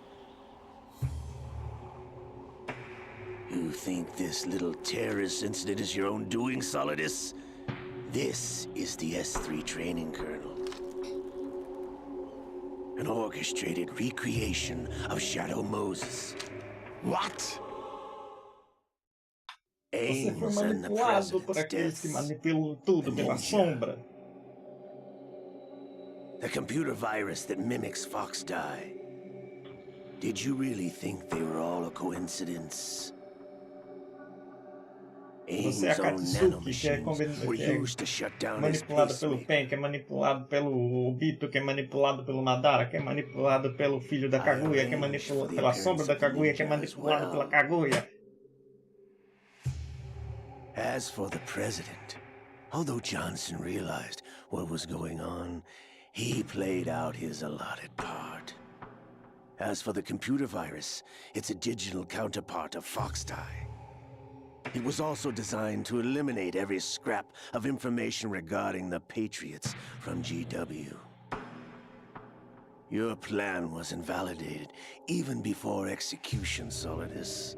You think this little terrorist incident is your own doing, Solidus? This is the S3 training kernel. An orchestrated recreation of Shadow Moses. What? Você foi manipulado por aqueles que manipulam tudo pela sombra. The computer virus that mimics Foxdie. Did you really think they were all a coincidence? Você é a Katsuki, que é manipulado pelo Pen, que é manipulado pelo Obito, que é manipulado pelo Madara, que é manipulado pelo filho da Kaguya, que é manipulado pela sombra da Kaguya, que é manipulado pela Kaguya. As for the president, although Johnson realized what was going on, he played out his allotted part. As for the computer virus, it's a digital counterpart of Foxdie. It was also designed to eliminate every scrap of information regarding the Patriots from GW. Your plan was invalidated even before execution, Solidus.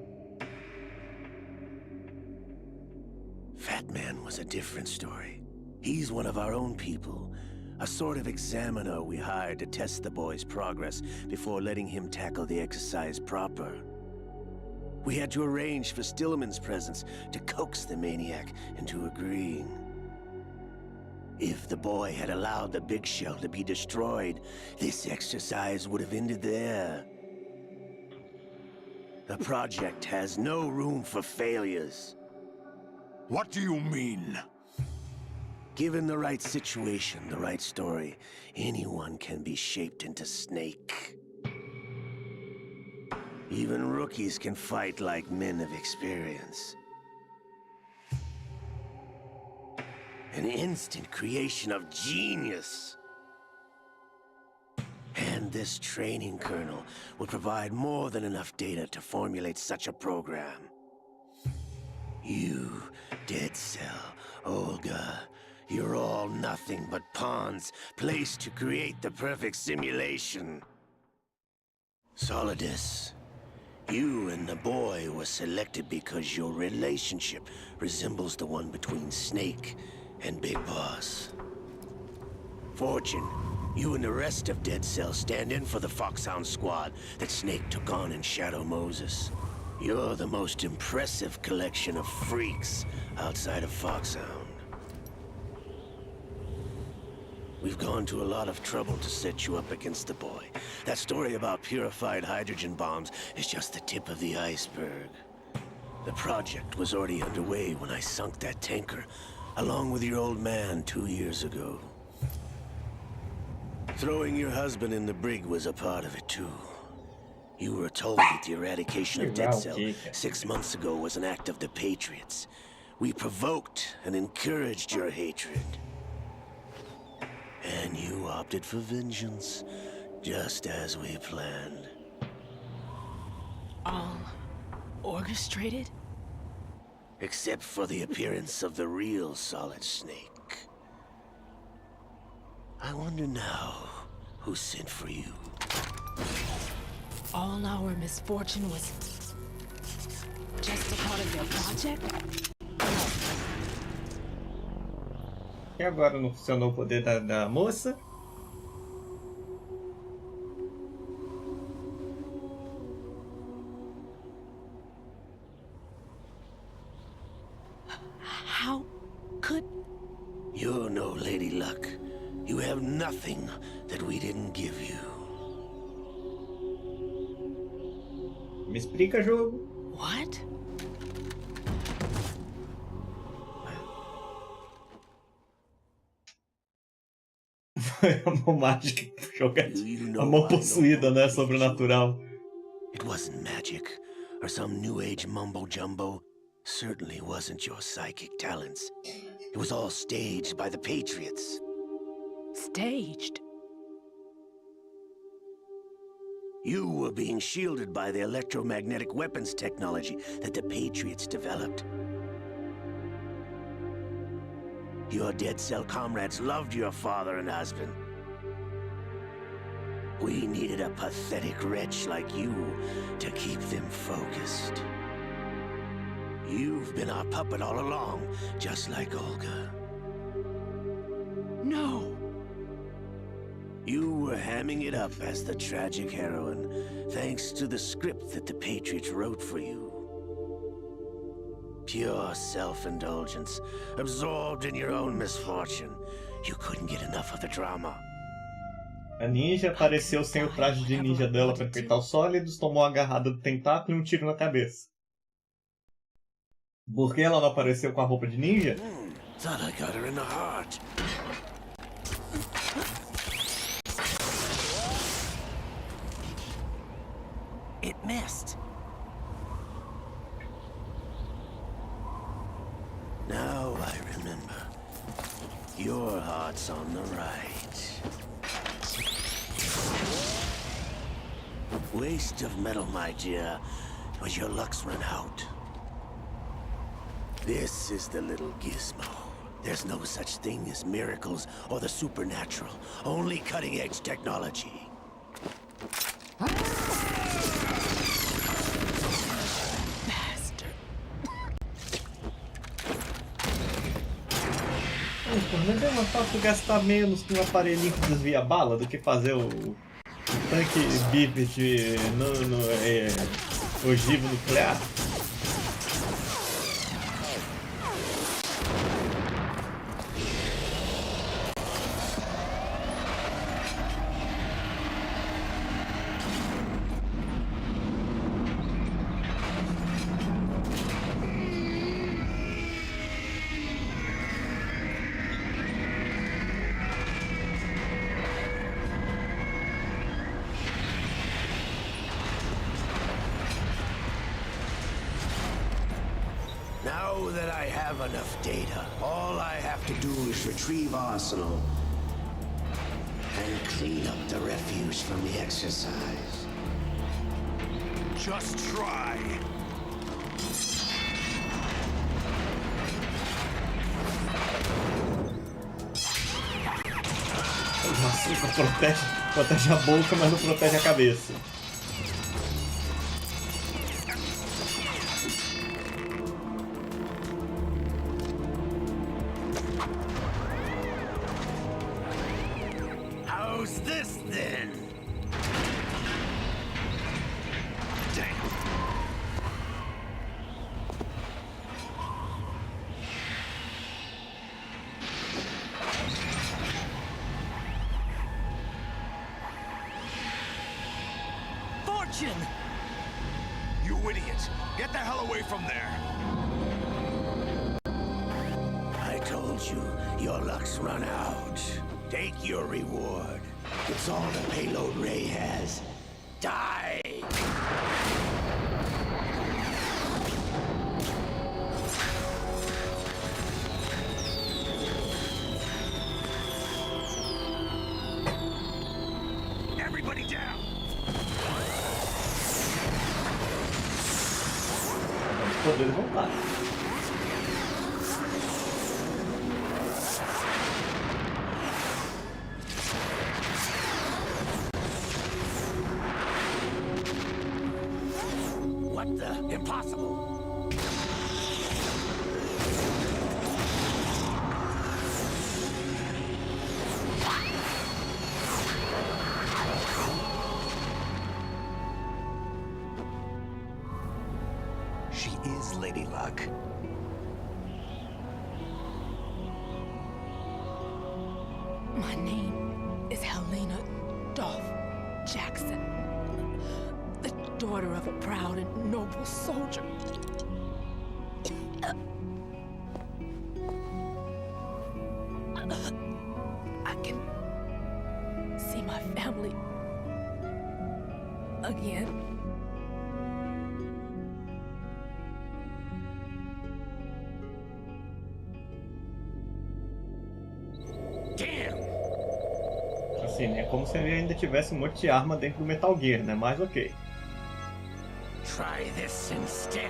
Fat Man was a different story. He's one of our own people, a sort of examiner we hired to test the boy's progress before letting him tackle the exercise proper. We had to arrange for Stillman's presence to coax the maniac into agreeing. If the boy had allowed the big shell to be destroyed, this exercise would have ended there. The project has no room for failures. What do you mean? Given the right situation, the right story, anyone can be shaped into Snake. Even rookies can fight like men of experience. An instant creation of genius. And this training kernel will provide more than enough data to formulate such a program. You, Dead Cell, Olga, you're all nothing but pawns placed to create the perfect simulation. Solidus. You and the boy were selected because your relationship resembles the one between Snake and Big Boss. Fortune, you and the rest of Dead Cell stand in for the Foxhound squad that Snake took on in Shadow Moses. You're the most impressive collection of freaks outside of Foxhound. We've gone to a lot of trouble to set you up against the boy. That story about purified hydrogen bombs is just the tip of the iceberg. The project was already underway when I sunk that tanker, along with your old man 2 years ago. Throwing your husband in the brig was a part of it too. You were told that the eradication of Dead Cell 6 months ago was an act of the Patriots. We provoked and encouraged your hatred. And you opted for vengeance, just as we planned. All orchestrated? Except for the appearance of the real Solid Snake. I wonder now who sent for you. All our misfortune was just a part of their project? E agora não funcionou o poder da moça. How could... You're no Lady Luck. You have nothing that we didn't give you. Me explica, jogo. What? A mão mágica jogatina. A mão possuída, né? Sobrenatural. It wasn't magic, or some new age mumbo-jumbo. Certainly wasn't your psychic talents. It was all staged by the Patriots. Staged? You were being shielded by the electromagnetic weapons technology that the Patriots developed. Your Dead Cell comrades loved your father and husband. We needed a pathetic wretch like you to keep them focused. You've been our puppet all along, just like Olga. No! You were hamming it up as the tragic heroine, thanks to the script that the Patriots wrote for you. Pure self-indulgence, absorbed in your own misfortune. You couldn't get enough of the drama. A ninja apareceu sem o traje de ninja dela para enfrentar os sólidos, tomou a agarrada do tentáculo e um tiro na cabeça. Por que ela não apareceu com a roupa de ninja? Thought I got her in the heart. It missed. Now I remember. Your heart's on the right. Waste of metal, my dear, but your luck's run out. This is the little gizmo. There's no such thing as miracles or the supernatural, only cutting-edge technology. Mas é mais fácil gastar menos com um aparelhinho que desvia bala do que fazer o tanque bípede ogivo nuclear. Now that I have enough data, all I have to do is retrieve Arsenal and clean up the refuse from the exercise. Just try. Nossa, protege a boca, mas não protege a cabeça. How's this then? Damn. Fortune! You idiot! Get the hell away from there! I told you, your luck's run out. Take your reward. It's all the payload Ray has. Die! Everybody down! Os poderes voltar. What the? Impossible! She is Lady Luck. My name is Helena Dolph Jackson, the daughter of a proud and noble soldier. I can see my family again. Assim, né? Como se ele ainda tivesse um monte de arma dentro do Metal Gear, né? Mas ok. Try this instead.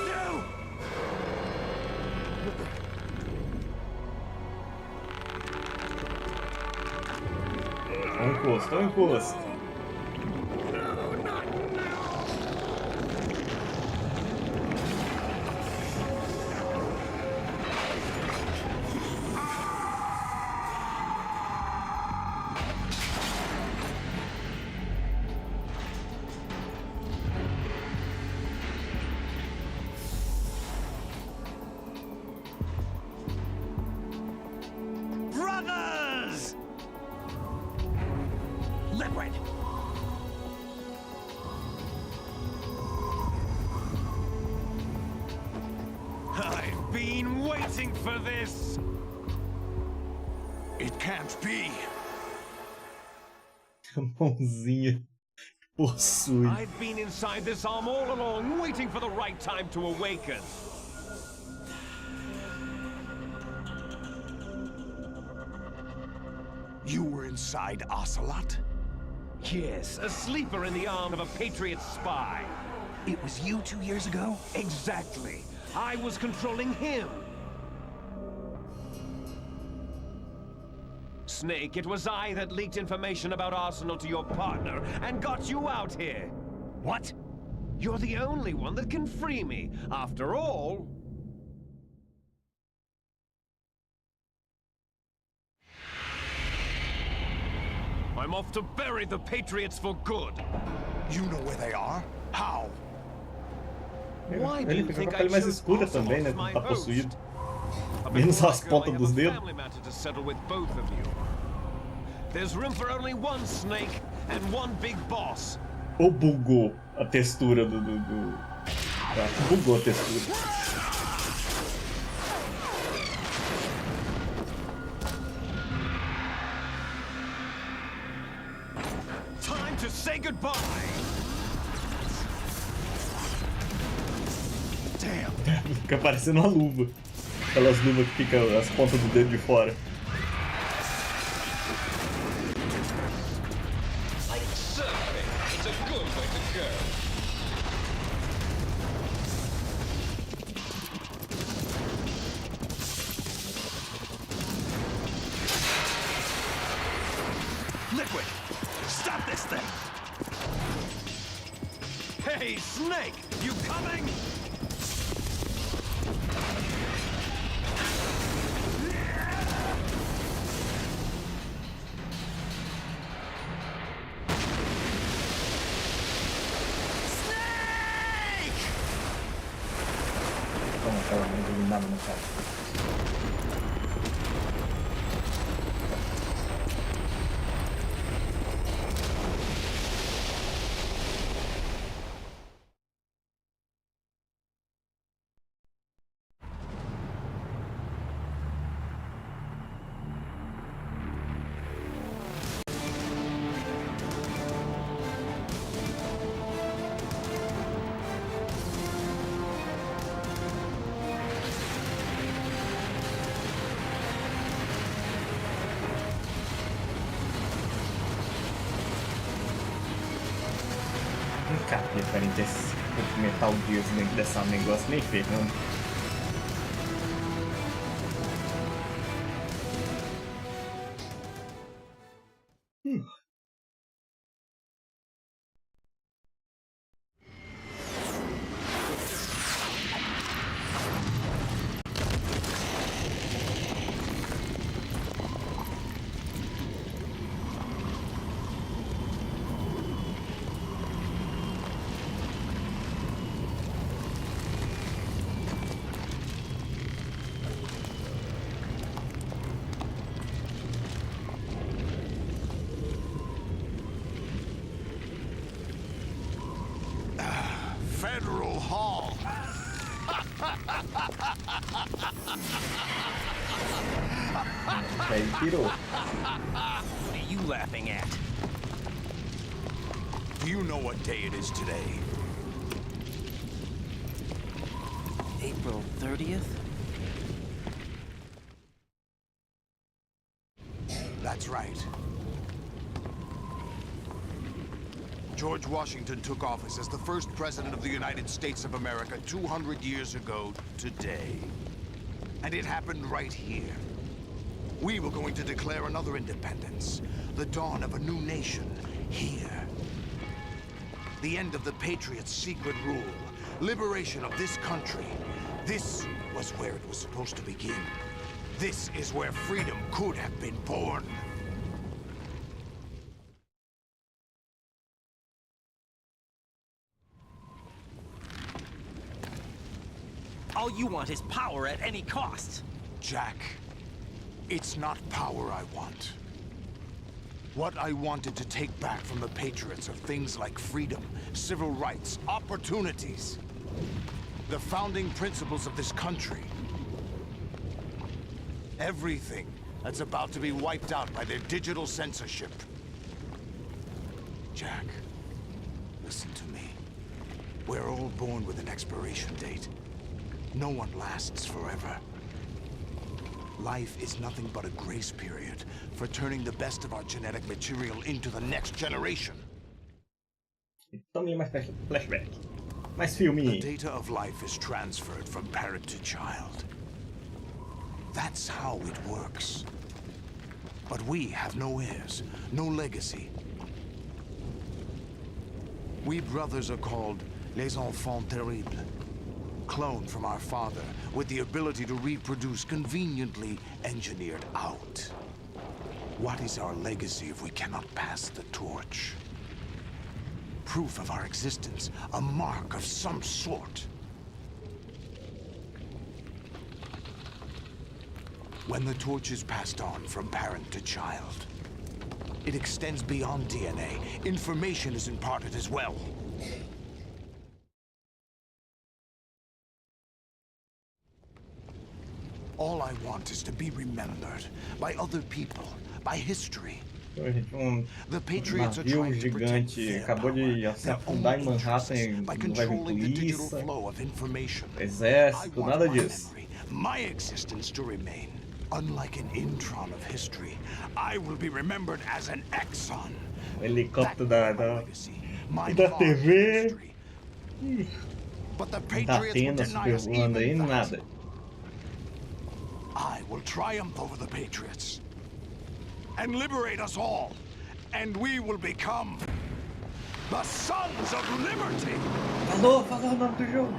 No! Ou encosto, ou encosto. been waiting for this! It can't be. Mãozinha possui. I've been inside this arm all along, waiting for the right time to awaken. You were inside Ocelot? Yes, a sleeper in the arm of a Patriot spy. It was you 2 years ago? Exactly. I was controlling him. Snake, it was I that leaked information about Arsenal to your partner and got you out here. What? You're the only one that can free me. After all... I'm off to bury the Patriots for good. You know where they are? How? Why do Ele you fica com a think pele I mais chose escura Ocelot também, né? as my Tá host? possuído. But Menos before as I go, I pontas have dos a dedos. family matter to settle with both of you. There's room for only one Snake and one big boss. Ou bugou a textura do... Acho que bugou a textura. Time to say goodbye. Damn. Fica parecendo uma luva. Aquelas luvas que ficam as pontas do dedo de fora. Like surfing, it's a good way to go. Liquid! Stop this thing! Hey, Snake, you coming? Toma aquela mão iluminada no cara. Capeta, cara, desse Metal Gear dentro dessa negócio nem ferrando. Federal Hall. Aí pirou. What are you laughing at? Do you know what day it is today? April 30th? That's right. George Washington took office as the first president of the United States of America 200 years ago today. And it happened right here. We were going to declare another independence, the dawn of a new nation, here. The end of the Patriots' secret rule, liberation of this country. This was where it was supposed to begin. This is where freedom could have been born. All you want is power at any cost. Jack, it's not power I want. What I wanted to take back from the Patriots are things like freedom, civil rights, opportunities. The founding principles of this country. Everything that's about to be wiped out by their digital censorship. Jack, listen to me. We're all born with an expiration date. No one lasts forever. Life is nothing but a grace period for turning the best of our genetic material into the next generation. Também mais flashback. Mais filme. The data of life is transferred from parent to child. That's how it works. But we have no heirs, no legacy. We brothers are called les enfants terribles. Cloned from our father, with the ability to reproduce conveniently engineered out. What is our legacy if we cannot pass the torch? Proof of our existence, a mark of some sort. When the torch is passed on from parent to child, it extends beyond DNA. Information is imparted as well. All I want is to be remembered by other people, by history. The Patriots are trying to protect their power, their own interests, by controlling the digital flow of information. Exército, nada disso. My existence to remain. Unlike an intron of history, I will be remembered as an exon. O helicóptero da TV. Da Atena supervoando aí, nada. I will triumph over the Patriots and liberate us all, and we will become the Sons of Liberty. Falou o nome do jogo.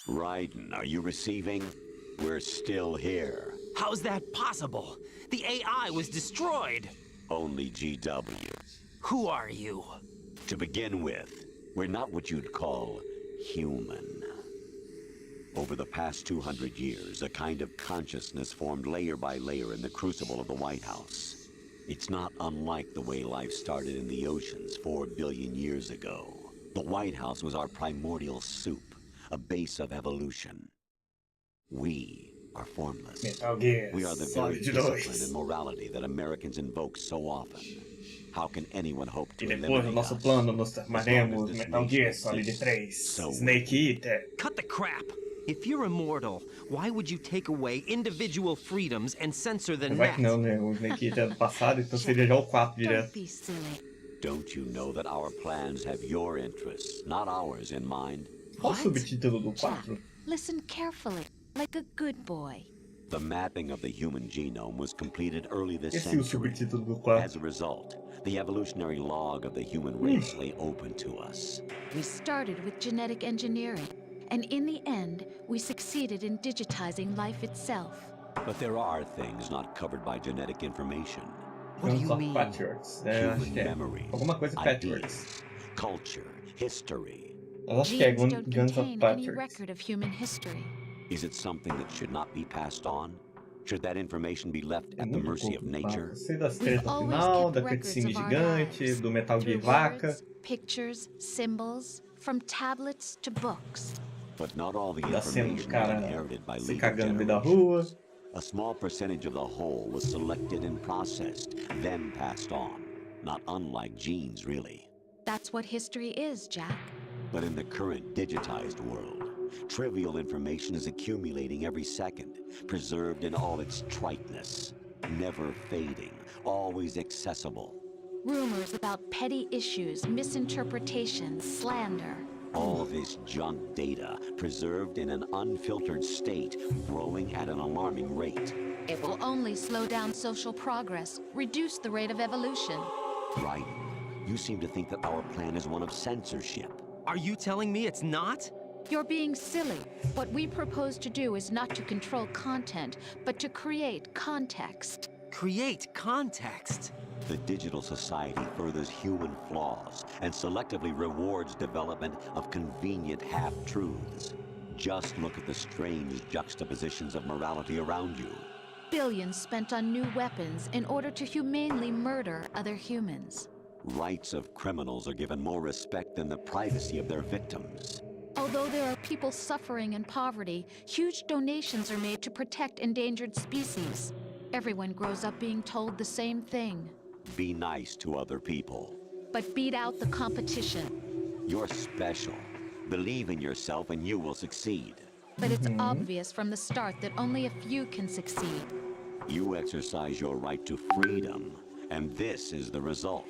Raiden, are you receiving? We're still here. How's that possible? The AI was destroyed. Only GW. Who are you? To begin with, we're not what you'd call human. Over the past 200 years, a kind of consciousness formed layer by layer in the crucible of the White House. It's not unlike the way life started in the oceans 4 billion years ago. The White House was our primordial soup, a base of evolution. We are formless. We are the very discipline and morality that Americans invoke so often. How can anyone hope to depois do nosso plano nos transformaremos Metal Gear Solid 3, Snake Eater. Cut the crap! If you're immortal, why would you take away individual freedoms and censor the Vai net? que não, né? O Snake Eater é do passado, então seria já o 4 direto. Don't you know that our plans have your interests, not ours, in mind? Qual o subtítulo do 4? Listen carefully, like a good boy. The mapping of the human genome was completed early this Esse é o century. subtítulo do 4. As a result, the evolutionary log of the human race lay open to us. We started with genetic engineering, and in the end, we succeeded in digitizing life itself. But there are things not covered by genetic information. What do you mean? Patriots. É, acho Human que é. memories, Alguma coisa Patriots. ideas, culture, history. Eu acho que é Genes don't Guns of contain any Patriots. record of human history. Is it something that should not be passed on? Should that information be left at the mercy of nature? Sei das tretas final, da cutscene gigante, do Metal Gear Vaca. Pictures, symbols, from tablets to books. But not all the Da cena do information was cara inherited by se legal cagando no meio da generations. rua. A small percentage of the whole was selected and processed, then passed on. Not unlike genes, really. That's what history is, Jack. But in the current digitized world, trivial information is accumulating every second, preserved in all its triteness, never fading, always accessible. Rumors about petty issues, misinterpretations, slander. All this junk data, preserved in an unfiltered state, growing at an alarming rate. It will only slow down social progress, reduce the rate of evolution. Right? You seem to think that our plan is one of censorship. Are you telling me it's not? You're being silly. What we propose to do is not to control content, but to create context. Create context? The digital society furthers human flaws and selectively rewards development of convenient half-truths. Just look at the strange juxtapositions of morality around you. Billions spent on new weapons in order to humanely murder other humans. Rights of criminals are given more respect than the privacy of their victims. Although there are people suffering in poverty, huge donations are made to protect endangered species. Everyone grows up being told the same thing. Be nice to other people. But beat out the competition. You're special. Believe in yourself and you will succeed. But it's obvious from the start that only a few can succeed. You exercise your right to freedom, and this is the result.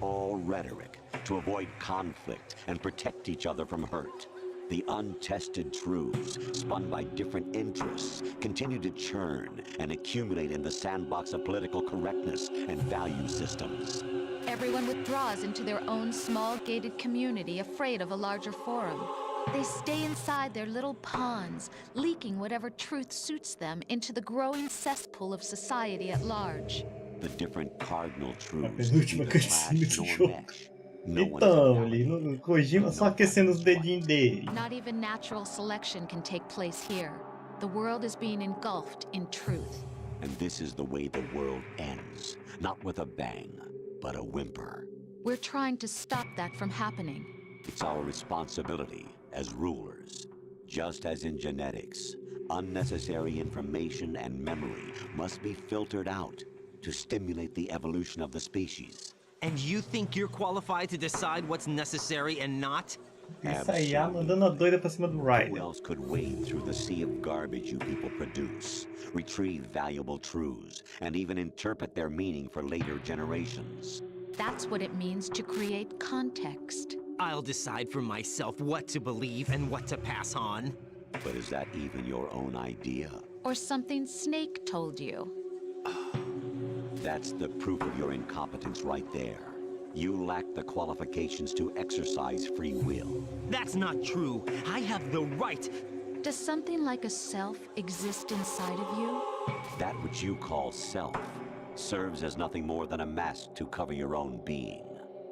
All rhetoric to avoid conflict and protect each other from hurt. The untested truths, spun by different interests, continue to churn and accumulate in the sandbox of political correctness and value systems. Everyone withdraws into their own small gated community, afraid of a larger forum. They stay inside their little ponds, leaking whatever truth suits them into the growing cesspool of society at large. The different cardinal truths penúltima cutscene do jogo. Então, ele Kojima só aquecendo os dedinhos dele. Not even natural selection can take place here. The world is being engulfed in truth. And this is the way the world ends. Not with a bang, but a whimper. We're trying to stop that from happening. It's our responsibility as rulers. Just as in genetics, unnecessary information and memory must be filtered out to stimulate the evolution of the species. And you think you're qualified to decide what's necessary and not? Isso aí, mandando a doida pra cima do Ryder. Who else could wade through the sea of garbage you people produce, retrieve valuable truths, and even interpret their meaning for later generations? That's what it means to create context. I'll decide for myself what to believe and what to pass on. But is that even your own idea? Or something Snake told you? That's the proof of your incompetence right there. You lack the qualifications to exercise free will. That's not true. I have the right. Does something like a self exist inside of you? That which you call self serves as nothing more than a mask to cover your own being.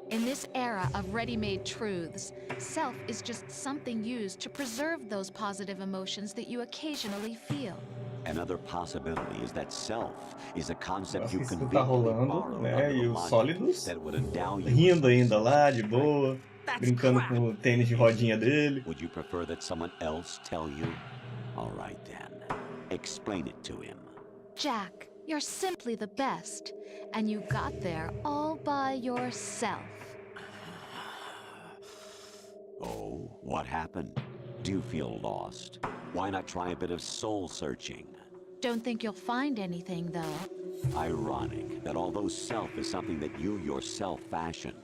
In this era of ready-made truths, self is just something used to preserve those positive emotions that you occasionally feel. Another possibility is that self is a concept you Isso can tá rolando, né? E os sólidos rindo ainda lá, de boa, brincando com o tênis de rodinha dele. Would you prefer that someone else tell you? All right then. Explain it to him. Jack, you're simply the best, and you got there all by yourself. Oh, what happened? Do you feel lost? Why not try a bit of soul searching? Don't think you'll find anything, though. Ironic that although self is something that you yourself fashioned,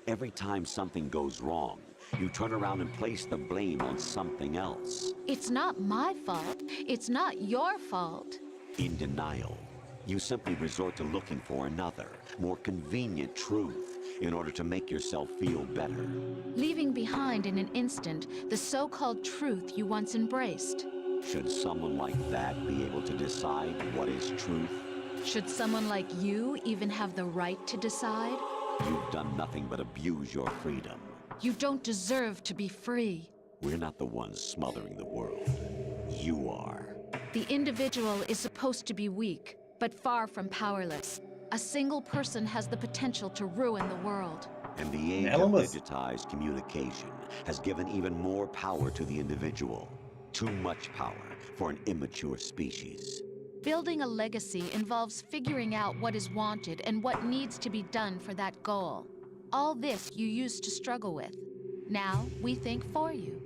every time something goes wrong, you turn around and place the blame on something else. It's not my fault. It's not your fault. In denial, you simply resort to looking for another, more convenient truth in order to make yourself feel better. Leaving behind in an instant the so-called truth you once embraced. Should someone like that be able to decide what is truth? Should someone like you even have the right to decide? You've done nothing but abuse your freedom. You don't deserve to be free. We're not the ones smothering the world. You are. The individual is supposed to be weak, but far from powerless. A single person has the potential to ruin the world. And the age of digitized communication has given even more power to the individual. Too much power for an immature species. Building a legacy involves figuring out what is wanted and what needs to be done for that goal. All this you used to struggle with. Now we think for you.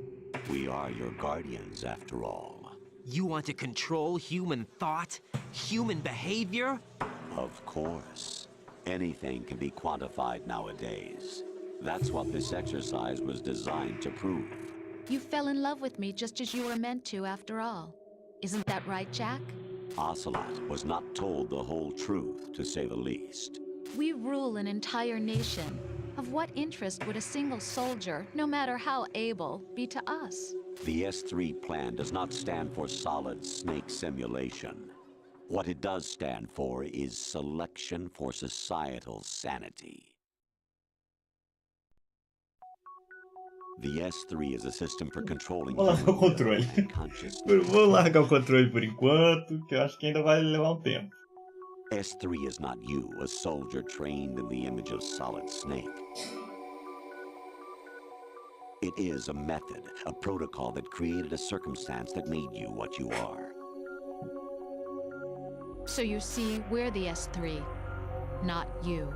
We are your guardians, after all. You want to control human thought? Human behavior? Of course. Anything can be quantified nowadays. That's what this exercise was designed to prove. You fell in love with me just as you were meant to, after all. Isn't that right, Jack? Ocelot was not told the whole truth, to say the least. We rule an entire nation. Of what interest would a single soldier, no matter how able, be to us? The S3 plan does not stand for solid snake simulation. What it does stand for is selection for societal sanity. The S3 is a system for controlling Vou largar o controle. Vou largar o controle por enquanto, que eu acho que ainda vai levar um tempo. S3 is not you, a soldier trained in the image of Solid Snake. It is a method, a protocol that created a circumstance that made you what you are. So you see, we're the S3, not you.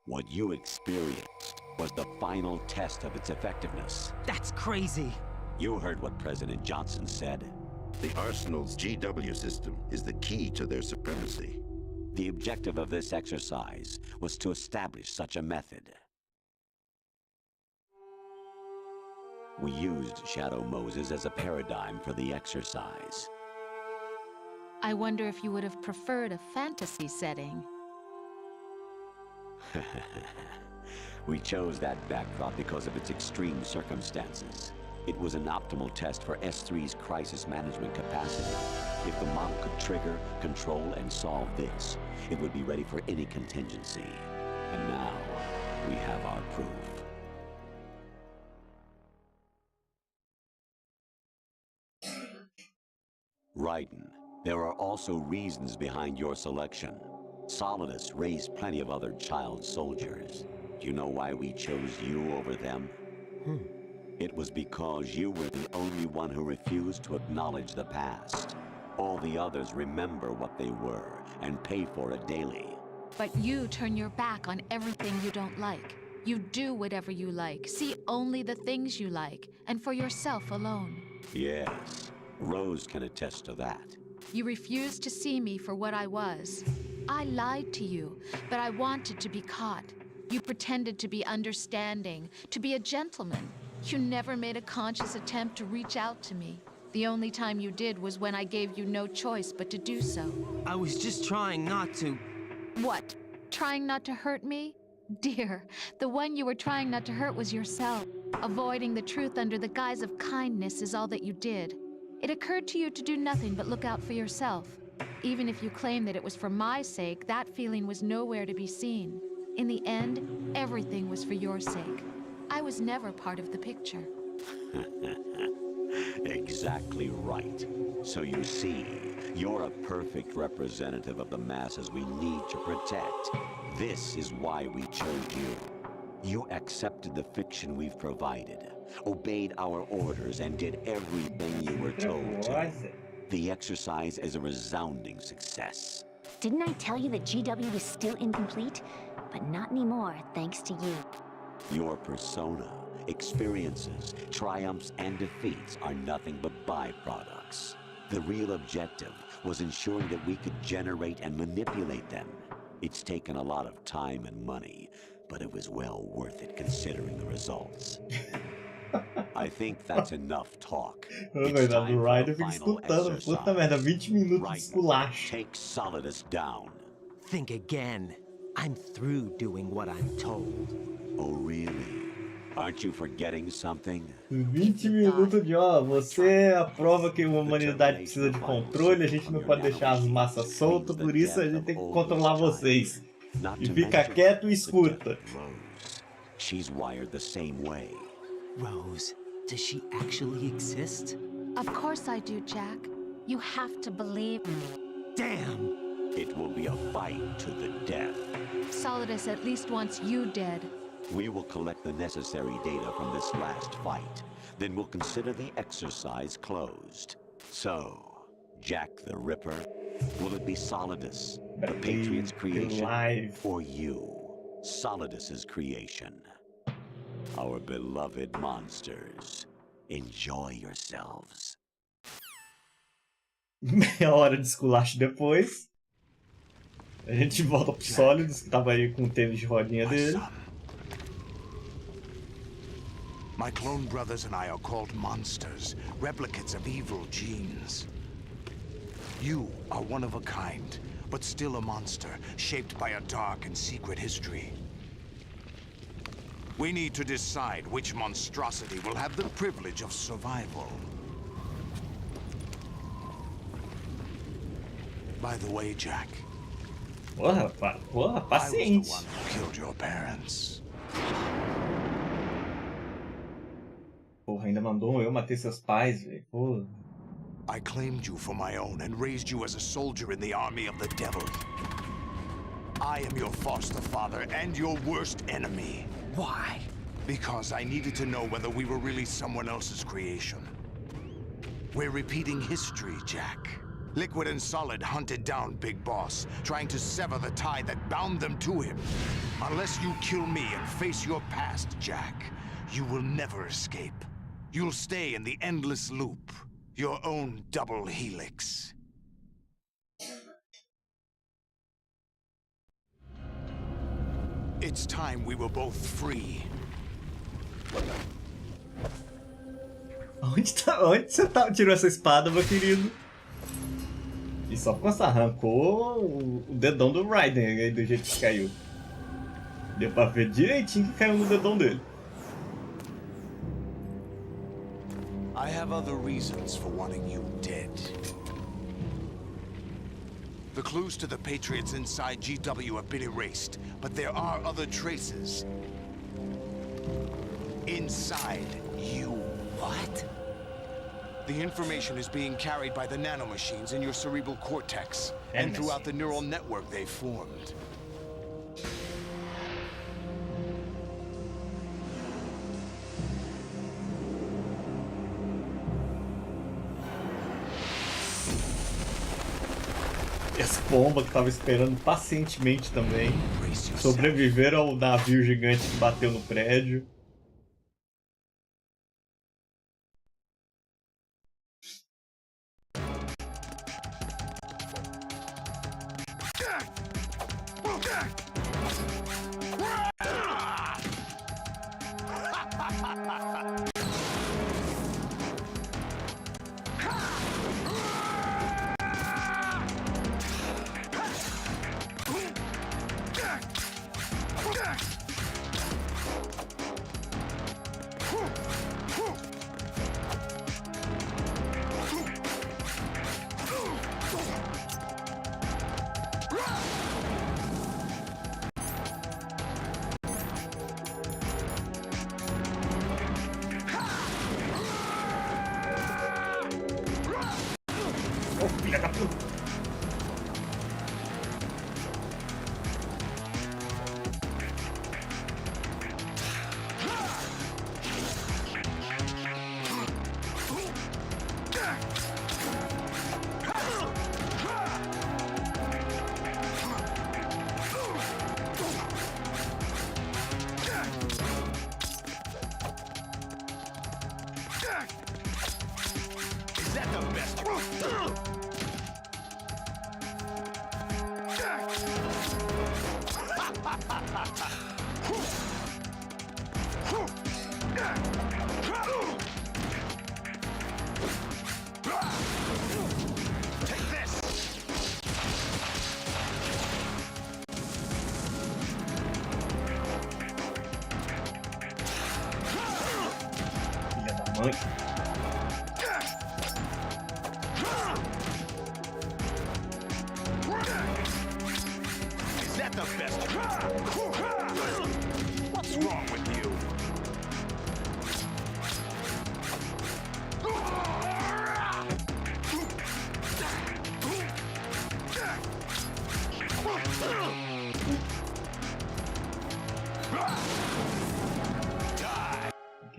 What you experienced was the final test of its effectiveness. That's crazy. You heard what President Johnson said. The Arsenal's GW system is the key to their supremacy. The objective of this exercise was to establish such a method. We used Shadow Moses as a paradigm for the exercise. I wonder if you would have preferred a fantasy setting. We chose that backdrop because of its extreme circumstances. It was an optimal test for S3's crisis management capacity. If the model could trigger, control, and solve this, it would be ready for any contingency. And now, we have our proof. Raiden, there are also reasons behind your selection. Solidus raised plenty of other child soldiers. Do you know why we chose you over them? It was because you were the only one who refused to acknowledge the past. All the others remember what they were and pay for it daily. But you turn your back on everything you don't like. You do whatever you like, see only the things you like, and for yourself alone. Yes, Rose can attest to that. You refused to see me for what I was. I lied to you, but I wanted to be caught. You pretended to be understanding, to be a gentleman. You never made a conscious attempt to reach out to me. The only time you did was when I gave you no choice but to do so. I was just trying not to... What? Trying not to hurt me? Dear, the one you were trying not to hurt was yourself. Avoiding the truth under the guise of kindness is all that you did. It occurred to you to do nothing but look out for yourself. Even if you claim that it was for my sake, that feeling was nowhere to be seen. In the end, everything was for your sake. I was never part of the picture. Exactly right. So you see, you're a perfect representative of the masses we need to protect. This is why we chose you. You accepted the fiction we've provided, obeyed our orders, and did everything you were told to. The exercise is a resounding success. Didn't I tell you that GW was still incomplete? But not anymore, thanks to you. Your persona, experiences, triumphs, and defeats are nothing but byproducts. The real objective was ensuring that we could generate and manipulate them. It's taken a lot of time and money, but it was well worth it considering the results. I think that's enough talk. It's time for the final exercise. Puta merda, 20 minutos de esculacho. Take Solidus down. Think again. I'm through doing what I'm told. Oh, really? Aren't you forgetting something? 20 minutos de você é a prova que a humanidade precisa de controle, a gente não pode deixar as massas soltas, por isso a gente tem que controlar vocês. E fica quieto e escuta. She's wired the same way. Rose, does she actually exist? Of course I do, Jack. You have to believe me. Damn! It will be a fight to the death. Solidus at least wants you dead. We will collect the necessary data from this last fight. Then we'll consider the exercise closed. So, Jack the Ripper, will it be Solidus, the Patriot's creation, or you, Solidus's creation? Our beloved monsters, enjoy yourselves. Meia hora de esculacho depois. A gente volta pro Solidus, que tava aí com o tênis de rodinha dele. My clone brothers and I are called monsters, replicates of evil genes. You are one of a kind, but still a monster, shaped by a dark and secret history. We need to decide which monstrosity will have the privilege of survival. By the way, Jack, Porra, paciente. I was the one who killed your parents. Porra, ainda mandou eu matei seus pais, velho. Pô. I claimed you for my own and raised you as a soldier in the army of the devil. I am your foster father and your worst enemy. Why? Because I needed to know whether we were really someone else's creation. We're repeating history, Jack. Liquid and Solid hunted down Big Boss, trying to sever the tie that bound them to him. Unless you kill me and face your past, Jack, you will never escape. You'll stay in the endless loop, your own double helix. It's time we were both free. Onde você tirou essa espada, meu querido? E só com essa arrancou o dedão do Raiden aí, do jeito que caiu. Deu pra ver direitinho que caiu no dedão dele. I have other reasons for wanting you dead. The clues to the Patriots inside GW have been erased, but there are other traces. Inside you. What? The information is being carried by the nanomachines in your cerebral cortex and throughout the neural network they've formed. E as pombas que estavam esperando pacientemente também sobreviveram ao navio gigante que bateu no prédio. Filha da puta! Is that the best? Take this. Filha da mãe. Is that the best? What's wrong with you? Ok.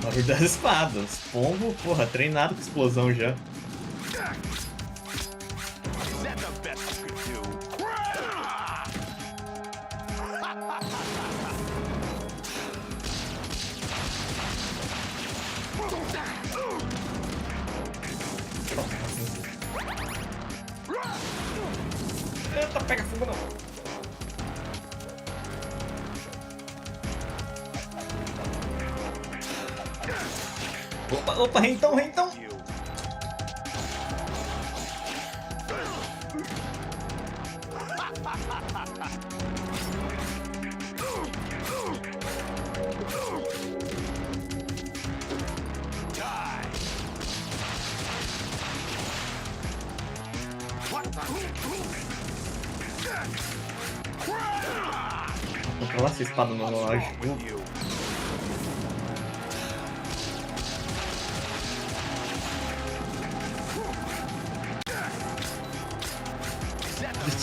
Barulho das espadas. Pombo, porra, treinado com explosão já. Is that the best you could do? Eita, pega fogo não. Opa, rentão. Controlar essa espada no relógio.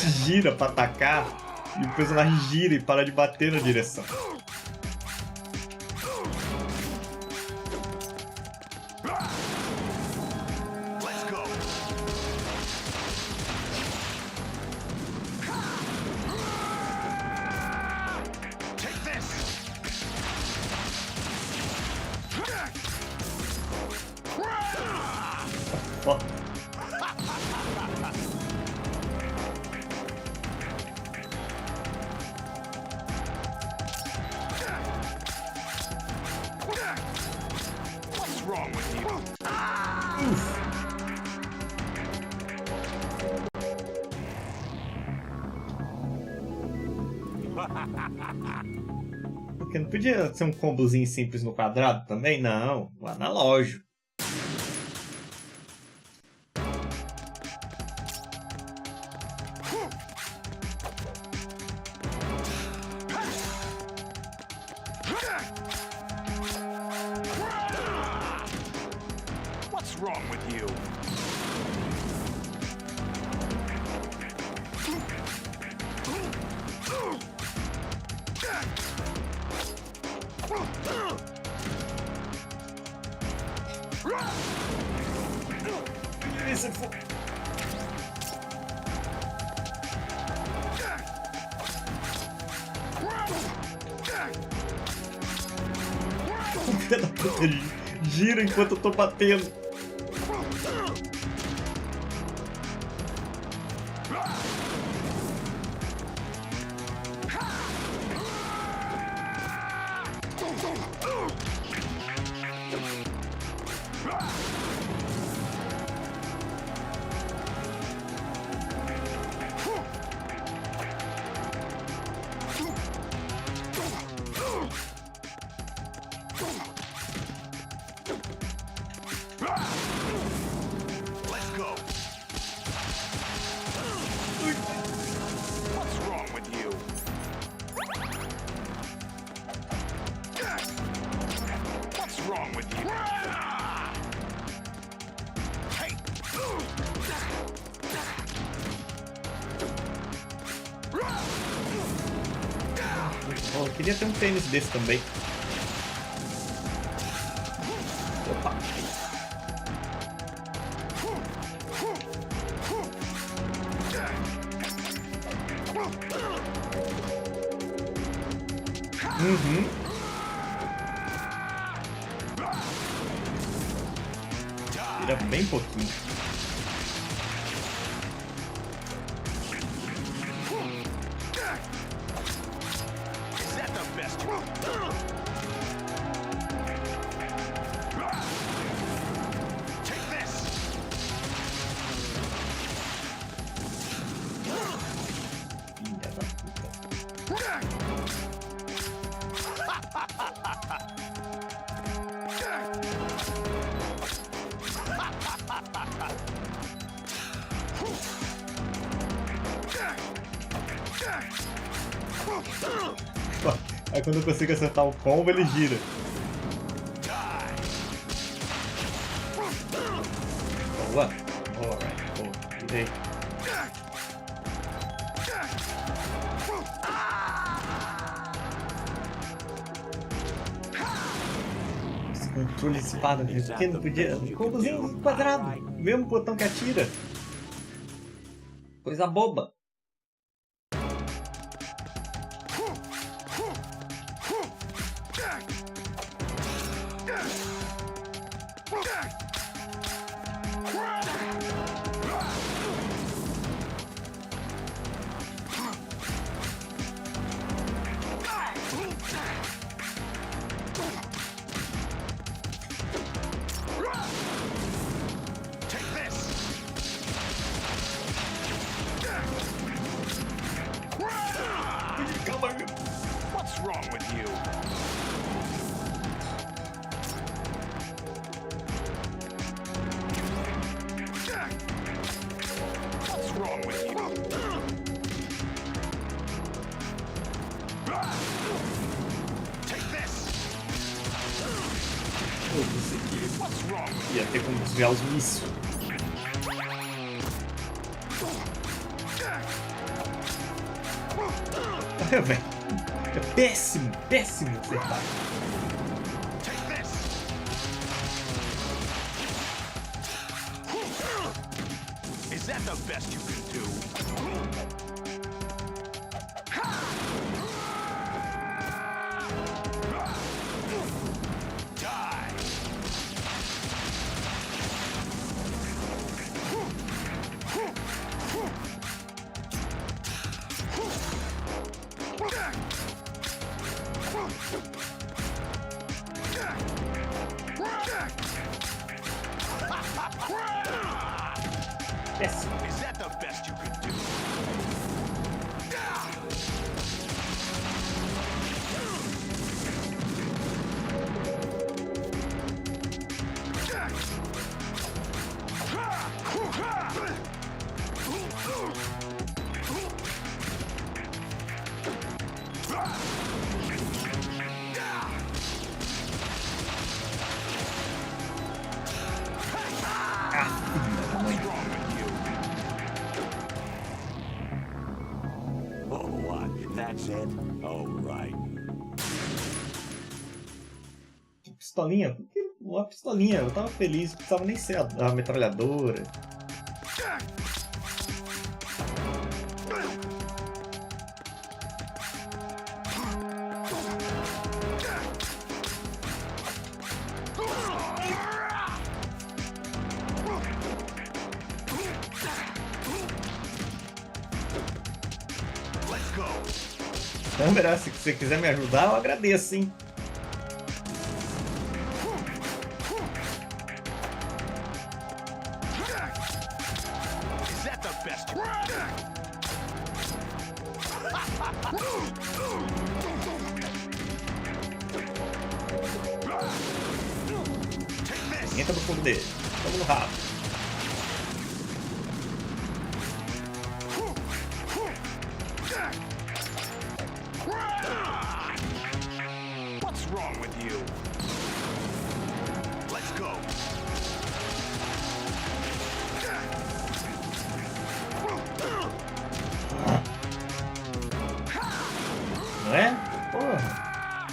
gira pra atacar e o personagem gira e para de bater na direção. Porque não podia ser um combozinho simples no quadrado também? Não, o analógico. What's wrong with you? Filha da puta, gira enquanto eu tô batendo. Eu queria ter um tênis desse também. Opa. Uhum. Vira bem pouquinho. Aí quando eu consigo acertar o combo, ele gira. Boa. Alright, boa. Virei. Esse controle de espada, por que não podia? Combozinho quadrado. Mesmo botão que atira. Coisa boba. What's wrong with you? What's wrong with you? Take this. What's wrong with you? Ia ter como desviar os mísseis. Velho, é péssimo, péssimo acertar. Is that the best you can do? Péssimo. Is that the best you can do? Oh, what? That's it? Oh, right. Pistolinha? Por que uma pistolinha? Eu tava feliz, não precisava nem ser a metralhadora. Câmera, se você quiser me ajudar, eu agradeço, hein? Is that the best you Entra no fundo dele. Vamos no rabo. What's wrong with you? Let's go. Não é? Porra.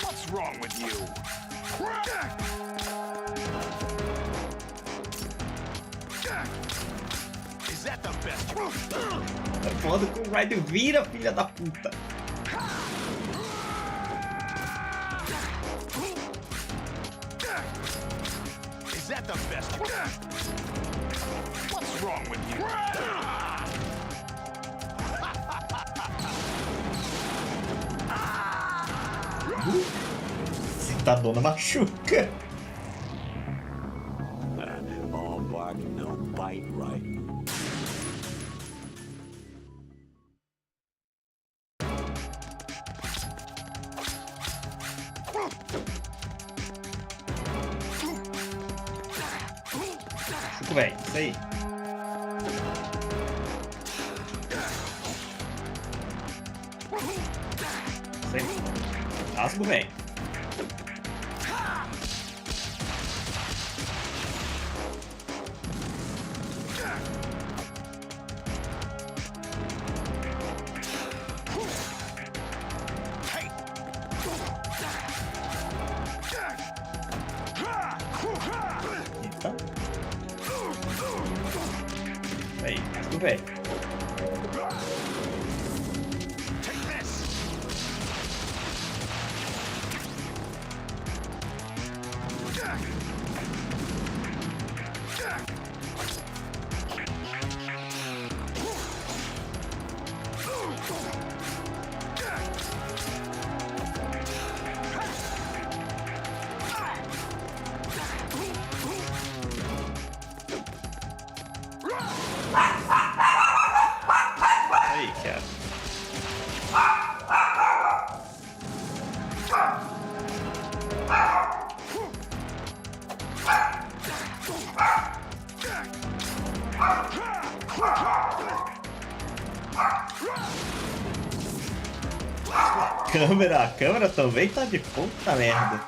What's wrong with you? Is that the best you Tá falando que o Ryder vira, filha da puta. Is that the best you What's wrong with you? Citadona machuca. All bark, no bite, right? Chuco, velho. Isso aí. Isso aí. Rasgo, velho. Eita. Aí, rasgo, velho. Aí, cara. A câmera também tá de puta merda.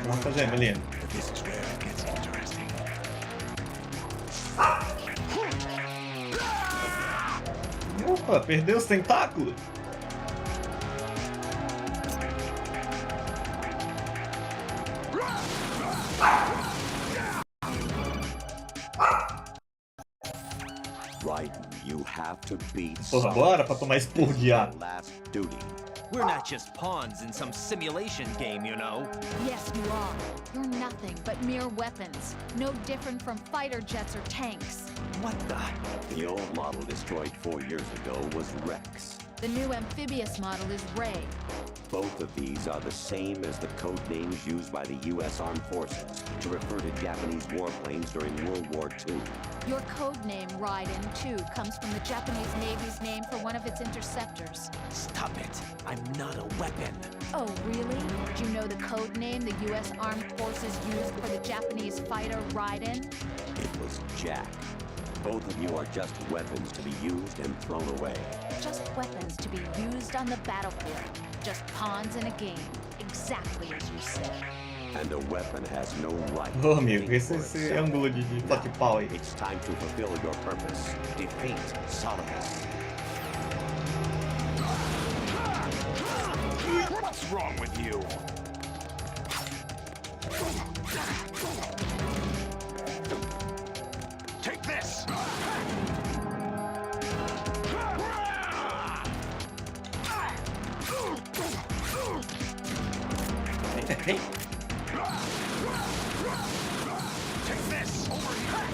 Vamos fazer, menino. Opa, perdeu os tentáculos? Porra, bora pra tomar esporro de ar. We're not just pawns in some simulation game, you know. Yes, you are. You're nothing but mere weapons. No different from fighter jets or tanks. What the? The old model destroyed 4 years ago was Rex. The new amphibious model is Ray. Both of these are the same as the code names used by the U.S. Armed Forces to refer to Japanese warplanes during World War II. Your code name, Raiden, too, comes from the Japanese Navy's name for one of its interceptors. Stop it. I'm not a weapon. Oh, really? Do you know the code name the U.S. Armed Forces used for the Japanese fighter Raiden? It was Jack. Both of you are just weapons to be used and thrown away. Just weapons to be used on the battlefield. Just pawns in a game. Exactly as you said. And a weapon has no right. Oh, amigo, esse ângulo de toque pau aí. It's time to fulfill your purpose. Defeat Solidus. What's wrong with you? Take this! Hey. Take this! Over here!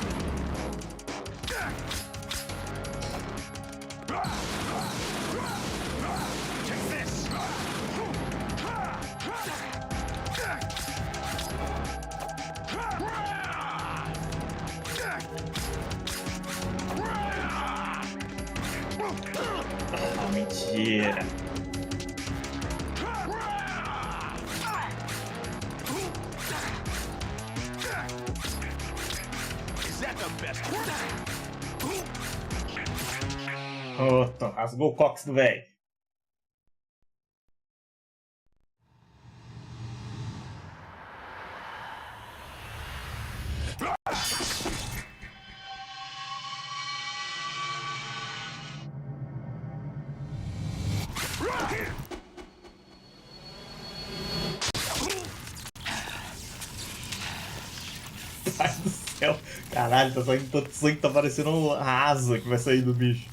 Take this! Ah, mentira. Oh, rasgou o cox do velho. Pai do céu. Caralho, tá saindo tanto sangue que tá parecendo uma asa que vai sair do bicho.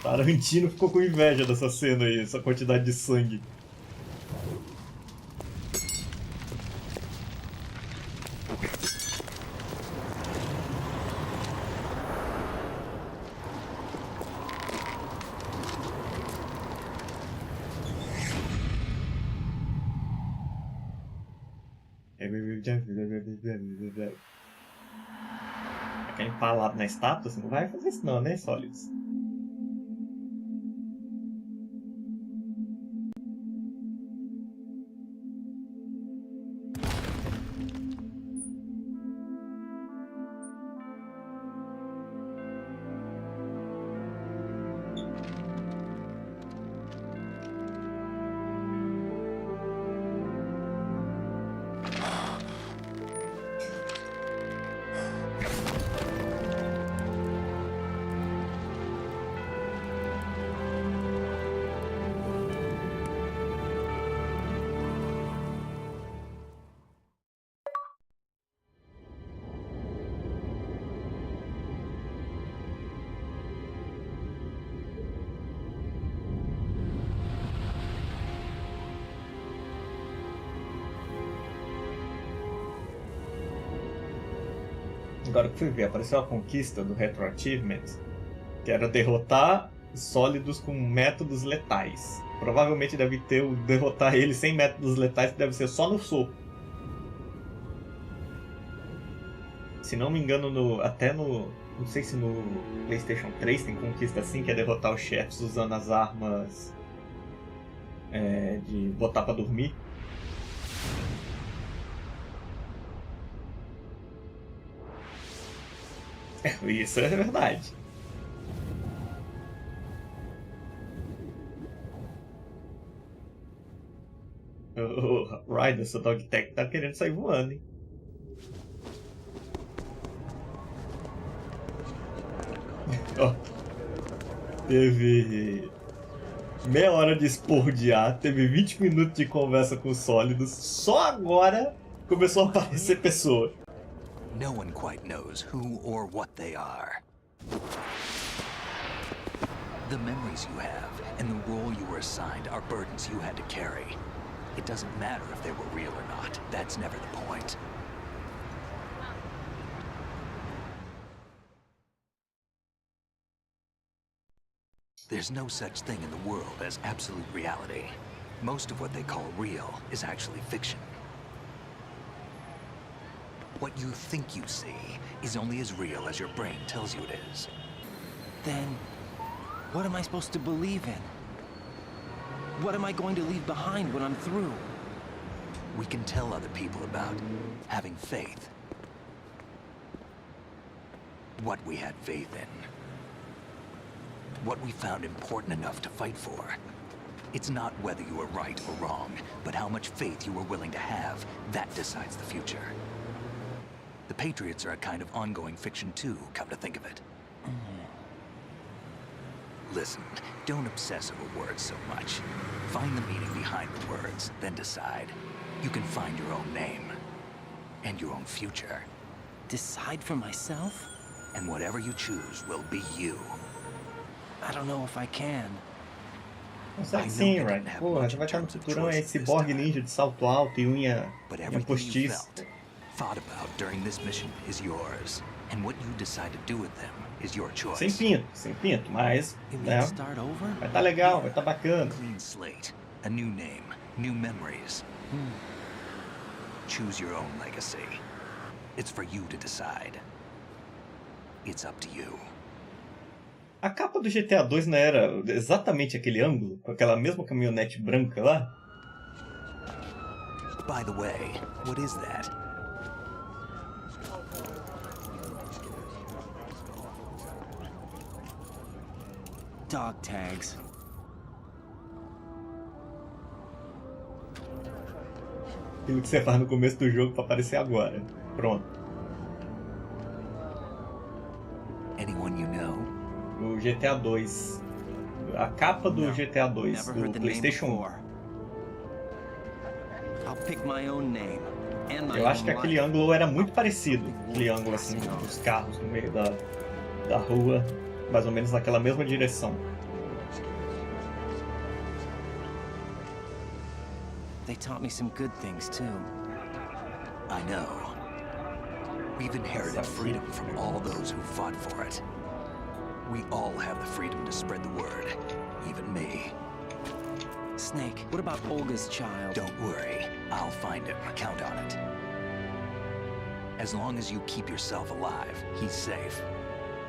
Tarantino ficou com inveja dessa cena aí, essa quantidade de sangue. Ficar empalado na estátua? Você não vai fazer isso não, né, Sólidos? Agora que fui ver, apareceu a conquista do Retro Achievement, que era derrotar sólidos com métodos letais. Provavelmente deve ter o derrotar ele sem métodos letais, que deve ser só no soco. Se não me engano, até no... Não sei se no PlayStation 3 tem conquista assim, que é derrotar os chefes usando as armas de botar pra dormir. Isso é verdade. O Ryder, seu dog tag, tá querendo sair voando, hein? Ó, teve meia hora de expor de ar, teve 20 minutos de conversa com sólidos, só agora começou a aparecer pessoa. No one quite knows who or what they are. The memories you have and the role you were assigned are burdens you had to carry. It doesn't matter if they were real or not. That's never the point. There's no such thing in the world as absolute reality. Most of what they call real is actually fiction. What you think you see is only as real as your brain tells you it is. Then, what am I supposed to believe in? What am I going to leave behind when I'm through? We can tell other people about having faith. What we had faith in. What we found important enough to fight for. It's not whether you were right or wrong, but how much faith you were willing to have. That decides the future. The Patriots are a kind of ongoing fiction too, come to think of it. Listen, don't obsess over words so much. Find the meaning behind the words, then decide. You can find your own name. And your own future. Decide for myself? And whatever you choose will be you. I don't know if I can. Consegue sim, Ryan. Porra, já vai estar no futurão aí, ciborgue ninja de salto alto e unha postiça. Thought about during this mission is yours. And what you decide to do with them is your choice. Sem pinto, mas né, vai estar legal, vai estar bacana. Clean slate, a new name, new memories. Choose your own legacy. It's for you to decide. It's up to you. A capa do GTA 2 não era exatamente aquele ângulo, com aquela mesma caminhonete branca lá? By the way, what is that? Dog tags. Aquilo que você faz no começo do jogo pra aparecer agora. Pronto. Anyone you know? O GTA 2. A capa do GTA 2 do PlayStation 1. Eu acho que aquele ângulo era muito parecido. Aquele ângulo assim dos carros no meio da rua, mais ou menos naquela mesma direção. They taught me some good things too. I know. We've inherited freedom from all those who fought for it. We all have the freedom to spread the word, even me. Snake, what about Olga's child? Don't worry, I'll find him, count on it. As long as you keep yourself alive, he's safe.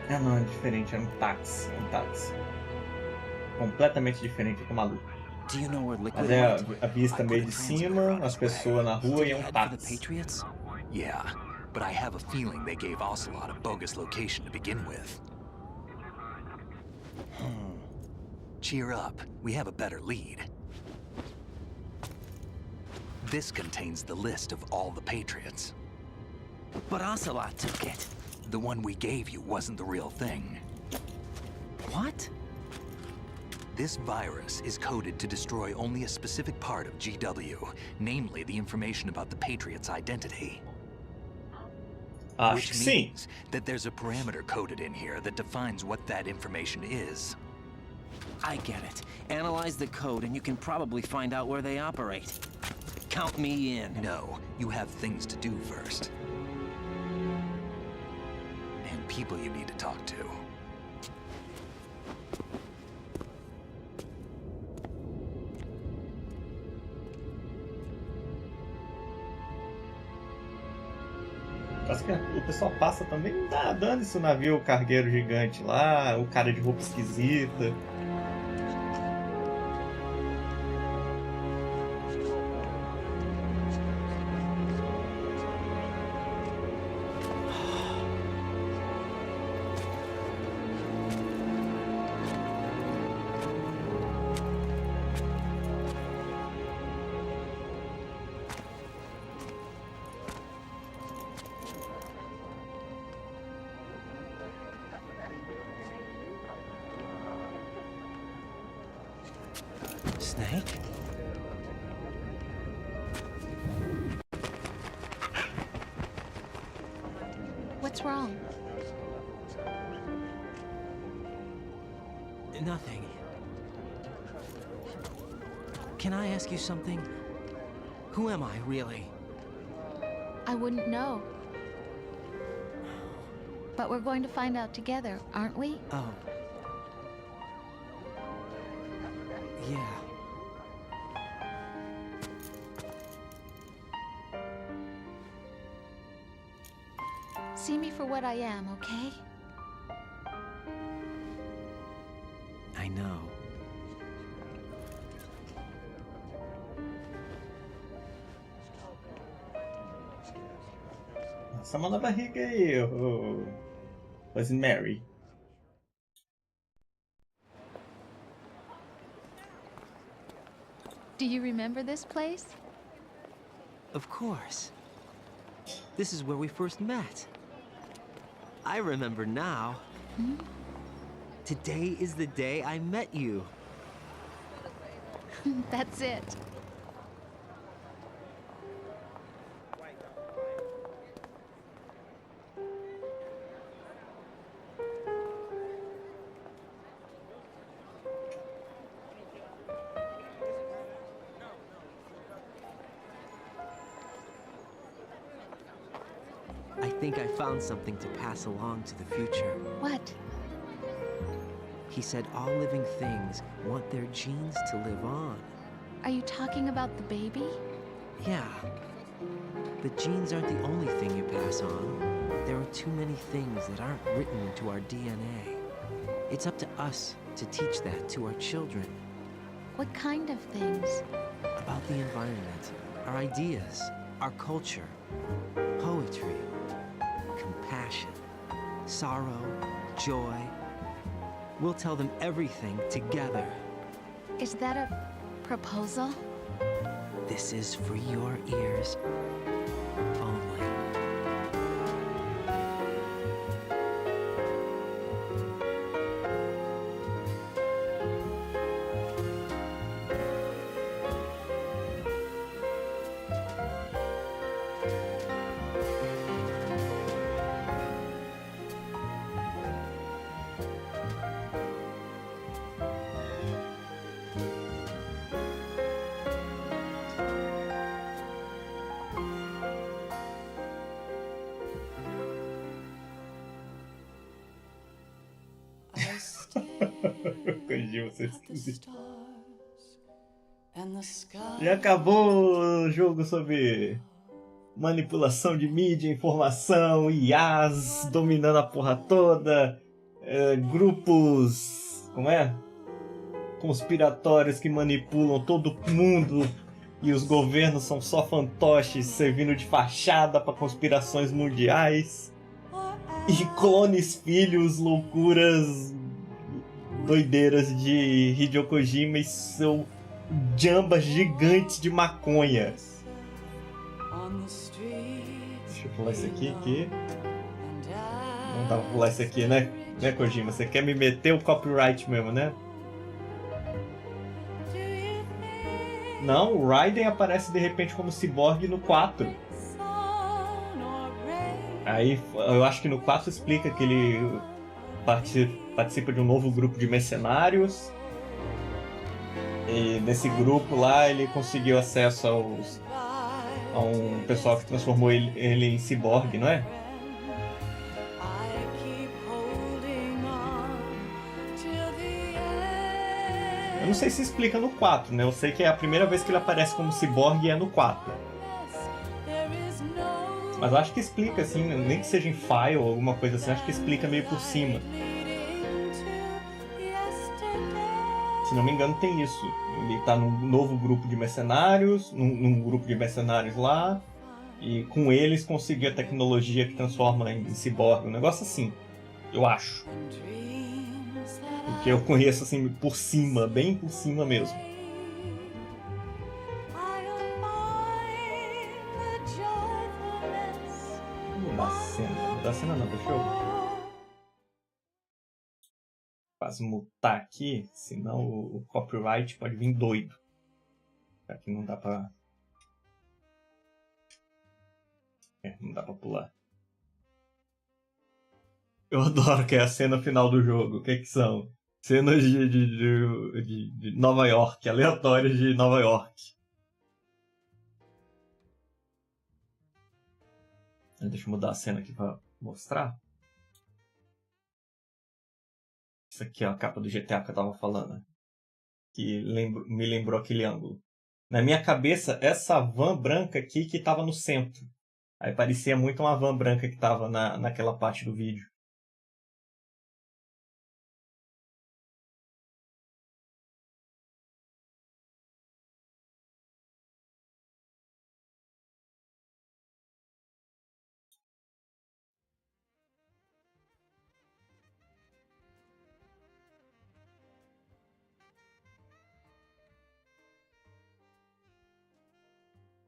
Ah não, é diferente, é um táxi, completamente diferente do maluco. Mas é a vista meio de cima, as pessoas na rua e um táxi. Yeah, but I have a feeling they gave Ocelot a bogus location to begin with. Cheer up, we have a better lead. This contains the list of all the Patriots. But Ocelot took it. The one we gave you wasn't the real thing. What? This virus is coded to destroy only a specific part of GW, namely the information about the Patriots' identity. Which means that there's a parameter coded in here that defines what that information is. I get it. Analyze the code and you can probably find out where they operate. Count me in. No, you have things to do first. And people you need to talk to. Acho que o pessoal passa também, dane-se o navio cargueiro gigante lá, o cara de roupa esquisita. What's wrong? Nothing. Can I ask you something? Who am I, really? I wouldn't know. But we're going to find out together, aren't we? Oh. Yeah. See me for what I am, okay? I know. Nossa, mão na barriga aí, Rosemary. Do you remember this place? Of course. This is where we first met. I remember now. Hmm? Today is the day I met you. That's it. I think I found something to pass along to the future. What? He said all living things want their genes to live on. Are you talking about the baby? Yeah. But genes aren't the only thing you pass on. There are too many things that aren't written into our DNA. It's up to us to teach that to our children. What kind of things? About the environment, our ideas, our culture, poetry, compassion, sorrow, joy. We'll tell them everything together. Is that a proposal? This is for your ears only. E acabou o jogo sobre manipulação de mídia, informação, IAs dominando a porra toda, grupos, conspiratórios que manipulam todo mundo e os governos são só fantoches servindo de fachada para conspirações mundiais, e clones, filhos, loucuras, doideiras de Hideo Kojima e seu jambas gigantes de maconha. Deixa eu pular isso aqui. Não dá pra pular isso aqui, né? Né, Kojima? Você quer me meter o copyright mesmo, né? Não, o Raiden aparece de repente como ciborgue no 4. Aí eu acho que no 4 explica que ele participa de um novo grupo de mercenários. E nesse grupo lá ele conseguiu acesso a um pessoal que transformou ele em ciborgue, não é? Eu não sei se explica no 4, né? Eu sei que é a primeira vez que ele aparece como ciborgue é no 4. Mas eu acho que explica, assim, nem que seja em file ou alguma coisa assim, acho que explica meio por cima. Se não me engano tem isso. Ele tá num novo grupo de mercenários, num grupo de mercenários lá, e com eles conseguiu a tecnologia que transforma em ciborgue, um negócio assim, eu acho. Porque eu conheço assim por cima, bem por cima mesmo. Não dá cena não, deixa eu quase mutar aqui, senão o copyright pode vir doido. Aqui não dá pra... não dá pra pular. Eu adoro que é a cena final do jogo. O que que são? Cenas de Nova York, aleatórias de Nova York. Deixa eu mudar a cena aqui pra mostrar. Isso aqui é a capa do GTA que eu tava falando. Que me lembrou aquele ângulo. Na minha cabeça, essa van branca aqui que tava no centro. Aí parecia muito uma van branca que tava naquela parte do vídeo.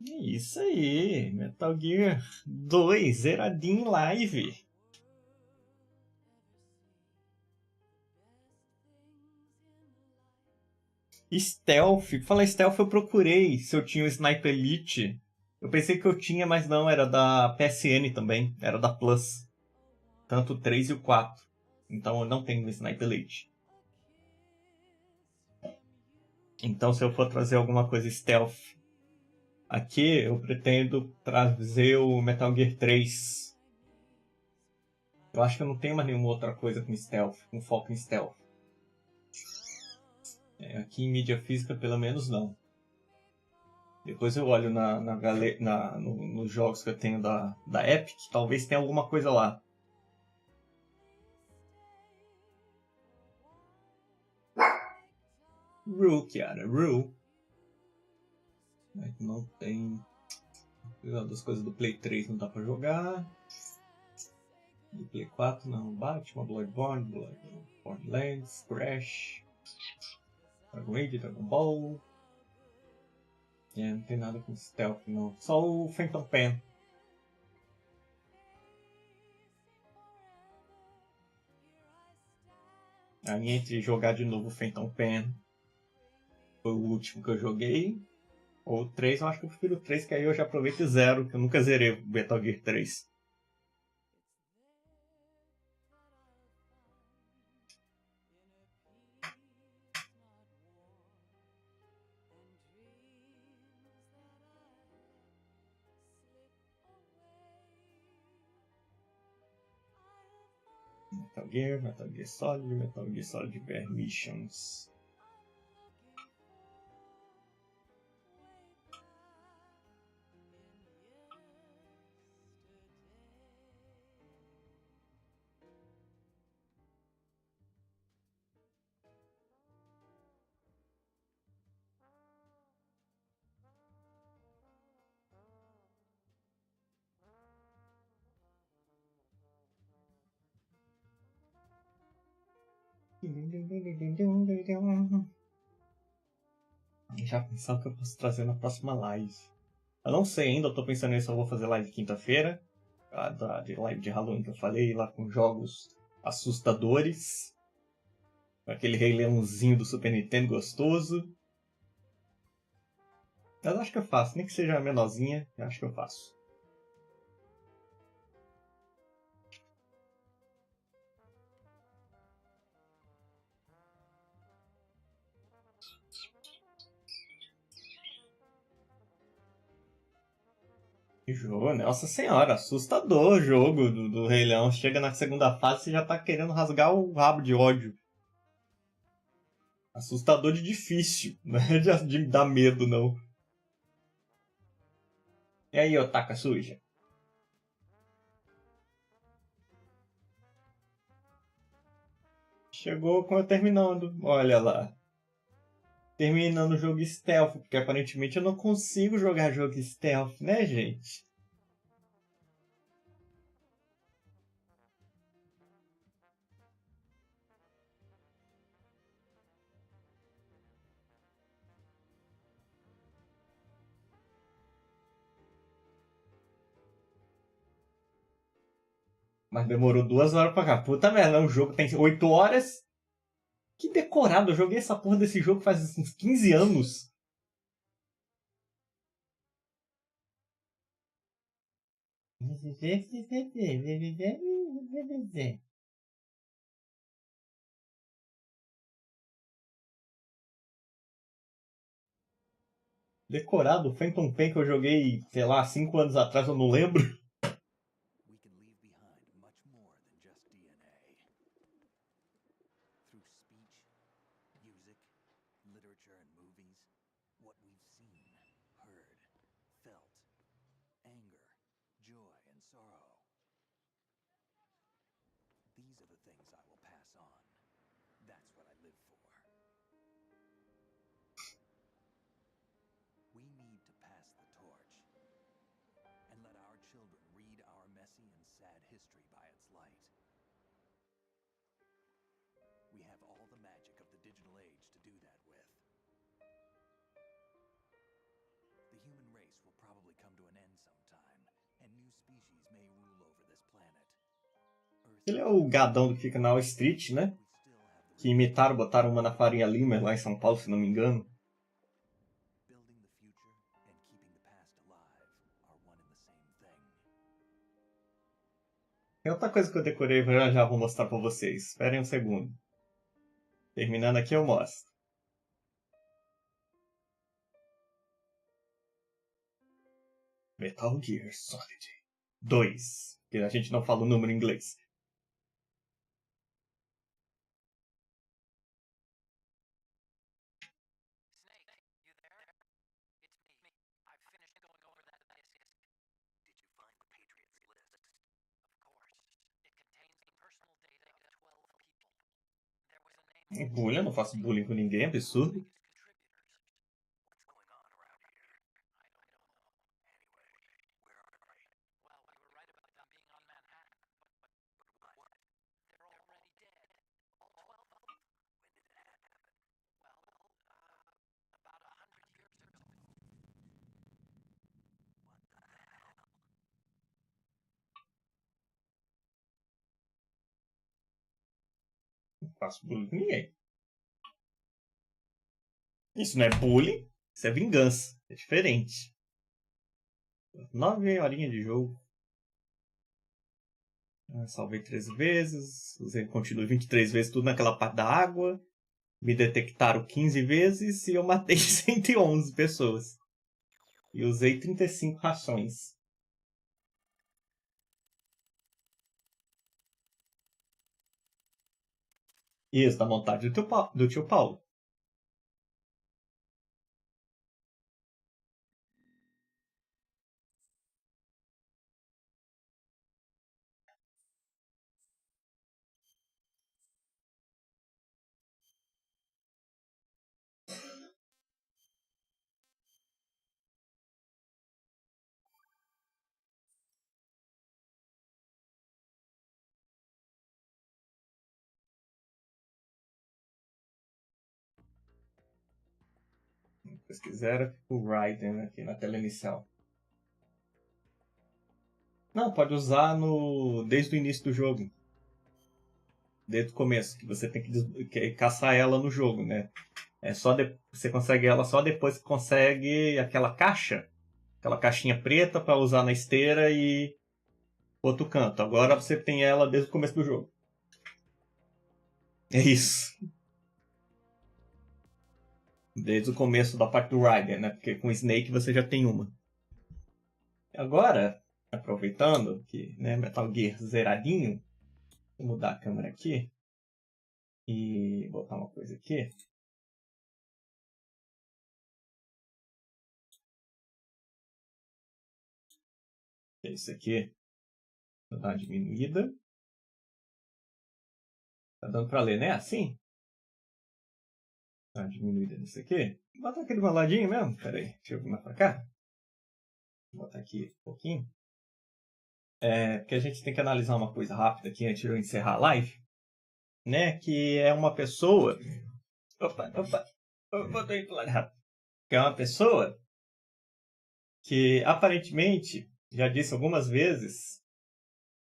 Isso aí, Metal Gear 2, zeradinho em live. Stealth, falar stealth eu procurei se eu tinha o Sniper Elite. Eu pensei que eu tinha, mas não, era da PSN também, era da Plus. Tanto o 3 e o 4. Então eu não tenho o Sniper Elite. Então se eu for trazer alguma coisa stealth aqui, eu pretendo trazer o Metal Gear 3. Eu acho que eu não tenho mais nenhuma outra coisa com stealth, com foco em stealth. Aqui em mídia física, pelo menos, não. Depois eu olho nos jogos que eu tenho da Epic, talvez tenha alguma coisa lá. Rue, Kiara, Rue. Não tem... Das coisas do Play 3 não dá pra jogar. Do Play 4 não. Batman, Bloodborne, Borderlands, Crash, Dragon Age, Dragon Ball. Não tem nada com stealth não. Só o Phantom Pen. Aí entre jogar de novo o Phantom Pen, foi o último que eu joguei, ou o 3, eu acho que eu prefiro o 3, que aí eu já aproveito e zero, que eu nunca zerei o Metal Gear 3. Metal Gear Solid, Metal Gear Solid VR Missions. Já pensando que eu posso trazer na próxima live. Eu não sei ainda, eu tô pensando nisso, eu vou fazer live quinta-feira. De live de Halloween que eu falei, lá com jogos assustadores. Aquele Rei Leãozinho do Super Nintendo gostoso. Mas acho que eu faço, nem que seja menorzinha, eu acho que eu faço. Jogo, nossa senhora, assustador o jogo do Rei Leão. Chega na segunda fase e já tá querendo rasgar o rabo de ódio. Assustador de difícil, não é de dar medo, não. E aí, otaka suja? Chegou com eu terminando, olha lá. Terminando o jogo stealth, porque aparentemente eu não consigo jogar jogo stealth, né, gente? Mas demorou 2 horas pra cá. Puta merda, o jogo tem 8 horas. Que decorado, eu joguei essa porra desse jogo faz uns 15 anos. Decorado, o Phantom Pain que eu joguei, sei lá, 5 anos atrás, eu não lembro. We can leave behind much more than just DNA. Through speech, music, literature, and movies, what we've seen, heard, felt, anger, joy, and sorrow. These are the things I will pass on. That's what I live for. We need to pass the torch and let our children read our messy and sad history by its light. We have all the magic of the digital age to do that with. The human race will probably come to an end sometime, and new species may rule over this planet. Ele é o gadão que fica na Wall Street, né? Que imitaram, botaram uma na Farinha Lima, lá em São Paulo, se não me engano. Building the future and keeping the past alive are one and the same thing. Tem outra coisa que eu decorei, eu já vou mostrar pra vocês. Esperem um segundo. Terminando aqui eu mostro. Metal Gear Solid 2. Que a gente não fala o número em inglês. Bullying, eu não faço bullying com ninguém, é absurdo. Não faço bullying com ninguém. Isso não é bullying, isso é vingança. É diferente. 9 horinhas de jogo. Salvei 13 vezes. Usei continuo 23 vezes tudo naquela parte da água. Me detectaram 15 vezes e eu matei 111 pessoas. E usei 35 rações. Isso, da montagem do tio Paulo. Se quiser, o Raiden aqui na tela inicial. Não, pode usar desde o início do jogo. Desde o começo, que você tem que caçar ela no jogo, né? Você consegue ela só depois que consegue aquela caixa. Aquela caixinha preta para usar na esteira e outro canto. Agora você tem ela desde o começo do jogo. É isso. Desde o começo da parte do Raiden, né? Porque com o Snake você já tem uma. Agora, aproveitando que, né, Metal Gear zeradinho, vou mudar a câmera aqui e botar uma coisa aqui. É isso aqui. Vou dar uma diminuída. Tá dando pra ler, né? Assim? Dá uma diminuída nisso aqui. Vou botar aqui do meu ladinho mesmo. Pera aí, deixa eu vir mais pra cá. Vou botar aqui um pouquinho. Porque a gente tem que analisar uma coisa rápida aqui antes de eu encerrar a live. Né? Que é uma pessoa... Opa. Eu botei pro lado errado. Que é uma pessoa que aparentemente já disse algumas vezes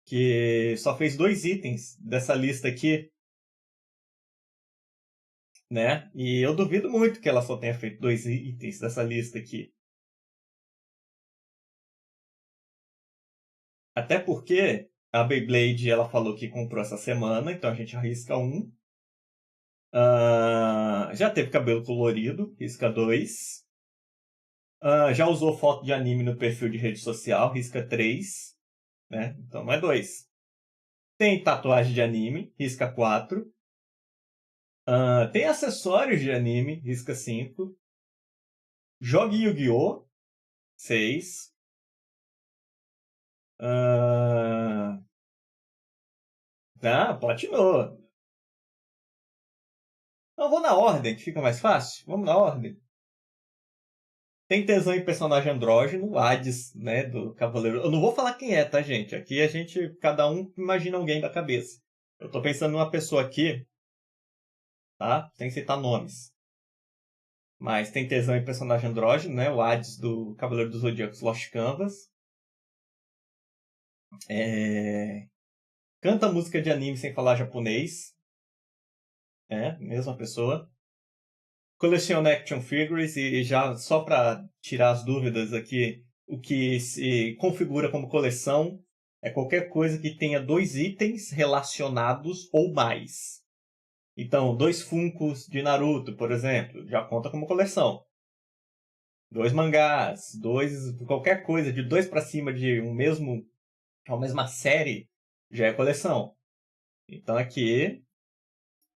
que só fez 2 itens dessa lista aqui, né? E eu duvido muito que ela só tenha feito 2 itens dessa lista aqui. Até porque a Beyblade ela falou que comprou essa semana, então a gente arrisca 1. Já teve cabelo colorido, risca 2. Já usou foto de anime no perfil de rede social, risca 3, né? Então não é 2. Tem tatuagem de anime, risca 4. Tem acessórios de anime, risca 5. Joga Yu-Gi-Oh! 6. Platinou. Então vou na ordem, que fica mais fácil. Vamos na ordem. Tem tesão em personagem andrógeno, Hades, né, do Cavaleiro. Eu não vou falar quem é, tá, gente? Aqui cada um imagina alguém da cabeça. Eu tô pensando numa pessoa aqui, tá? Sem citar nomes. Mas tem tesão em personagem andrógeno, né? O Hades do Cavaleiro dos Zodíacos Lost Canvas. Canta música de anime sem falar japonês. Mesma pessoa. Coleciona action figures e já só para tirar as dúvidas aqui, o que se configura como coleção é qualquer coisa que tenha 2 itens relacionados ou mais. Então, 2 Funkos de Naruto, por exemplo, já conta como coleção. 2 mangás, qualquer coisa de 2 para cima de uma mesma série já é coleção. Então aqui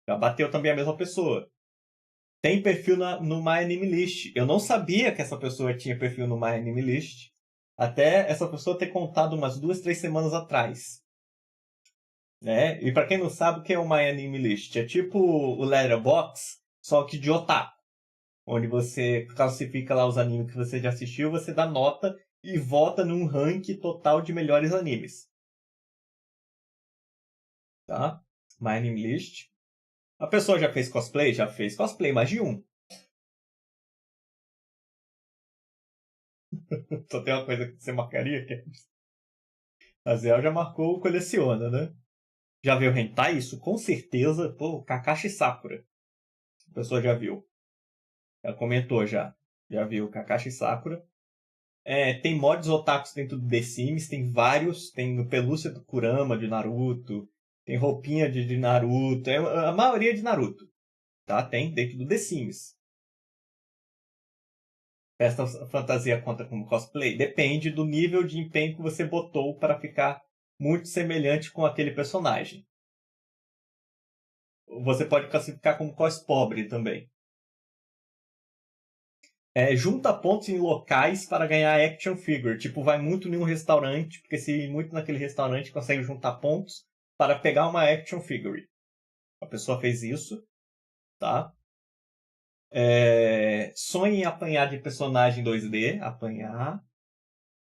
já bateu também a mesma pessoa. Tem perfil no My Anime List. Eu não sabia que essa pessoa tinha perfil no My Anime List. Até essa pessoa ter contado umas 2, 3 semanas atrás. Né? E para quem não sabe o que é o My Anime List, é tipo o Letterboxd, só que de otaku. Onde você classifica lá os animes que você já assistiu, você dá nota e vota num ranking total de melhores animes. Tá? My Anime List. A pessoa já fez cosplay? Já fez cosplay, mais de um. Só tem uma coisa que você marcaria, que é... A Zé já marcou o coleciona, né? Já viu hentai? Isso com certeza. Pô, Kakashi Sakura. A pessoa já viu. Ela comentou já. Já viu Kakashi Sakura. Tem mods otakus dentro do The Sims. Tem vários. Tem pelúcia do Kurama, de Naruto. Tem roupinha de Naruto. A maioria de Naruto. Tá? Tem dentro do The Sims. Essa fantasia conta como cosplay? Depende do nível de empenho que você botou para ficar muito semelhante com aquele personagem. Você pode classificar como cospobre também. Junta pontos em locais para ganhar action figure. Tipo, vai muito em um restaurante, porque se ir muito naquele restaurante consegue juntar pontos para pegar uma action figure. A pessoa fez isso, tá? Sonha em apanhar de personagem 2D, apanhar.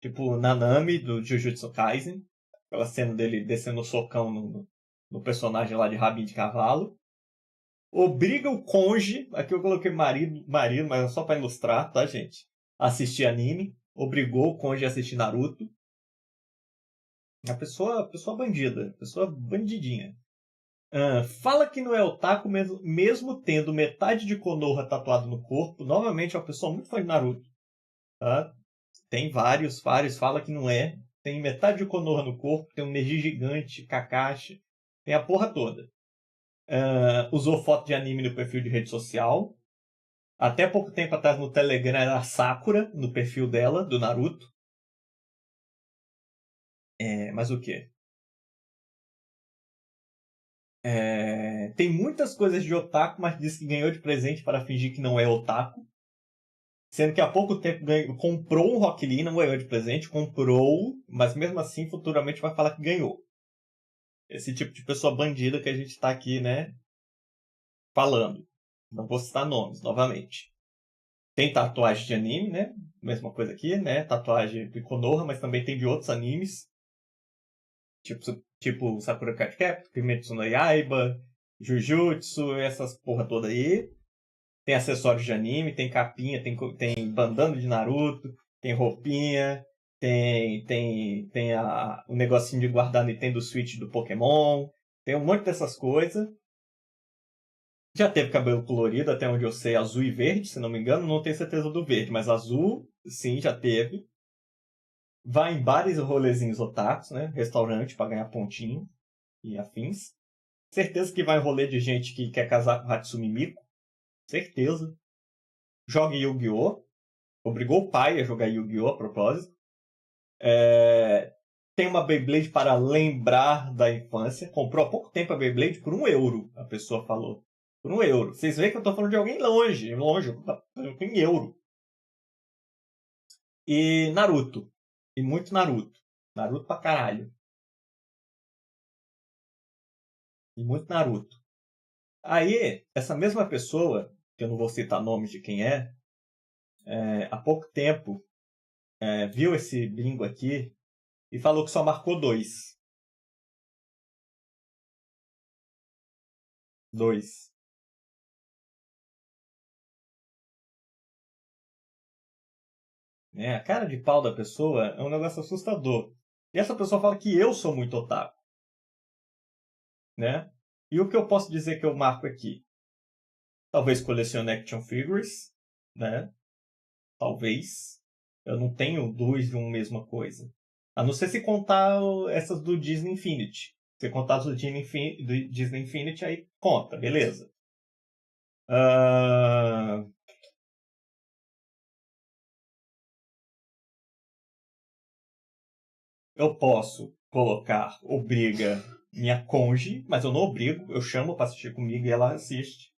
Tipo, Nanami, do Jujutsu Kaisen. Aquela cena dele descendo o socão no personagem lá de rabinho de cavalo. Obriga o cônjuge, aqui eu coloquei marido, mas é só para ilustrar, tá, gente? Assistir anime. Obrigou o cônjuge a assistir Naruto. A pessoa bandida, pessoa bandidinha. Fala que não é otaku mesmo tendo metade de Konoha tatuado no corpo. Novamente, é uma pessoa muito fã de Naruto. Tá? Tem vários. Fala que não é. Tem metade de Konoha no corpo. Tem um Neji gigante, Kakashi. Tem a porra toda. Usou foto de anime no perfil de rede social. Até pouco tempo atrás no Telegram era a Sakura, no perfil dela, do Naruto. Mas o quê? Tem muitas coisas de otaku, mas diz que ganhou de presente para fingir que não é otaku. Sendo que há pouco tempo comprou um Rock Lee, não ganhou de presente, comprou, mas mesmo assim futuramente vai falar que ganhou. Esse tipo de pessoa bandida que a gente está aqui, né, falando. Não vou citar nomes, novamente. Tem tatuagem de anime, né? Mesma coisa aqui, né? Tatuagem de Konoha, mas também tem de outros animes. Tipo Sakura Card Captor, Kimetsu no Yaiba, Jujutsu, essas porra toda aí. Tem acessórios de anime, tem capinha, tem bandana de Naruto, tem roupinha, tem o negocinho de guardar Nintendo Switch do Pokémon. Tem um monte dessas coisas. Já teve cabelo colorido, até onde eu sei, azul e verde, se não me engano. Não tenho certeza do verde, mas azul, sim, já teve. Vai em bares e rolezinhos otakus, né? Restaurante para ganhar pontinho e afins. Certeza que vai em rolê de gente que quer casar com Hatsune Miku. Certeza. Joga Yu-Gi-Oh! Obrigou o pai a jogar Yu-Gi-Oh! A propósito. Tem uma Beyblade para lembrar da infância. Comprou há pouco tempo a Beyblade por €1, a pessoa falou. Por €1. Vocês veem que eu tô falando de alguém longe, eu tenho em euro. E Naruto. E muito Naruto. Naruto pra caralho. E muito Naruto. Aí, essa mesma pessoa, que eu não vou citar nomes de quem há pouco tempo, viu esse bingo aqui e falou que só marcou 2. 2. A cara de pau da pessoa é um negócio assustador. E essa pessoa fala que eu sou muito otaku. Né? E o que eu posso dizer que eu marco aqui? Talvez colecione action figures, né? Talvez. Eu não tenho duas de uma mesma coisa. A não ser se contar essas do Disney Infinity. Se contar as do Disney Infinity, aí conta, beleza. Eu posso colocar obriga minha conge, mas eu não obrigo. Eu chamo pra assistir comigo e ela assiste.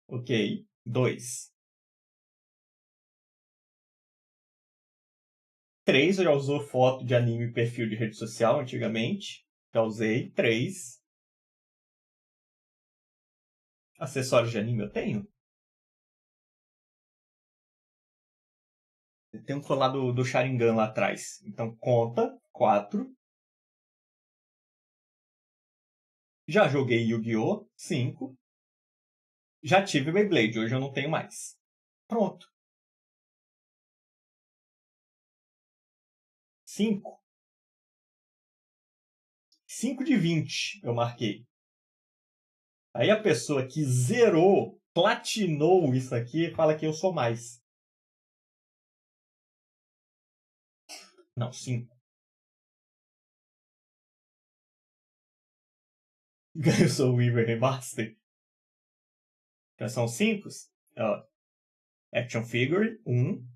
Ok. 2. 3, eu já usou foto de anime e perfil de rede social antigamente. Já usei. 3. Acessórios de anime eu tenho? Tem um colar do Sharingan lá atrás. Então conta. 4. Já joguei Yu-Gi-Oh! 5. Já tive Beyblade. Hoje eu não tenho mais. Pronto. 5. 5 de 20 eu marquei. Aí a pessoa que zerou, platinou isso aqui, fala que eu sou mais. Não, 5. Eu sou o Weaver Remaster. Já são 5. Action Figure, 1.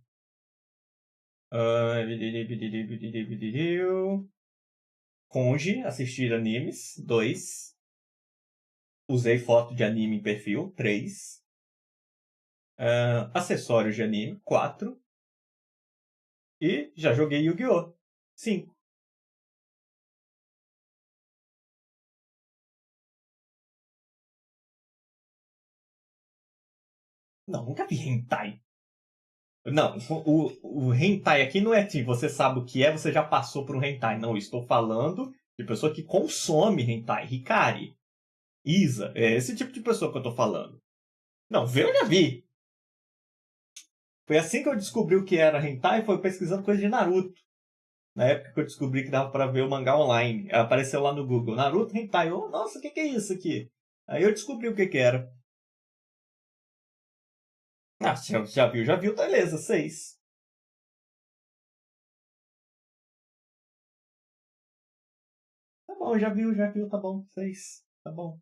Conge, assistir animes, 2. Usei foto de anime em perfil, 3. Acessórios de anime, 4. E já joguei Yu-Gi-Oh! 5. Não, nunca vi hentai. Não, o hentai aqui não é assim, você sabe o que é, você já passou por um hentai. Não, eu estou falando de pessoa que consome hentai. Hikari, Isa, é esse tipo de pessoa que eu estou falando. Não, ver eu já vi. Foi assim que eu descobri o que era hentai, foi pesquisando coisa de Naruto. Na época que eu descobri que dava para ver o mangá online. Apareceu lá no Google, Naruto hentai. Nossa, o que é isso aqui? Aí eu descobri o que era. Ah, já viu, beleza, 6. Tá bom, já viu, tá bom, 6. Tá bom.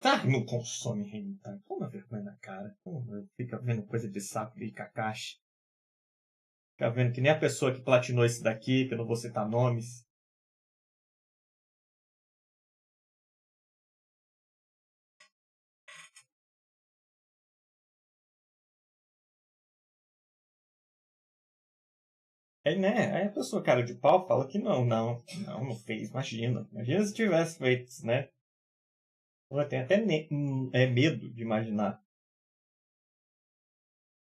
Tá, não consome hentai. Toma vergonha na cara. Fica vendo coisa de saco de Kakashi. Fica vendo que nem a pessoa que platinou esse daqui, que eu não vou citar nomes. Aí, né? Aí a pessoa, cara de pau, fala que não fez. Imagina se tivesse feito, né? Eu tenho até medo de imaginar.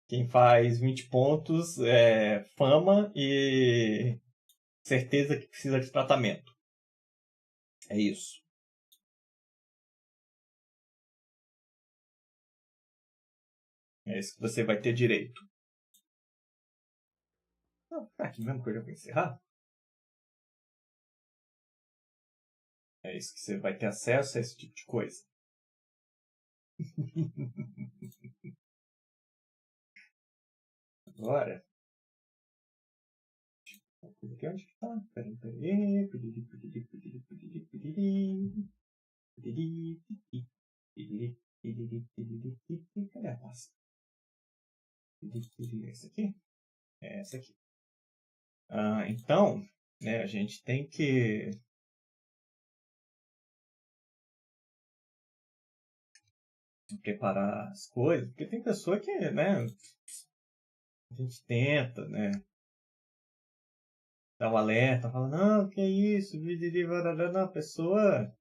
Quem faz 20 pontos, fama e certeza que precisa de tratamento. É isso. É isso que você vai ter direito. Não, tá aqui mesmo que eu já vou encerrar. É isso que você vai ter acesso a esse tipo de coisa. Agora. Aqui onde que tá? Peraí. Cadê a pasta? Esse aqui? É essa aqui. Então, né, a gente tem que preparar as coisas, porque tem pessoa que, né, a gente tenta, né, dar um alerta, fala, não, que é isso, não, a pessoa...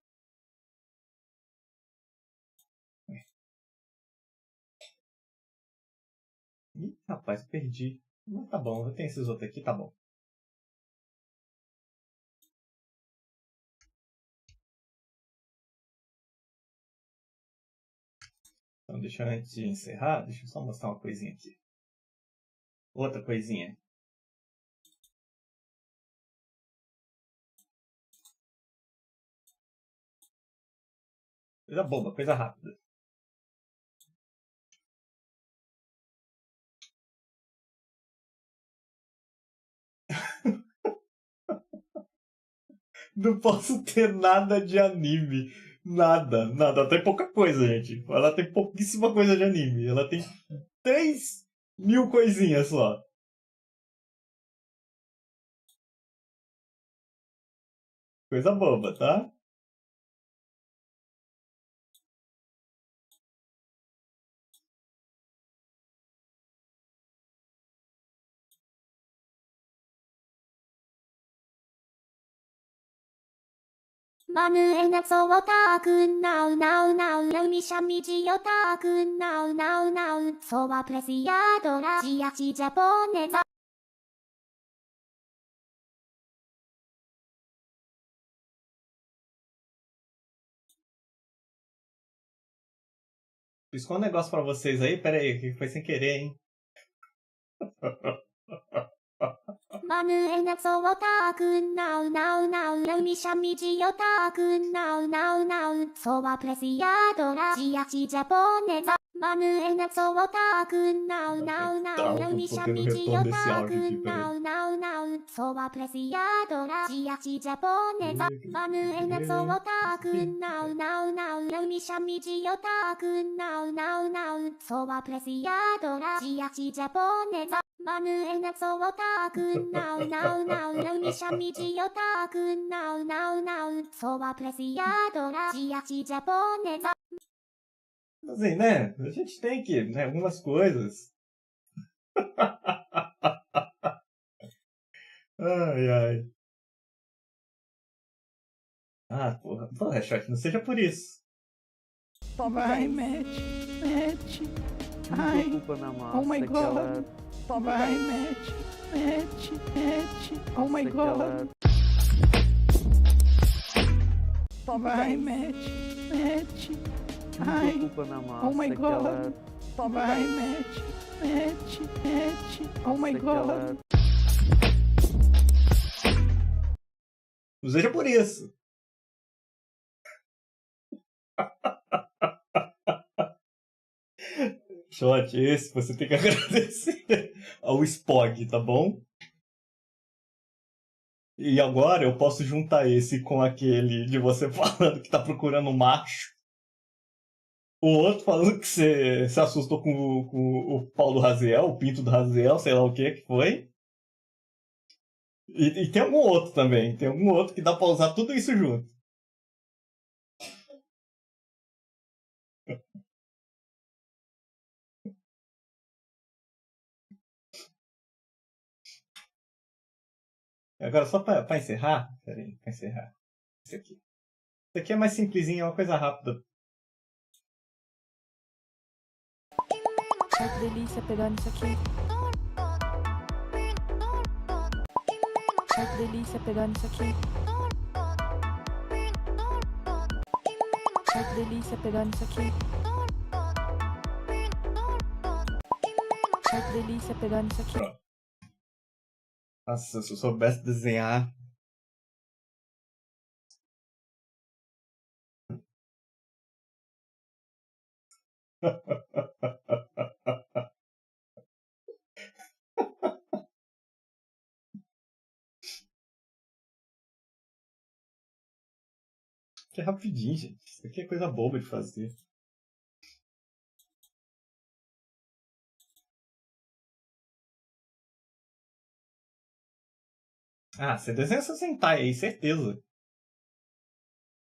Ih, rapaz, perdi. Mas tá bom, eu tenho esses outros aqui, tá bom. Então, deixa eu, antes de encerrar, deixa eu só mostrar uma coisinha aqui. Outra coisinha. Coisa boba, coisa rápida. Não posso ter nada de anime. Nada, nada. Ela tem pouca coisa, gente. Ela tem pouquíssima coisa de anime. Ela tem 3.000 coisinhas só. Coisa boba, tá? 마누에 낙서와 군 나우 나우 나우 미샤미지 요타 군 나우 나우 나우 소바 프레시아도라 지야치 자포네자 Piscou um negócio pra vocês aí. Pera aí, que foi sem querer, hein? 마누에 낙서와 군 나우 나우 나우 미샤미지 요타 군 나우 나우 나우 소바 프레시아도라 지야치 자포네자 마누에 낙서와 군 나우 나우 나우 미샤미지 요타 군 나우 나우 나우 소바 프레시아도라 지야치 자포네자 마누에 낙서와 군 나우 나우 나우 미샤미지 요타 군 나우 나우 나우 소바 프레시아도라 지야치 자포네자 마누에 낙서와 군 나우 나우 나우 미샤미지 요타 군 나우 나우 나우 소바 프레시아도라 지야치 자포네자 Assim, né? A gente tem que, né, algumas coisas. Ai, ai. Ah, porra, Shot, não seja por isso. Vai, Matt. Ai. Oh my God. Vai, Matt. Oh my God. Vai, Matt. Ai. Oh my God. Vai, Matt. Oh my God. Não seja por isso. Shot, esse você tem que agradecer ao Spog, tá bom? E agora eu posso juntar esse com aquele de você falando que tá procurando um macho. O outro falando que você se assustou com o pau do Raziel, o pinto do Raziel, sei lá o que foi. E tem algum outro também. Tem algum outro que dá pra usar tudo isso junto. Agora, só pra encerrar. Peraí, pra encerrar. Esse aqui. Esse aqui é mais simplesinho, é uma coisa rápida. Ai, que delícia pegar nisso aqui. Ai, que delícia pegar nisso aqui. Ai, que delícia pegar nisso aqui. Ai, que delícia pegar nisso aqui. Nossa, se eu soubesse desenhar. Que é rapidinho, gente. Isso aqui é coisa boba de fazer. Ah, você desenha seu Sentai aí, certeza.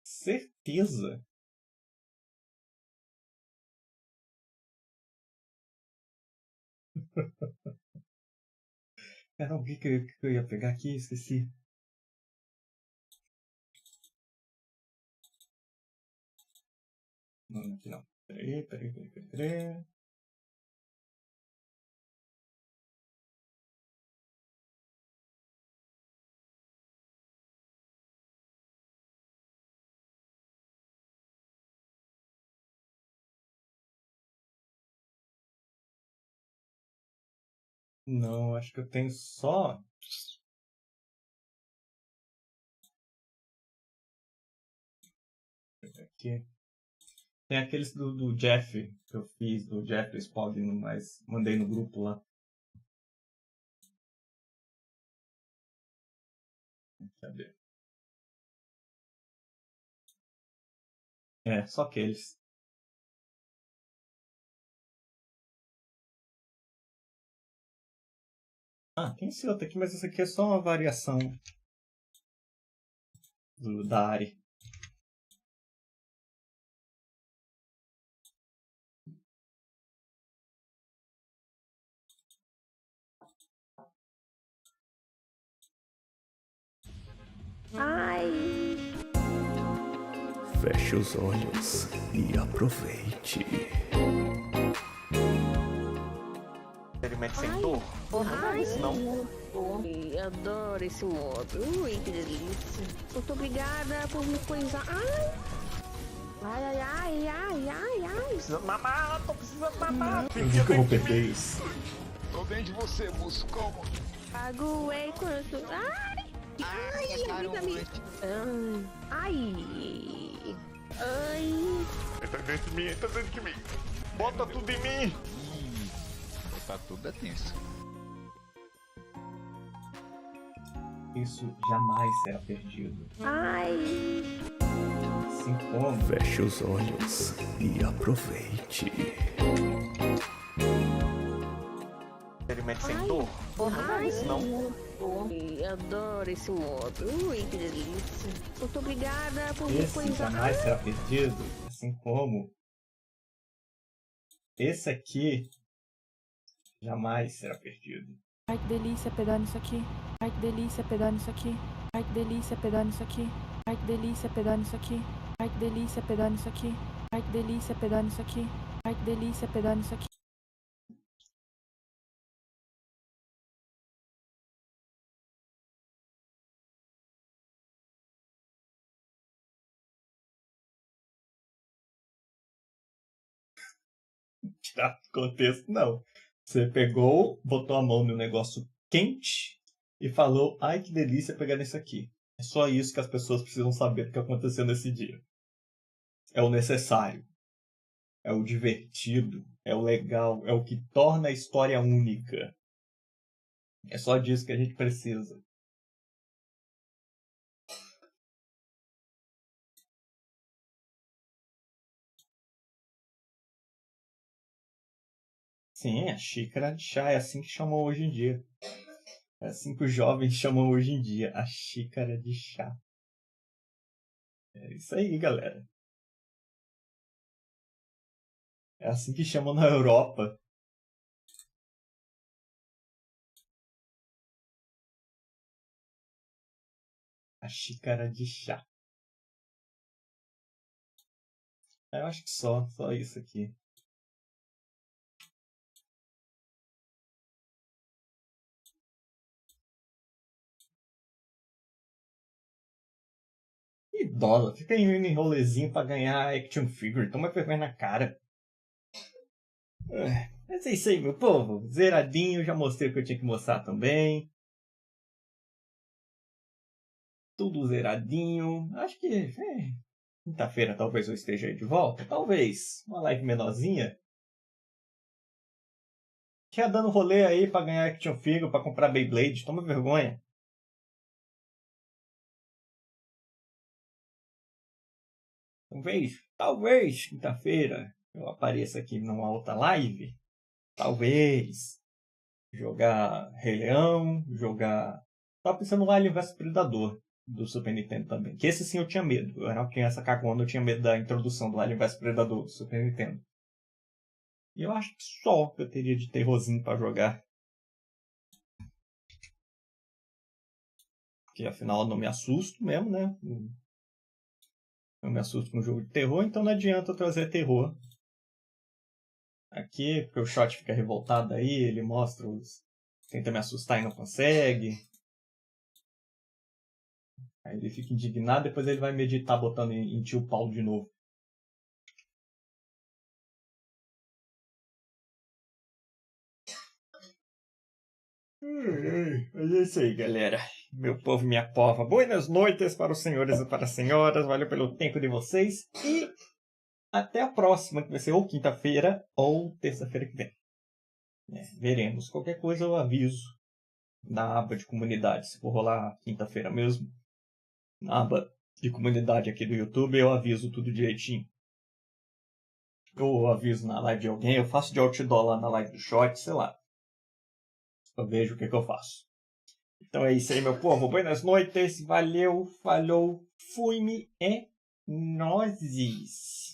Certeza. Caramba, o que eu ia pegar aqui? Esqueci. Não, aqui não. Peraí. Não, acho que eu tenho só... Aqui. Tem aqueles do Jeff que eu fiz, do Jeff do Spawn, mas mandei no grupo lá. Cadê? É, só aqueles. Ah, tem esse outro aqui, mas esse aqui é só uma variação da área. Ai. Feche os olhos e aproveite. Experimento sem dor. Ai, não. Ai, adoro esse modo. Ui, que delícia. Muito obrigada por me coisar. Ai. Precisando mamar, tô precisando mamar. Eu vi que eu vou perder isso. Tô dentro de você, Muscão. Aguei quanto. Ai. Entra dentro de mim. Bota tudo em mim. Botar tudo é tenso. Isso jamais será perdido. Ai. Assim como... Feche os olhos e aproveite. Experimento sem dor. Ai, não. Ai, adoro esse modo. Ui, que delícia. Muito obrigada por me Esse coisar. jamais será perdido. Assim como... Esse aqui... jamais será perdido. Ai, que delícia pegar nisso aqui. Ai, que delícia pegar nisso aqui. Ai, que delícia pegar nisso aqui. Ai, que delícia pegar nisso aqui. Ai, que delícia pegar nisso aqui. Ai, que delícia pegar nisso aqui. Ai, que delícia pegar nisso aqui. Tirar do contexto, não. Você pegou, botou a mão no negócio quente e falou, ai que delícia pegar nisso aqui. É só isso que as pessoas precisam saber do que aconteceu nesse dia. É o necessário. É o divertido. É o legal. É o que torna a história única. É só disso que a gente precisa. Sim, a xícara de chá. É assim que chamam hoje em dia. É assim que os jovens chamam hoje em dia. A xícara de chá. É isso aí, galera. É assim que chamam na Europa. A xícara de chá. Eu acho que só isso aqui. Que dólar, fica indo em rolezinho pra ganhar action figure, toma vergonha na cara. Mas é isso aí, meu povo. Zeradinho, já mostrei o que eu tinha que mostrar também. Tudo zeradinho. Acho que quinta-feira talvez eu esteja aí de volta. Talvez. Uma live menorzinha. Já dando rolê aí pra ganhar action figure, pra comprar Beyblade. Toma vergonha. Talvez quinta-feira eu apareça aqui numa outra live. Talvez jogar Rei Leão, jogar Tava pensando no Alien vs Predador do Super Nintendo também. Que esse sim eu tinha medo. Eu era uma criança cagona, eu tinha medo da introdução do Alien vs Predador do Super Nintendo. E eu acho que só que eu teria de terrorzinho pra jogar. Porque afinal eu não me assusto mesmo, né? Eu me assusto com um jogo de terror, então não adianta eu trazer terror. Aqui, porque o shot fica revoltado aí, ele mostra os... Tenta me assustar e não consegue. Aí ele fica indignado, depois ele vai meditar botando em tio Paulo de novo. Mas é isso aí, galera. Meu povo e minha pova. Boas noites para os senhores e para as senhoras. Valeu pelo tempo de vocês. E até a próxima, que vai ser ou quinta-feira ou terça-feira que vem. Veremos. Qualquer coisa eu aviso na aba de comunidade. Se for rolar quinta-feira mesmo, na aba de comunidade aqui do YouTube, eu aviso tudo direitinho. Eu aviso na live de alguém, eu faço de outdoor lá na live do shot, sei lá. Eu vejo o que eu faço. Então é isso aí, meu povo. Boas noites. Valeu, falou, fui-me e nozes.